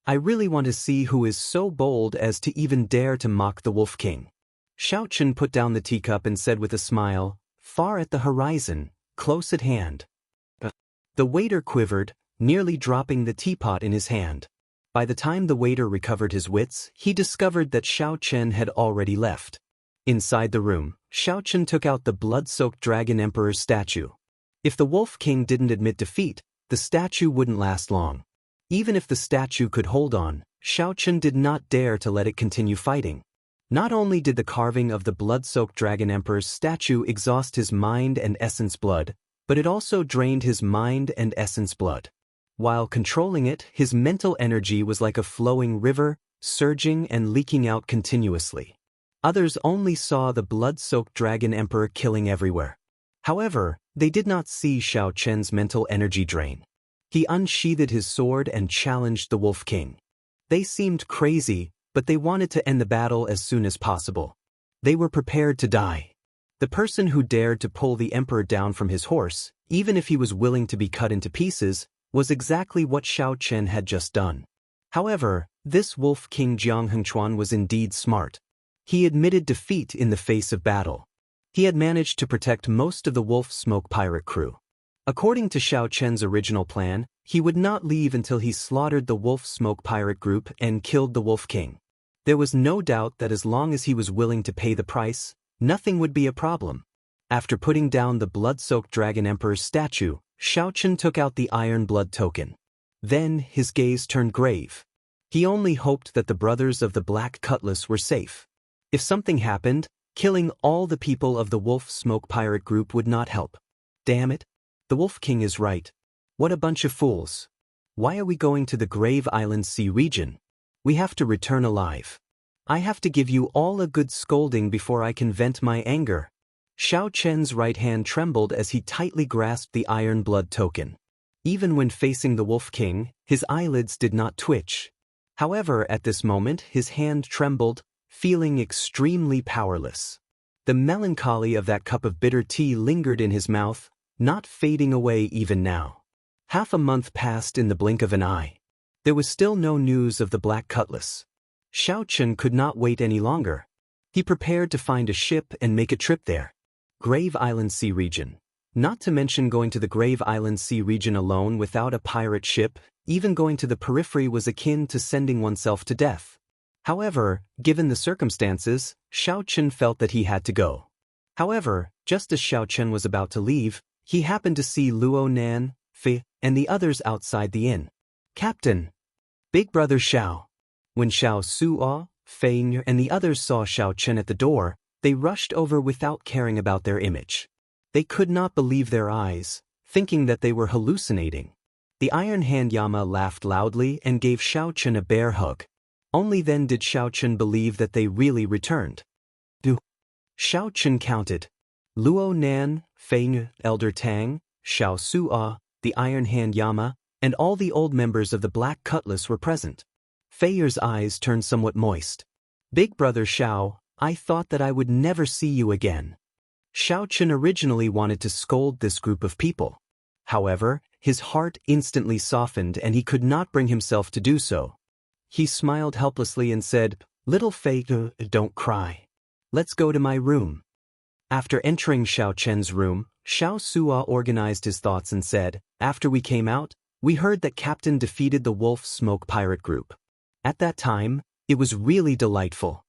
I really want to see who is so bold as to even dare to mock the Wolf King." Xiaochen put down the teacup and said with a smile, "Far at the horizon, close at hand." The waiter quivered, nearly dropping the teapot in his hand. By the time the waiter recovered his wits, he discovered that Xiaochen had already left. Inside the room, Xiaochen took out the blood-soaked Dragon Emperor's statue. If the Wolf King didn't admit defeat, the statue wouldn't last long. Even if the statue could hold on, Xiaochen did not dare to let it continue fighting. Not only did the carving of the blood-soaked Dragon Emperor's statue exhaust his mind and essence blood, but it also drained his mind and essence blood. While controlling it, his mental energy was like a flowing river, surging and leaking out continuously. Others only saw the blood-soaked Dragon Emperor killing everywhere. However, they did not see Xiaochen's mental energy drain. He unsheathed his sword and challenged the Wolf King. They seemed crazy, but they wanted to end the battle as soon as possible. They were prepared to die. The person who dared to pull the emperor down from his horse, even if he was willing to be cut into pieces, was exactly what Xiaochen had just done. However, this Wolf King Jianghu was indeed smart. He admitted defeat in the face of battle. He had managed to protect most of the Wolf Smoke pirate crew. According to Xiaochen's original plan, he would not leave until he slaughtered the Wolf Smoke pirate group and killed the Wolf King. There was no doubt that as long as he was willing to pay the price, nothing would be a problem. After putting down the blood-soaked Dragon Emperor's statue, Xiaochen took out the Iron Blood token. Then his gaze turned grave. He only hoped that the brothers of the Black Cutlass were safe. If something happened, killing all the people of the Wolf Smoke pirate group would not help. Damn it. The Wolf King is right. What a bunch of fools. Why are we going to the Grave Island Sea region? We have to return alive. I have to give you all a good scolding before I can vent my anger. Xiaochen's right hand trembled as he tightly grasped the Iron Blood token. Even when facing the Wolf King, his eyelids did not twitch. However, at this moment, his hand trembled, feeling extremely powerless. The melancholy of that cup of bitter tea lingered in his mouth, not fading away even now. Half a month passed in the blink of an eye. There was still no news of the Black Cutlass. Xiaochen could not wait any longer. He prepared to find a ship and make a trip there. Grave Island Sea region. Not to mention going to the Grave Island Sea region alone without a pirate ship, even going to the periphery was akin to sending oneself to death. However, given the circumstances, Xiaochen felt that he had to go. However, just as Xiaochen was about to leave, he happened to see Luo Nan, Fei, and the others outside the inn. "Captain! Big brother Xiao." When Xiao Suo, Fei, and the others saw Xiaochen at the door, they rushed over without caring about their image. They could not believe their eyes, thinking that they were hallucinating. The Iron Hand Yama laughed loudly and gave Xiaochen a bear hug. Only then did Xiaochen believe that they really returned. Xiaochen counted. Luo Nan, Fei, Elder Tang, Xiao Suo, the Iron Hand Yama, and all the old members of the Black Cutlass were present. Fei's eyes turned somewhat moist. "Big brother Xiao, I thought that I would never see you again." Xiaochen originally wanted to scold this group of people. However, his heart instantly softened and he could not bring himself to do so. he smiled helplessly and said, "Little Fei, don't cry. Let's go to my room." After entering Xiao Chen's room, Xiao Sua organized his thoughts and said, "After we came out, we heard that Captain defeated the Wolf Smoke pirate group. At that time, it was really delightful.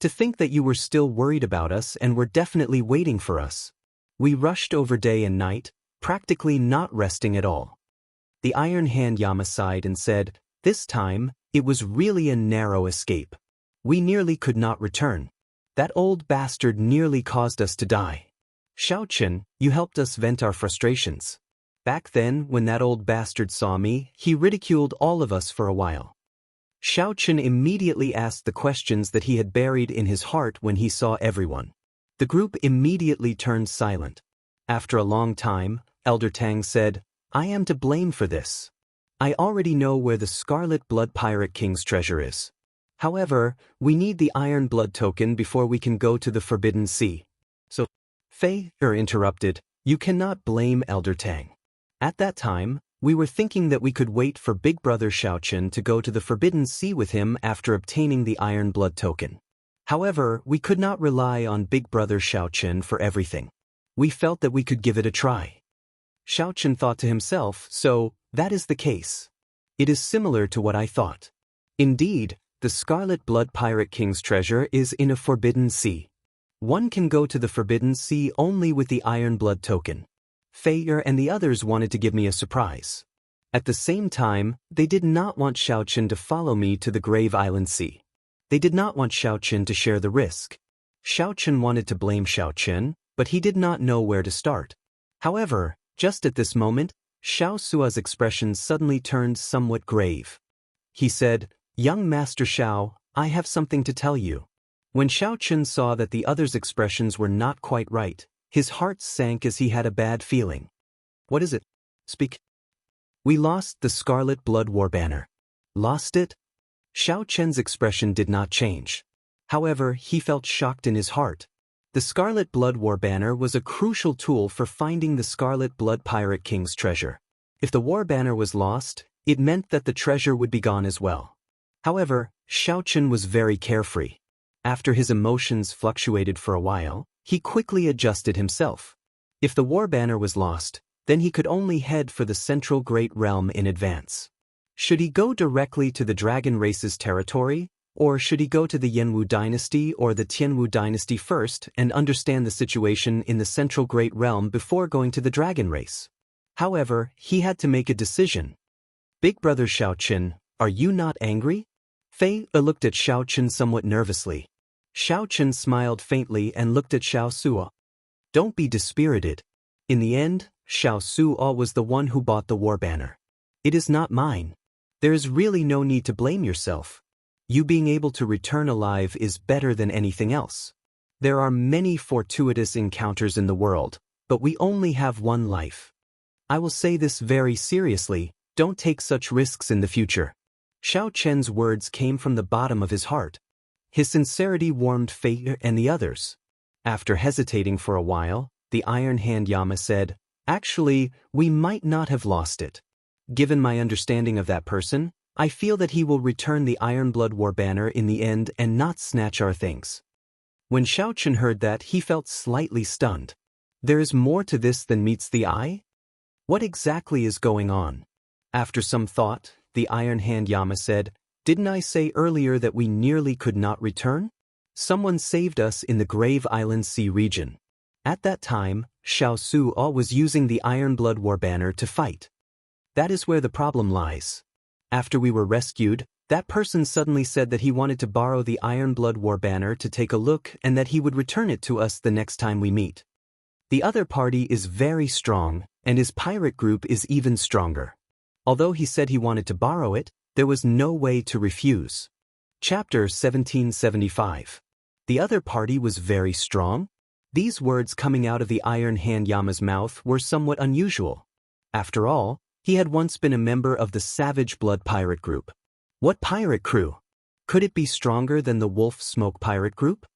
To think that you were still worried about us and were definitely waiting for us. We rushed over day and night, practically not resting at all." The Iron Hand Yama sighed and said, "This time, it was really a narrow escape. We nearly could not return. That old bastard nearly caused us to die. Xiao Chen, you helped us vent our frustrations. Back then, when that old bastard saw me, he ridiculed all of us for a while." Xiao Chen immediately asked the questions that he had buried in his heart when he saw everyone. The group immediately turned silent. After a long time, Elder Tang said, "I am to blame for this. I already know where the Scarlet Blood Pirate King's treasure is. However, we need the Iron Blood token before we can go to the Forbidden Sea." "So," Fei interrupted, "you cannot blame Elder Tang. At that time, we were thinking that we could wait for Big Brother Xiaochen to go to the Forbidden Sea with him after obtaining the Iron Blood token. However, we could not rely on Big Brother Xiaochen for everything. We felt that we could give it a try." Xiaochen thought to himself, "So, that is the case. It is similar to what I thought. Indeed, the Scarlet Blood Pirate King's treasure is in a Forbidden Sea. One can go to the Forbidden Sea only with the Iron Blood token." Fei and the others wanted to give me a surprise. At the same time, they did not want Xiaochen to follow me to the Grave Island Sea. They did not want Xiaochen to share the risk. Xiaochen wanted to blame Xiaochen, but he did not know where to start. However, just at this moment, Xiao Sua's expression suddenly turned somewhat grave. He said, "Young Master Xiao, I have something to tell you." When Xiaochen saw that the others' expressions were not quite right, his heart sank as he had a bad feeling. "What is it? Speak." "We lost the Scarlet Blood War banner." "Lost it?" Xiao Chen's expression did not change. However, he felt shocked in his heart. The Scarlet Blood War banner was a crucial tool for finding the Scarlet Blood Pirate King's treasure. If the war banner was lost, it meant that the treasure would be gone as well. However, Xiao Chen was very carefree. After his emotions fluctuated for a while, he quickly adjusted himself. If the war banner was lost, then he could only head for the Central Great Realm in advance. Should he go directly to the Dragon Race's territory, or should he go to the Yanwu Dynasty or the Tianwu Dynasty first and understand the situation in the Central Great Realm before going to the Dragon Race? However, he had to make a decision. "Big Brother Xiaochen, are you not angry?" Fei looked at Xiaochen somewhat nervously. Xiaochen smiled faintly and looked at Xiao Sua. "Don't be dispirited. In the end, Xiao Sua was the one who bought the war banner. It is not mine. There is really no need to blame yourself. You being able to return alive is better than anything else. There are many fortuitous encounters in the world, but we only have one life. I will say this very seriously, don't take such risks in the future." Xiao Chen's words came from the bottom of his heart. His sincerity warmed Fei and the others. After hesitating for a while, the Iron Hand Yama said, "Actually, we might not have lost it. Given my understanding of that person, I feel that he will return the Iron Blood War banner in the end and not snatch our things." When Xiaochen heard that, he felt slightly stunned. There is more to this than meets the eye? What exactly is going on? After some thought, the Iron Hand Yama said, "Didn't I say earlier that we nearly could not return? Someone saved us in the Grave Island Sea region. At that time, Xiao Sua was using the Iron Blood War banner to fight. That is where the problem lies. After we were rescued, that person suddenly said that he wanted to borrow the Iron Blood War banner to take a look and that he would return it to us the next time we meet. The other party is very strong, and his pirate group is even stronger. Although he said he wanted to borrow it, there was no way to refuse." Chapter 1775. The other party was very strong? These words coming out of the Iron Hand Yama's mouth were somewhat unusual. After all, he had once been a member of the Savage Blood Pirate Group. What pirate crew? Could it be stronger than the Wolf Smoke Pirate Group?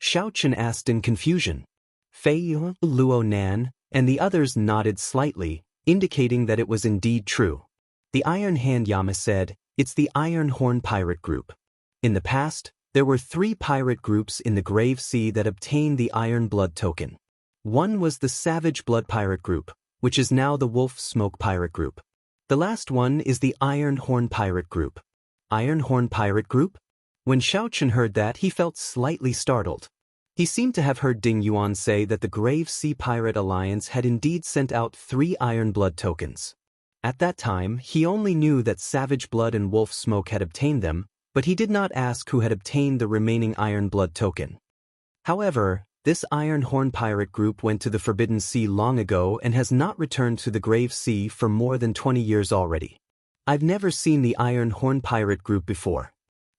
Xiaochen asked in confusion. Fei, Luo Nan, and the others nodded slightly, indicating that it was indeed true. The Iron Hand Yama said, It's the Iron Horn Pirate Group. In the past, there were 3 pirate groups in the Grave Sea that obtained the Iron Blood token. One was the Savage Blood Pirate Group, which is now the Wolf Smoke Pirate Group. The last one is the Iron Horn Pirate Group. Iron Horn Pirate Group? When Xiaochen heard that, he felt slightly startled. He seemed to have heard Ding Yuan say that the Grave Sea Pirate Alliance had indeed sent out 3 Iron Blood tokens. At that time, he only knew that Savage Blood and Wolf Smoke had obtained them, but he did not ask who had obtained the remaining Iron Blood token. However, this Iron Horn Pirate Group went to the Forbidden Sea long ago and has not returned to the Grave Sea for more than 20 years already. I've never seen the Iron Horn Pirate Group before.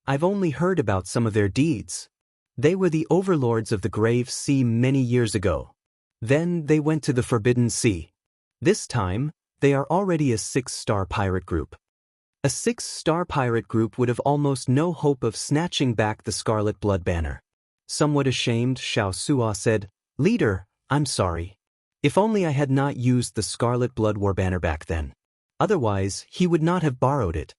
I've only heard about some of their deeds. They were the overlords of the Grave Sea many years ago. Then they went to the Forbidden Sea. This time, they are already a 6-star pirate group. A 6-star pirate group would have almost no hope of snatching back the Scarlet Blood banner. Somewhat ashamed, Xiao Suo said, "Leader, I'm sorry. If only I had not used the Scarlet Blood war banner back then. Otherwise, he would not have borrowed it."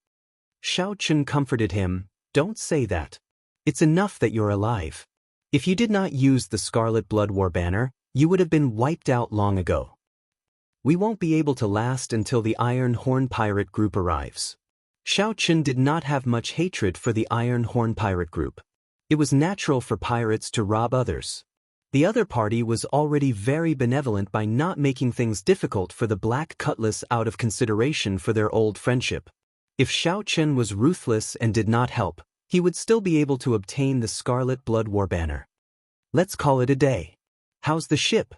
Xiaochen comforted him, "Don't say that. It's enough that you're alive. If you did not use the Scarlet Blood war banner, you would have been wiped out long ago. We won't be able to last until the Iron Horn Pirate Group arrives." Xiaochen did not have much hatred for the Iron Horn Pirate Group. It was natural for pirates to rob others. The other party was already very benevolent by not making things difficult for the Black Cutlass out of consideration for their old friendship. If Xiaochen was ruthless and did not help, he would still be able to obtain the Scarlet Blood war banner. "Let's call it a day. How's the ship?"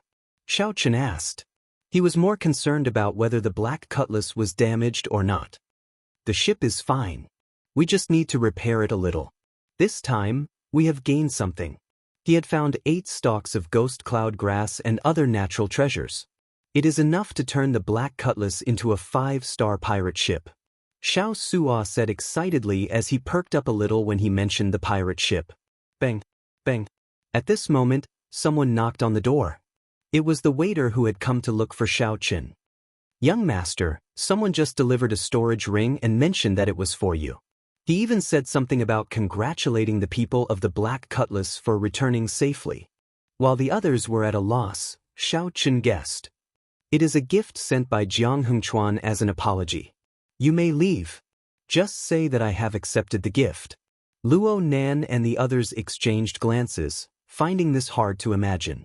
Xiaochen asked. He was more concerned about whether the Black Cutlass was damaged or not. "The ship is fine. We just need to repair it a little. This time, we have gained something." He had found 8 stalks of ghost cloud grass and other natural treasures. It is enough to turn the Black Cutlass into a 5-star pirate ship. Xiao Suo said excitedly as he perked up a little when he mentioned the pirate ship. Bang, bang. At this moment, someone knocked on the door. It was the waiter who had come to look for Xiaochen. "Young master, someone just delivered a storage ring and mentioned that it was for you. He even said something about congratulating the people of the Black Cutlass for returning safely." While the others were at a loss, Xiaochen guessed. "It is a gift sent by Jianghu as an apology. You may leave. Just say that I have accepted the gift." Luo Nan and the others exchanged glances, finding this hard to imagine.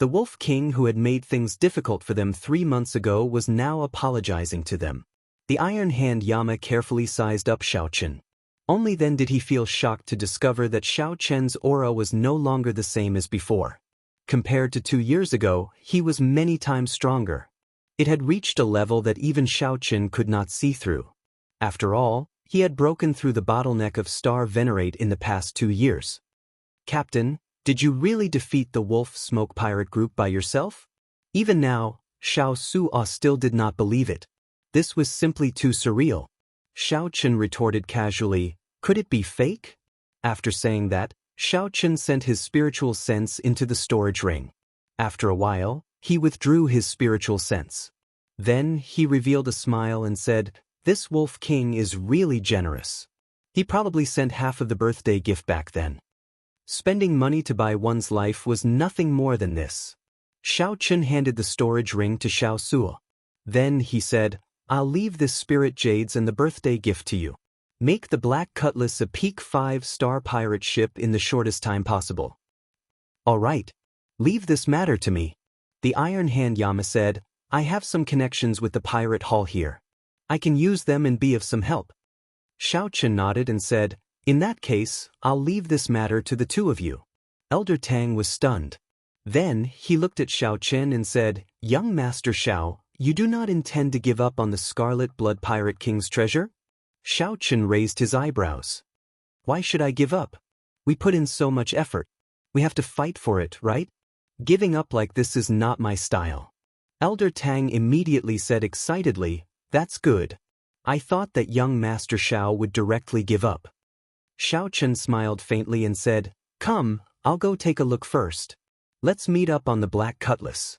The Wolf King who had made things difficult for them 3 months ago was now apologizing to them. The Iron Hand Yama carefully sized up Xiaochen. Only then did he feel shocked to discover that Xiaochen's aura was no longer the same as before. Compared to 2 years ago, he was many times stronger. It had reached a level that even Xiaochen could not see through. After all, he had broken through the bottleneck of Star Venerate in the past 2 years. "Captain, did you really defeat the Wolf Smoke Pirate Group by yourself?" Even now, Xiao Suo still did not believe it. This was simply too surreal. Xiaochen retorted casually, "Could it be fake?" After saying that, Xiaochen sent his spiritual sense into the storage ring. After a while, he withdrew his spiritual sense. Then he revealed a smile and said, "This Wolf King is really generous. He probably sent half of the birthday gift back then." Spending money to buy one's life was nothing more than this. Xiaochen handed the storage ring to Xiao Suo. Then he said, "I'll leave this spirit jades and the birthday gift to you. Make the Black Cutlass a peak 5-star pirate ship in the shortest time possible." "All right. Leave this matter to me." The Iron Hand Yama said, "I have some connections with the pirate hall here. I can use them and be of some help." Xiaochen nodded and said, "In that case, I'll leave this matter to the 2 of you." Elder Tang was stunned. Then he looked at Xiaochen and said, "Young Master Xiao, you do not intend to give up on the Scarlet Blood Pirate King's treasure?" Xiaochen raised his eyebrows. "Why should I give up? We put in so much effort. We have to fight for it, right? Giving up like this is not my style." Elder Tang immediately said excitedly, "That's good. I thought that young Master Xiao would directly give up." Xiaochen smiled faintly and said, "Come, I'll go take a look first. Let's meet up on the Black Cutlass."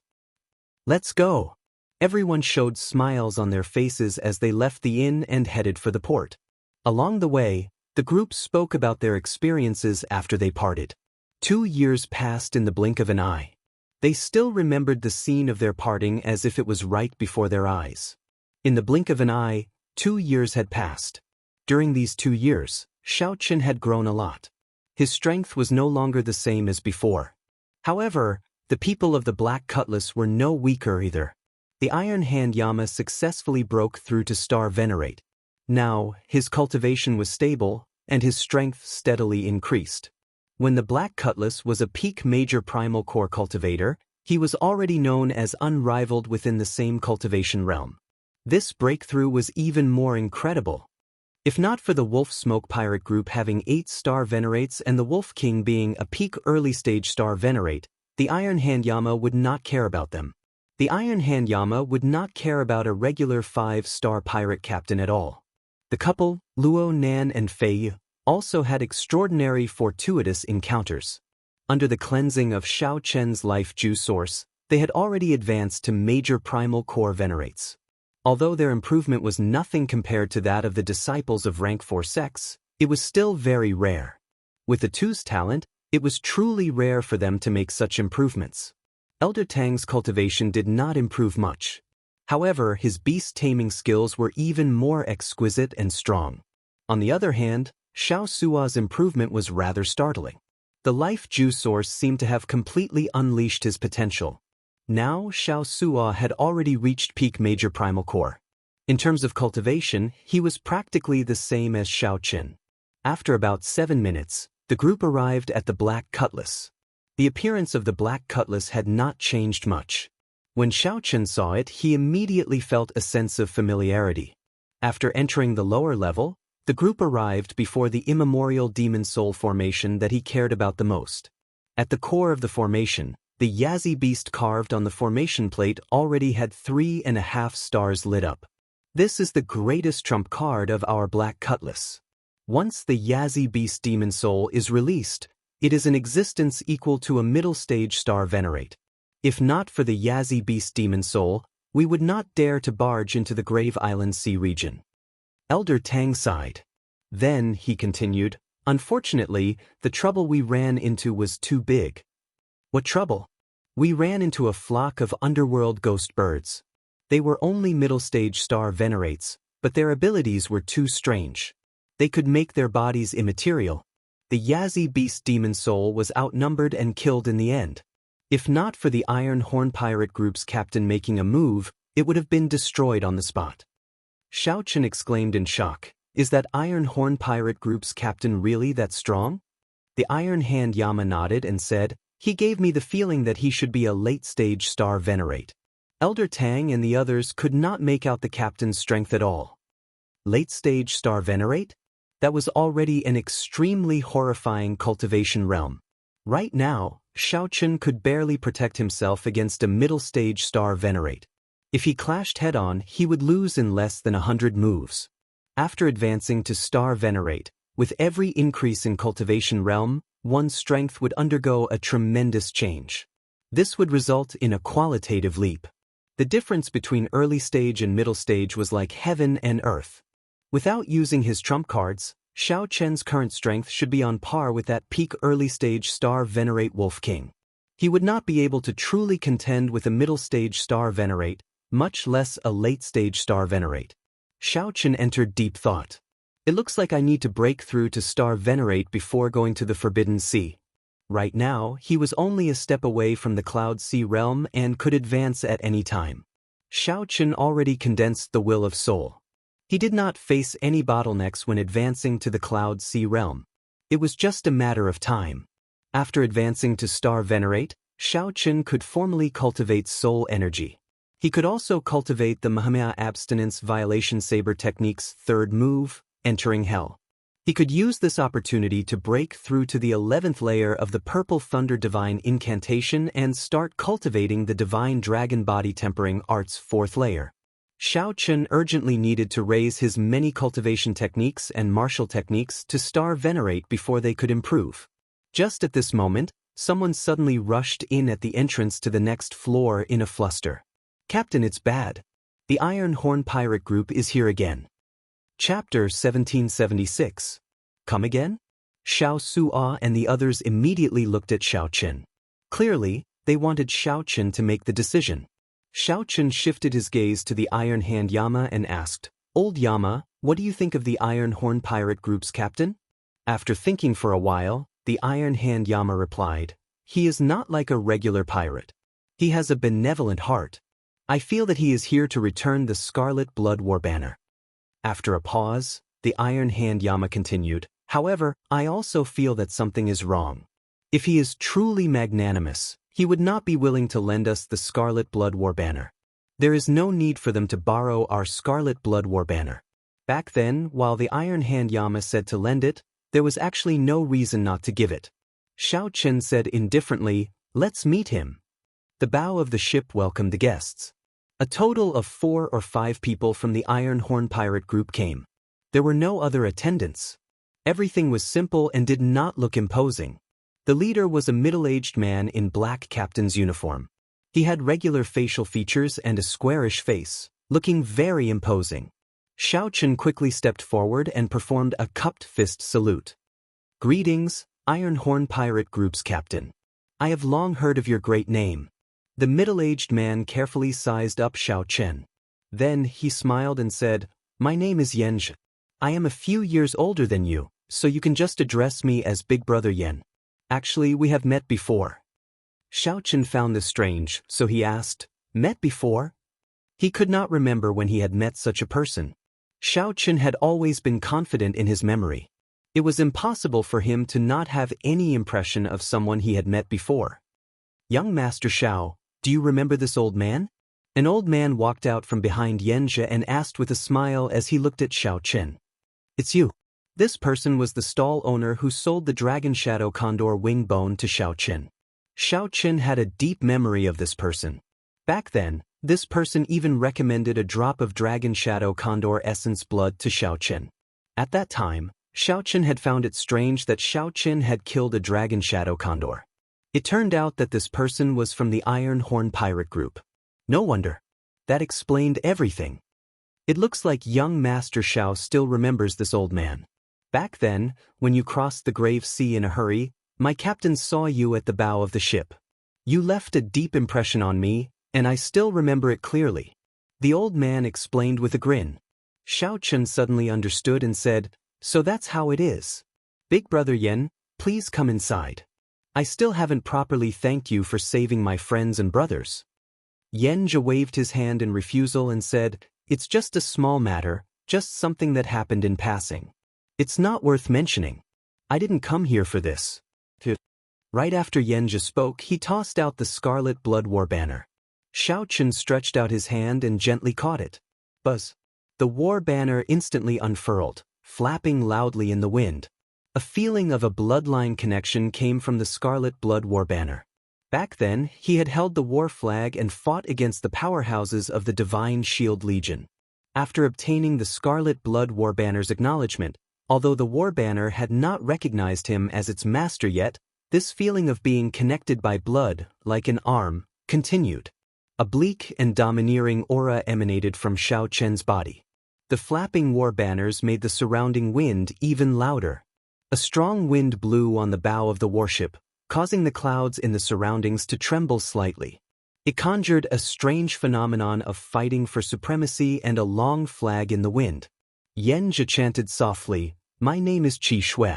"Let's go." Everyone showed smiles on their faces as they left the inn and headed for the port. Along the way, the group spoke about their experiences after they parted. 2 years passed in the blink of an eye. They still remembered the scene of their parting as if it was right before their eyes. In the blink of an eye, 2 years had passed. During these 2 years, Xiaoqun had grown a lot. His strength was no longer the same as before. However, the people of the Black Cutlass were no weaker either. The Iron Hand Yama successfully broke through to Star Venerate. Now, his cultivation was stable, and his strength steadily increased. When the Black Cutlass was a peak major primal core cultivator, he was already known as unrivaled within the same cultivation realm. This breakthrough was even more incredible. If not for the Wolf Smoke Pirate group having 8 Star Venerates and the Wolf King being a peak early stage Star Venerate, the Iron Hand Yama would not care about them. The Iron Hand Yama would not care about a regular 5-star pirate captain at all. The couple, Luo Nan and Fei, also had extraordinary fortuitous encounters. Under the cleansing of Xiao Chen's life juice source, they had already advanced to major primal core venerates. Although their improvement was nothing compared to that of the disciples of rank 4 sects, it was still very rare. With the two's talent, it was truly rare for them to make such improvements. Elder Tang's cultivation did not improve much. However, his beast-taming skills were even more exquisite and strong. On the other hand, Xiao Sua's improvement was rather startling. The life juice source seemed to have completely unleashed his potential. Now, Xiao Sua had already reached peak major primal core. In terms of cultivation, he was practically the same as Xiao Qin. After about 7 minutes, the group arrived at the Black Cutlass. The appearance of the Black Cutlass had not changed much. When Xiao Qin saw it, he immediately felt a sense of familiarity. After entering the lower level, the group arrived before the immemorial demon soul formation that he cared about the most. At the core of the formation, the Yazi beast carved on the formation plate already had 3.5 stars lit up. This is the greatest trump card of our Black Cutlass. Once the Yazi beast demon soul is released, it is an existence equal to a middle stage star venerate. If not for the Yazi beast demon soul, we would not dare to barge into the Grave Island Sea region. Elder Tang sighed. Then, he continued, unfortunately, the trouble we ran into was too big. What trouble? We ran into a flock of underworld ghost birds. They were only middle-stage star venerates, but their abilities were too strange. They could make their bodies immaterial. The Yazi beast demon soul was outnumbered and killed in the end. If not for the Iron Horn Pirate Group's captain making a move, it would have been destroyed on the spot. Xiao Qin exclaimed in shock, is that Iron Horn Pirate Group's captain really that strong? The Iron Hand Yama nodded and said, he gave me the feeling that he should be a late-stage star venerate. Elder Tang and the others could not make out the captain's strength at all. Late-stage star venerate? That was already an extremely horrifying cultivation realm. Right now, Xiao Qin could barely protect himself against a middle-stage star venerate. If he clashed head-on, he would lose in less than 100 moves. After advancing to star venerate, with every increase in cultivation realm, one's strength would undergo a tremendous change. This would result in a qualitative leap. The difference between early stage and middle stage was like heaven and earth. Without using his trump cards, Xiao Chen's current strength should be on par with that peak early-stage star venerate Wolf King. He would not be able to truly contend with a middle-stage star venerate, much less a late-stage star venerate. Xiao Chen entered deep thought. It looks like I need to break through to star venerate before going to the Forbidden Sea. Right now, he was only a step away from the Cloud Sea realm and could advance at any time. Xiao Chen already condensed the will of soul. He did not face any bottlenecks when advancing to the Cloud Sea realm. It was just a matter of time. After advancing to Star Venerate, Xiao Chen could formally cultivate soul energy. He could also cultivate the Mahamaya Abstinence Violation Saber Technique's third move, Entering Hell. He could use this opportunity to break through to the 11th layer of the Purple Thunder Divine Incantation and start cultivating the Divine Dragon Body Tempering Art's 4th layer. Xiao Chen urgently needed to raise his many cultivation techniques and martial techniques to Star Venerate before they could improve. Just at this moment, someone suddenly rushed in at the entrance to the next floor in a fluster. Captain, it's bad. The Iron Horn Pirate Group is here again. Chapter 1776. Come again? Xiao Su'a and the others immediately looked at Xiao Qin. Clearly, they wanted Xiao Qin to make the decision. Xiao Qin shifted his gaze to the Iron Hand Yama and asked, Old Yama, what do you think of the Iron Horn Pirate Group's captain? After thinking for a while, the Iron Hand Yama replied, He is not like a regular pirate. He has a benevolent heart. I feel that he is here to return the Scarlet Blood War banner. After a pause, the Iron Hand Yama continued, However, I also feel that something is wrong. If he is truly magnanimous, he would not be willing to lend us the Scarlet Blood War banner. There is no need for them to borrow our Scarlet Blood War banner. Back then, while the Iron Hand Yama said to lend it, there was actually no reason not to give it. Xiao Qin said indifferently, Let's meet him. The bow of the ship welcomed the guests. A total of 4 or 5 people from the Iron Horn Pirate Group came. There were no other attendants. Everything was simple and did not look imposing. The leader was a middle-aged man in black captain's uniform. He had regular facial features and a squarish face, looking very imposing. Xiao Qin quickly stepped forward and performed a cupped fist salute. Greetings, Iron Horn Pirate Group's captain. I have long heard of your great name. The middle-aged man carefully sized up Xiao Qin. Then he smiled and said, My name is Yanzhi. I am a few years older than you, so you can just address me as Big Brother Yan. Actually, we have met before. Xiao Qin found this strange, so he asked, Met before? He could not remember when he had met such a person. Xiao Qin had always been confident in his memory. It was impossible for him to not have any impression of someone he had met before. Young Master Xiao, do you remember this old man? An old man walked out from behind Yanzhi and asked with a smile as he looked at Xiao Qin. It's you. This person was the stall owner who sold the Dragon Shadow Condor wing bone to Xiao Qin. Xiao Qin had a deep memory of this person. Back then, this person even recommended a drop of Dragon Shadow Condor essence blood to Xiao Qin. At that time, Xiao Qin had found it strange that Xiao Qin had killed a Dragon Shadow Condor. It turned out that this person was from the Iron Horn Pirate Group. No wonder. That explained everything. It looks like young Master Xiao still remembers this old man. Back then, when you crossed the Grave Sea in a hurry, my captain saw you at the bow of the ship. You left a deep impression on me, and I still remember it clearly. The old man explained with a grin. Xiao Qin suddenly understood and said, So that's how it is. Big Brother Yan, please come inside. I still haven't properly thanked you for saving my friends and brothers. Yanzhi waved his hand in refusal and said, It's just a small matter, just something that happened in passing. It's not worth mentioning. I didn't come here for this. Right after Yanzhi spoke, he tossed out the Scarlet Blood War banner. Xiao Qin stretched out his hand and gently caught it. Buzz. The war banner instantly unfurled, flapping loudly in the wind. A feeling of a bloodline connection came from the Scarlet Blood War banner. Back then, he had held the war flag and fought against the powerhouses of the Divine Shield Legion. After obtaining the Scarlet Blood War banner's acknowledgement, although the war banner had not recognized him as its master yet, this feeling of being connected by blood, like an arm, continued. A bleak and domineering aura emanated from Xiao Qin's body. The flapping war banners made the surrounding wind even louder. A strong wind blew on the bow of the warship, causing the clouds in the surroundings to tremble slightly. It conjured a strange phenomenon of fighting for supremacy and a long flag in the wind. Yanzhi chanted softly, My name is Qi Shui.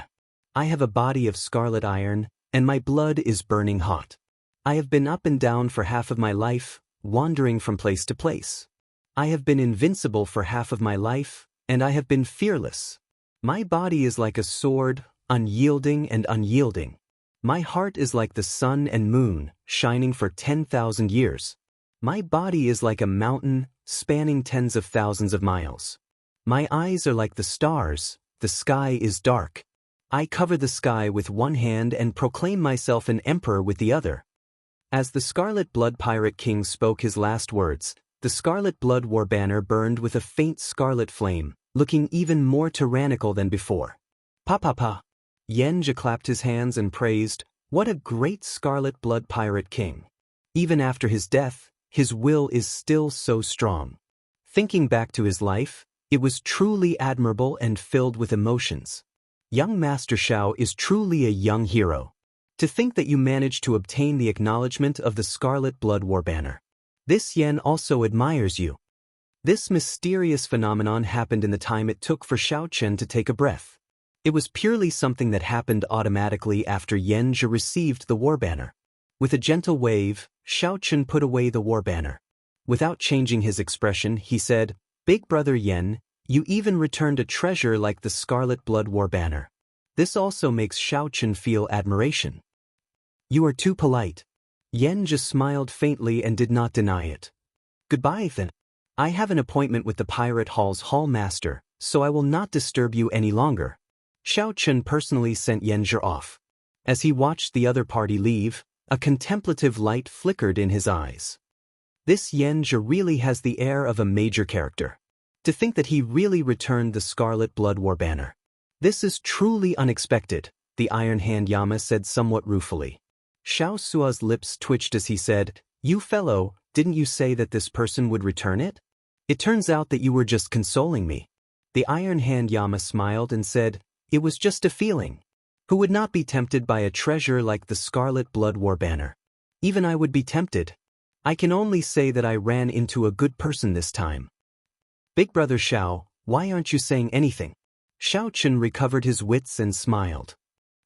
I have a body of scarlet iron, and my blood is burning hot. I have been up and down for half of my life, wandering from place to place. I have been invincible for half of my life, and I have been fearless. My body is like a sword, unyielding and unyielding. My heart is like the sun and moon, shining for 10,000 years. My body is like a mountain, spanning tens of thousands of miles. My eyes are like the stars, the sky is dark. I cover the sky with one hand and proclaim myself an emperor with the other. As the Scarlet Blood Pirate King spoke his last words, the Scarlet Blood War banner burned with a faint scarlet flame, looking even more tyrannical than before. Pa. Yanzhi clapped his hands and praised, What a great Scarlet Blood Pirate King. Even after his death, his will is still so strong. Thinking back to his life, It was truly admirable and filled with emotions. Young Master Xiao is truly a young hero. To think that you managed to obtain the acknowledgement of the Scarlet Blood War banner. This Yen also admires you. This mysterious phenomenon happened in the time it took for Xiao Chen to take a breath. It was purely something that happened automatically after Yen Zhe received the war banner. With a gentle wave, Xiao Chen put away the war banner. Without changing his expression, he said, "Big brother Yen, you even returned a treasure like the Scarlet Blood War banner." This also makes Xiao Chen feel admiration. "You are too polite." Yen just smiled faintly and did not deny it. "Goodbye then. I have an appointment with the Pirate Hall's Hall Master, so I will not disturb you any longer." Xiao Chen personally sent Yen Zhe off. As he watched the other party leave, a contemplative light flickered in his eyes. This Yen Zhe really has the air of a major character. To think that he really returned the Scarlet Blood War banner. This is truly unexpected, the Iron Hand Yama said somewhat ruefully. Xiao Sua's lips twitched as he said, "You fellow, didn't you say that this person would return it? It turns out that you were just consoling me." The Iron Hand Yama smiled and said, "It was just a feeling. Who would not be tempted by a treasure like the Scarlet Blood War banner? Even I would be tempted. I can only say that I ran into a good person this time." "Big brother Xiao, why aren't you saying anything?" Xiao Chen recovered his wits and smiled.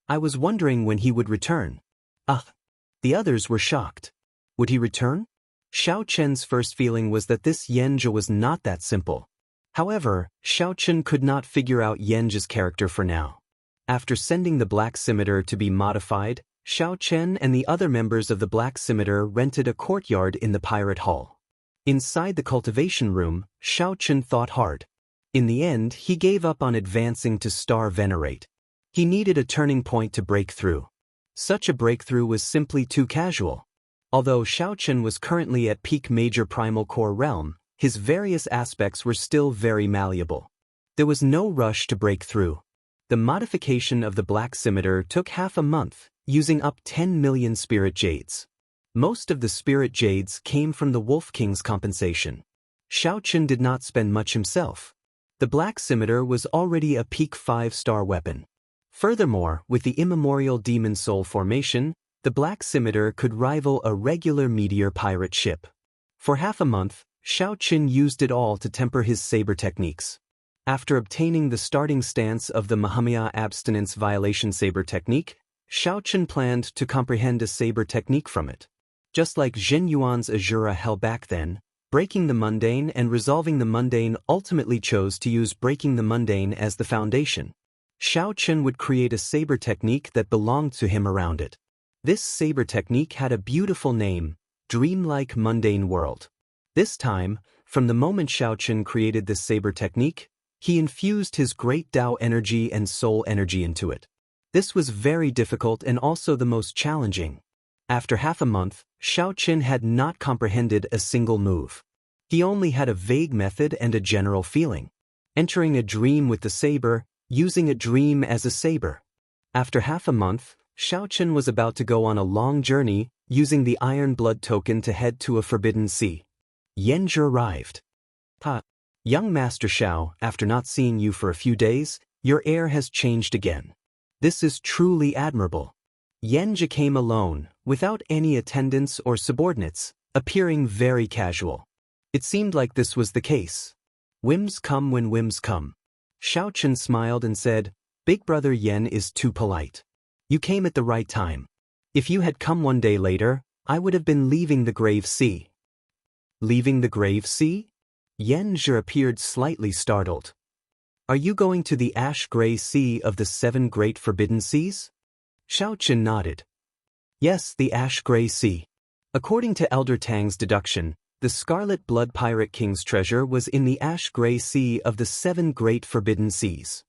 "I was wondering when he would return." "Ugh." The others were shocked. Would he return? Xiao Chen's first feeling was that this Yen Zhe was not that simple. However, Xiao Chen could not figure out Yen Zhe's character for now. After sending the Black Scimitar to be modified, Xiao Chen and the other members of the Black Scimitar rented a courtyard in the Pirate Hall. Inside the cultivation room, Xiao Chen thought hard. In the end, he gave up on advancing to Star Venerate. He needed a turning point to break through. Such a breakthrough was simply too casual. Although Xiao Chen was currently at peak Major Primal Core realm, his various aspects were still very malleable. There was no rush to break through. The modification of the Black Scimitar took half a month, using up 10 million Spirit Jades. Most of the Spirit Jades came from the Wolf King's compensation. Xiao Chen did not spend much himself. The Black Scimitar was already a peak 5-star weapon. Furthermore, with the immemorial Demon Soul formation, the Black Scimitar could rival a regular meteor pirate ship. For half a month, Xiao Chen used it all to temper his saber techniques. After obtaining the starting stance of the Mahamaya Abstinence Violation Saber technique, Xiao Chen planned to comprehend a saber technique from it. Just like Zhen Yuan's Azura Hell back then, breaking the mundane and resolving the mundane ultimately chose to use breaking the mundane as the foundation. Xiao Chen would create a saber technique that belonged to him around it. This saber technique had a beautiful name, Dreamlike Mundane World. This time, from the moment Xiao Chen created this saber technique, he infused his great Tao energy and soul energy into it. This was very difficult and also the most challenging. After half a month, Xiao Chen had not comprehended a single move. He only had a vague method and a general feeling. Entering a dream with the saber, using a dream as a saber. After half a month, Xiao Chen was about to go on a long journey, using the Iron Blood token to head to a forbidden sea. Yen Zhe arrived. "Ha! Young Master Xiao, after not seeing you for a few days, your air has changed again. This is truly admirable." Yen Zhe came alone, without any attendants or subordinates, appearing very casual. It seemed like this was the case. Whims come when whims come. Xiao Chen smiled and said, "Big brother Yen is too polite. You came at the right time. If you had come one day later, I would have been leaving the Grave Sea." "Leaving the Grave Sea?" Yen Zhe appeared slightly startled. "Are you going to the ash-gray sea of the 7 great forbidden seas?" Xiao Chen nodded. "Yes, the ash-gray sea. According to Elder Tang's deduction, the Scarlet Blood Pirate King's treasure was in the ash-gray sea of the 7 great forbidden seas.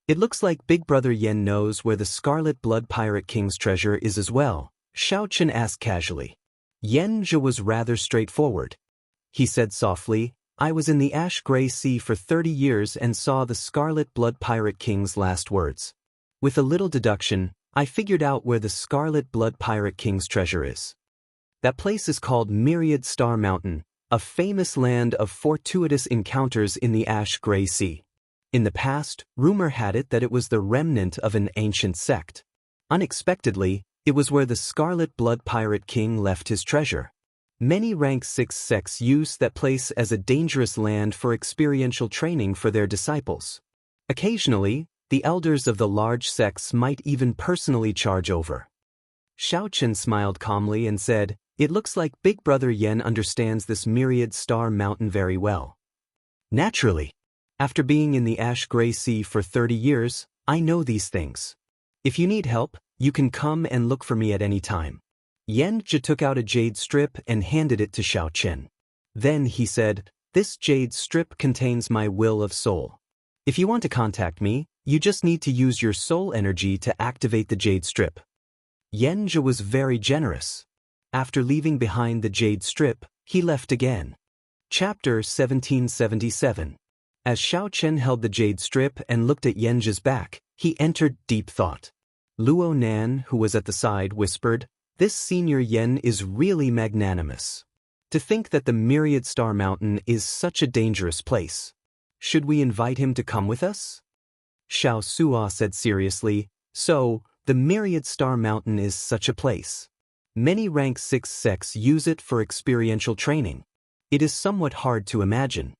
It looks like Big Brother Yen knows where the Scarlet Blood Pirate King's treasure is as well," Xiao Chen asked casually. Yen Zhe was rather straightforward. He said softly, "I was in the ash-gray sea for 30 years and saw the Scarlet Blood Pirate King's last words. With a little deduction, I figured out where the Scarlet Blood Pirate King's treasure is. That place is called Myriad Star Mountain, a famous land of fortuitous encounters in the ash-gray sea. In the past, rumor had it that it was the remnant of an ancient sect. Unexpectedly, it was where the Scarlet Blood Pirate King left his treasure. Many rank 6 sects use that place as a dangerous land for experiential training for their disciples. Occasionally, the elders of the large sects might even personally charge over. Xiaochen smiled calmly and said, "It looks like Big Brother Yen understands this myriad star mountain very well." Naturally. After being in the ash-gray sea for 30 years, I know these things. If you need help, you can come and look for me at any time. Yen Zhi took out a jade strip and handed it to Xiaochen. Then he said, "This jade strip contains my will of soul. If you want to contact me, you just need to use your soul energy to activate the jade strip." Yen Zhi was very generous. After leaving behind the jade strip, he left again. Chapter 1777. As Xiaochen held the jade strip and looked at Yen Zhi's back, he entered deep thought. Luo Nan, who was at the side, whispered, "This senior Yen is really magnanimous. To think that the Myriad Star Mountain is such a dangerous place. Should we invite him to come with us?" Xiao Suo said seriously, "So, the Myriad Star Mountain is such a place. Many rank 6 sects use it for experiential training. It is somewhat hard to imagine."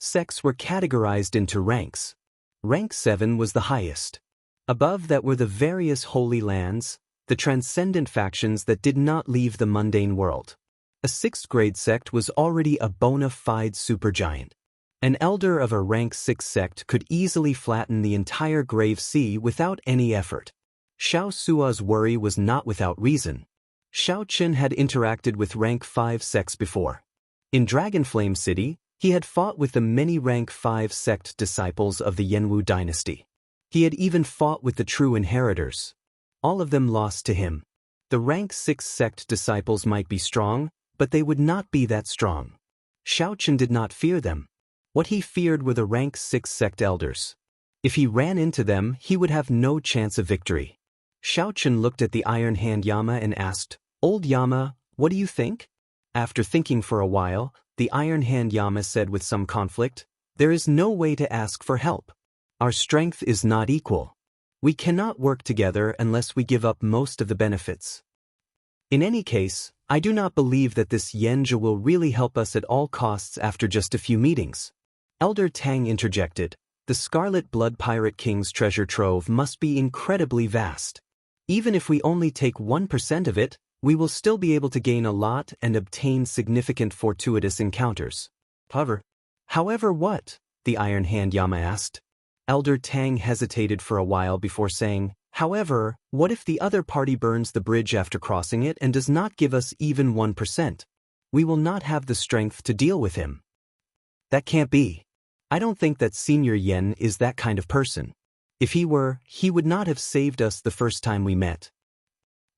Sects were categorized into ranks. Rank 7 was the highest. Above that were the various holy lands, the transcendent factions that did not leave the mundane world. A 6th grade sect was already a bona fide supergiant. An elder of a rank 6 sect could easily flatten the entire grave sea without any effort. Xiao Suo's worry was not without reason. Xiaochen had interacted with rank 5 sects before. In Dragonflame City, he had fought with the many rank 5 sect disciples of the Yanwu dynasty. He had even fought with the true inheritors. All of them lost to him. The rank 6 sect disciples might be strong, but they would not be that strong. Xiaochen did not fear them. What he feared were the rank 6 sect elders. If he ran into them, he would have no chance of victory. Xiaochen looked at the Iron Hand Yama and asked, "Old Yama, what do you think?" After thinking for a while, the Iron Hand Yama said with some conflict, "There is no way to ask for help. Our strength is not equal. We cannot work together unless we give up most of the benefits. In any case, I do not believe that this Yen Zhi will really help us at all costs after just a few meetings." Elder Tang interjected, "The Scarlet Blood Pirate King's treasure trove must be incredibly vast. Even if we only take 1% of it, we will still be able to gain a lot and obtain significant fortuitous encounters." However what? The Iron Hand Yama asked. Elder Tang hesitated for a while before saying, "However, what if the other party burns the bridge after crossing it and does not give us even 1%? We will not have the strength to deal with him." "That can't be. I don't think that Senior Yen is that kind of person. If he were, he would not have saved us the first time we met."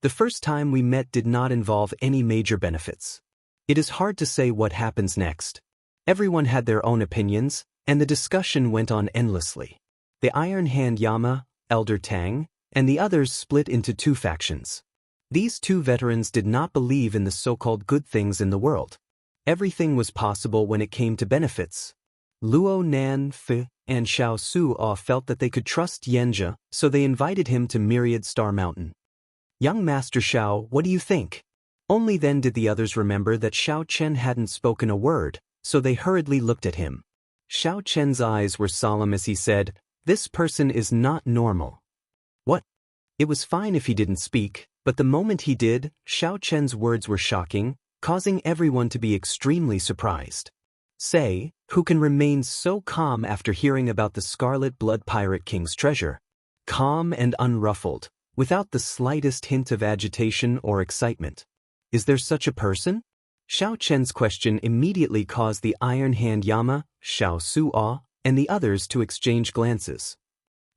"The first time we met did not involve any major benefits. It is hard to say what happens next." Everyone had their own opinions, and the discussion went on endlessly. The Iron Hand Yama, Elder Tang, and the others split into 2 factions. These 2 veterans did not believe in the so-called good things in the world. Everything was possible when it came to benefits. Luo Nan Fi and Xiao Suo felt that they could trust Yen Zhi, so they invited him to Myriad Star Mountain. "Young Master Xiao, what do you think?" Only then did the others remember that Xiaochen hadn't spoken a word, so they hurriedly looked at him. Xiaochen's eyes were solemn as he said, "This person is not normal." "What?" It was fine if he didn't speak, but the moment he did, Xiaochen's words were shocking, causing everyone to be extremely surprised. "Say, who can remain so calm after hearing about the Scarlet Blood Pirate King's treasure? Calm and unruffled, without the slightest hint of agitation or excitement. Is there such a person?" Xiaochen's question immediately caused the Iron Hand Yama, Xiao Suo, and the others to exchange glances.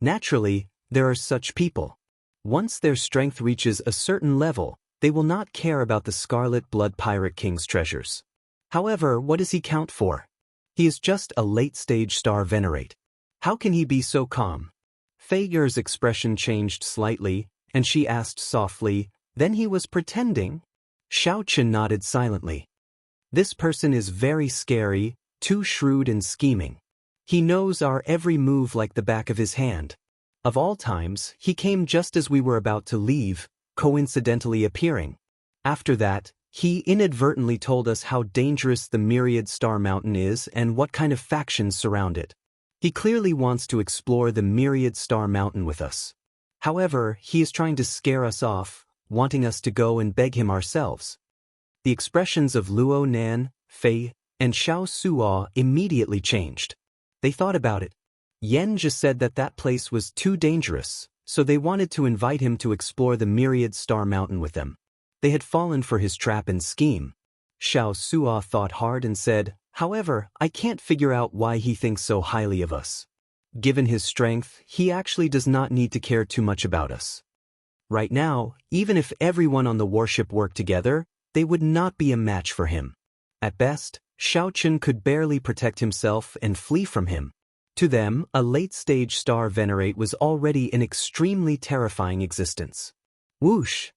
Naturally, there are such people. Once their strength reaches a certain level, they will not care about the Scarlet Blood Pirate King's treasures. However, what does he count for? He is just a late-stage star venerate. How can he be so calm? Fei Yer's expression changed slightly, and she asked softly, "Then he was pretending?" Xiaochen nodded silently. This person is very scary, too shrewd and scheming. He knows our every move like the back of his hand. Of all times, he came just as we were about to leave, coincidentally appearing. After that, he inadvertently told us how dangerous the Myriad Star Mountain is and what kind of factions surround it. He clearly wants to explore the Myriad Star Mountain with us. However, he is trying to scare us off, wanting us to go and beg him ourselves. The expressions of Luo Nan, Fei, and Xiao Suo immediately changed. They thought about it. Yen just said that that place was too dangerous, so they wanted to invite him to explore the Myriad Star Mountain with them. They had fallen for his trap and scheme. Xiao Suo thought hard and said, "However, I can't figure out why he thinks so highly of us. Given his strength, he actually does not need to care too much about us. Right now, even if everyone on the warship worked together, they would not be a match for him. At best, Xiaochen could barely protect himself and flee from him. To them, a late-stage star venerate was already an extremely terrifying existence." Whoosh!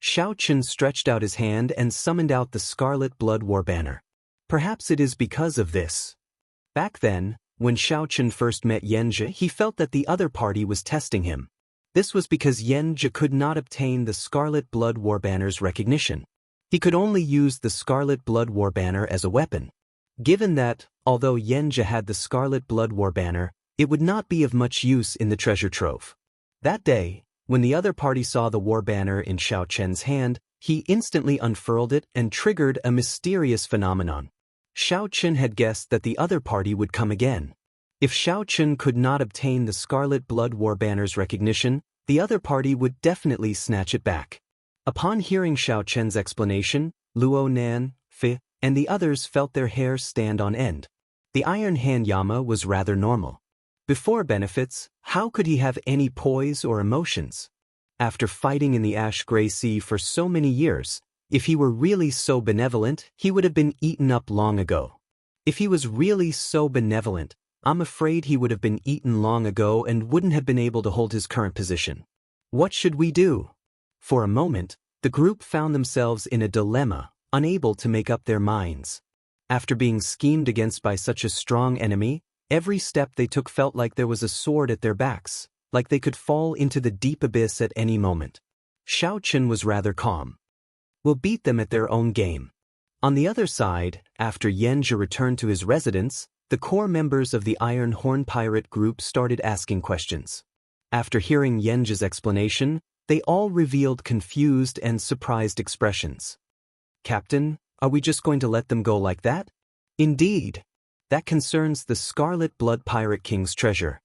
Xiaochen stretched out his hand and summoned out the Scarlet Blood War banner. Perhaps it is because of this. Back then, when Xiaochen first met Yanzhi, he felt that the other party was testing him. This was because Yanzhi could not obtain the Scarlet Blood War banner's recognition. He could only use the Scarlet Blood War banner as a weapon. Given that, although Yanzhi had the Scarlet Blood War banner, it would not be of much use in the treasure trove. That day, when the other party saw the war banner in Xiaochen's hand, he instantly unfurled it and triggered a mysterious phenomenon. Xiaochen had guessed that the other party would come again. If Xiaochen could not obtain the Scarlet Blood War banner's recognition, the other party would definitely snatch it back. Upon hearing Xiaochen's explanation, Luo Nan, Fei, and the others felt their hair stand on end. The Iron Hand Yama was rather normal. Before benefits, how could he have any poise or emotions? After fighting in the Ash-Gray Sea for so many years, if he were really so benevolent, he would have been eaten up long ago. If he was really so benevolent, I'm afraid he would have been eaten long ago and wouldn't have been able to hold his current position. What should we do? For a moment, the group found themselves in a dilemma, unable to make up their minds. After being schemed against by such a strong enemy, every step they took felt like there was a sword at their backs, like they could fall into the deep abyss at any moment. Xiaochen was rather calm. "We'll beat them at their own game." On the other side, after Yanzhi returned to his residence, the core members of the Iron Horn Pirate group started asking questions. After hearing Yanzhi's explanation, they all revealed confused and surprised expressions. "Captain, are we just going to let them go like that?" "Indeed. That concerns the Scarlet Blood Pirate King's treasure."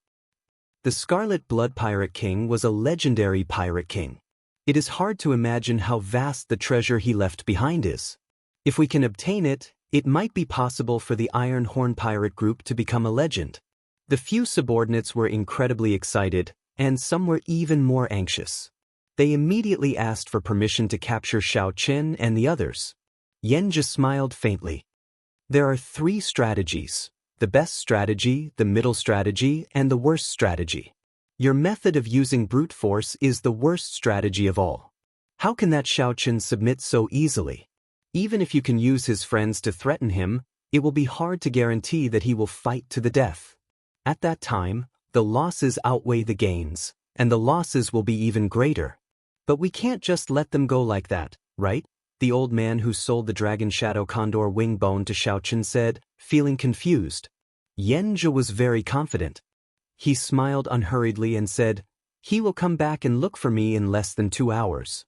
The Scarlet Blood Pirate King was a legendary pirate king. It is hard to imagine how vast the treasure he left behind is. If we can obtain it, it might be possible for the Iron Horn Pirate Group to become a legend. The few subordinates were incredibly excited, and some were even more anxious. They immediately asked for permission to capture Xiaochen and the others. Yanzhi smiled faintly. "There are 3 strategies: the best strategy, the middle strategy, and the worst strategy. Your method of using brute force is the worst strategy of all. How can that Xiaochen submit so easily? Even if you can use his friends to threaten him, it will be hard to guarantee that he will fight to the death. At that time, the losses outweigh the gains, and the losses will be even greater. But we can't just let them go like that, right?" the old man who sold the Dragon Shadow Condor wing bone to Xiaochen said, feeling confused. Yanzhi was very confident. He smiled unhurriedly and said, "He will come back and look for me in less than 2 hours.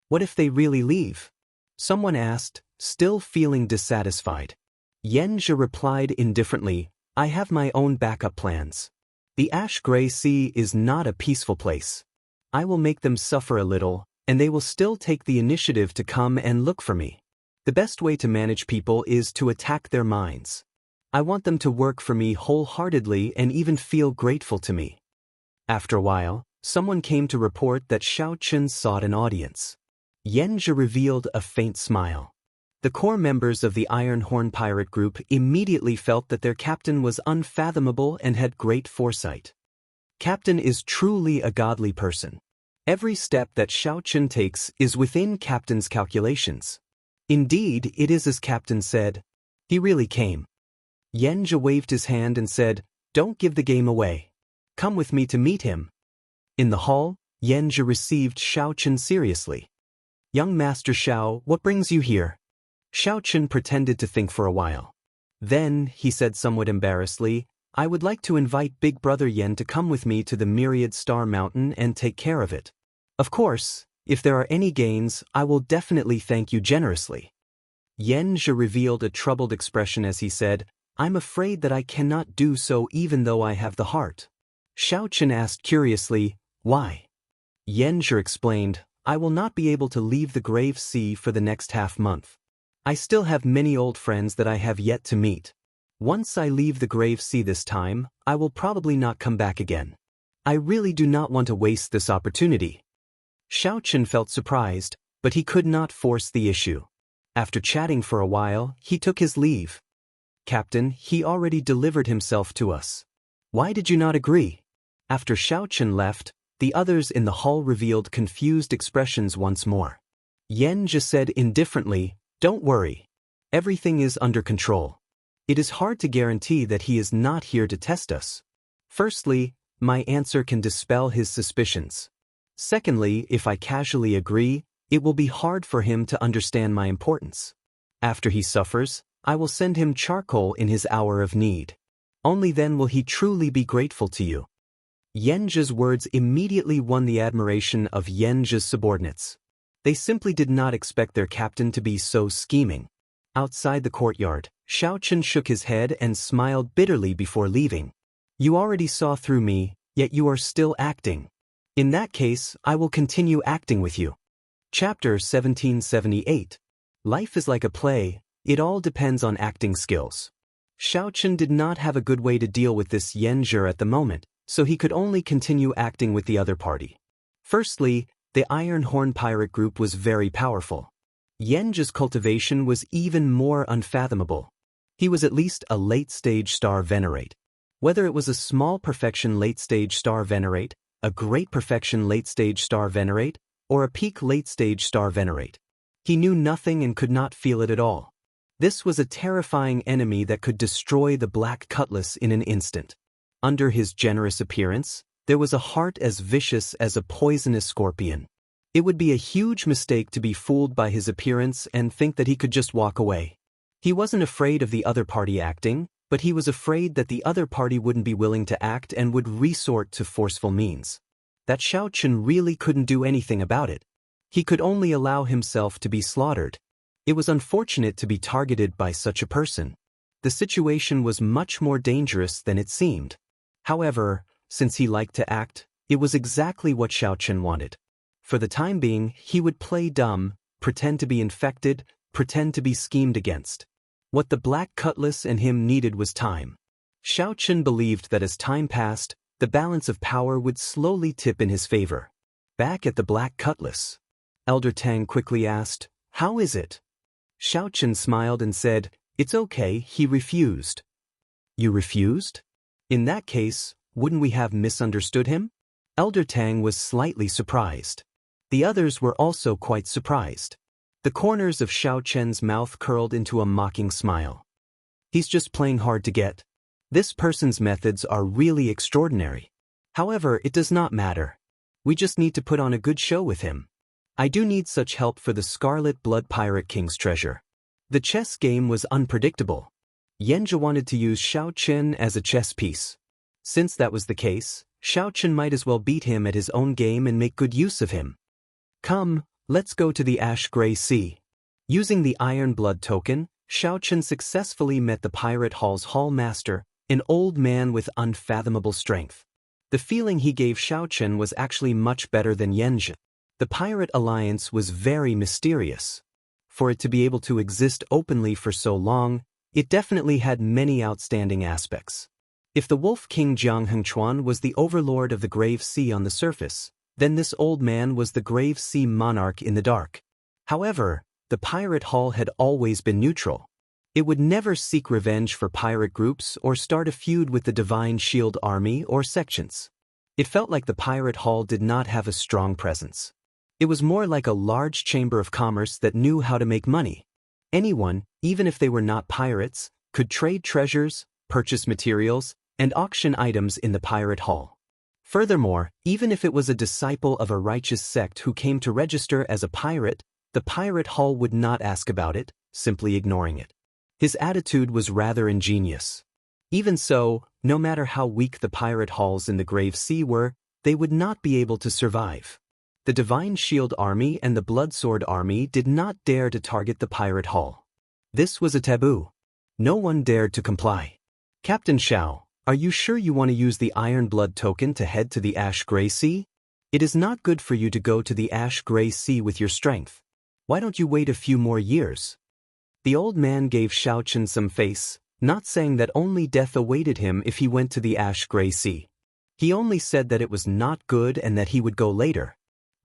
What if they really leave?" Someone asked, still feeling dissatisfied. Yanzhi replied indifferently, "I have my own backup plans. The Ash-Gray Sea is not a peaceful place. I will make them suffer a little, and they will still take the initiative to come and look for me. The best way to manage people is to attack their minds. I want them to work for me wholeheartedly and even feel grateful to me." After a while, someone came to report that Xiaochen sought an audience. Yanzhi revealed a faint smile. The core members of the Iron Horn Pirate Group immediately felt that their captain was unfathomable and had great foresight. Captain is truly a godly person. Every step that Xiaochen takes is within Captain's calculations. Indeed, it is as Captain said. He really came. Yenja waved his hand and said, "Don't give the game away. Come with me to meet him." In the hall, Yenja received Xiaochen seriously. "Young Master Xiao, what brings you here?" Xiaochen pretended to think for a while. Then, he said somewhat embarrassedly, "I would like to invite Big Brother Yen to come with me to the Myriad Star Mountain and take care of it. Of course, if there are any gains, I will definitely thank you generously." Yenja revealed a troubled expression as he said, "I'm afraid that I cannot do so even though I have the heart." Xiaochen asked curiously, "Why?" Yenja explained, "I will not be able to leave the Grave Sea for the next half-month. I still have many old friends that I have yet to meet. Once I leave the Grave Sea this time, I will probably not come back again. I really do not want to waste this opportunity." Xiaochen felt surprised, but he could not force the issue. After chatting for a while, he took his leave. "Captain, he already delivered himself to us. Why did you not agree?" After Xiaochen left, the others in the hall revealed confused expressions once more. Yenja said indifferently, "Don't worry. Everything is under control. It is hard to guarantee that he is not here to test us. Firstly, my answer can dispel his suspicions. Secondly, if I casually agree, it will be hard for him to understand my importance. After he suffers, I will send him charcoal in his hour of need. Only then will he truly be grateful to you." Yenja's words immediately won the admiration of Yenja's subordinates. They simply did not expect their captain to be so scheming. Outside the courtyard, Xiaochen shook his head and smiled bitterly before leaving. "You already saw through me, yet you are still acting. In that case, I will continue acting with you." Chapter 1778. Life is like a play, it all depends on acting skills. Xiaochen did not have a good way to deal with this Yenja at the moment, so he could only continue acting with the other party. Firstly, the Iron Horn pirate group was very powerful. Yenja's cultivation was even more unfathomable. He was at least a late-stage star venerate. Whether it was a small perfection late-stage star venerate, a great perfection late-stage star venerate, or a peak late-stage star venerate, he knew nothing and could not feel it at all. This was a terrifying enemy that could destroy the Black Cutlass in an instant. Under his generous appearance, there was a heart as vicious as a poisonous scorpion. It would be a huge mistake to be fooled by his appearance and think that he could just walk away. He wasn't afraid of the other party acting, but he was afraid that the other party wouldn't be willing to act and would resort to forceful means. That Xiaochen really couldn't do anything about it. He could only allow himself to be slaughtered. It was unfortunate to be targeted by such a person. The situation was much more dangerous than it seemed. However, since he liked to act, it was exactly what Xiaochen wanted. For the time being, he would play dumb, pretend to be infected, pretend to be schemed against. What the Black Cutlass and him needed was time. Xiaochen believed that as time passed, the balance of power would slowly tip in his favor. Back at the Black Cutlass, Elder Tang quickly asked, "How is it?" Xiaochen smiled and said, "It's okay, he refused." "You refused? In that case, wouldn't we have misunderstood him?" Elder Tang was slightly surprised. The others were also quite surprised. The corners of Xiaochen's mouth curled into a mocking smile. "He's just playing hard to get. This person's methods are really extraordinary. However, it does not matter. We just need to put on a good show with him. I do need such help for the Scarlet Blood Pirate King's treasure." The chess game was unpredictable. Yenja wanted to use Xiaochen as a chess piece. Since that was the case, Xiaochen might as well beat him at his own game and make good use of him. "Come, let's go to the Ash-Gray Sea." Using the Iron Blood token, Xiaochen successfully met the Pirate Hall's Hall Master, an old man with unfathomable strength. The feeling he gave Xiaochen was actually much better than Yenja. The Pirate Alliance was very mysterious. For it to be able to exist openly for so long, it definitely had many outstanding aspects. If the Wolf King Jianghu was the overlord of the Grave Sea on the surface, then this old man was the Grave Sea monarch in the dark. However, the Pirate Hall had always been neutral. It would never seek revenge for pirate groups or start a feud with the Divine Shield Army or sections. It felt like the Pirate Hall did not have a strong presence. It was more like a large chamber of commerce that knew how to make money. Anyone, even if they were not pirates, could trade treasures, purchase materials, and auction items in the pirate hall. Furthermore, even if it was a disciple of a righteous sect who came to register as a pirate, the pirate hall would not ask about it, simply ignoring it. His attitude was rather ingenious. Even so, no matter how weak the pirate halls in the Grave Sea were, they would not be able to survive. The Divine Shield Army and the Bloodsword Army did not dare to target the pirate hall. This was a taboo. No one dared to comply. Captain Xiao, are you sure you want to use the Iron Blood token to head to the Ash Gray Sea? It is not good for you to go to the Ash Gray Sea with your strength. Why don't you wait a few more years? The old man gave Xiaochen some face, not saying that only death awaited him if he went to the Ash Gray Sea. He only said that it was not good and that he would go later.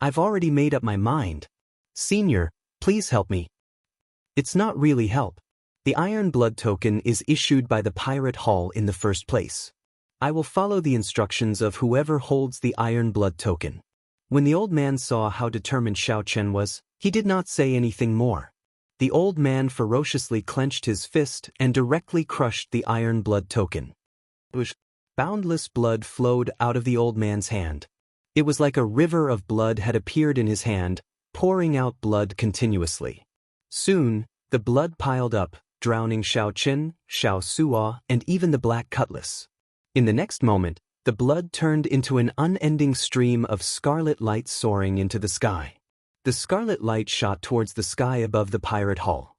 I've already made up my mind. Senior, please help me. It's not really help. The Iron Blood token is issued by the Pirate Hall in the first place. I will follow the instructions of whoever holds the Iron Blood token. When the old man saw how determined Xiaochen was, he did not say anything more. The old man ferociously clenched his fist and directly crushed the Iron Blood token. Boundless blood flowed out of the old man's hand. It was like a river of blood had appeared in his hand, pouring out blood continuously. Soon, the blood piled up, drowning Xiaochen, Xiao Suo, and even the Black Cutlass. In the next moment, the blood turned into an unending stream of scarlet light soaring into the sky. The scarlet light shot towards the sky above the pirate hall.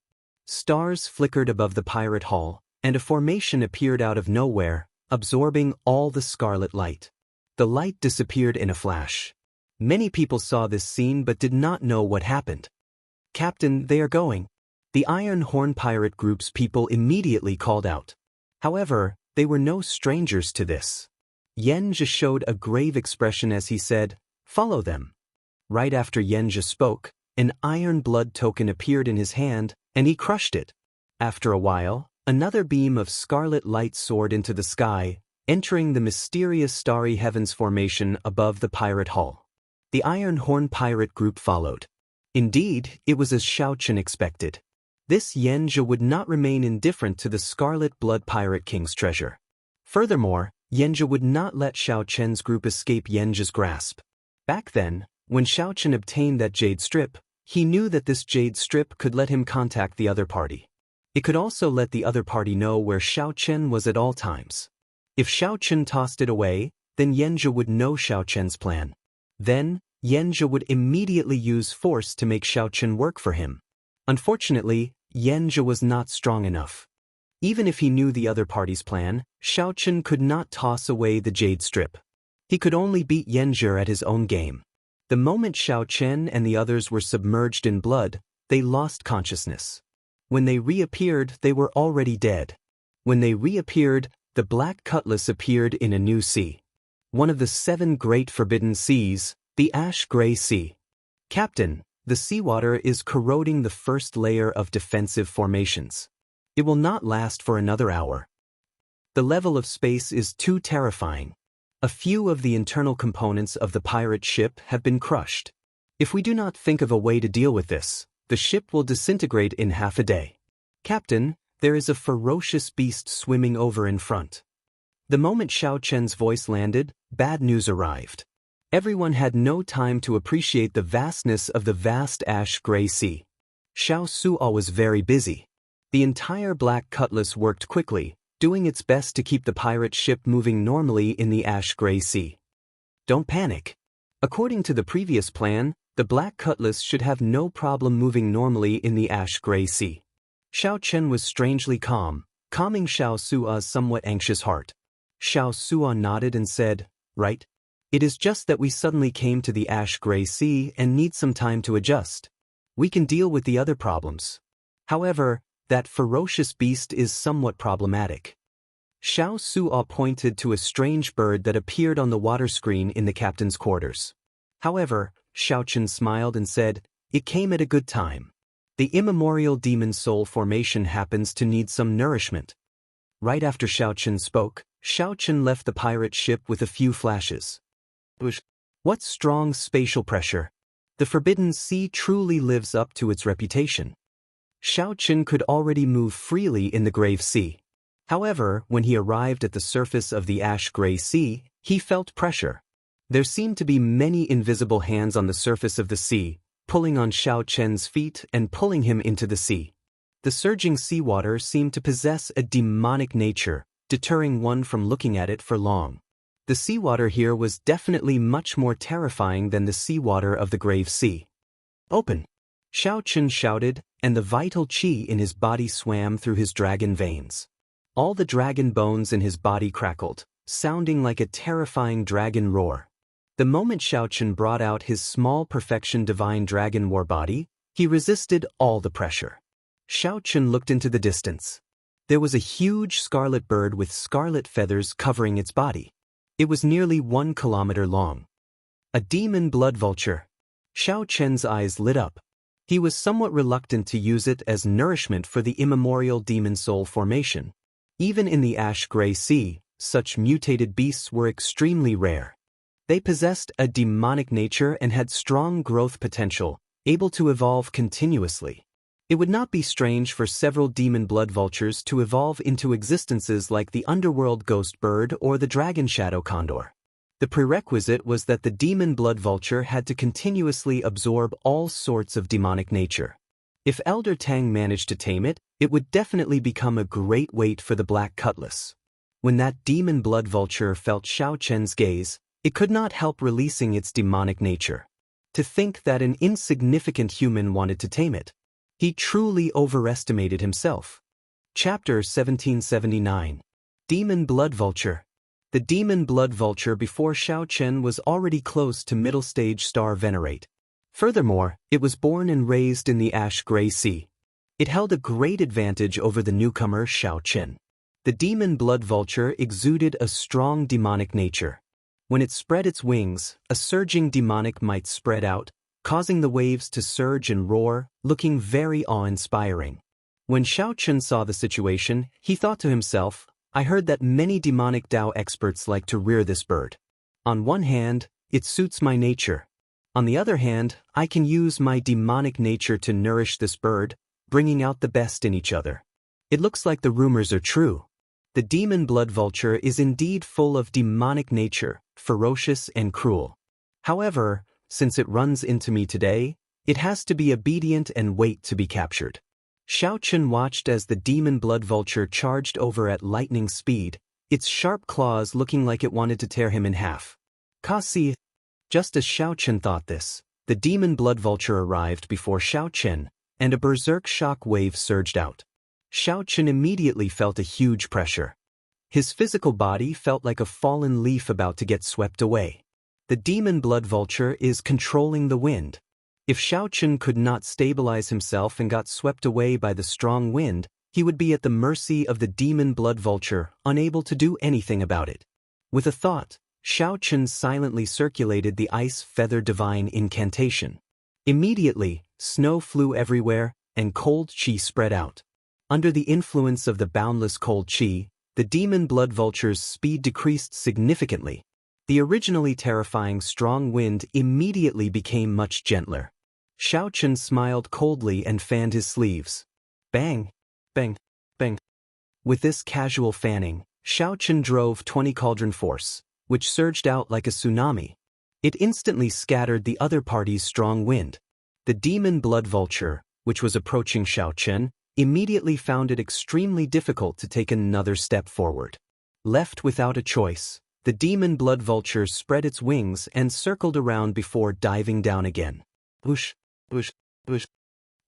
Stars flickered above the pirate hall, and a formation appeared out of nowhere, absorbing all the scarlet light. The light disappeared in a flash. Many people saw this scene but did not know what happened. Captain, they are going. The Iron Horn Pirate Group's people immediately called out. However, they were no strangers to this. Yenja showed a grave expression as he said, "Follow them." Right after Yenja spoke, an Iron Blood token appeared in his hand, and he crushed it. After a while, another beam of scarlet light soared into the sky, entering the mysterious starry heavens formation above the pirate hall. The Iron Horn Pirate Group followed. Indeed, it was as Xiaochen expected. This Yenja would not remain indifferent to the Scarlet Blood Pirate King's treasure. Furthermore, Yenja would not let Xiaochen's group escape Yenja's grasp. Back then, when Xiaochen obtained that jade strip, he knew that this jade strip could let him contact the other party. It could also let the other party know where Xiaochen was at all times. If Xiaochen tossed it away, then Yenja would know Xiaochen's plan. Then, Yenja would immediately use force to make Xiaochen work for him. Unfortunately, Yenja was not strong enough. Even if he knew the other party's plan, Xiaochen could not toss away the jade strip. He could only beat Yenja at his own game. The moment Xiaochen and the others were submerged in blood, they lost consciousness. When they reappeared, they were already dead. When they reappeared, the Black Cutlass appeared in a new sea. One of the 7 great forbidden seas, the Ash Gray Sea. Captain, the seawater is corroding the first layer of defensive formations. It will not last for another hour. The level of space is too terrifying. A few of the internal components of the pirate ship have been crushed. If we do not think of a way to deal with this, the ship will disintegrate in half a day. Captain, there is a ferocious beast swimming over in front. The moment Xiaochen's voice landed, bad news arrived. Everyone had no time to appreciate the vastness of the vast Ash Gray Sea. Xiao Suo was very busy. The entire Black Cutlass worked quickly, doing its best to keep the pirate ship moving normally in the Ash Gray Sea. Don't panic. According to the previous plan, the Black Cutlass should have no problem moving normally in the Ash Gray Sea. Xiaochen was strangely calm, calming Xiao Suo's somewhat anxious heart. Xiao Suo nodded and said, "Right. It is just that we suddenly came to the Ash Gray Sea and need some time to adjust. We can deal with the other problems. However, that ferocious beast is somewhat problematic." Xiao Suo pointed to a strange bird that appeared on the water screen in the captain's quarters. However, Xiaochen smiled and said, "It came at a good time. The immemorial demon soul formation happens to need some nourishment." Right after Xiaochen spoke, Xiaochen left the pirate ship with a few flashes. What strong spatial pressure! The Forbidden Sea truly lives up to its reputation. Xiao Qin could already move freely in the Grave Sea. However, when he arrived at the surface of the ash-gray sea, he felt pressure. There seemed to be many invisible hands on the surface of the sea, pulling on Xiao Qin's feet and pulling him into the sea. The surging seawater seemed to possess a demonic nature, deterring one from looking at it for long. The seawater here was definitely much more terrifying than the seawater of the Grave Sea. "Open!" Xiao Qin shouted, and the vital qi in his body swam through his dragon veins. All the dragon bones in his body crackled, sounding like a terrifying dragon roar. The moment Xiao Qin brought out his small perfection divine dragon war body, he resisted all the pressure. Xiao Qin looked into the distance. There was a huge scarlet bird with scarlet feathers covering its body. It was nearly 1 kilometer long. A demon blood vulture. Xiao Qin's eyes lit up. He was somewhat reluctant to use it as nourishment for the immemorial demon soul formation. Even in the ash-gray sea, such mutated beasts were extremely rare. They possessed a demonic nature and had strong growth potential, able to evolve continuously. It would not be strange for several demon blood vultures to evolve into existences like the underworld ghost bird or the dragon shadow condor. The prerequisite was that the demon blood vulture had to continuously absorb all sorts of demonic nature. If Elder Tang managed to tame it, it would definitely become a great weight for the Black Cutlass. When that demon blood vulture felt Xiao Qin's gaze, it could not help releasing its demonic nature. To think that an insignificant human wanted to tame it. He truly overestimated himself. Chapter 1779. Demon Blood Vulture. The demon blood vulture before Xiao Qin was already close to middle stage star venerate. Furthermore, it was born and raised in the ash-gray sea. It held a great advantage over the newcomer Xiao Qin. The demon blood vulture exuded a strong demonic nature. When it spread its wings, a surging demonic might spread out, causing the waves to surge and roar, looking very awe-inspiring. When Xiao Qin saw the situation, he thought to himself, "I heard that many demonic Tao experts like to rear this bird. On one hand, it suits my nature. On the other hand, I can use my demonic nature to nourish this bird, bringing out the best in each other." It looks like the rumors are true. The demon blood vulture is indeed full of demonic nature, ferocious and cruel. However, since it runs into me today, it has to be obedient and wait to be captured. Xiao Qin watched as the demon blood vulture charged over at lightning speed, its sharp claws looking like it wanted to tear him in half. Kasi. Just as Xiao Qin thought this, the demon blood vulture arrived before Xiao Qin, and a berserk shock wave surged out. Xiao Qin immediately felt a huge pressure. His physical body felt like a fallen leaf about to get swept away. The demon blood vulture is controlling the wind. If Xiao Qin could not stabilize himself and got swept away by the strong wind, he would be at the mercy of the demon blood vulture, unable to do anything about it. With a thought, Xiao Qin silently circulated the ice feather divine incantation. Immediately, snow flew everywhere, and cold qi spread out. Under the influence of the boundless cold qi, the demon blood vulture's speed decreased significantly. The originally terrifying strong wind immediately became much gentler. Xiao Qin smiled coldly and fanned his sleeves. Bang! Bang! Bang! With this casual fanning, Xiao Qin drove 20 cauldron force, which surged out like a tsunami. It instantly scattered the other party's strong wind. The demon blood vulture, which was approaching Xiao Qin, immediately found it extremely difficult to take another step forward. Left without a choice, the demon blood vulture spread its wings and circled around before diving down again. Whoosh, whoosh, whoosh.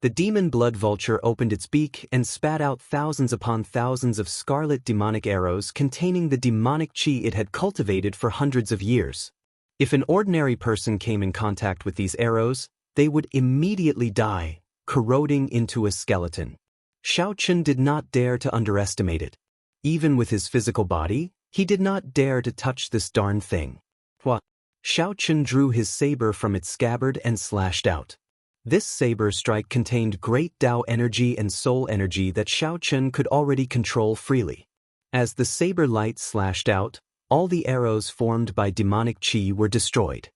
The demon blood vulture opened its beak and spat out thousands upon thousands of scarlet demonic arrows containing the demonic qi it had cultivated for hundreds of years. If an ordinary person came in contact with these arrows, they would immediately die, corroding into a skeleton. Xiao Qin did not dare to underestimate it. Even with his physical body, he did not dare to touch this darn thing. What? Xiao Qin drew his saber from its scabbard and slashed out. This saber strike contained great Tao energy and soul energy that Xiao Qin could already control freely. As the saber light slashed out, all the arrows formed by demonic qi were destroyed.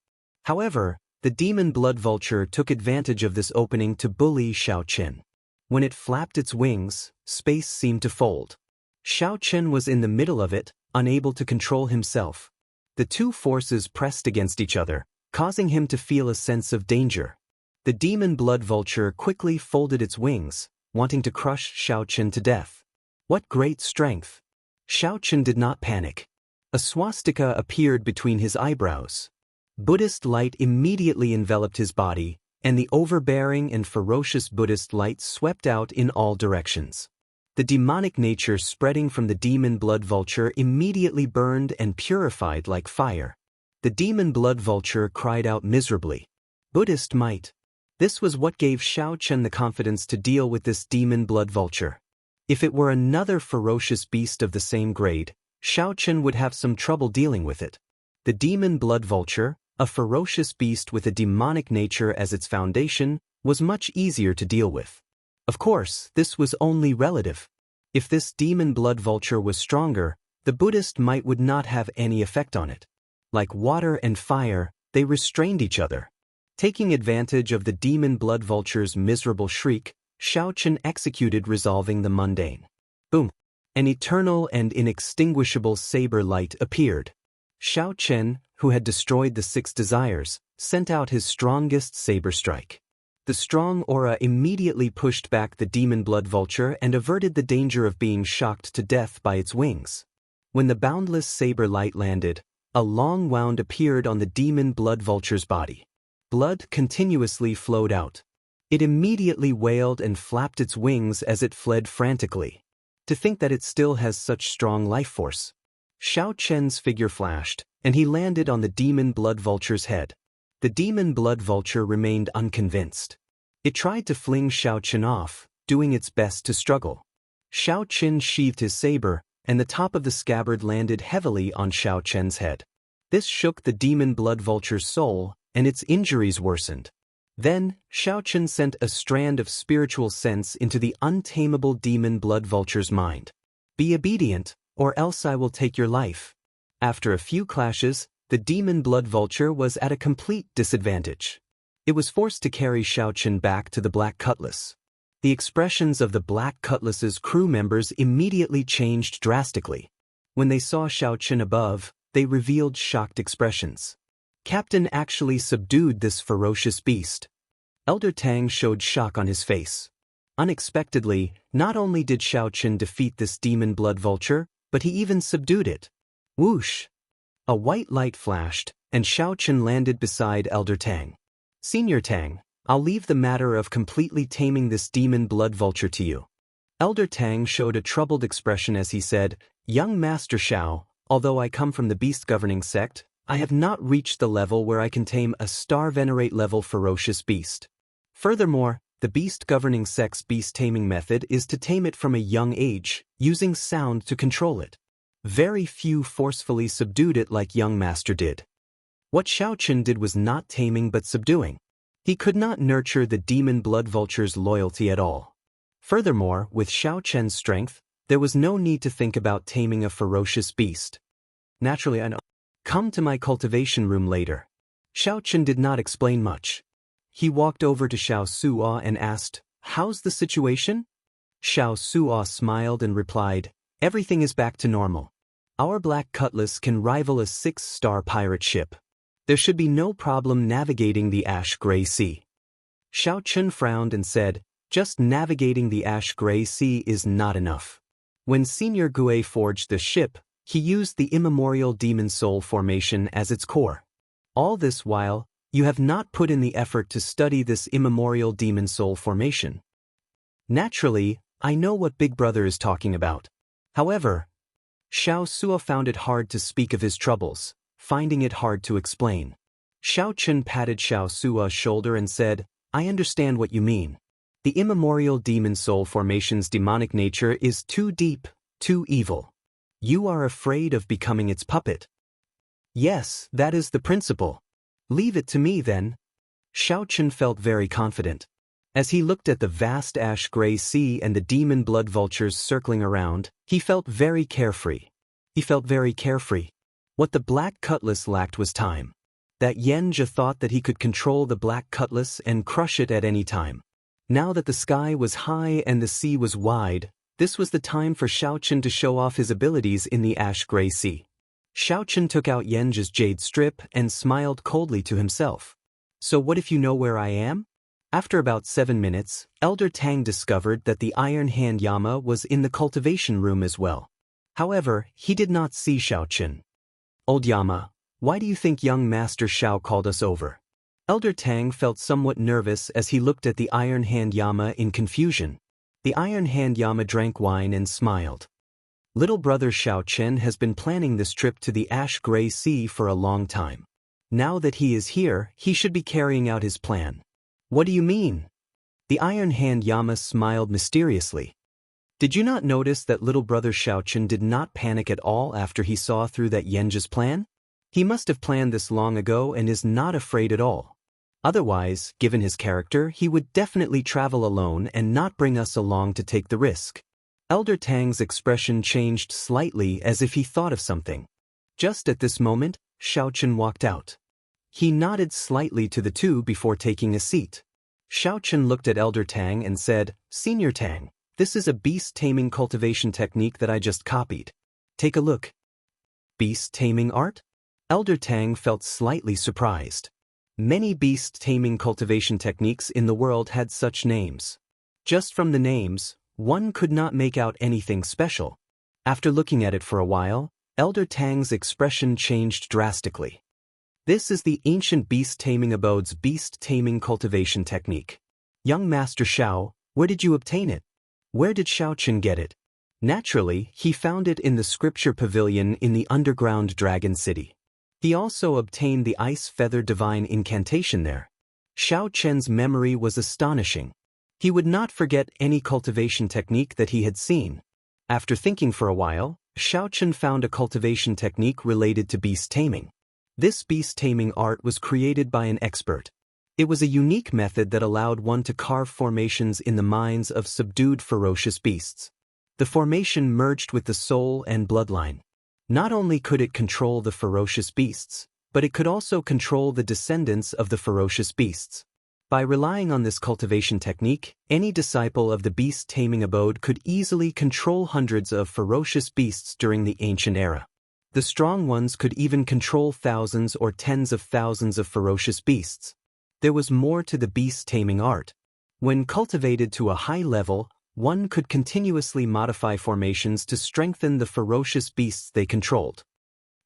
However, the demon blood vulture took advantage of this opening to bully Xiao Qin. When it flapped its wings, space seemed to fold. Xiaochen was in the middle of it, unable to control himself. The two forces pressed against each other, causing him to feel a sense of danger. The demon blood vulture quickly folded its wings, wanting to crush Xiaochen to death. What great strength! Xiaochen did not panic. A swastika appeared between his eyebrows. Buddhist light immediately enveloped his body, and the overbearing and ferocious Buddhist light swept out in all directions. The demonic nature spreading from the demon blood vulture immediately burned and purified like fire. The demon blood vulture cried out miserably. Buddhist might. This was what gave Xiaochen the confidence to deal with this demon blood vulture. If it were another ferocious beast of the same grade, Xiaochen would have some trouble dealing with it. The demon blood vulture, a ferocious beast with a demonic nature as its foundation, was much easier to deal with. Of course, this was only relative. If this demon blood vulture was stronger, the Buddhist might would not have any effect on it. Like water and fire, they restrained each other. Taking advantage of the demon blood vulture's miserable shriek, Xiaochen executed resolving the mundane. Boom! An eternal and inextinguishable saber light appeared. Xiaochen, who had destroyed the 6 desires, sent out his strongest saber strike. The strong aura immediately pushed back the demon blood vulture and averted the danger of being shocked to death by its wings. When the boundless saber light landed, a long wound appeared on the demon blood vulture's body. Blood continuously flowed out. It immediately wailed and flapped its wings as it fled frantically. To think that it still has such strong life force. Xiaochen's figure flashed, and he landed on the demon blood vulture's head. The demon blood vulture remained unconvinced. It tried to fling Xiaochen off, doing its best to struggle. Xiaochen sheathed his saber, and the top of the scabbard landed heavily on Xiaochen's head. This shook the demon blood vulture's soul, and its injuries worsened. Then, Xiaochen sent a strand of spiritual sense into the untamable demon blood vulture's mind. Be obedient, or else I will take your life. After a few clashes, the demon blood vulture was at a complete disadvantage. It was forced to carry Xiaochen back to the Black Cutlass. The expressions of the Black Cutlass's crew members immediately changed drastically. When they saw Xiaochen above, they revealed shocked expressions. Captain actually subdued this ferocious beast. Elder Tang showed shock on his face. Unexpectedly, not only did Xiaochen defeat this demon blood vulture, but he even subdued it. Whoosh! A white light flashed, and Xiaochen landed beside Elder Tang. Senior Tang, I'll leave the matter of completely taming this demon blood vulture to you. Elder Tang showed a troubled expression as he said, Young Master Xiao, although I come from the beast governing sect, I have not reached the level where I can tame a star venerate level ferocious beast. Furthermore, the beast governing sect's beast taming method is to tame it from a young age, using sound to control it. Very few forcefully subdued it like young master did. What Xiaochen did was not taming but subduing. He could not nurture the demon blood vulture's loyalty at all. Furthermore, with Xiaochen's strength, there was no need to think about taming a ferocious beast. Naturally, I know. Come to my cultivation room later. Xiaochen did not explain much. He walked over to Xiao Suo and asked, How's the situation? Xiao Suo smiled and replied, Everything is back to normal. Our Black Cutlass can rival a 6-star pirate ship. There should be no problem navigating the ash-gray sea. Xiaochen frowned and said, Just navigating the ash-gray sea is not enough. When Senior Gue forged the ship, he used the immemorial demon soul formation as its core. All this while, you have not put in the effort to study this immemorial demon soul formation. Naturally, I know what Big Brother is talking about. However, Xiao Suo found it hard to speak of his troubles, finding it hard to explain. Xiaochen patted Xiao Suo's shoulder and said, I understand what you mean. The immemorial demon soul formation's demonic nature is too deep, too evil. You are afraid of becoming its puppet. Yes, that is the principle. Leave it to me then. Xiaochen felt very confident. As he looked at the vast ash-gray sea and the demon blood vultures circling around, he felt very carefree. What the Black Cutlass lacked was time. That Yenja thought that he could control the Black Cutlass and crush it at any time. Now that the sky was high and the sea was wide, this was the time for Xiaochen to show off his abilities in the ash-gray sea. Xiaochen took out Yen's jade strip and smiled coldly to himself. So what if you know where I am? After about 7 minutes, Elder Tang discovered that the Iron Hand Yama was in the cultivation room as well. However, he did not see Xiaochen. Old Yama, why do you think young Master Xiao called us over? Elder Tang felt somewhat nervous as he looked at the Iron Hand Yama in confusion. The Iron Hand Yama drank wine and smiled. Little brother Xiaochen has been planning this trip to the ash-gray sea for a long time. Now that he is here, he should be carrying out his plan. What do you mean? The Iron Hand Yama smiled mysteriously. Did you not notice that little brother Xiaochen did not panic at all after he saw through that Yen's plan? He must have planned this long ago and is not afraid at all. Otherwise, given his character, he would definitely travel alone and not bring us along to take the risk. Elder Tang's expression changed slightly as if he thought of something. Just at this moment, Xiaochen walked out. He nodded slightly to the two before taking a seat. Xiaochen looked at Elder Tang and said, Senior Tang, this is a beast-taming cultivation technique that I just copied. Take a look. Beast-taming art? Elder Tang felt slightly surprised. Many beast-taming cultivation techniques in the world had such names. Just from the names, one could not make out anything special. After looking at it for a while, Elder Tang's expression changed drastically. This is the ancient beast-taming abode's beast-taming cultivation technique. Young Master Xiao, where did you obtain it? Where did Xiaochen get it? Naturally, he found it in the scripture pavilion in the underground dragon city. He also obtained the ice feather divine incantation there. Xiaochen's memory was astonishing. He would not forget any cultivation technique that he had seen. After thinking for a while, Xiaochen found a cultivation technique related to beast taming. This beast-taming art was created by an expert. It was a unique method that allowed one to carve formations in the minds of subdued ferocious beasts. The formation merged with the soul and bloodline. Not only could it control the ferocious beasts, but it could also control the descendants of the ferocious beasts. By relying on this cultivation technique, any disciple of the beast-taming abode could easily control hundreds of ferocious beasts during the ancient era. The strong ones could even control thousands or tens of thousands of ferocious beasts. There was more to the beast-taming art. When cultivated to a high level, one could continuously modify formations to strengthen the ferocious beasts they controlled.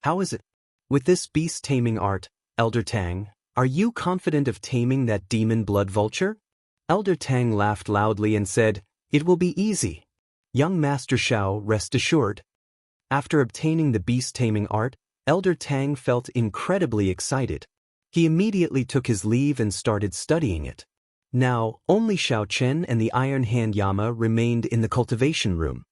How is it? With this beast-taming art, Elder Tang, are you confident of taming that demon blood vulture? Elder Tang laughed loudly and said, It will be easy. Young Master Xiao, rest assured. After obtaining the beast-taming art, Elder Tang felt incredibly excited. He immediately took his leave and started studying it. Now, only Xiaochen and the Iron Hand Yama remained in the cultivation room.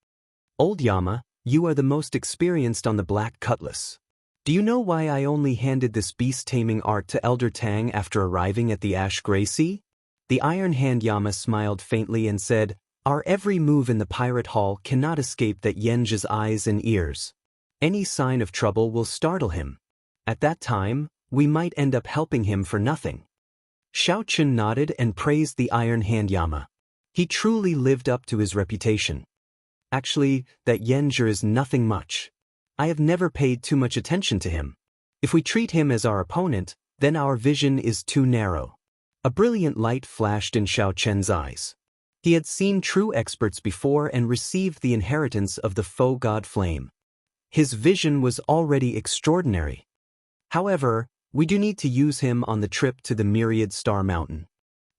Old Yama, you are the most experienced on the black cutlass. Do you know why I only handed this beast-taming art to Elder Tang after arriving at the ash-gray sea? The Iron Hand Yama smiled faintly and said, Our every move in the pirate hall cannot escape that Yen's eyes and ears. Any sign of trouble will startle him. At that time, we might end up helping him for nothing. Xiaochen nodded and praised the Iron Hand Yama. He truly lived up to his reputation. Actually, that Yen'er is nothing much. I have never paid too much attention to him. If we treat him as our opponent, then our vision is too narrow. A brilliant light flashed in Xiaochen's eyes. He had seen true experts before and received the inheritance of the faux god flame. His vision was already extraordinary. However, we do need to use him on the trip to the Myriad Star Mountain.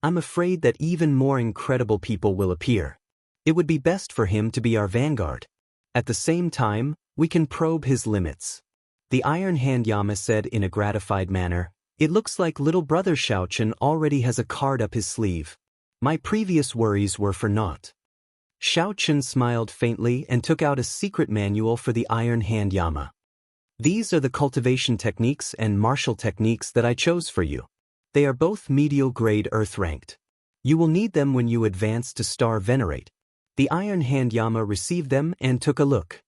I'm afraid that even more incredible people will appear. It would be best for him to be our vanguard. At the same time, we can probe his limits. The Iron Hand Yama said in a gratified manner, It looks like little brother Xiaochen already has a card up his sleeve. My previous worries were for naught. Xiaochen smiled faintly and took out a secret manual for the Iron Hand Yama. These are the cultivation techniques and martial techniques that I chose for you. They are both medial grade earth ranked. You will need them when you advance to Star Venerate. The Iron Hand Yama received them and took a look.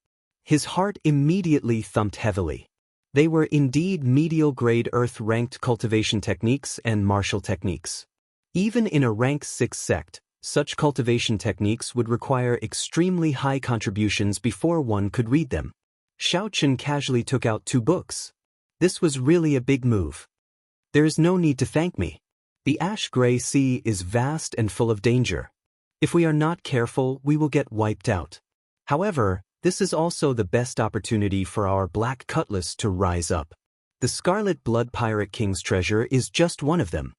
His heart immediately thumped heavily. They were indeed medial grade earth ranked cultivation techniques and martial techniques. Even in a rank 6 sect, Such cultivation techniques would require extremely high contributions before one could read them. Xiaochen casually took out 2 books. This was really a big move. There is no need to thank me. The ash-gray sea is vast and full of danger. If we are not careful, we will get wiped out. However, this is also the best opportunity for our black cutlass to rise up. The Scarlet Blood Pirate King's treasure is just one of them.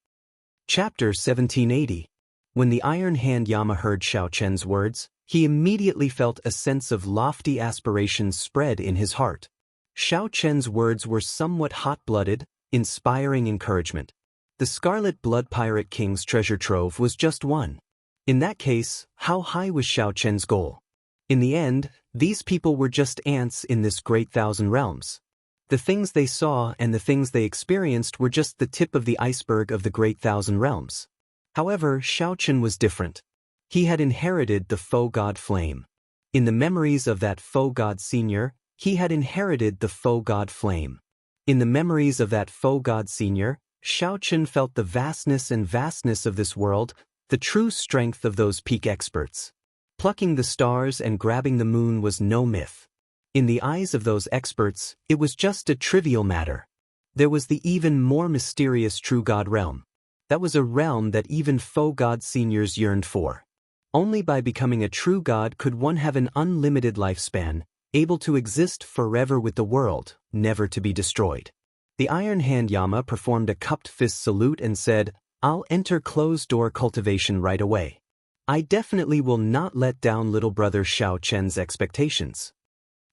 Chapter 1780. When the Iron Hand Yama heard Xiaochen's words, he immediately felt a sense of lofty aspirations spread in his heart. Xiaochen's words were somewhat hot-blooded, inspiring encouragement. The Scarlet Blood Pirate King's treasure trove was just one. In that case, how high was Xiaochen's goal? In the end, these people were just ants in this great thousand realms. The things they saw and the things they experienced were just the tip of the iceberg of the great thousand realms. However, Xiaochen was different. He had inherited the faux god flame. In the memories of that faux god senior, he had inherited the faux god flame. In the memories of that faux god senior, Xiaochen felt the vastness of this world, the true strength of those peak experts. Plucking the stars and grabbing the moon was no myth. In the eyes of those experts, it was just a trivial matter. There was the even more mysterious true god realm. That was a realm that even faux god seniors yearned for. Only by becoming a true god could one have an unlimited lifespan, able to exist forever with the world, never to be destroyed. The Iron Hand Yama performed a cupped fist salute and said, "I'll enter closed-door cultivation right away. I definitely will not let down little brother Xiaochen's expectations."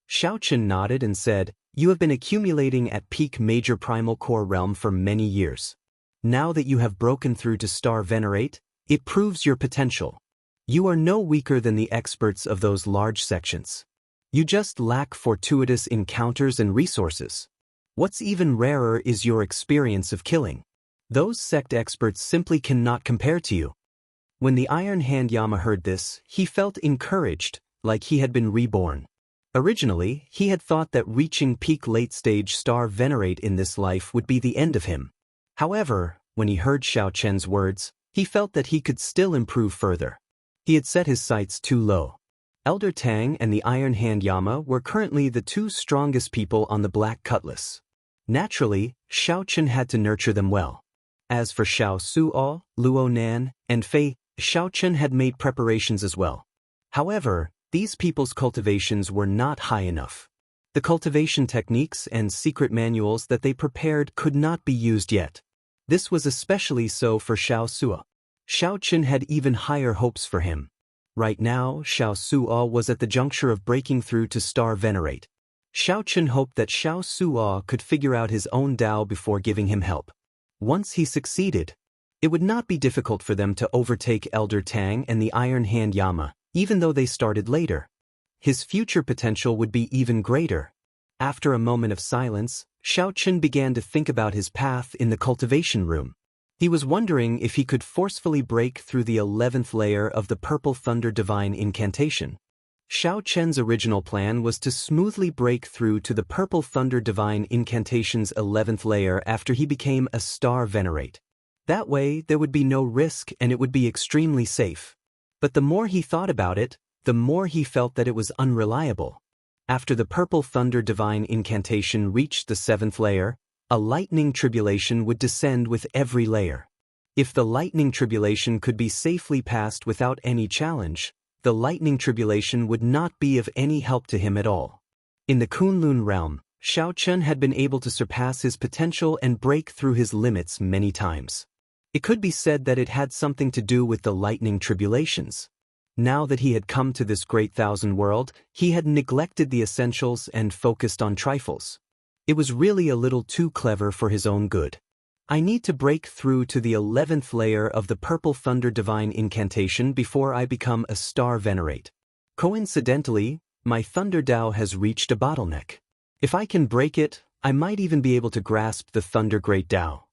Xiaochen nodded and said, "You have been accumulating at peak major primal core realm for many years. Now that you have broken through to Star Venerate, it proves your potential. You are no weaker than the experts of those large sections. You just lack fortuitous encounters and resources. What's even rarer is your experience of killing. Those sect experts simply cannot compare to you." When the Iron Hand Yama heard this, he felt encouraged, like he had been reborn. Originally, he had thought that reaching peak late-stage Star Venerate in this life would be the end of him. However, when he heard Xiaochen's words, he felt that he could still improve further. He had set his sights too low. Elder Tang and the Iron Hand Yama were currently the 2 strongest people on the Black Cutlass. Naturally, Xiaochen had to nurture them well. As for Xiao Suo, Luo Nan, and Fei, Xiaochen had made preparations as well. However, these people's cultivations were not high enough. The cultivation techniques and secret manuals that they prepared could not be used yet. This was especially so for Xiao Suo. Xiaochen had even higher hopes for him. Right now, Xiao Suo was at the juncture of breaking through to Star Venerate. Xiaochen hoped that Xiao Suo could figure out his own Tao before giving him help. Once he succeeded, it would not be difficult for them to overtake Elder Tang and the Iron Hand Yama, even though they started later. His future potential would be even greater. After a moment of silence, Xiaochen began to think about his path in the cultivation room. He was wondering if he could forcefully break through the 11th layer of the Purple Thunder Divine Incantation. Xiaochen's original plan was to smoothly break through to the Purple Thunder Divine Incantation's 11th layer after he became a Star Venerate. That way, there would be no risk and it would be extremely safe. But the more he thought about it, the more he felt that it was unreliable. After the Purple Thunder Divine Incantation reached the 7th layer, a lightning tribulation would descend with every layer. If the lightning tribulation could be safely passed without any challenge, the lightning tribulation would not be of any help to him at all. In the Kunlun realm, Xiaochen had been able to surpass his potential and break through his limits many times. It could be said that it had something to do with the lightning tribulations. Now that he had come to this great thousand world, he had neglected the essentials and focused on trifles. It was really a little too clever for his own good. I need to break through to the 11th layer of the Purple Thunder Divine Incantation before I become a Star Venerate. Coincidentally, my Thunder Tao has reached a bottleneck. If I can break it, I might even be able to grasp the Thunder Great Tao.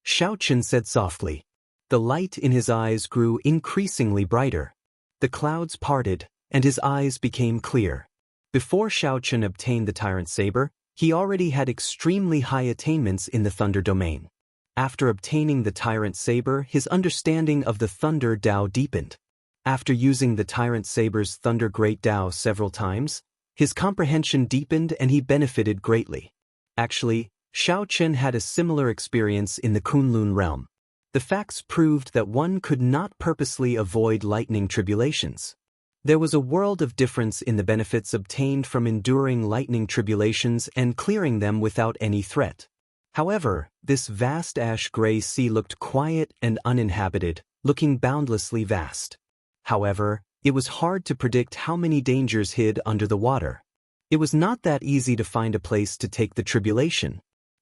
Xiaochen said softly. The light in his eyes grew increasingly brighter. The clouds parted, and his eyes became clear. Before Xiaochen obtained the Tyrant Saber, he already had extremely high attainments in the Thunder domain. After obtaining the Tyrant Saber, his understanding of the Thunder Tao deepened. After using the Tyrant Saber's Thunder Great Tao several times, his comprehension deepened and he benefited greatly. Actually, Xiao Chen had a similar experience in the Kunlun realm. The facts proved that one could not purposely avoid lightning tribulations. There was a world of difference in the benefits obtained from enduring lightning tribulations and clearing them without any threat. However, this vast ash-gray sea looked quiet and uninhabited, looking boundlessly vast. However, it was hard to predict how many dangers hid under the water. It was not that easy to find a place to take the tribulation.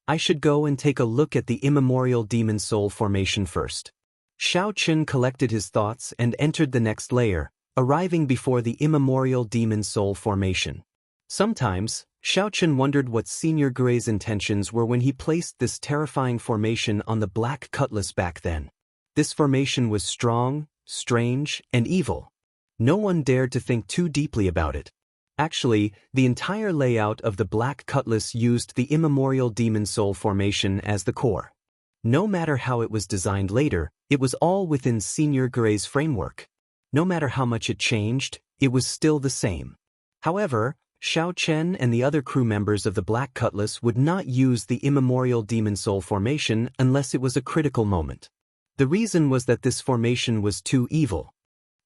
I should go and take a look at the immemorial demon soul formation first. Xiao Chen collected his thoughts and entered the next layer, arriving before the immemorial demon soul formation. Sometimes, Xiao Chen wondered what Senior Gray's intentions were when he placed this terrifying formation on the Black Cutlass back then. This formation was strong, strange, and evil. No one dared to think too deeply about it. Actually, the entire layout of the Black Cutlass used the immemorial demon soul formation as the core. No matter how it was designed later, it was all within Senior Gray's framework. No matter how much it changed, it was still the same. However, Xiao Chen and the other crew members of the Black Cutlass would not use the immemorial demon soul formation unless it was a critical moment. The reason was that this formation was too evil.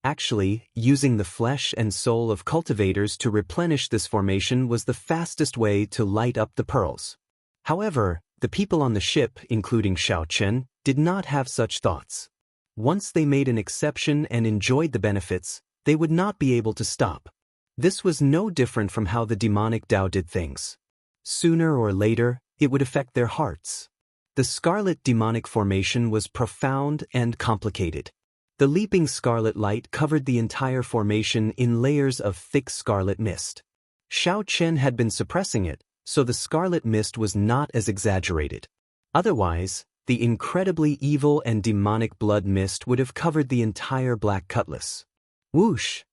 Actually, using the flesh and soul of cultivators to replenish this formation was the fastest way to light up the pearls. However, the people on the ship, including Xiao Chen, did not have such thoughts. Once they made an exception and enjoyed the benefits, they would not be able to stop. This was no different from how the demonic Tao did things. Sooner or later, it would affect their hearts. The scarlet demonic formation was profound and complicated. The leaping scarlet light covered the entire formation in layers of thick scarlet mist. Xiao Chen had been suppressing it, so the scarlet mist was not as exaggerated. Otherwise, the incredibly evil and demonic blood mist would have covered the entire Black Cutlass. Whoosh!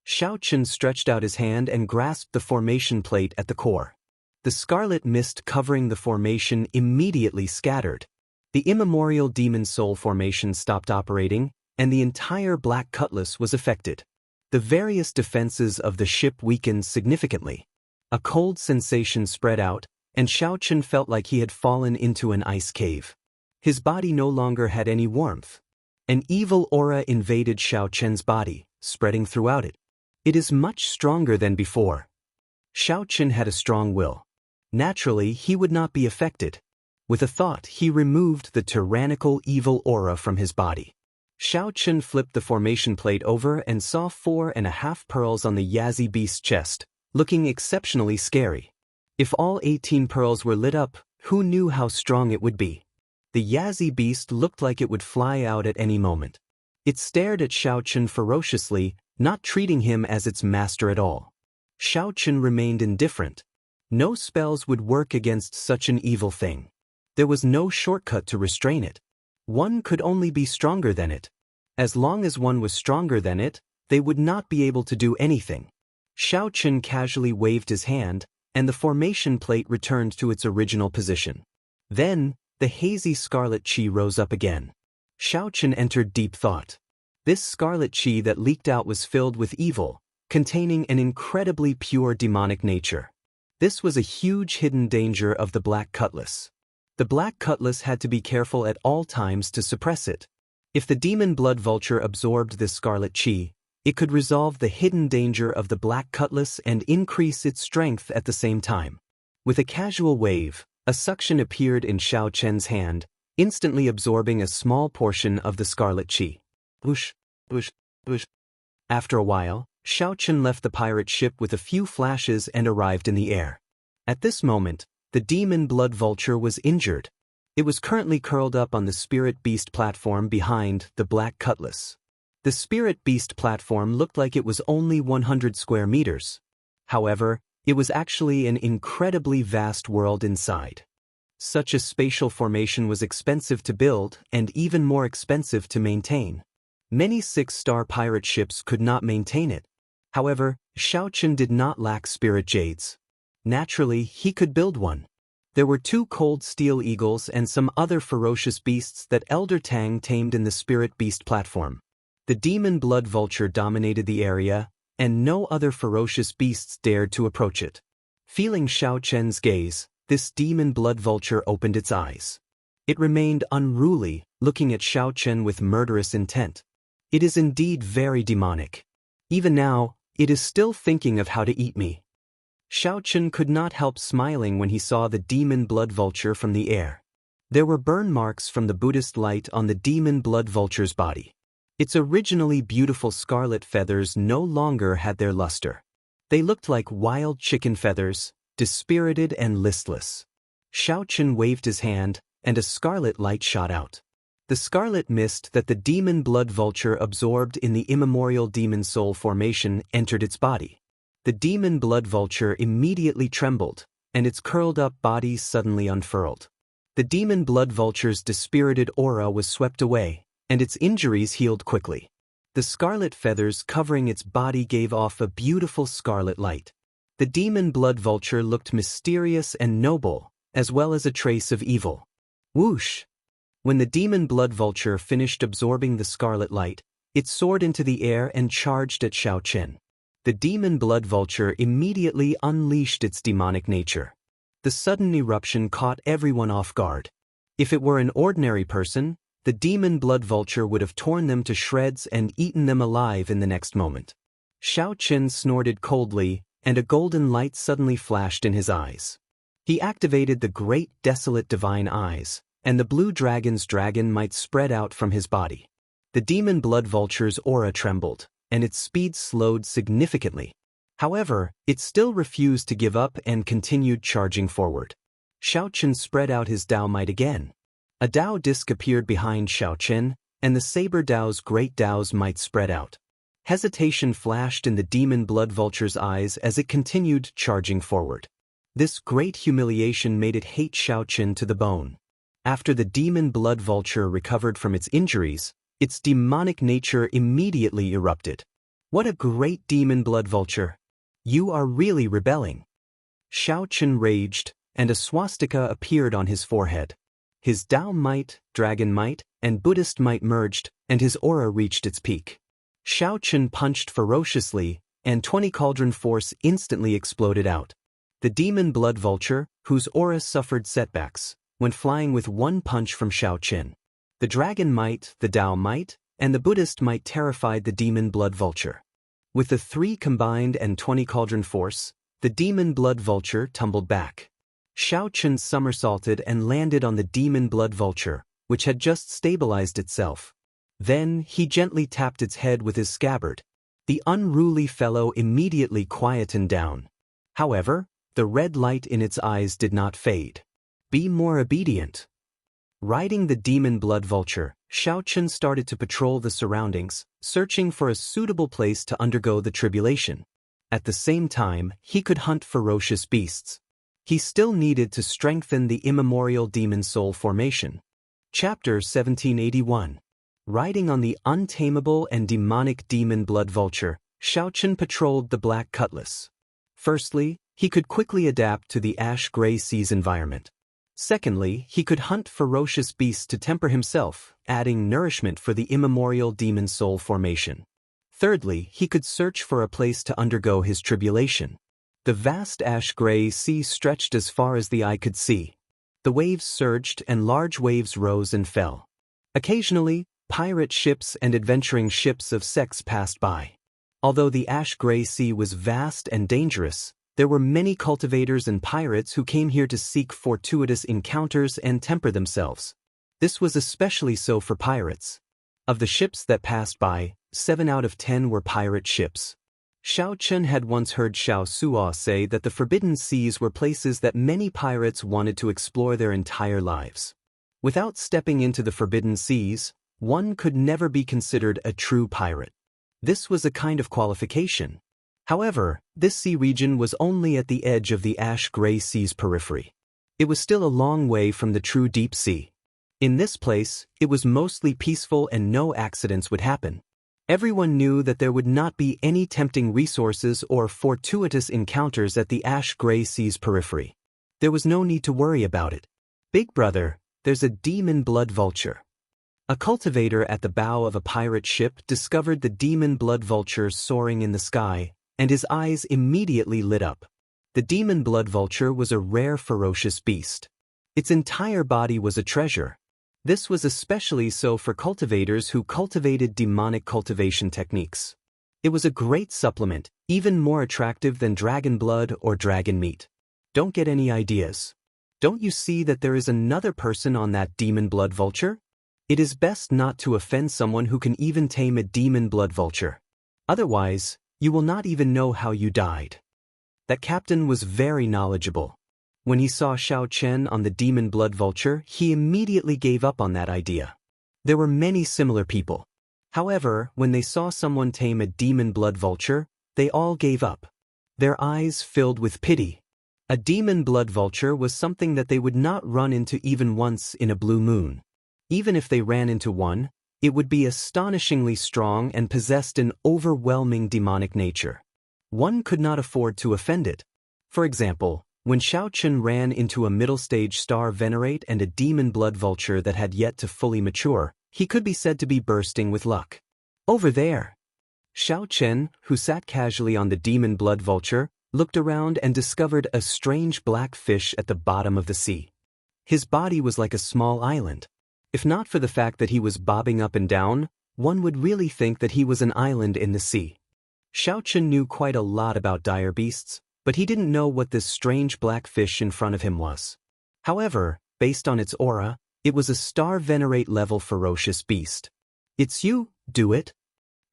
Xiao Chen stretched out his hand and grasped the formation plate at the core. The scarlet mist covering the formation immediately scattered. The immemorial demon soul formation stopped operating, and the entire Black Cutlass was affected. The various defenses of the ship weakened significantly. A cold sensation spread out, and Xiao Chen felt like he had fallen into an ice cave. His body no longer had any warmth. An evil aura invaded Xiao Chen's body, spreading throughout it. It is much stronger than before. Xiao Chen had a strong will. Naturally, he would not be affected. With a thought, he removed the tyrannical evil aura from his body. Xiao Chen flipped the formation plate over and saw 4.5 pearls on the Yazi beast's chest, looking exceptionally scary. If all 18 pearls were lit up, who knew how strong it would be? The Yazi beast looked like it would fly out at any moment. It stared at Xiao Chen ferociously, not treating him as its master at all. Xiao Chen remained indifferent. No spells would work against such an evil thing. There was no shortcut to restrain it. One could only be stronger than it. As long as one was stronger than it, they would not be able to do anything. Xiao Chen casually waved his hand, and the formation plate returned to its original position. Then, the hazy scarlet qi rose up again. Xiao Chen entered deep thought. This scarlet qi that leaked out was filled with evil, containing an incredibly pure demonic nature. This was a huge hidden danger of the Black Cutlass. The Black Cutlass had to be careful at all times to suppress it. If the demon blood vulture absorbed this scarlet qi, it could resolve the hidden danger of the Black Cutlass and increase its strength at the same time. With a casual wave, a suction appeared in Xiao Chen's hand, instantly absorbing a small portion of the scarlet qi. Whoosh, whoosh, whoosh. After a while, Xiao Chen left the pirate ship with a few flashes and arrived in the air. At this moment, the demon blood vulture was injured. It was currently curled up on the spirit beast platform behind the Black Cutlass. The spirit beast platform looked like it was only 100 square meters. However, it was actually an incredibly vast world inside. Such a spatial formation was expensive to build and even more expensive to maintain. Many 6-star pirate ships could not maintain it. However, Xiao Chen did not lack spirit jades. Naturally, he could build one. There were 2 cold steel eagles and some other ferocious beasts that Elder Tang tamed in the spirit beast platform. The demon blood vulture dominated the area, and no other ferocious beasts dared to approach it. Feeling Xiao Chen's gaze, this demon blood vulture opened its eyes. It remained unruly, looking at Xiao Chen with murderous intent. It is indeed very demonic. Even now, it is still thinking of how to eat me. Xiao Chen could not help smiling when he saw the demon blood vulture from the air. There were burn marks from the Buddhist light on the demon blood vulture's body. Its originally beautiful scarlet feathers no longer had their luster. They looked like wild chicken feathers, dispirited and listless. Xiao Chen waved his hand, and a scarlet light shot out. The scarlet mist that the demon blood vulture absorbed in the immemorial demon soul formation entered its body. The demon blood vulture immediately trembled, and its curled-up body suddenly unfurled. The demon blood vulture's dispirited aura was swept away, and its injuries healed quickly. The scarlet feathers covering its body gave off a beautiful scarlet light. The demon blood vulture looked mysterious and noble, as well as a trace of evil. Whoosh! When the demon blood vulture finished absorbing the scarlet light, it soared into the air and charged at Xiao Chen. The demon blood vulture immediately unleashed its demonic nature. The sudden eruption caught everyone off guard. If it were an ordinary person, the demon blood vulture would have torn them to shreds and eaten them alive in the next moment. Xiao Chen snorted coldly, and a golden light suddenly flashed in his eyes. He activated the great desolate divine eyes, and the blue dragon's dragon might spread out from his body. The demon blood vulture's aura trembled, and its speed slowed significantly. However, it still refused to give up and continued charging forward. Xiao Chen spread out his Dao might again. A Dao disc appeared behind Xiao Chen, and the Saber Dao's great Dao's might spread out. Hesitation flashed in the demon blood vulture's eyes as it continued charging forward. This great humiliation made it hate Xiao Chen to the bone. After the demon blood vulture recovered from its injuries, its demonic nature immediately erupted. What a great demon blood vulture! You are really rebelling. Xiao Chen raged, and a swastika appeared on his forehead. His Dao might, dragon might, and Buddhist might merged, and his aura reached its peak. Xiao Chen punched ferociously, and 20 cauldron force instantly exploded out. The demon blood vulture, whose aura suffered setbacks, went flying with one punch from Xiao Chen. The dragon might, the Dao might, and the Buddhist might terrified the demon blood vulture. With the 3 combined and 20 cauldron force, the demon blood vulture tumbled back. Xiao Chen somersaulted and landed on the demon blood vulture, which had just stabilized itself. Then he gently tapped its head with his scabbard. The unruly fellow immediately quietened down. However, the red light in its eyes did not fade. Be more obedient. Riding the demon blood vulture, Xiao Chen started to patrol the surroundings, searching for a suitable place to undergo the tribulation. At the same time, he could hunt ferocious beasts. He still needed to strengthen the immemorial demon soul formation. Chapter 1781. Riding on the untamable and demonic demon blood vulture, Xiao Chen patrolled the Black Cutlass. Firstly, he could quickly adapt to the ash-gray seas environment. Secondly, he could hunt ferocious beasts to temper himself, adding nourishment for the immemorial demon soul formation. Thirdly, he could search for a place to undergo his tribulation. The vast ash-gray sea stretched as far as the eye could see. The waves surged and large waves rose and fell. Occasionally, pirate ships and adventuring ships of sects passed by. Although the ash-gray sea was vast and dangerous, there were many cultivators and pirates who came here to seek fortuitous encounters and temper themselves. This was especially so for pirates. Of the ships that passed by, 7 out of 10 were pirate ships. Xiao Chen had once heard Xiao Suo say that the Forbidden Seas were places that many pirates wanted to explore their entire lives. Without stepping into the Forbidden Seas, one could never be considered a true pirate. This was a kind of qualification. However, this sea region was only at the edge of the ash-gray sea's periphery. It was still a long way from the true deep sea. In this place, it was mostly peaceful and no accidents would happen. Everyone knew that there would not be any tempting resources or fortuitous encounters at the ash-gray sea's periphery. There was no need to worry about it. Big brother, there's a demon blood vulture. A cultivator at the bow of a pirate ship discovered the demon blood vulture soaring in the sky, and his eyes immediately lit up. The demon blood vulture was a rare ferocious beast. Its entire body was a treasure. This was especially so for cultivators who cultivated demonic cultivation techniques. It was a great supplement, even more attractive than dragon blood or dragon meat. Don't get any ideas. Don't you see that there is another person on that demon blood vulture? It is best not to offend someone who can even tame a demon blood vulture. Otherwise, you will not even know how you died. That captain was very knowledgeable. When he saw Xiao Chen on the demon blood vulture, he immediately gave up on that idea. There were many similar people. However, when they saw someone tame a demon blood vulture, they all gave up. Their eyes filled with pity. A demon blood vulture was something that they would not run into even once in a blue moon. Even if they ran into one, it would be astonishingly strong and possessed an overwhelming demonic nature. One could not afford to offend it. For example, when Xiao Chen ran into a middle-stage star venerate and a demon blood vulture that had yet to fully mature, he could be said to be bursting with luck. Over there! Xiao Chen, who sat casually on the demon blood vulture, looked around and discovered a strange black fish at the bottom of the sea. His body was like a small island. If not for the fact that he was bobbing up and down, one would really think that he was an island in the sea. Xiao Chen knew quite a lot about dire beasts, but he didn't know what this strange black fish in front of him was. However, based on its aura, it was a star venerate level ferocious beast. It's you, do it?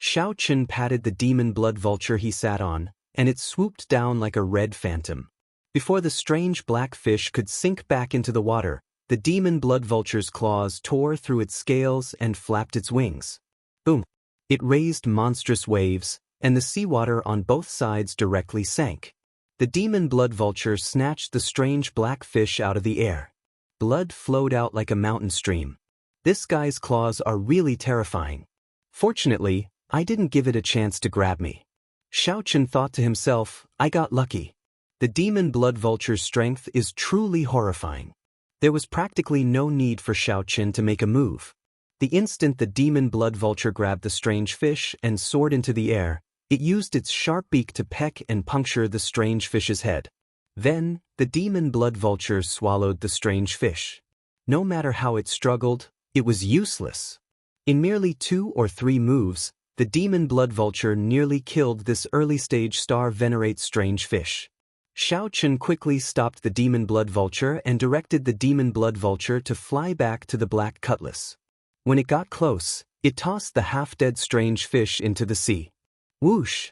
Xiao Chen patted the demon blood vulture he sat on, and it swooped down like a red phantom. Before the strange black fish could sink back into the water, the demon blood vulture's claws tore through its scales and flapped its wings. Boom! It raised monstrous waves, and the seawater on both sides directly sank. The demon blood vulture snatched the strange black fish out of the air. Blood flowed out like a mountain stream. This guy's claws are really terrifying. Fortunately, I didn't give it a chance to grab me. Xiao Chen thought to himself, I got lucky. The demon blood vulture's strength is truly horrifying. There was practically no need for Xiao Chen to make a move. The instant the demon blood vulture grabbed the strange fish and soared into the air, it used its sharp beak to peck and puncture the strange fish's head. Then, the demon blood vulture swallowed the strange fish. No matter how it struggled, it was useless. In merely 2 or 3 moves, the demon blood vulture nearly killed this early-stage star venerate strange fish. Xiao Chen quickly stopped the demon blood vulture and directed the demon blood vulture to fly back to the black cutlass. When it got close, it tossed the half-dead strange fish into the sea. Whoosh!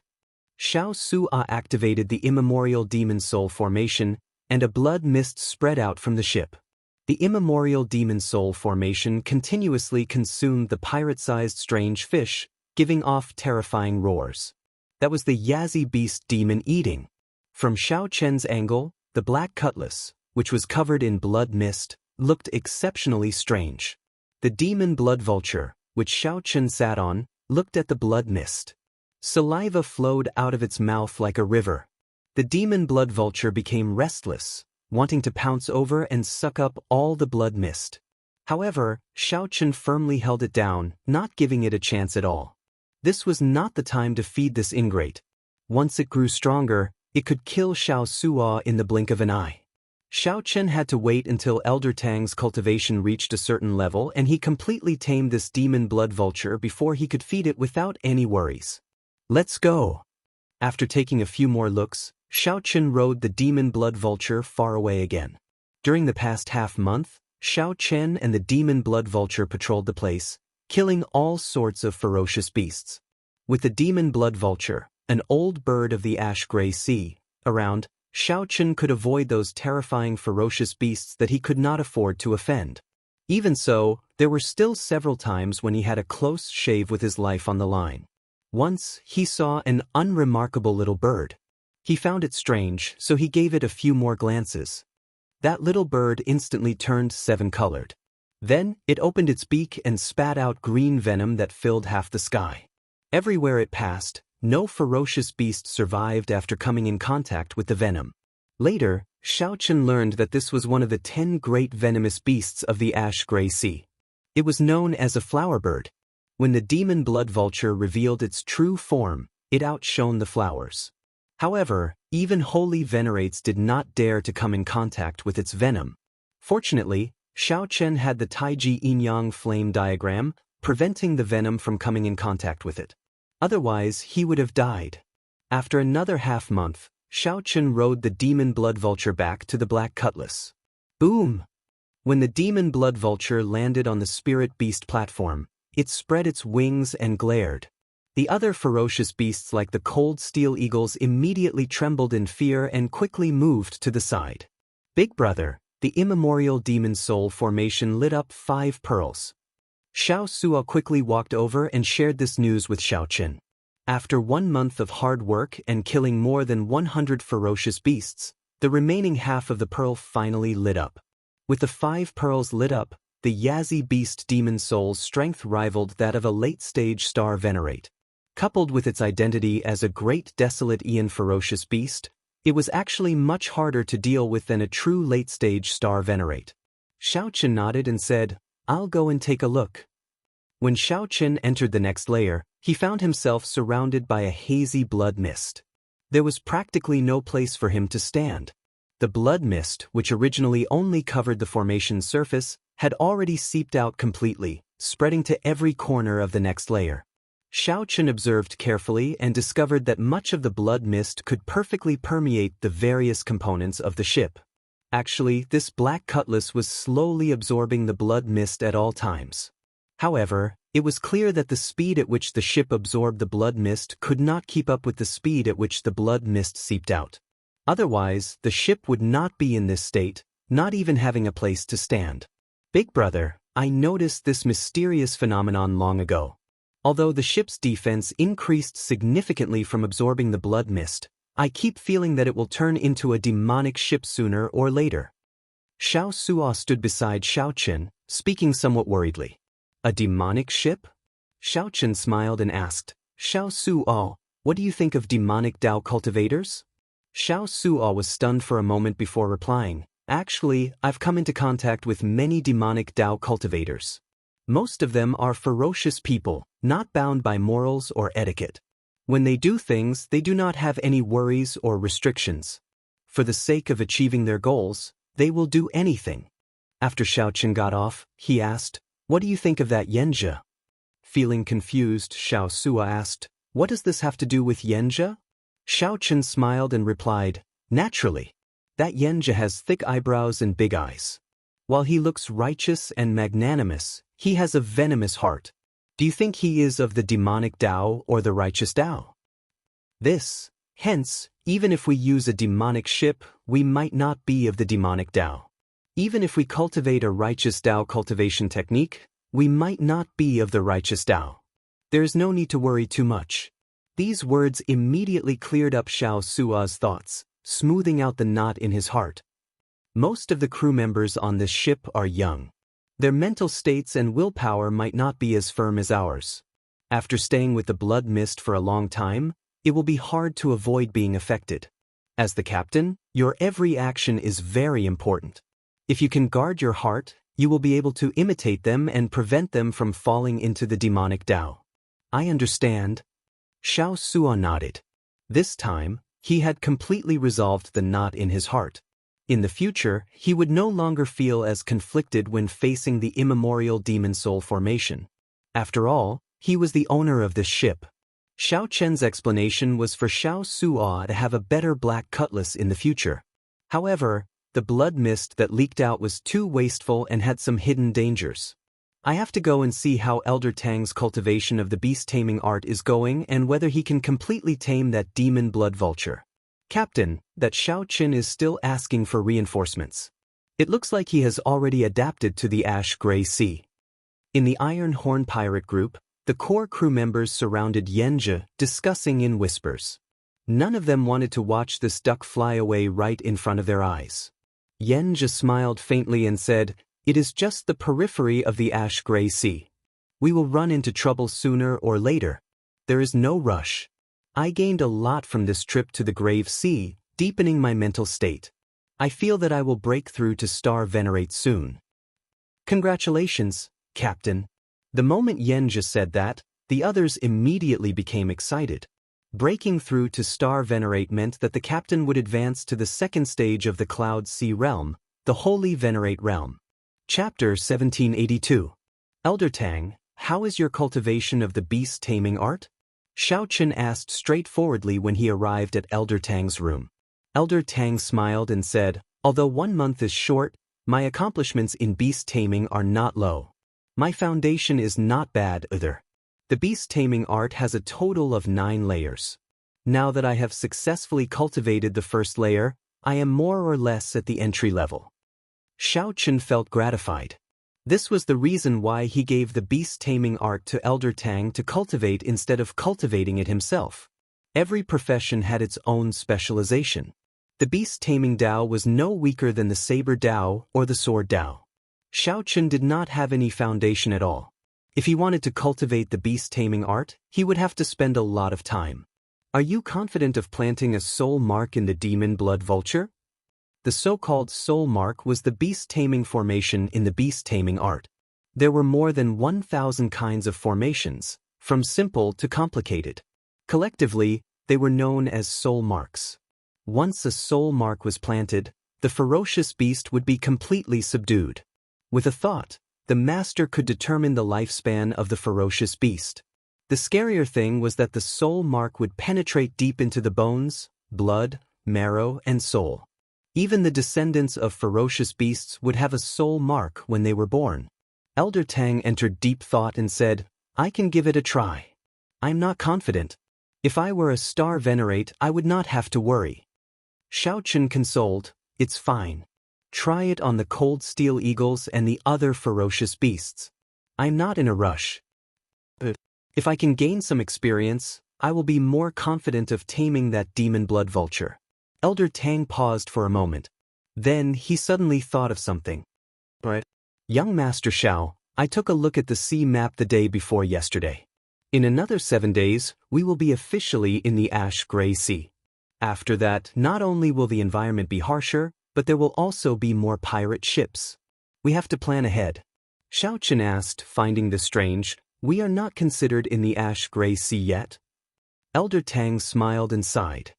Xiao Sua activated the immemorial demon soul formation, and a blood mist spread out from the ship. The immemorial demon soul formation continuously consumed the pirate-sized strange fish, giving off terrifying roars. That was the Yazi beast demon eating. From Xiao Chen's angle, the black cutlass, which was covered in blood mist, looked exceptionally strange. The demon blood vulture, which Xiao Chen sat on, looked at the blood mist. Saliva flowed out of its mouth like a river. The demon blood vulture became restless, wanting to pounce over and suck up all the blood mist. However, Xiao Chen firmly held it down, not giving it a chance at all. This was not the time to feed this ingrate. Once it grew stronger, it could kill Xiao Sua in the blink of an eye. Xiao Chen had to wait until Elder Tang's cultivation reached a certain level and he completely tamed this demon blood vulture before he could feed it without any worries. Let's go! After taking a few more looks, Xiao Chen rode the demon blood vulture far away again. During the past half-month, Xiao Chen and the demon blood vulture patrolled the place, killing all sorts of ferocious beasts. With the demon blood vulture, an old bird of the ash-gray sea, around, Xiao Chen could avoid those terrifying ferocious beasts that he could not afford to offend. Even so, there were still several times when he had a close shave with his life on the line. Once, he saw an unremarkable little bird. He found it strange, so he gave it a few more glances. That little bird instantly turned 7-colored. Then, it opened its beak and spat out green venom that filled half the sky. Everywhere it passed, no ferocious beast survived after coming in contact with the venom. Later, Xiao Chen learned that this was one of the 10 great venomous beasts of the ash-gray sea. It was known as a flowerbird. When the demon blood vulture revealed its true form, it outshone the flowers. However, even holy venerates did not dare to come in contact with its venom. Fortunately, Xiao Chen had the Taiji yin-yang flame diagram, preventing the venom from coming in contact with it. Otherwise, he would have died. After another half-month, Xiao Chen rode the demon blood vulture back to the black cutlass. Boom! When the demon blood vulture landed on the spirit beast platform, it spread its wings and glared. The other ferocious beasts like the cold steel eagles immediately trembled in fear and quickly moved to the side. Big brother, the immemorial demon soul formation lit up 5 pearls. Xiao Suo quickly walked over and shared this news with Xiao Chen. After 1 month of hard work and killing more than 100 ferocious beasts, the remaining half of the pearl finally lit up. With the 5 pearls lit up, the Yazi beast demon soul's strength rivaled that of a late-stage star venerate. Coupled with its identity as a great desolate Ian ferocious beast, it was actually much harder to deal with than a true late-stage star venerate. Xiao Chen nodded and said, "I'll go and take a look." When Xiao Chen entered the next layer, he found himself surrounded by a hazy blood mist. There was practically no place for him to stand. The blood mist, which originally only covered the formation's surface, had already seeped out completely, spreading to every corner of the next layer. Xiao Chen observed carefully and discovered that much of the blood mist could perfectly permeate the various components of the ship. Actually, this black cutlass was slowly absorbing the blood mist at all times. However, it was clear that the speed at which the ship absorbed the blood mist could not keep up with the speed at which the blood mist seeped out. Otherwise, the ship would not be in this state, not even having a place to stand. Big brother, I noticed this mysterious phenomenon long ago. Although the ship's defense increased significantly from absorbing the blood mist, I keep feeling that it will turn into a demonic ship sooner or later. Xiao Suo stood beside Xiao Chen, speaking somewhat worriedly. A demonic ship? Xiao Chen smiled and asked, Xiao Suo, what do you think of demonic Dao cultivators? Xiao Suo was stunned for a moment before replying, actually, I've come into contact with many demonic Dao cultivators. Most of them are ferocious people, not bound by morals or etiquette. When they do things, they do not have any worries or restrictions. For the sake of achieving their goals, they will do anything. After Xiao Chen got off, he asked, what do you think of that Yenja? Feeling confused, Xiao Suo asked, what does this have to do with Yenja? Xiao Chen smiled and replied, naturally. That Yenja has thick eyebrows and big eyes. While he looks righteous and magnanimous, he has a venomous heart. Do you think he is of the demonic Dao or the righteous Dao? Hence, even if we use a demonic ship, we might not be of the demonic Dao. Even if we cultivate a righteous Dao cultivation technique, we might not be of the righteous Dao. There is no need to worry too much. These words immediately cleared up Xiao Suo's thoughts, smoothing out the knot in his heart. Most of the crew members on this ship are young. Their mental states and willpower might not be as firm as ours. After staying with the blood mist for a long time, it will be hard to avoid being affected. As the captain, your every action is very important. If you can guard your heart, you will be able to imitate them and prevent them from falling into the demonic Dao. I understand. Xiao Suo nodded. This time, he had completely resolved the knot in his heart. In the future, he would no longer feel as conflicted when facing the immemorial demon soul formation. After all, he was the owner of this ship. Xiao Chen's explanation was for Xiao Suo to have a better black cutlass in the future. However, the blood mist that leaked out was too wasteful and had some hidden dangers. I have to go and see how Elder Tang's cultivation of the beast-taming art is going and whether he can completely tame that demon blood vulture. Captain, that Xiao Chen is still asking for reinforcements. It looks like he has already adapted to the Ash Gray Sea. In the Iron Horn pirate group, the core crew members surrounded Yenja, discussing in whispers. None of them wanted to watch this duck fly away right in front of their eyes. Yenja smiled faintly and said, it is just the periphery of the Ash Gray Sea. We will run into trouble sooner or later. There is no rush. I gained a lot from this trip to the Grave Sea, deepening my mental state. I feel that I will break through to Star Venerate soon. Congratulations, Captain. The moment Yenja said that, the others immediately became excited. Breaking through to Star Venerate meant that the captain would advance to the second stage of the Cloud Sea Realm, the Holy Venerate Realm. Chapter 1782. Elder Tang, how is your cultivation of the beast taming art? Xiao Chen asked straightforwardly when he arrived at Elder Tang's room. Elder Tang smiled and said, although 1 month is short, my accomplishments in beast taming are not low. My foundation is not bad either. The beast taming art has a total of 9 layers. Now that I have successfully cultivated the first layer, I am more or less at the entry level. Xiao Chen felt gratified. This was the reason why he gave the beast taming art to Elder Tang to cultivate instead of cultivating it himself. Every profession had its own specialization. The beast taming Dao was no weaker than the saber Dao or the sword Dao. Xiao Chen did not have any foundation at all. If he wanted to cultivate the beast taming art, he would have to spend a lot of time. Are you confident of planting a soul mark in the demon blood vulture? The so-called soul mark was the beast taming formation in the beast taming art. There were more than 1,000 kinds of formations, from simple to complicated. Collectively, they were known as soul marks. Once a soul mark was planted, the ferocious beast would be completely subdued. With a thought, the master could determine the lifespan of the ferocious beast. The scarier thing was that the soul mark would penetrate deep into the bones, blood, marrow, and soul. Even the descendants of ferocious beasts would have a soul mark when they were born. Elder Tang entered deep thought and said, I can give it a try. I'm not confident. If I were a star venerate, I would not have to worry. Xiao Chen consoled, it's fine. Try it on the cold steel eagles and the other ferocious beasts. I'm not in a rush. If I can gain some experience, I will be more confident of taming that demon blood vulture. Elder Tang paused for a moment. Then he suddenly thought of something. Right. Young Master Xiao, I took a look at the sea map the day before yesterday. In another 7 days, we will be officially in the ash-gray sea. After that, not only will the environment be harsher, but there will also be more pirate ships. We have to plan ahead. Xiao Chen asked, finding this strange, we are not considered in the ash-gray sea yet? Elder Tang smiled and sighed.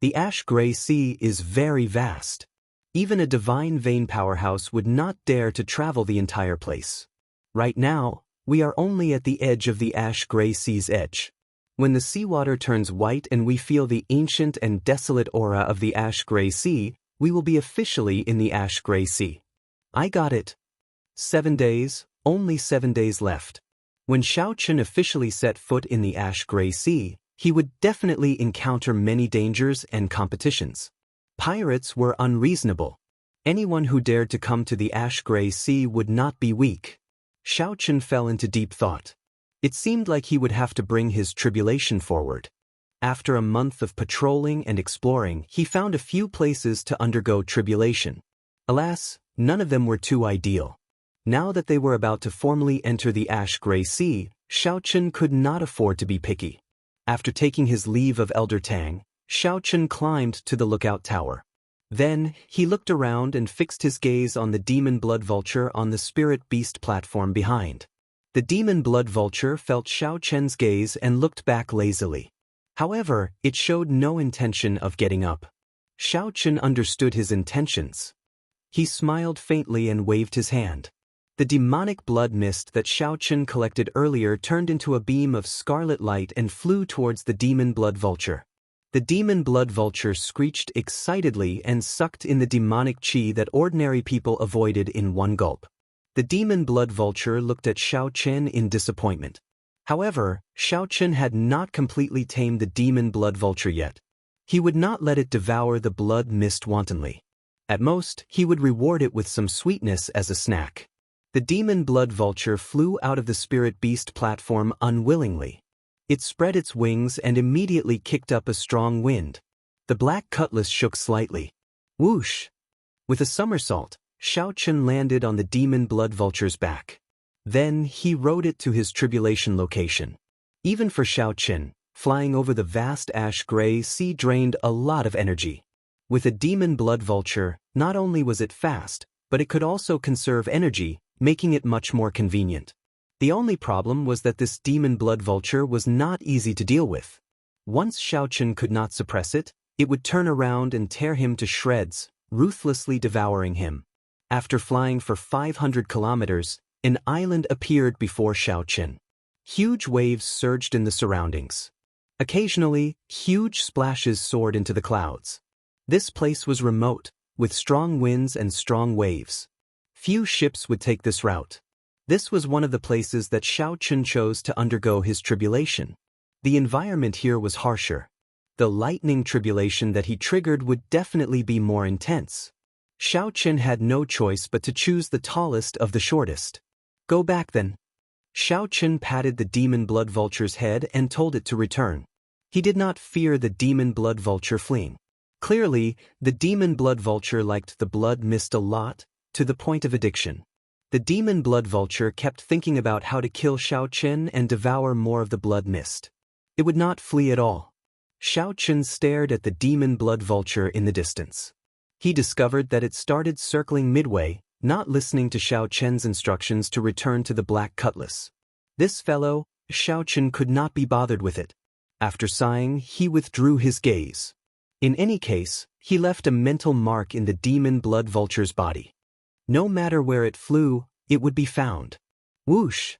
The ash-gray sea is very vast. Even a divine vein powerhouse would not dare to travel the entire place. Right now, we are only at the edge of the ash-gray sea's edge. When the seawater turns white and we feel the ancient and desolate aura of the ash-gray sea, we will be officially in the ash-gray sea. I got it. 7 days, only 7 days left. When Xiao Chen officially set foot in the ash-gray sea, he would definitely encounter many dangers and competitions. Pirates were unreasonable. Anyone who dared to come to the ash-gray sea would not be weak. Xiao Chen fell into deep thought. It seemed like he would have to bring his tribulation forward. After a month of patrolling and exploring, he found a few places to undergo tribulation. Alas, none of them were too ideal. Now that they were about to formally enter the ash-gray sea, Xiao Chen could not afford to be picky. After taking his leave of Elder Tang, Xiao Chen climbed to the lookout tower. Then, he looked around and fixed his gaze on the demon blood vulture on the spirit beast platform behind. The demon blood vulture felt Xiao Chen's gaze and looked back lazily. However, it showed no intention of getting up. Xiao Chen understood his intentions. He smiled faintly and waved his hand. The demonic blood mist that Xiao Chen collected earlier turned into a beam of scarlet light and flew towards the demon blood vulture. The demon blood vulture screeched excitedly and sucked in the demonic chi that ordinary people avoided in one gulp. The demon blood vulture looked at Xiao Chen in disappointment. However, Xiao Chen had not completely tamed the demon blood vulture yet. He would not let it devour the blood mist wantonly. At most, he would reward it with some sweetness as a snack. The demon blood vulture flew out of the spirit beast platform unwillingly. It spread its wings and immediately kicked up a strong wind. The black cutlass shook slightly. Whoosh! With a somersault, Xiao Chen landed on the demon blood vulture's back. Then he rode it to his tribulation location. Even for Xiao Chen, flying over the vast ash-gray sea drained a lot of energy. With a demon blood vulture, not only was it fast, but it could also conserve energy, making it much more convenient. The only problem was that this demon blood vulture was not easy to deal with. Once Xiaochen could not suppress it, it would turn around and tear him to shreds, ruthlessly devouring him. After flying for 500 kilometers, an island appeared before Xiaochen. Huge waves surged in the surroundings. Occasionally, huge splashes soared into the clouds. This place was remote, with strong winds and strong waves. Few ships would take this route. This was one of the places that Xiaochen chose to undergo his tribulation. The environment here was harsher. The lightning tribulation that he triggered would definitely be more intense. Xiaochen had no choice but to choose the tallest of the shortest. Go back then. Xiaochen patted the demon blood vulture's head and told it to return. He did not fear the demon blood vulture fleeing. Clearly, the demon blood vulture liked the blood mist a lot, to the point of addiction. The demon blood vulture kept thinking about how to kill Xiaochen and devour more of the blood mist. It would not flee at all. Xiaochen stared at the demon blood vulture in the distance. He discovered that it started circling midway, not listening to Xiaochen's instructions to return to the black cutlass. This fellow, Xiaochen could not be bothered with it. After sighing, he withdrew his gaze. In any case, he left a mental mark in the demon blood vulture's body. No matter where it flew, it would be found. Whoosh!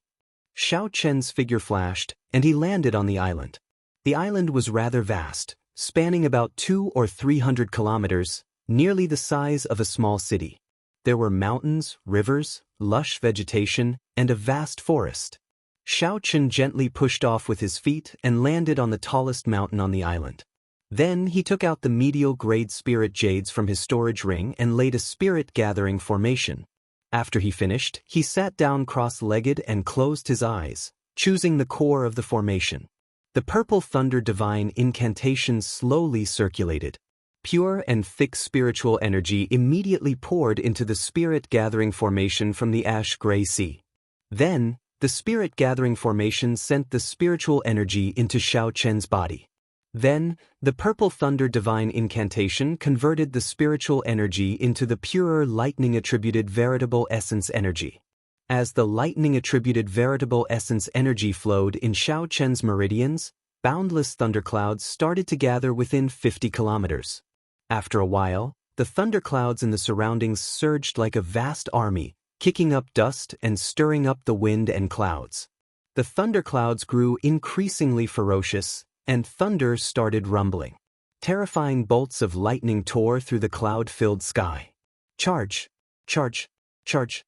Xiaochen's figure flashed, and he landed on the island. The island was rather vast, spanning about 200 or 300 kilometers, nearly the size of a small city. There were mountains, rivers, lush vegetation, and a vast forest. Xiaochen gently pushed off with his feet and landed on the tallest mountain on the island. Then he took out the medial-grade spirit jades from his storage ring and laid a spirit-gathering formation. After he finished, he sat down cross-legged and closed his eyes, choosing the core of the formation. The purple thunder divine incantation slowly circulated. Pure and thick spiritual energy immediately poured into the spirit-gathering formation from the ash-gray sea. Then, the spirit-gathering formation sent the spiritual energy into Xiaochen's body. Then, the purple thunder divine incantation converted the spiritual energy into the purer lightning-attributed veritable essence energy. As the lightning-attributed veritable essence energy flowed in Xiaochen's meridians, boundless thunderclouds started to gather within 50 kilometers. After a while, the thunderclouds in the surroundings surged like a vast army, kicking up dust and stirring up the wind and clouds. The thunderclouds grew increasingly ferocious, and thunder started rumbling. Terrifying bolts of lightning tore through the cloud-filled sky. Charge! Charge! Charge!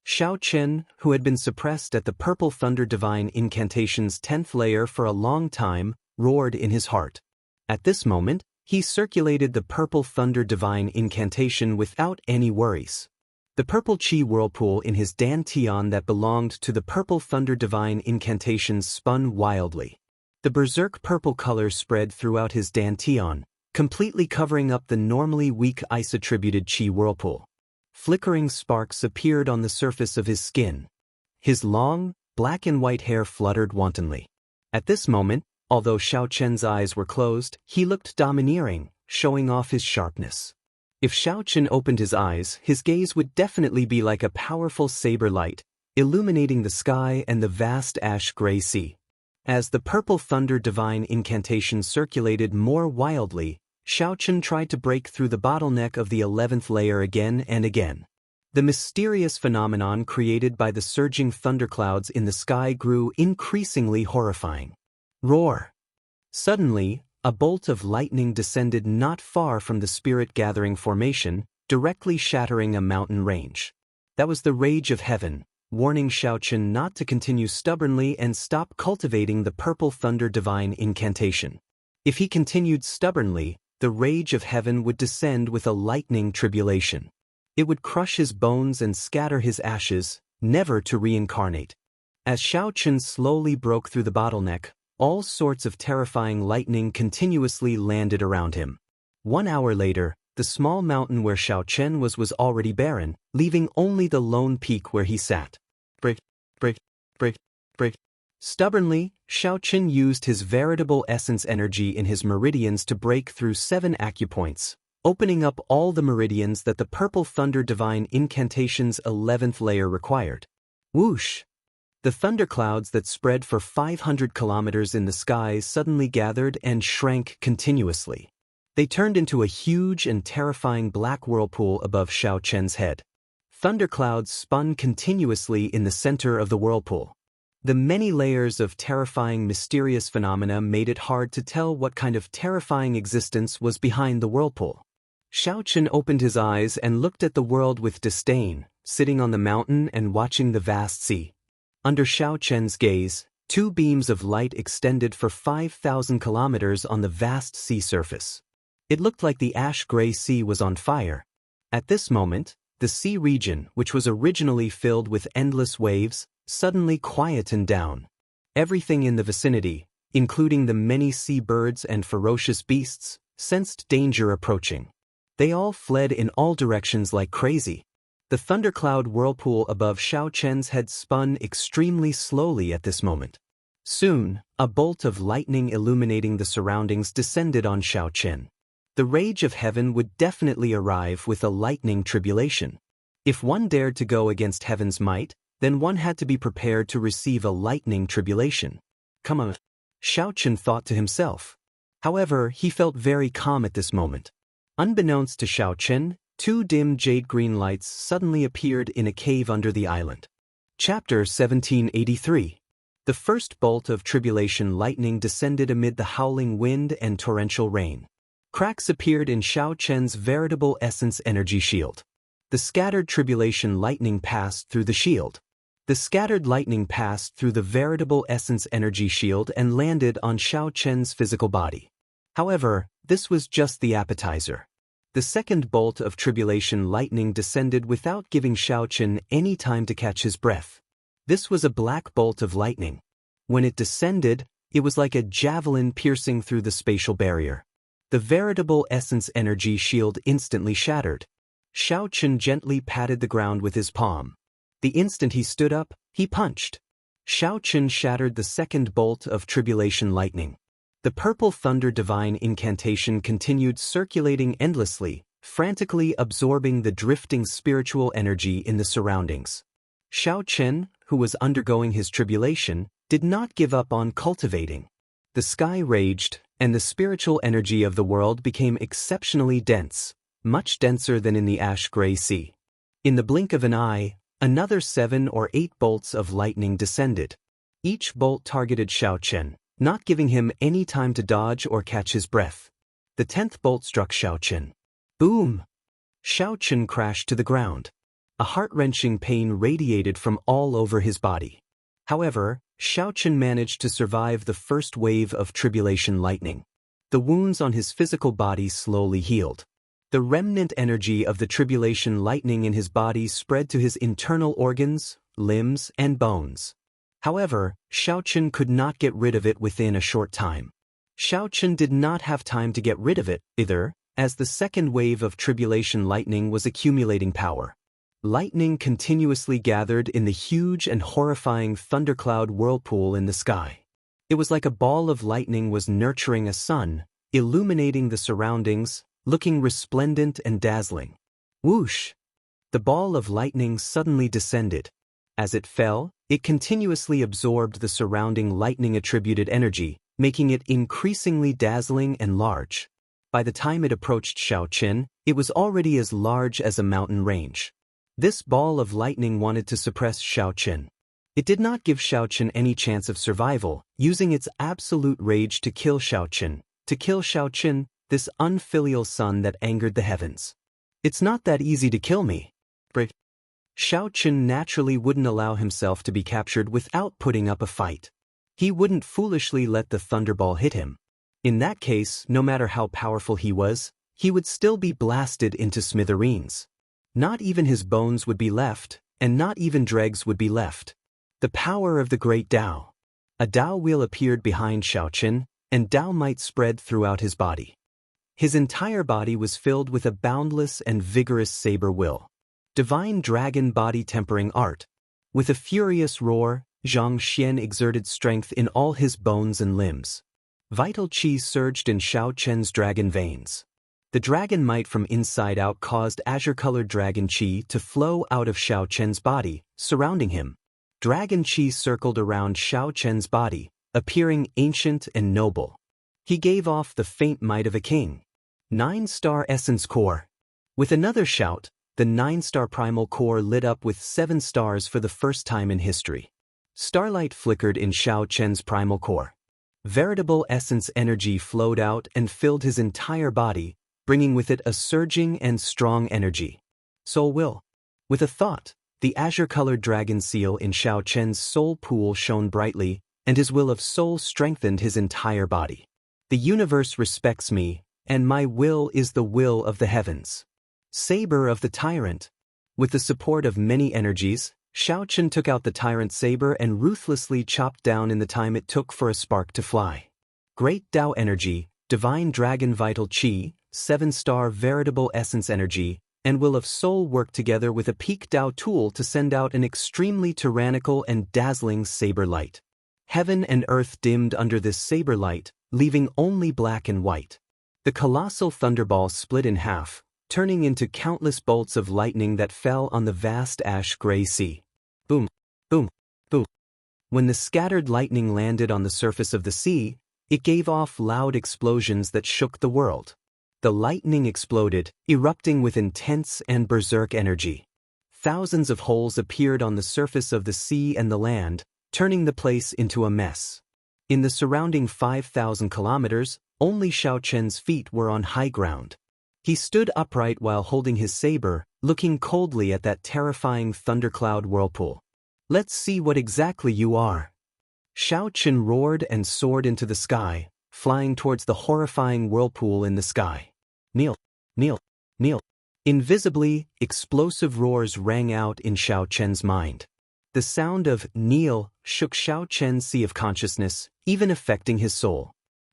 Xiaochen, who had been suppressed at the purple thunder divine incantation's 10th layer for a long time, roared in his heart. At this moment, he circulated the purple thunder divine incantation without any worries. The purple chi whirlpool in his dantian that belonged to the purple thunder divine incantation spun wildly. The berserk purple color spread throughout his dantian, completely covering up the normally weak ice-attributed chi whirlpool. Flickering sparks appeared on the surface of his skin. His long, black and white hair fluttered wantonly. At this moment, although Xiaochen's eyes were closed, he looked domineering, showing off his sharpness. If Xiaochen opened his eyes, his gaze would definitely be like a powerful saber light, illuminating the sky and the vast ash-gray sea. As the purple thunder divine incantation circulated more wildly, Xiaochen tried to break through the bottleneck of the 11th layer again and again. The mysterious phenomenon created by the surging thunderclouds in the sky grew increasingly horrifying. Roar! Suddenly, a bolt of lightning descended not far from the spirit-gathering formation, directly shattering a mountain range. That was the rage of heaven, warning Xiaochen not to continue stubbornly and stop cultivating the purple thunder divine incantation. If he continued stubbornly, the rage of heaven would descend with a lightning tribulation. It would crush his bones and scatter his ashes, never to reincarnate. As Xiaochen slowly broke through the bottleneck, all sorts of terrifying lightning continuously landed around him. 1 hour later, the small mountain where Xiaochen was already barren, leaving only the lone peak where he sat. Break, break, break, break. Stubbornly, Xiaochen used his veritable essence energy in his meridians to break through 7 acupoints, opening up all the meridians that the purple thunder divine incantation's 11th layer required. Whoosh! The thunderclouds that spread for 500 kilometers in the sky suddenly gathered and shrank continuously. They turned into a huge and terrifying black whirlpool above Xiao Chen's head. Thunderclouds spun continuously in the center of the whirlpool. The many layers of terrifying mysterious phenomena made it hard to tell what kind of terrifying existence was behind the whirlpool. Xiao Chen opened his eyes and looked at the world with disdain, sitting on the mountain and watching the vast sea. Under Xiao Chen's gaze, two beams of light extended for 5,000 kilometers on the vast sea surface. It looked like the ash-gray sea was on fire. At this moment, the sea region, which was originally filled with endless waves, suddenly quietened down. Everything in the vicinity, including the many sea birds and ferocious beasts, sensed danger approaching. They all fled in all directions like crazy. The thundercloud whirlpool above Xiao Chen's head spun extremely slowly at this moment. Soon, a bolt of lightning illuminating the surroundings descended on Xiao Chen. The rage of heaven would definitely arrive with a lightning tribulation. If one dared to go against heaven's might, then one had to be prepared to receive a lightning tribulation. Come on, Xiao Chen thought to himself. However, he felt very calm at this moment. Unbeknownst to Xiao Chen, two dim jade-green lights suddenly appeared in a cave under the island. Chapter 1783. The first bolt of tribulation lightning descended amid the howling wind and torrential rain. Cracks appeared in Xiao Chen's veritable essence energy shield. The scattered tribulation lightning passed through the shield. The scattered lightning passed through the veritable essence energy shield and landed on Xiao Chen's physical body. However, this was just the appetizer. The second bolt of tribulation lightning descended without giving Xiao Chen any time to catch his breath. This was a black bolt of lightning. When it descended, it was like a javelin piercing through the spatial barrier. The veritable essence energy shield instantly shattered. Xiao Chen gently patted the ground with his palm. The instant he stood up, he punched. Xiao Chen shattered the second bolt of tribulation lightning. The purple thunder divine incantation continued circulating endlessly, frantically absorbing the drifting spiritual energy in the surroundings. Xiao Chen, who was undergoing his tribulation, did not give up on cultivating. The sky raged, and the spiritual energy of the world became exceptionally dense, much denser than in the ash-gray sea. In the blink of an eye, another 7 or 8 bolts of lightning descended. Each bolt targeted Xiao Chen, not giving him any time to dodge or catch his breath. The 10th bolt struck Xiao Chen. Boom! Xiao Chen crashed to the ground. A heart-wrenching pain radiated from all over his body. However, Xiao Chen managed to survive the first wave of tribulation lightning. The wounds on his physical body slowly healed. The remnant energy of the tribulation lightning in his body spread to his internal organs, limbs, and bones. However, Xiao Chen could not get rid of it within a short time. Xiao Chen did not have time to get rid of it, either, as the second wave of tribulation lightning was accumulating power. Lightning continuously gathered in the huge and horrifying thundercloud whirlpool in the sky. It was like a ball of lightning was nurturing a sun, illuminating the surroundings, looking resplendent and dazzling. Whoosh! The ball of lightning suddenly descended. As it fell, it continuously absorbed the surrounding lightning-attributed energy, making it increasingly dazzling and large. By the time it approached Xiao Chen, it was already as large as a mountain range. This ball of lightning wanted to suppress Xiao Chen. It did not give Xiao Chen any chance of survival, using its absolute rage to kill Xiao Chen. To kill Xiao Chen, this unfilial son that angered the heavens. It's not that easy to kill me. Xiao Chen naturally wouldn't allow himself to be captured without putting up a fight. He wouldn't foolishly let the thunderball hit him. In that case, no matter how powerful he was, he would still be blasted into smithereens. Not even his bones would be left, and not even dregs would be left. The power of the great Tao. A Tao wheel appeared behind Xiao Chen, and Tao might spread throughout his body. His entire body was filled with a boundless and vigorous saber will. Divine dragon body tempering art. With a furious roar, Zhang Xian exerted strength in all his bones and limbs. Vital qi surged in Xiao Chen's dragon veins. The dragon might from inside out caused azure-colored dragon chi to flow out of Xiao Chen's body, surrounding him. Dragon chi circled around Xiao Chen's body, appearing ancient and noble. He gave off the faint might of a king. 9-star essence core. With another shout, the 9-star primal core lit up with 7 stars for the first time in history. Starlight flickered in Xiao Chen's primal core. Veritable essence energy flowed out and filled his entire body, bringing with it a surging and strong energy. Soul will. With a thought, the azure-colored dragon seal in Xiao Chen's soul pool shone brightly, and his will of soul strengthened his entire body. The universe respects me, and my will is the will of the heavens. Saber of the Tyrant. With the support of many energies, Xiao Chen took out the tyrant saber and ruthlessly chopped down in the time it took for a spark to fly. Great Tao energy, divine dragon vital chi, 7-star veritable essence energy, and will of soul work together with a peak Tao tool to send out an extremely tyrannical and dazzling saber light. Heaven and earth dimmed under this saber light, leaving only black and white. The colossal thunderball split in half, turning into countless bolts of lightning that fell on the vast ash-gray sea. Boom, boom, boom. When the scattered lightning landed on the surface of the sea, it gave off loud explosions that shook the world. The lightning exploded, erupting with intense and berserk energy. Thousands of holes appeared on the surface of the sea and the land, turning the place into a mess. In the surrounding 5,000 kilometers, only Xiao Chen's feet were on high ground. He stood upright while holding his saber, looking coldly at that terrifying thundercloud whirlpool. Let's see what exactly you are. Xiao Chen roared and soared into the sky, flying towards the horrifying whirlpool in the sky. Kneel, kneel, kneel. Invisibly, explosive roars rang out in Xiao Chen's mind. The sound of kneel shook Xiao Chen's sea of consciousness, even affecting his soul.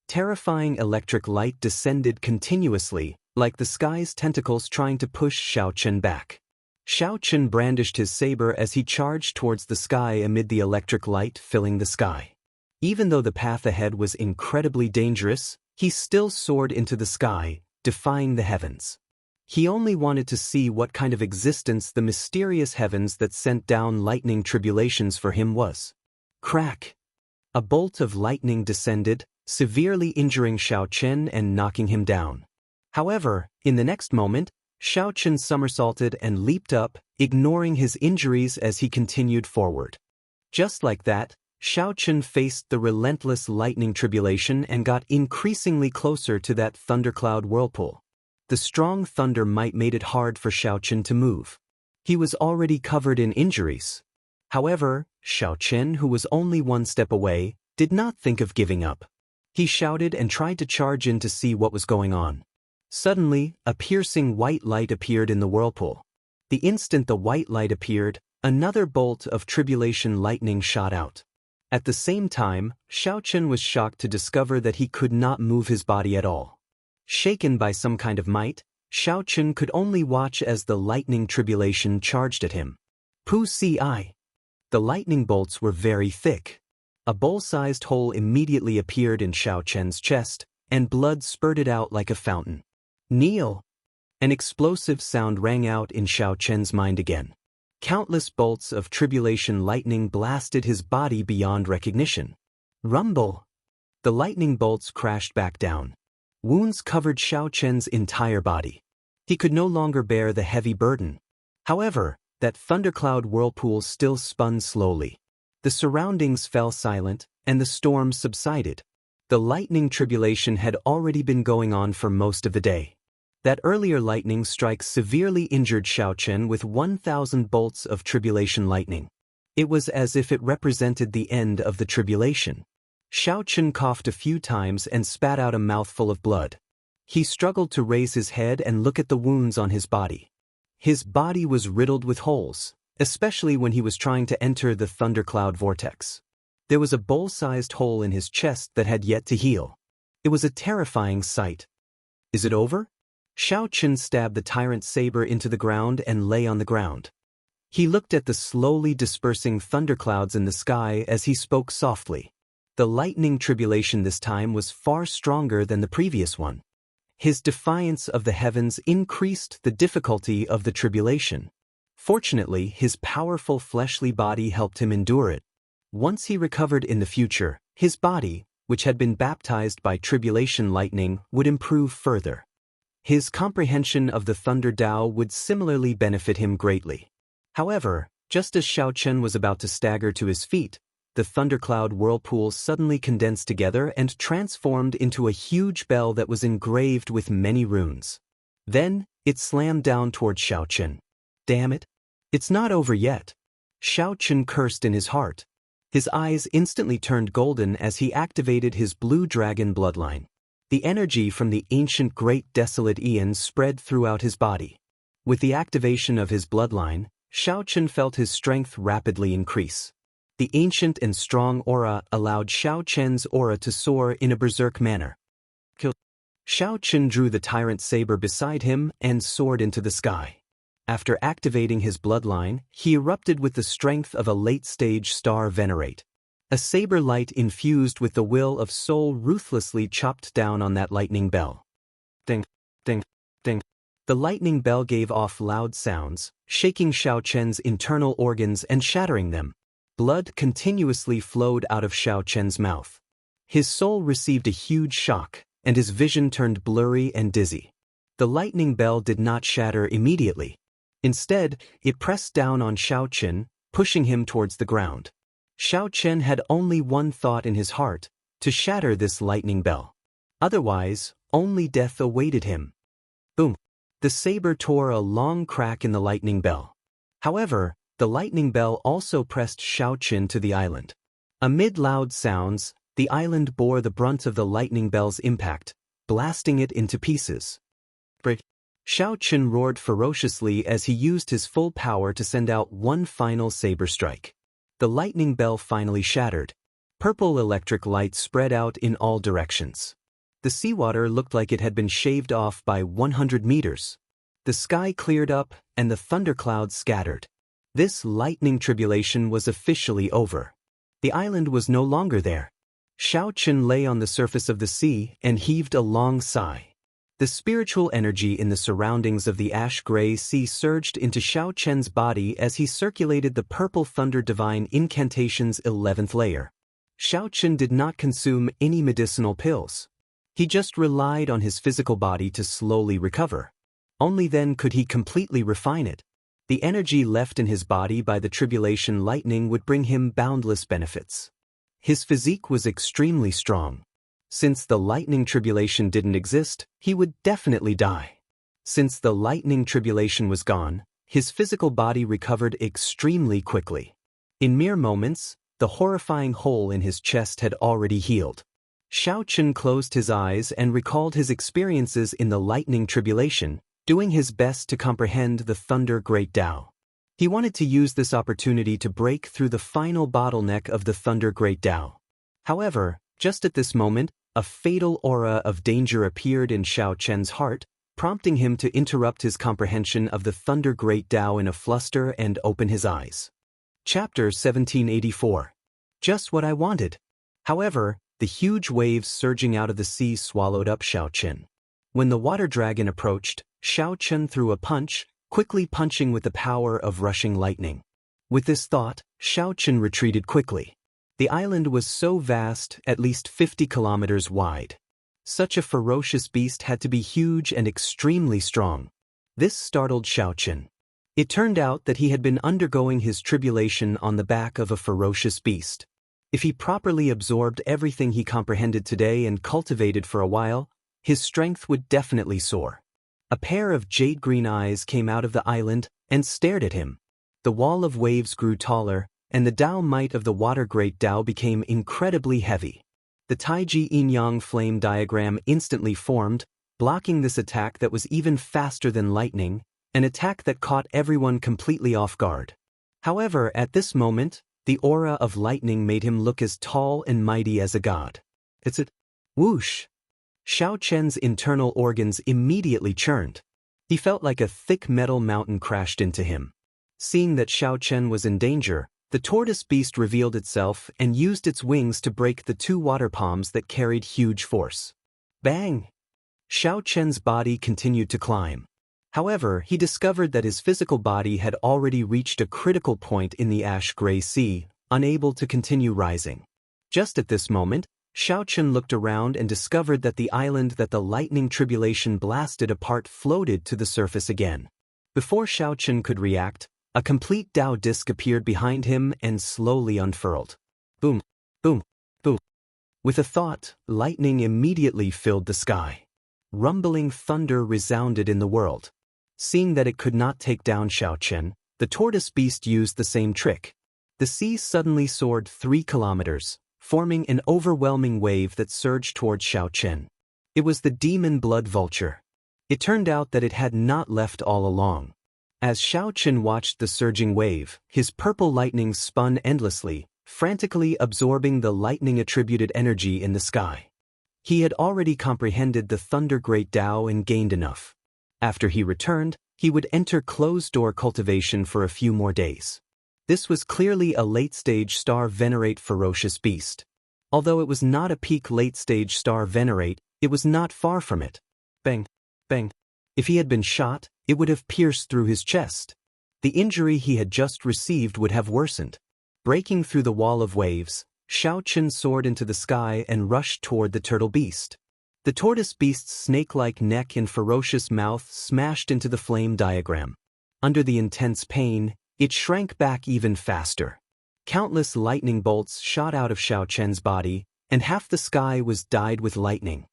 Terrifying electric light descended continuously, like the sky's tentacles trying to push Xiao Chen back. Xiao Chen brandished his saber as he charged towards the sky amid the electric light filling the sky. Even though the path ahead was incredibly dangerous, he still soared into the sky, defying the heavens. He only wanted to see what kind of existence the mysterious heavens that sent down lightning tribulations for him was. Crack! A bolt of lightning descended, severely injuring Xiao Chen and knocking him down. However, in the next moment, Xiao Chen somersaulted and leaped up, ignoring his injuries as he continued forward. Just like that, Xiao Chen faced the relentless lightning tribulation and got increasingly closer to that thundercloud whirlpool. The strong thunder might made it hard for Xiao Chen to move. He was already covered in injuries. However, Xiao Chen, who was only one step away, did not think of giving up. He shouted and tried to charge in to see what was going on. Suddenly, a piercing white light appeared in the whirlpool. The instant the white light appeared, another bolt of tribulation lightning shot out. At the same time, Xiao Chen was shocked to discover that he could not move his body at all. Shaken by some kind of might, Xiao Chen could only watch as the lightning tribulation charged at him. Pu Si. The lightning bolts were very thick. A bowl-sized hole immediately appeared in Xiao Chen's chest, and blood spurted out like a fountain. Kneel! An explosive sound rang out in Xiao Chen's mind again. Countless bolts of tribulation lightning blasted his body beyond recognition. Rumble! The lightning bolts crashed back down. Wounds covered Xiao Chen's entire body. He could no longer bear the heavy burden. However, that thundercloud whirlpool still spun slowly. The surroundings fell silent, and the storm subsided. The lightning tribulation had already been going on for most of the day. That earlier lightning strike severely injured Xiao Chen with 1,000 bolts of tribulation lightning. It was as if it represented the end of the tribulation. Xiao Chen coughed a few times and spat out a mouthful of blood. He struggled to raise his head and look at the wounds on his body. His body was riddled with holes, especially when he was trying to enter the thundercloud vortex. There was a bowl-sized hole in his chest that had yet to heal. It was a terrifying sight. Is it over? Xiao Chen stabbed the tyrant saber into the ground and lay on the ground. He looked at the slowly dispersing thunderclouds in the sky as he spoke softly. The lightning tribulation this time was far stronger than the previous one. His defiance of the heavens increased the difficulty of the tribulation. Fortunately, his powerful fleshly body helped him endure it. Once he recovered in the future, his body, which had been baptized by tribulation lightning, would improve further. His comprehension of the Thunder Tao would similarly benefit him greatly. However, just as Xiao Chen was about to stagger to his feet, the thundercloud whirlpool suddenly condensed together and transformed into a huge bell that was engraved with many runes. Then, it slammed down toward Xiao Chen. Damn it! It's not over yet. Xiao Chen cursed in his heart. His eyes instantly turned golden as he activated his blue dragon bloodline. The energy from the ancient great desolate eons spread throughout his body. With the activation of his bloodline, Xiao Chen felt his strength rapidly increase. The ancient and strong aura allowed Xiao Chen's aura to soar in a berserk manner. Xiao Chen drew the tyrant saber beside him and soared into the sky. After activating his bloodline, he erupted with the strength of a late-stage star venerate. A saber light infused with the will of soul ruthlessly chopped down on that lightning bell. Ding, ding, ding. The lightning bell gave off loud sounds, shaking Xiao Chen's internal organs and shattering them. Blood continuously flowed out of Xiao Chen's mouth. His soul received a huge shock, and his vision turned blurry and dizzy. The lightning bell did not shatter immediately. Instead, it pressed down on Xiao Chen, pushing him towards the ground. Xiao Chen had only one thought in his heart: to shatter this lightning bell. Otherwise, only death awaited him. Boom! The saber tore a long crack in the lightning bell. However, the lightning bell also pressed Xiao Chen to the island. Amid loud sounds, the island bore the brunt of the lightning bell's impact, blasting it into pieces. Break! Xiao Chen roared ferociously as he used his full power to send out one final saber strike. The lightning bell finally shattered. Purple electric light spread out in all directions. The seawater looked like it had been shaved off by 100 meters. The sky cleared up and the thunderclouds scattered. This lightning tribulation was officially over. The island was no longer there. Xiao Chen lay on the surface of the sea and heaved a long sigh. The spiritual energy in the surroundings of the ash-gray sea surged into Xiao Chen's body as he circulated the purple thunder divine incantation's 11th layer. Xiao Chen did not consume any medicinal pills. He just relied on his physical body to slowly recover. Only then could he completely refine it. The energy left in his body by the tribulation lightning would bring him boundless benefits. His physique was extremely strong. Since the lightning tribulation didn't exist, he would definitely die. Since the lightning tribulation was gone, his physical body recovered extremely quickly. In mere moments, the horrifying hole in his chest had already healed. Xiao Chen closed his eyes and recalled his experiences in the lightning tribulation, doing his best to comprehend the Thunder Great Tao. He wanted to use this opportunity to break through the final bottleneck of the Thunder Great Tao. However, just at this moment, a fatal aura of danger appeared in Xiao Chen's heart, prompting him to interrupt his comprehension of the Thunder Great Tao in a fluster and open his eyes. Chapter 1784. Just what I wanted. However, the huge waves surging out of the sea swallowed up Xiao Chen. When the water dragon approached, Xiao Chen threw a punch, quickly punching with the power of rushing lightning. With this thought, Xiao Chen retreated quickly. The island was so vast, at least 50 kilometers wide. Such a ferocious beast had to be huge and extremely strong. This startled Xiao Chen. It turned out that he had been undergoing his tribulation on the back of a ferocious beast. If he properly absorbed everything he comprehended today and cultivated for a while, his strength would definitely soar. A pair of jade-green eyes came out of the island and stared at him. The wall of waves grew taller, and the Tao might of the water great Tao became incredibly heavy. The Taiji yin-yang flame diagram instantly formed, blocking this attack that was even faster than lightning, an attack that caught everyone completely off guard. However, at this moment, the aura of lightning made him look as tall and mighty as a god. It's it. Whoosh! Xiao Chen's internal organs immediately churned. He felt like a thick metal mountain crashed into him. Seeing that Xiao Chen was in danger, the tortoise beast revealed itself and used its wings to break the two water palms that carried huge force. Bang! Xiao Chen's body continued to climb. However, he discovered that his physical body had already reached a critical point in the ash-gray sea, unable to continue rising. Just at this moment, Xiao Chen looked around and discovered that the island that the lightning tribulation blasted apart floated to the surface again. Before Xiao Chen could react, a complete Dao disc appeared behind him and slowly unfurled. Boom, boom, boom. With a thought, lightning immediately filled the sky. Rumbling thunder resounded in the world. Seeing that it could not take down Xiao Chen, the tortoise beast used the same trick. The sea suddenly soared 3 kilometers, forming an overwhelming wave that surged towards Xiao Chen. It was the demon blood vulture. It turned out that it had not left all along. As Xiao Chen watched the surging wave, his purple lightning spun endlessly, frantically absorbing the lightning-attributed energy in the sky. He had already comprehended the Thunder Great Tao and gained enough. After he returned, he would enter closed-door cultivation for a few more days. This was clearly a late-stage star venerate ferocious beast. Although it was not a peak late-stage star venerate, it was not far from it. Bang, bang. If he had been shot, it would have pierced through his chest. The injury he had just received would have worsened. Breaking through the wall of waves, Xiao Chen soared into the sky and rushed toward the turtle beast. The tortoise beast's snake-like neck and ferocious mouth smashed into the flame diagram. Under the intense pain, it shrank back even faster. Countless lightning bolts shot out of Xiao Chen's body, and half the sky was dyed with lightning.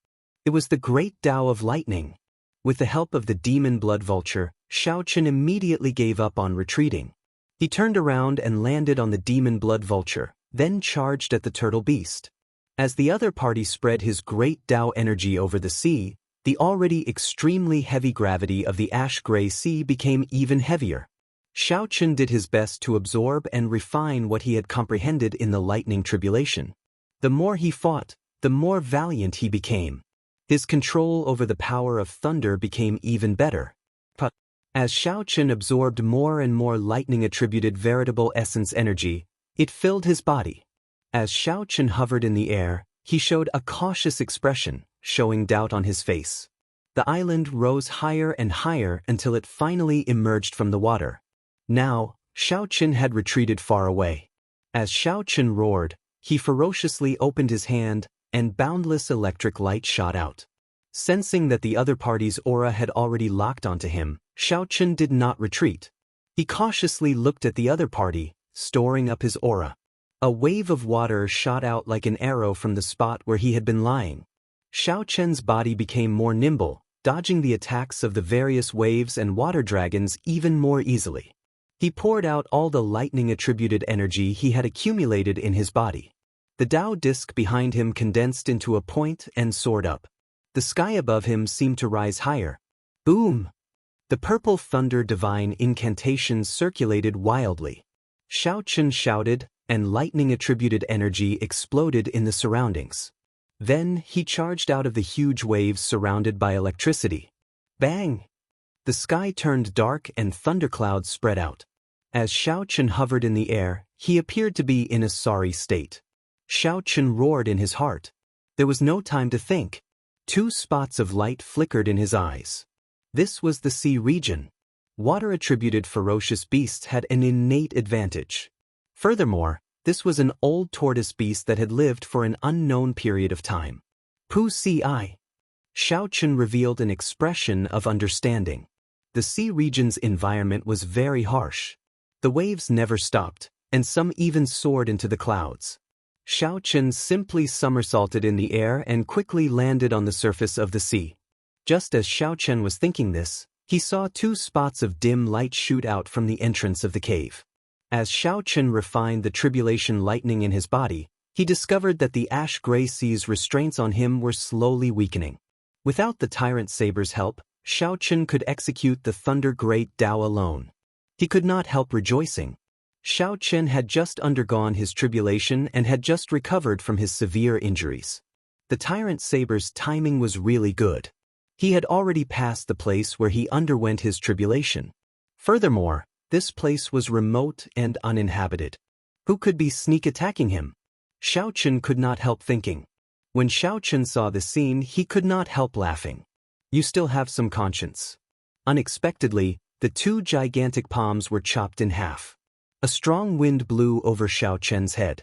It was the great Tao of lightning. With the help of the demon blood vulture, Xiao Chen immediately gave up on retreating. He turned around and landed on the demon blood vulture, then charged at the turtle beast. As the other party spread his great Tao energy over the sea, the already extremely heavy gravity of the ash-gray sea became even heavier. Xiao Chen did his best to absorb and refine what he had comprehended in the lightning tribulation. The more he fought, the more valiant he became. His control over the power of thunder became even better. But as Xiao Chen absorbed more and more lightning-attributed veritable essence energy, it filled his body. As Xiao Chen hovered in the air, he showed a cautious expression, showing doubt on his face. The island rose higher and higher until it finally emerged from the water. Now, Xiao Chen had retreated far away. As Xiao Chen roared, he ferociously opened his hand, and boundless electric light shot out. Sensing that the other party's aura had already locked onto him, Xiao Chen did not retreat. He cautiously looked at the other party, storing up his aura. A wave of water shot out like an arrow from the spot where he had been lying. Xiao Chen's body became more nimble, dodging the attacks of the various waves and water dragons even more easily. He poured out all the lightning-attributed energy he had accumulated in his body. The Tao disc behind him condensed into a point and soared up. The sky above him seemed to rise higher. Boom! The purple thunder divine incantations circulated wildly. Xiao Chen shouted, and lightning-attributed energy exploded in the surroundings. Then he charged out of the huge waves surrounded by electricity. Bang! The sky turned dark and thunderclouds spread out. As Xiao Chen hovered in the air, he appeared to be in a sorry state. Xiao Chen roared in his heart. There was no time to think. 2 spots of light flickered in his eyes. This was the sea region. Water-attributed ferocious beasts had an innate advantage. Furthermore, this was an old tortoise beast that had lived for an unknown period of time. Pu Si. Xiao Chen revealed an expression of understanding. The sea region's environment was very harsh. The waves never stopped, and some even soared into the clouds. Xiao Chen simply somersaulted in the air and quickly landed on the surface of the sea. Just as Xiao Chen was thinking this, he saw 2 spots of dim light shoot out from the entrance of the cave. As Xiao Chen refined the tribulation lightning in his body, he discovered that the ash-gray sea's restraints on him were slowly weakening. Without the Tyrant Saber's help, Xiao Chen could execute the Thunder Great Tao alone. He could not help rejoicing. Xiao Chen had just undergone his tribulation and had just recovered from his severe injuries. The Tyrant Saber's timing was really good. He had already passed the place where he underwent his tribulation. Furthermore, this place was remote and uninhabited. Who could be sneak attacking him? Xiao Chen could not help thinking. When Xiao Chen saw the scene, he could not help laughing. You still have some conscience. Unexpectedly, the two gigantic palms were chopped in half. A strong wind blew over Xiao Chen's head.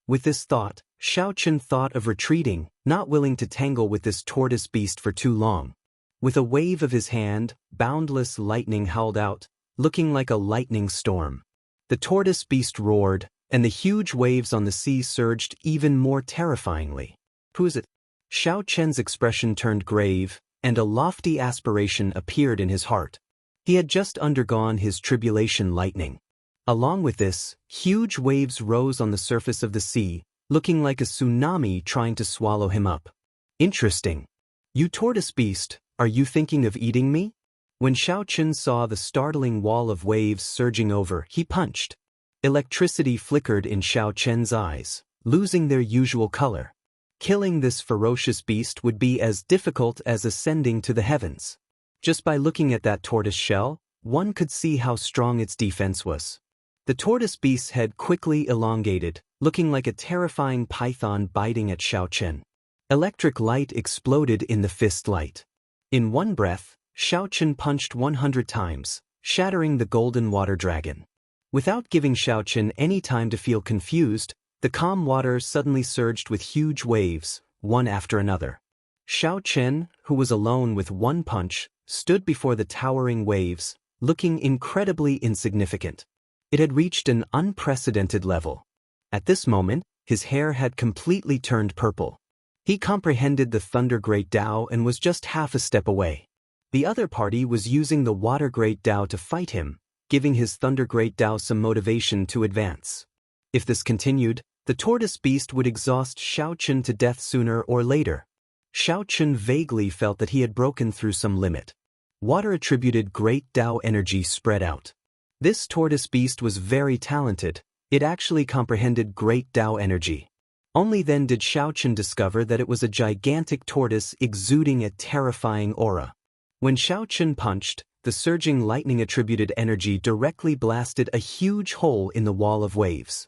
With this thought, Xiao Chen thought of retreating, not willing to tangle with this tortoise beast for too long. With a wave of his hand, boundless lightning howled out, looking like a lightning storm. The tortoise beast roared, and the huge waves on the sea surged even more terrifyingly. Who is it? Xiao Chen's expression turned grave, and a lofty aspiration appeared in his heart. He had just undergone his tribulation lightning. Along with this, huge waves rose on the surface of the sea, looking like a tsunami trying to swallow him up. Interesting. You tortoise beast, are you thinking of eating me? When Xiao Chen saw the startling wall of waves surging over, he punched. Electricity flickered in Xiao Chen's eyes, losing their usual color. Killing this ferocious beast would be as difficult as ascending to the heavens. Just by looking at that tortoise shell, one could see how strong its defense was. The tortoise beast's head quickly elongated, looking like a terrifying python biting at Xiao Chen. Electric light exploded in the fist light. In one breath, Xiao Chen punched 100 times, shattering the golden water dragon. Without giving Xiao Chen any time to feel confused, the calm water suddenly surged with huge waves, one after another. Xiao Chen, who was alone with one punch, stood before the towering waves, looking incredibly insignificant. It had reached an unprecedented level. At this moment, his hair had completely turned purple. He comprehended the Thunder Great Tao and was just half a step away. The other party was using the Water Great Tao to fight him, giving his Thunder Great Tao some motivation to advance. If this continued, the tortoise beast would exhaust Xiao Chen to death sooner or later. Xiao Chen vaguely felt that he had broken through some limit. Water-attributed Great Tao energy spread out. This tortoise beast was very talented. It actually comprehended Great Tao energy. Only then did Xiao Chen discover that it was a gigantic tortoise exuding a terrifying aura. When Xiao Chen punched, the surging lightning-attributed energy directly blasted a huge hole in the wall of waves.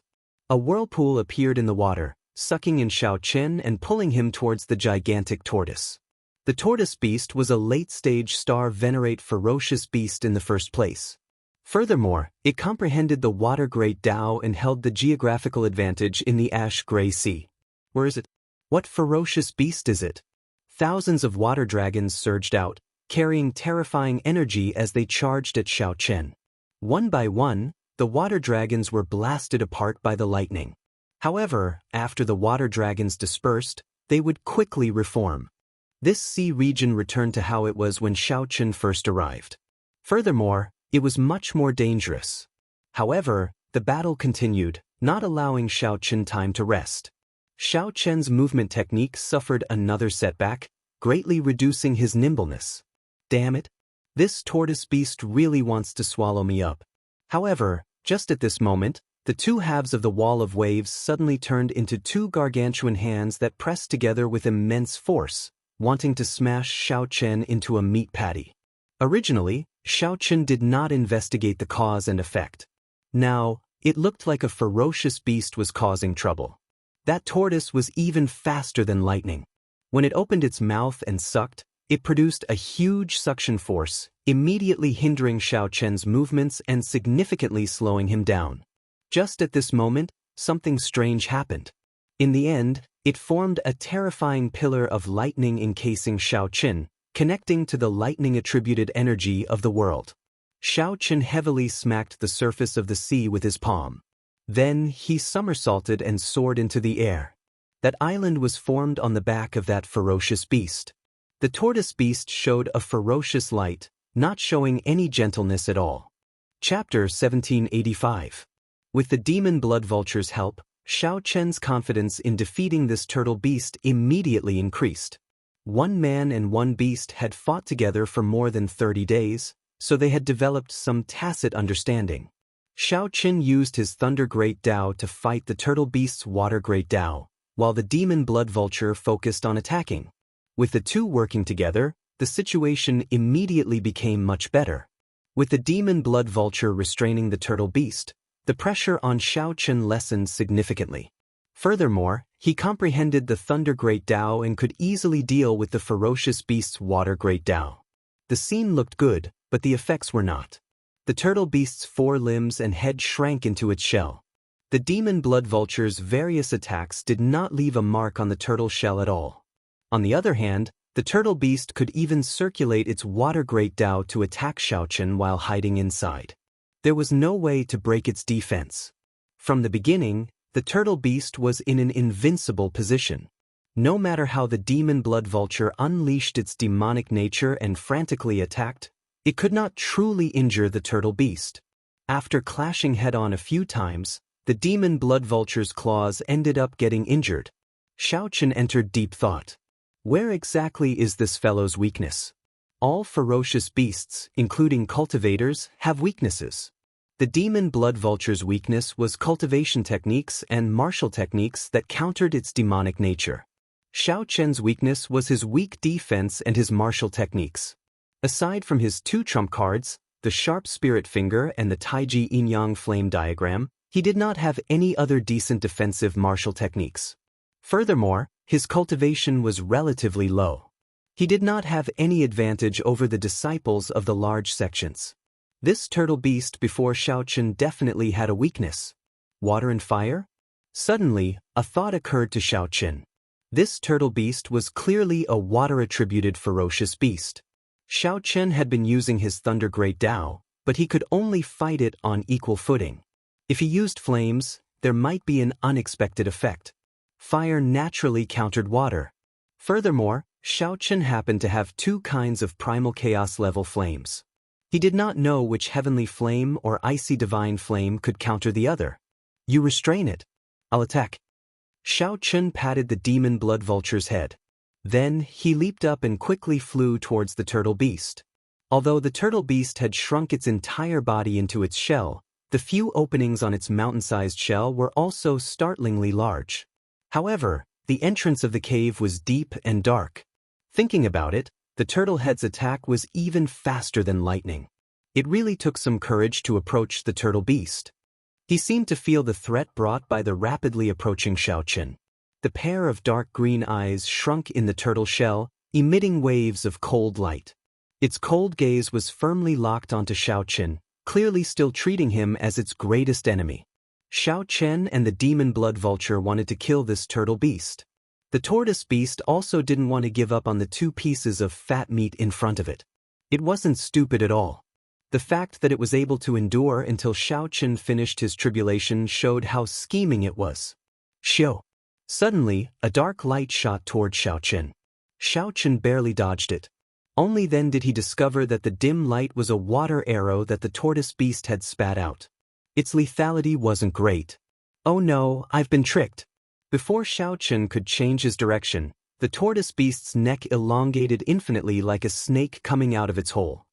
A whirlpool appeared in the water, sucking in Xiao Chen and pulling him towards the gigantic tortoise. The tortoise beast was a late-stage star-venerate ferocious beast in the first place. Furthermore, it comprehended the Water Great Tao and held the geographical advantage in the ash-gray sea. Where is it? What ferocious beast is it? Thousands of water dragons surged out, carrying terrifying energy as they charged at Xiao Chen. One by one, the water dragons were blasted apart by the lightning. However, after the water dragons dispersed, they would quickly reform. This sea region returned to how it was when Xiao Chen first arrived. Furthermore, it was much more dangerous. However, the battle continued, not allowing Xiao Chen time to rest. Xiao Chen's movement technique suffered another setback, greatly reducing his nimbleness. Damn it! This tortoise beast really wants to swallow me up. However, just at this moment, the two halves of the wall of waves suddenly turned into two gargantuan hands that pressed together with immense force, wanting to smash Xiao Chen into a meat patty. Originally, Xiao Chen did not investigate the cause and effect. Now, it looked like a ferocious beast was causing trouble. That tortoise was even faster than lightning. When it opened its mouth and sucked, it produced a huge suction force, immediately hindering Xiao Chen's movements and significantly slowing him down. Just at this moment, something strange happened. In the end, it formed a terrifying pillar of lightning encasing Xiao Chen, connecting to the lightning-attributed energy of the world. Xiao Chen heavily smacked the surface of the sea with his palm. Then he somersaulted and soared into the air. That island was formed on the back of that ferocious beast. The tortoise beast showed a ferocious light, not showing any gentleness at all. Chapter 1785. With the demon blood vulture's help, Xiao Chen's confidence in defeating this turtle beast immediately increased. One man and one beast had fought together for more than 30 days, so they had developed some tacit understanding. Xiao Chen used his Thunder Great Tao to fight the turtle beast's Water Great Tao, while the demon blood vulture focused on attacking. With the two working together, the situation immediately became much better. With the demon blood vulture restraining the turtle beast, the pressure on Xiao Chen lessened significantly. Furthermore, he comprehended the Thunder Great Tao and could easily deal with the ferocious beast's Water Great Tao. The scene looked good, but the effects were not. The turtle beast's 4 limbs and head shrank into its shell. The demon blood vulture's various attacks did not leave a mark on the turtle shell at all. On the other hand, the turtle beast could even circulate its Water Great Tao to attack Xiaochen while hiding inside. There was no way to break its defense. From the beginning, the turtle beast was in an invincible position. No matter how the demon blood vulture unleashed its demonic nature and frantically attacked, it could not truly injure the turtle beast. After clashing head-on a few times, the demon blood vulture's claws ended up getting injured. Xiaochen entered deep thought. Where exactly is this fellow's weakness? All ferocious beasts, including cultivators, have weaknesses. The demon blood vulture's weakness was cultivation techniques and martial techniques that countered its demonic nature. Xiaochen's weakness was his weak defense and his martial techniques. Aside from his 2 trump cards, the sharp spirit finger and the Taiji yin-yang flame diagram, he did not have any other decent defensive martial techniques. Furthermore, his cultivation was relatively low. He did not have any advantage over the disciples of the large sections. This turtle beast before Xiaochen definitely had a weakness. Water and fire? Suddenly, a thought occurred to Xiaochen. This turtle beast was clearly a water-attributed ferocious beast. Xiaochen had been using his Thunder Great Tao, but he could only fight it on equal footing. If he used flames, there might be an unexpected effect. Fire naturally countered water. Furthermore, Xiaochen happened to have 2 kinds of primal chaos level flames. He did not know which heavenly flame or icy divine flame could counter the other. You restrain it. I'll attack. Xiaochen patted the demon blood vulture's head. Then, he leaped up and quickly flew towards the turtle beast. Although the turtle beast had shrunk its entire body into its shell, the few openings on its mountain-sized shell were also startlingly large. However, the entrance of the cave was deep and dark. Thinking about it, the turtle head's attack was even faster than lightning. It really took some courage to approach the turtle beast. He seemed to feel the threat brought by the rapidly approaching Xiaochen. The pair of dark green eyes shrunk in the turtle shell, emitting waves of cold light. Its cold gaze was firmly locked onto Xiaochen, clearly still treating him as its greatest enemy. Xiaochen and the demon blood vulture wanted to kill this turtle beast. The tortoise beast also didn't want to give up on the 2 pieces of fat meat in front of it. It wasn't stupid at all. The fact that it was able to endure until Xiaochen finished his tribulation showed how scheming it was. Xiao. Suddenly, a dark light shot toward Xiaochen. Xiaochen barely dodged it. Only then did he discover that the dim light was a water arrow that the tortoise beast had spat out. Its lethality wasn't great. Oh no, I've been tricked. Before Xiaochen could change his direction, the tortoise beast's neck elongated infinitely like a snake coming out of its hole.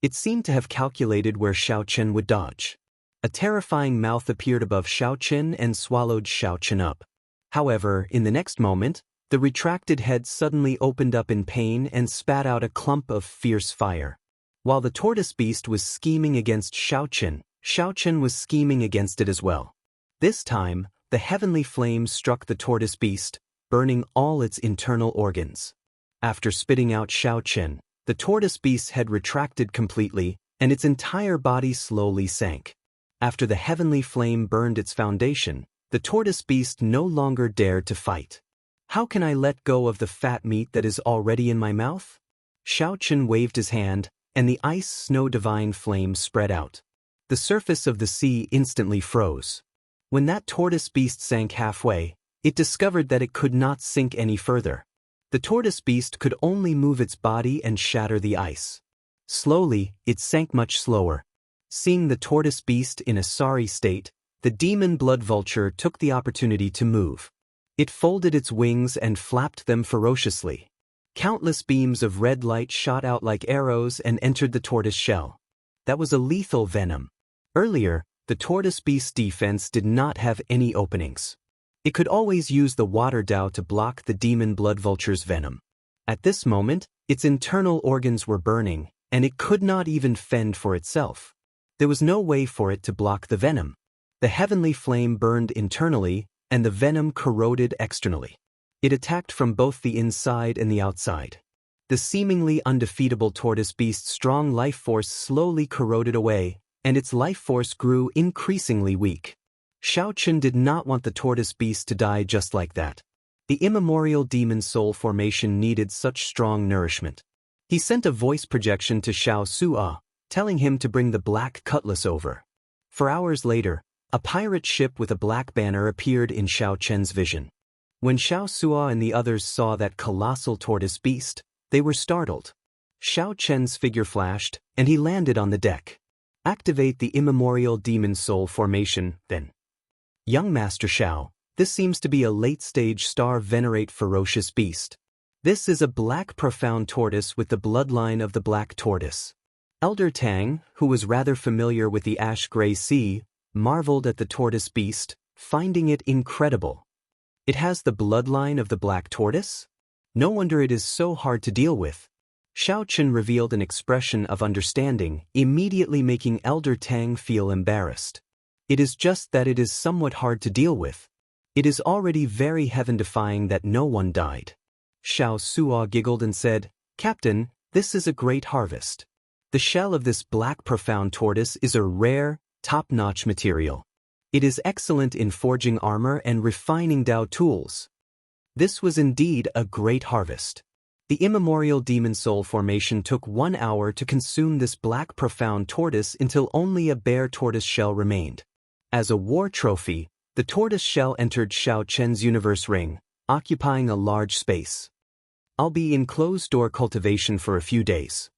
It seemed to have calculated where Xiaochen would dodge. A terrifying mouth appeared above Xiaochen and swallowed Xiaochen up. However, in the next moment, the retracted head suddenly opened up in pain and spat out a clump of fierce fire. While the tortoise beast was scheming against Xiaochen, Xiaochen was scheming against it as well. This time, the heavenly flame struck the tortoise beast, burning all its internal organs. After spitting out Xiaochen, the tortoise beast's head retracted completely, and its entire body slowly sank. After the heavenly flame burned its foundation, the tortoise beast no longer dared to fight. How can I let go of the fat meat that is already in my mouth? Xiaochen waved his hand, and the ice snow divine flame spread out. The surface of the sea instantly froze. When that tortoise beast sank halfway, it discovered that it could not sink any further. The tortoise beast could only move its body and shatter the ice. Slowly, it sank much slower. Seeing the tortoise beast in a sorry state, the demon blood vulture took the opportunity to move. It folded its wings and flapped them ferociously. Countless beams of red light shot out like arrows and entered the tortoise shell. That was a lethal venom. Earlier, the tortoise beast's defense did not have any openings. It could always use the water Tao to block the demon blood vulture's venom. At this moment, its internal organs were burning, and it could not even fend for itself. There was no way for it to block the venom. The heavenly flame burned internally, and the venom corroded externally. It attacked from both the inside and the outside. The seemingly undefeatable tortoise beast's strong life force slowly corroded away, and its life force grew increasingly weak. Shao Chen did not want the tortoise beast to die just like that. The immemorial demon soul formation needed such strong nourishment. He sent a voice projection to Xiao Sua, telling him to bring the black cutlass over. For hours later, a pirate ship with a black banner appeared in Shao Chen's vision. When Xiao Sua and the others saw that colossal tortoise beast, they were startled. Shao Chen's figure flashed, and he landed on the deck. Activate the immemorial demon soul formation, then. Young Master Shao, this seems to be a late-stage star venerate ferocious beast. This is a black profound tortoise with the bloodline of the black tortoise. Elder Tang, who was rather familiar with the ash-gray sea, marveled at the tortoise beast, finding it incredible. It has the bloodline of the black tortoise? No wonder it is so hard to deal with. Shao Chen revealed an expression of understanding, immediately making Elder Tang feel embarrassed. It is just that it is somewhat hard to deal with. It is already very heaven-defying that no one died. Xiao Sua giggled and said, "Captain, this is a great harvest. The shell of this black profound tortoise is a rare, top-notch material. It is excellent in forging armor and refining Dao tools." This was indeed a great harvest. The immemorial demon soul formation took 1 hour to consume this black profound tortoise until only a bare tortoise shell remained. As a war trophy, the tortoise shell entered Shao Chen's universe ring, occupying a large space. "I'll be in closed-door cultivation for a few days.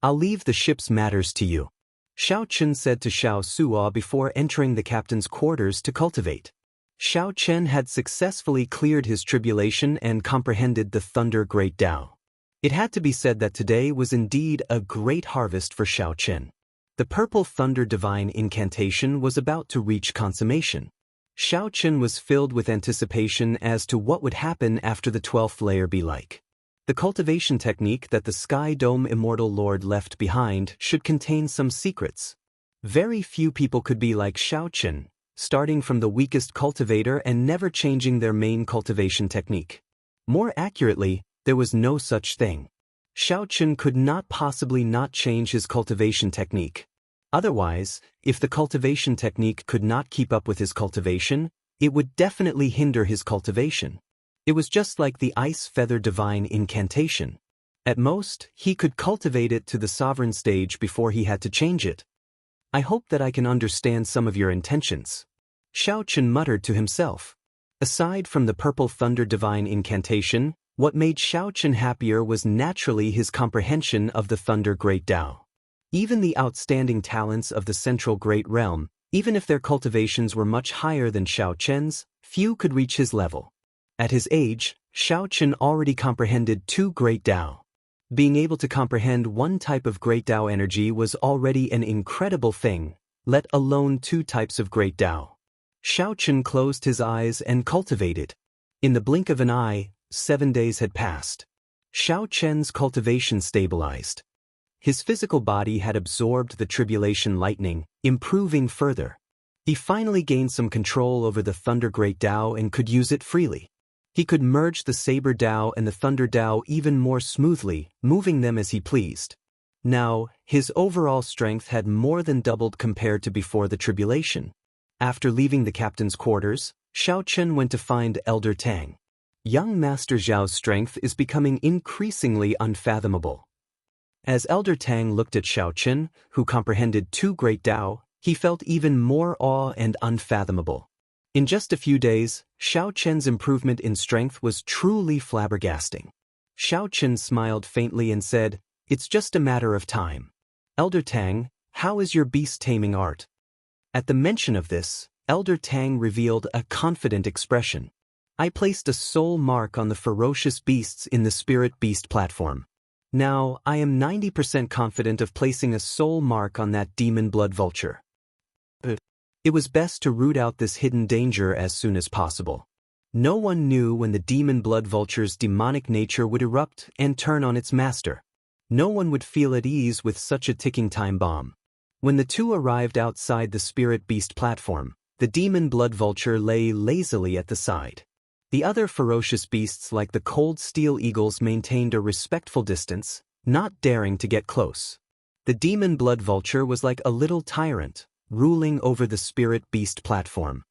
I'll leave the ship's matters to you," Shao Chen said to Xiao Sua before entering the captain's quarters to cultivate. Shao Chen had successfully cleared his tribulation and comprehended the Thunder Great Tao. It had to be said that today was indeed a great harvest for Shao Chen. The Purple Thunder Divine Incantation was about to reach consummation. Shao Chen was filled with anticipation as to what would happen after the 12th layer be like. The cultivation technique that the Sky Dome Immortal Lord left behind should contain some secrets. Very few people could be like Shao Chen, starting from the weakest cultivator and never changing their main cultivation technique. More accurately, there was no such thing. Shao Chen could not possibly not change his cultivation technique. Otherwise, if the cultivation technique could not keep up with his cultivation, it would definitely hinder his cultivation. It was just like the Ice Feather Divine Incantation. At most, he could cultivate it to the sovereign stage before he had to change it. "I hope that I can understand some of your intentions," Shao Chen muttered to himself. Aside from the Purple Thunder Divine Incantation, what made Shao Chen happier was naturally his comprehension of the Thunder Great Tao. Even the outstanding talents of the Central Great Realm, even if their cultivations were much higher than Shao Chen's, few could reach his level. At his age, Shao Chen already comprehended 2 Great Tao. Being able to comprehend one type of Great Tao energy was already an incredible thing, let alone 2 types of Great Tao. Shao Chen closed his eyes and cultivated. In the blink of an eye, 7 days had passed. Shao Chen's cultivation stabilized. His physical body had absorbed the tribulation lightning, improving further. He finally gained some control over the Thunder Great Tao and could use it freely. He could merge the Saber Tao and the Thunder Tao even more smoothly, moving them as he pleased. Now, his overall strength had more than doubled compared to before the tribulation. After leaving the captain's quarters, Shao Chen went to find Elder Tang. Young Master Zhao's strength is becoming increasingly unfathomable. As Elder Tang looked at Shao Chen, who comprehended 2 Great Tao, he felt even more awe and unfathomable. In just a few days, Shao Chen's improvement in strength was truly flabbergasting. Shao Chen smiled faintly and said, "It's just a matter of time. Elder Tang, how is your beast-taming art?" At the mention of this, Elder Tang revealed a confident expression. "I placed a soul mark on the ferocious beasts in the Spirit Beast platform. Now, I am 90% confident of placing a soul mark on that demon blood vulture. It was best to root out this hidden danger as soon as possible. No one knew when the demon blood vulture's demonic nature would erupt and turn on its master. No one would feel at ease with such a ticking time bomb." When the two arrived outside the Spirit Beast platform, The demon blood vulture lay lazily at the side. The other ferocious beasts like the cold steel eagles maintained a respectful distance, not daring to get close. The demon blood vulture was like a little tyrant, ruling over the spirit beast platform.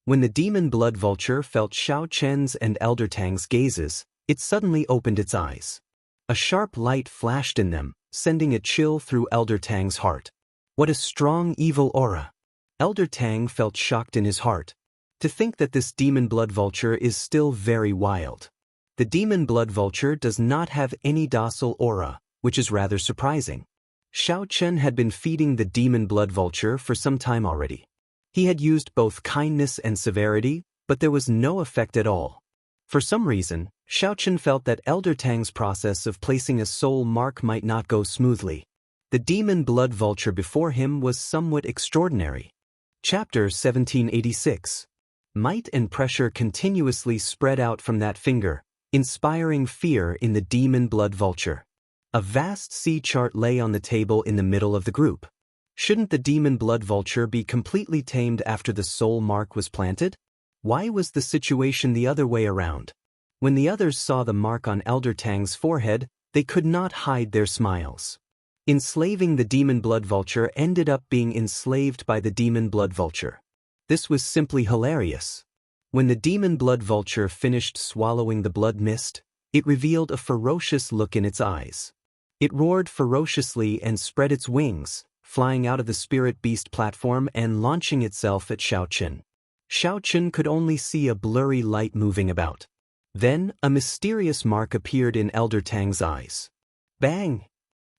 When the demon blood vulture felt Xiao Chen's and Elder Tang's gazes, it suddenly opened its eyes. A sharp light flashed in them, sending a chill through Elder Tang's heart. What a strong evil aura! Elder Tang felt shocked in his heart. To think that this demon blood vulture is still very wild. The demon blood vulture does not have any docile aura, which is rather surprising. Xiao Chen had been feeding the demon blood vulture for some time already. He had used both kindness and severity, but there was no effect at all. For some reason, Xiao Chen felt that Elder Tang's process of placing a soul mark might not go smoothly. The demon blood vulture before him was somewhat extraordinary. Chapter 1786. Might and pressure continuously spread out from that finger, inspiring fear in the demon blood vulture. A vast sea chart lay on the table in the middle of the group. Shouldn't the demon blood vulture be completely tamed after the soul mark was planted? Why was the situation the other way around? When the others saw the mark on Elder Tang's forehead, they could not hide their smiles. Enslaving the demon blood vulture ended up being enslaved by the demon blood vulture. This was simply hilarious. When the demon blood vulture finished swallowing the blood mist, it revealed a ferocious look in its eyes. It roared ferociously and spread its wings, flying out of the spirit beast platform and launching itself at Xiao Chen. Xiao Chen could only see a blurry light moving about. Then, a mysterious mark appeared in Elder Tang's eyes. Bang!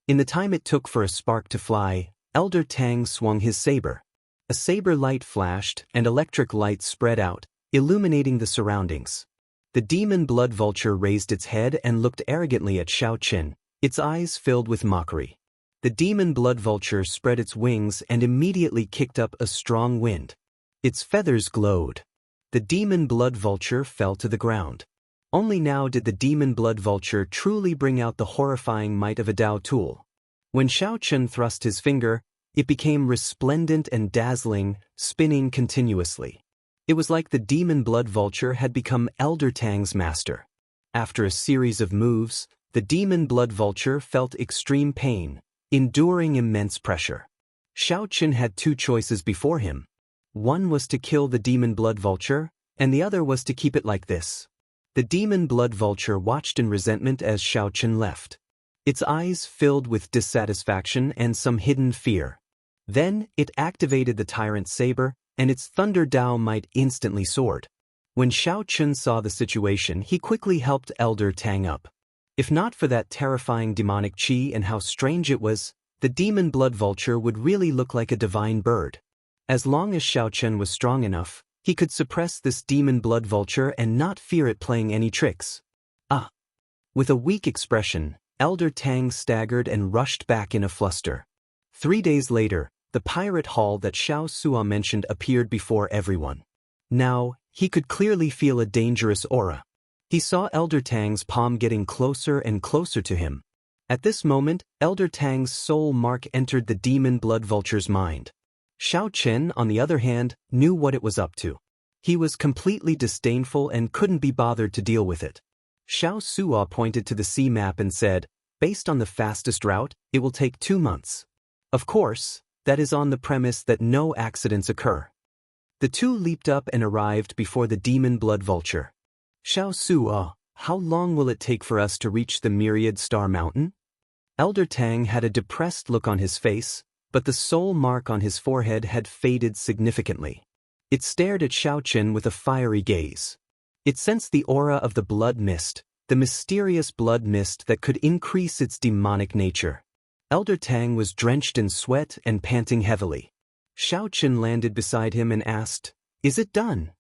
In the time it took for a spark to fly, Elder Tang swung his saber. A saber light flashed and electric light spread out, illuminating the surroundings. The demon blood vulture raised its head and looked arrogantly at Xiao Chen, its eyes filled with mockery. The demon blood vulture spread its wings and immediately kicked up a strong wind. Its feathers glowed. The demon blood vulture fell to the ground. Only now did the demon blood vulture truly bring out the horrifying might of a Dao tool. When Xiao Chen thrust his finger, it became resplendent and dazzling, spinning continuously. It was like the demon blood vulture had become Elder Tang's master. After a series of moves, the demon blood vulture felt extreme pain, enduring immense pressure. Xiao Chen had two choices before him. One was to kill the demon blood vulture, and the other was to keep it like this. The demon blood vulture watched in resentment as Xiao Chen left. Its eyes filled with dissatisfaction and some hidden fear. Then, it activated the tyrant saber, and its thunder Dao might instantly soared. When Xiao Chen saw the situation, he quickly helped Elder Tang up. If not for that terrifying demonic chi and how strange it was, the demon blood vulture would really look like a divine bird. As long as Xiao Chen was strong enough, he could suppress this demon blood vulture and not fear it playing any tricks. With a weak expression, Elder Tang staggered and rushed back in a fluster. 3 days later, the pirate hall that Xiao Sua mentioned appeared before everyone. Now, he could clearly feel a dangerous aura. He saw Elder Tang's palm getting closer and closer to him. At this moment, Elder Tang's soul mark entered the demon blood vulture's mind. Xiao Chen, on the other hand, knew what it was up to. He was completely disdainful and couldn't be bothered to deal with it. Xiao Sua pointed to the sea map and said, "Based on the fastest route, it will take 2 months. Of course, that is on the premise that no accidents occur." The two leaped up and arrived before the demon blood vulture. "Xiao Sua, how long will it take for us to reach the Myriad Star Mountain?" Elder Tang had a depressed look on his face, but the soul mark on his forehead had faded significantly. It stared at Xiao Chen with a fiery gaze. It sensed the aura of the blood mist, the mysterious blood mist that could increase its demonic nature. Elder Tang was drenched in sweat and panting heavily. Xiao Chen landed beside him and asked, "Is it done?"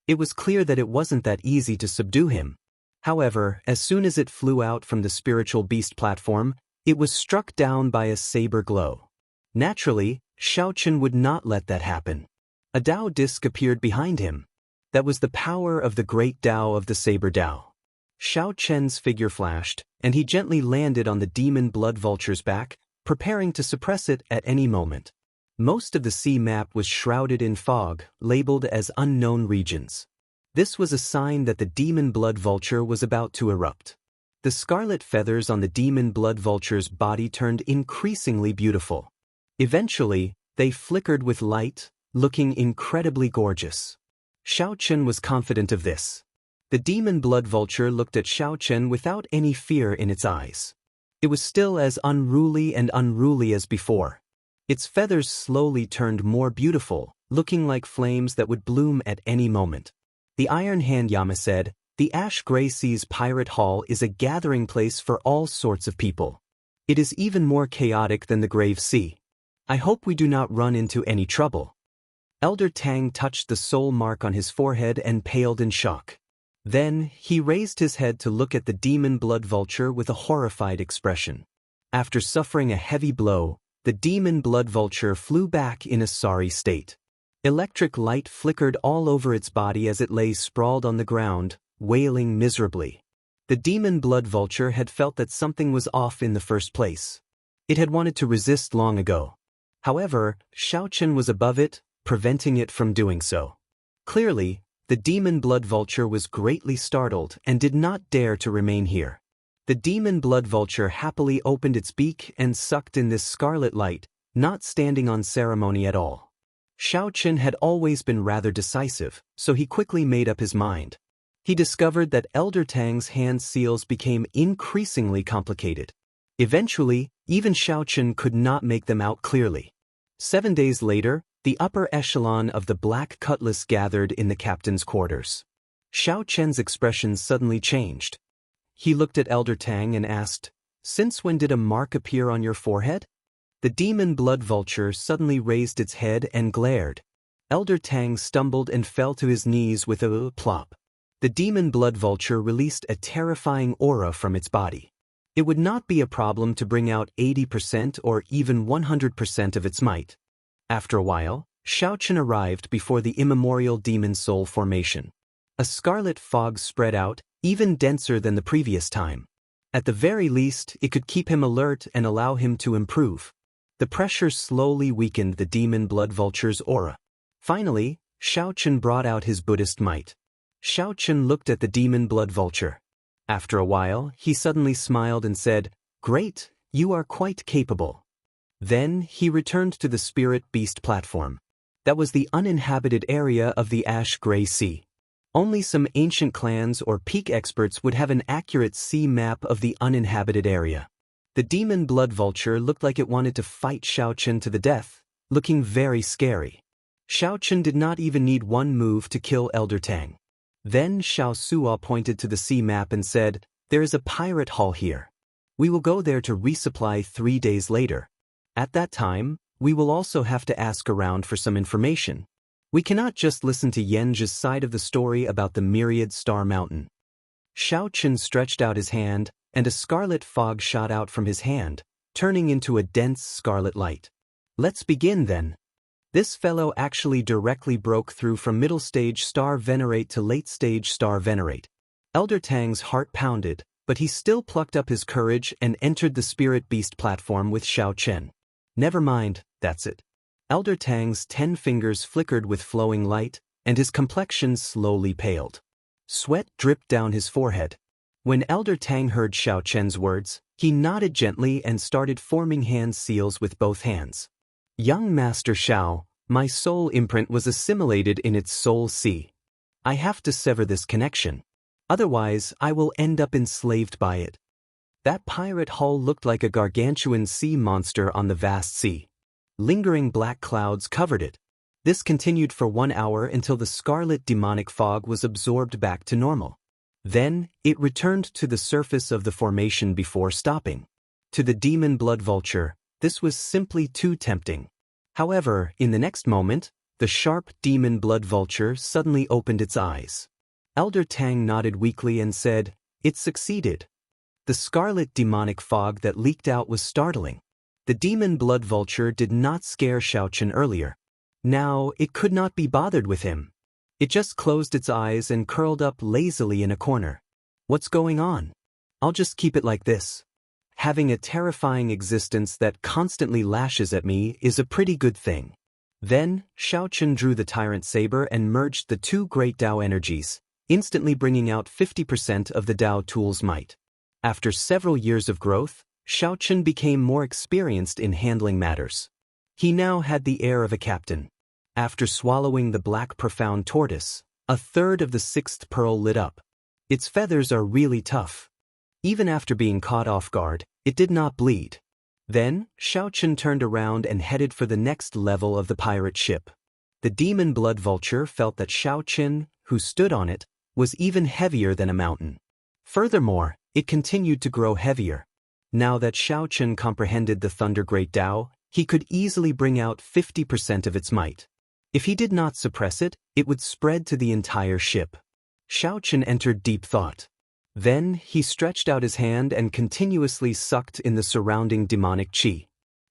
It was clear that it wasn't that easy to subdue him. However, as soon as it flew out from the spiritual beast platform, it was struck down by a saber glow. Naturally, Xiao Chen would not let that happen. A Dao disc appeared behind him. That was the power of the great Dao of the Saber Dao. Xiao Chen's figure flashed, and he gently landed on the demon blood vulture's back, preparing to suppress it at any moment. Most of the sea map was shrouded in fog, labeled as unknown regions. This was a sign that the demon blood vulture was about to erupt. The scarlet feathers on the demon blood vulture's body turned increasingly beautiful. Eventually, they flickered with light, looking incredibly gorgeous. Xiao Chen was confident of this. The demon blood vulture looked at Xiao Chen without any fear in its eyes. It was still as unruly as before. Its feathers slowly turned more beautiful, looking like flames that would bloom at any moment. The Iron Hand Yama said, "The Ash Gray Sea's Pirate Hall is a gathering place for all sorts of people. It is even more chaotic than the Grave Sea. I hope we do not run into any trouble." Elder Tang touched the soul mark on his forehead and paled in shock. Then, he raised his head to look at the demon blood vulture with a horrified expression. After suffering a heavy blow, the demon blood vulture flew back in a sorry state. Electric light flickered all over its body as it lay sprawled on the ground, wailing miserably. The demon blood vulture had felt that something was off in the first place. It had wanted to resist long ago. However, Xiao Chen was above it, preventing it from doing so. Clearly, the demon blood vulture was greatly startled and did not dare to remain here. The demon blood vulture happily opened its beak and sucked in this scarlet light, not standing on ceremony at all. Xiao Chen had always been rather decisive, so he quickly made up his mind. He discovered that Elder Tang's hand seals became increasingly complicated. Eventually, even Xiao Chen could not make them out clearly. 7 days later, the upper echelon of the Black Cutlass gathered in the captain's quarters. Xiao Chen's expression suddenly changed. He looked at Elder Tang and asked, "Since when did a mark appear on your forehead?" The demon blood vulture suddenly raised its head and glared. Elder Tang stumbled and fell to his knees with a plop. The demon blood vulture released a terrifying aura from its body. It would not be a problem to bring out 80% or even 100% of its might. After a while, Xiao Chen arrived before the immemorial demon soul formation. A scarlet fog spread out, even denser than the previous time. At the very least, it could keep him alert and allow him to improve. The pressure slowly weakened the demon blood vulture's aura. Finally, Xiao Chen brought out his Buddhist might. Xiao Chen looked at the demon blood vulture. After a while, he suddenly smiled and said, "Great, you are quite capable." Then, he returned to the spirit beast platform. That was the uninhabited area of the Ash Gray Sea. Only some ancient clans or peak experts would have an accurate sea map of the uninhabited area. The demon blood vulture looked like it wanted to fight Xiao Chen to the death, looking very scary. Xiao Chen did not even need one move to kill Elder Tang. Then Xiao Suo pointed to the sea map and said, "There is a pirate hall here. We will go there to resupply 3 days later. At that time, we will also have to ask around for some information. We cannot just listen to Yen's side of the story about the myriad star mountain." Xiao Chen stretched out his hand, and a scarlet fog shot out from his hand, turning into a dense scarlet light. "Let's begin then." This fellow actually directly broke through from middle stage star venerate to late stage star venerate. Elder Tang's heart pounded, but he still plucked up his courage and entered the spirit beast platform with Xiao Chen. "Never mind, that's it." Elder Tang's 10 fingers flickered with flowing light, and his complexion slowly paled. Sweat dripped down his forehead. When Elder Tang heard Xiao Chen's words, he nodded gently and started forming hand seals with both hands. "Young Master Xiao, my soul imprint was assimilated in its soul sea. I have to sever this connection. Otherwise, I will end up enslaved by it." That pirate hull looked like a gargantuan sea monster on the vast sea. Lingering black clouds covered it. This continued for 1 hour until the scarlet demonic fog was absorbed back to normal. Then, it returned to the surface of the formation before stopping. To the demon blood vulture, this was simply too tempting. However, in the next moment, the sharp demon blood vulture suddenly opened its eyes. Elder Tang nodded weakly and said, "It succeeded." The scarlet demonic fog that leaked out was startling. The demon blood vulture did not scare Xiao Chen earlier. Now, it could not be bothered with him. It just closed its eyes and curled up lazily in a corner. "What's going on? I'll just keep it like this." having a terrifying existence that constantly lashes at me is a pretty good thing. Then, Xiaochen drew the tyrant saber and merged the two great Tao energies, instantly bringing out 50% of the Tao tool's might. After several years of growth, Xiaochen became more experienced in handling matters. He now had the air of a captain. After swallowing the black profound tortoise, a third of the sixth pearl lit up. Its feathers are really tough. Even after being caught off guard, it did not bleed. Then, Xiaochen turned around and headed for the next level of the pirate ship. The demon blood vulture felt that Xiaochen, who stood on it, was even heavier than a mountain. Furthermore, it continued to grow heavier. Now that Xiaochen comprehended the Thunder Great Tao, he could easily bring out 50% of its might. If he did not suppress it, it would spread to the entire ship. Xiaochen entered deep thought. Then, he stretched out his hand and continuously sucked in the surrounding demonic qi.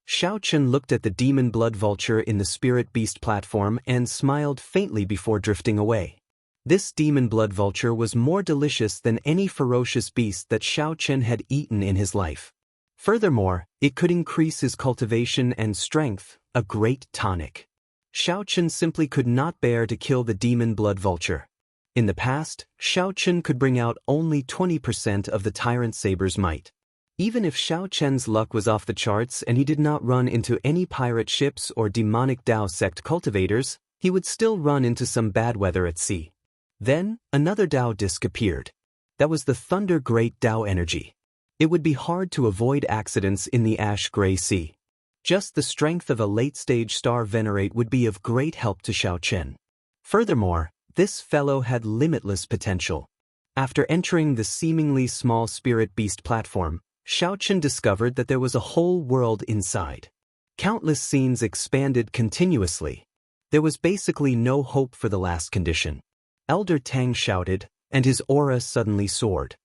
Xiaochen looked at the demon blood vulture in the spirit beast platform and smiled faintly before drifting away. This demon blood vulture was more delicious than any ferocious beast that Xiaochen had eaten in his life. Furthermore, it could increase his cultivation and strength, a great tonic. Xiaochen simply could not bear to kill the demon blood vulture. In the past, Xiaochen could bring out only 20% of the tyrant saber's might. Even if Xiaochen's luck was off the charts and he did not run into any pirate ships or demonic Tao sect cultivators, he would still run into some bad weather at sea. Then, another Tao disk appeared. That was the Thunder Great Tao energy. It would be hard to avoid accidents in the ash-gray sea. Just the strength of a late-stage star venerate would be of great help to Xiaochen. Furthermore, this fellow had limitless potential. After entering the seemingly small spirit beast platform, Xiaochen discovered that there was a whole world inside. Countless scenes expanded continuously. There was basically no hope for the last condition. Elder Tang shouted, and his aura suddenly soared.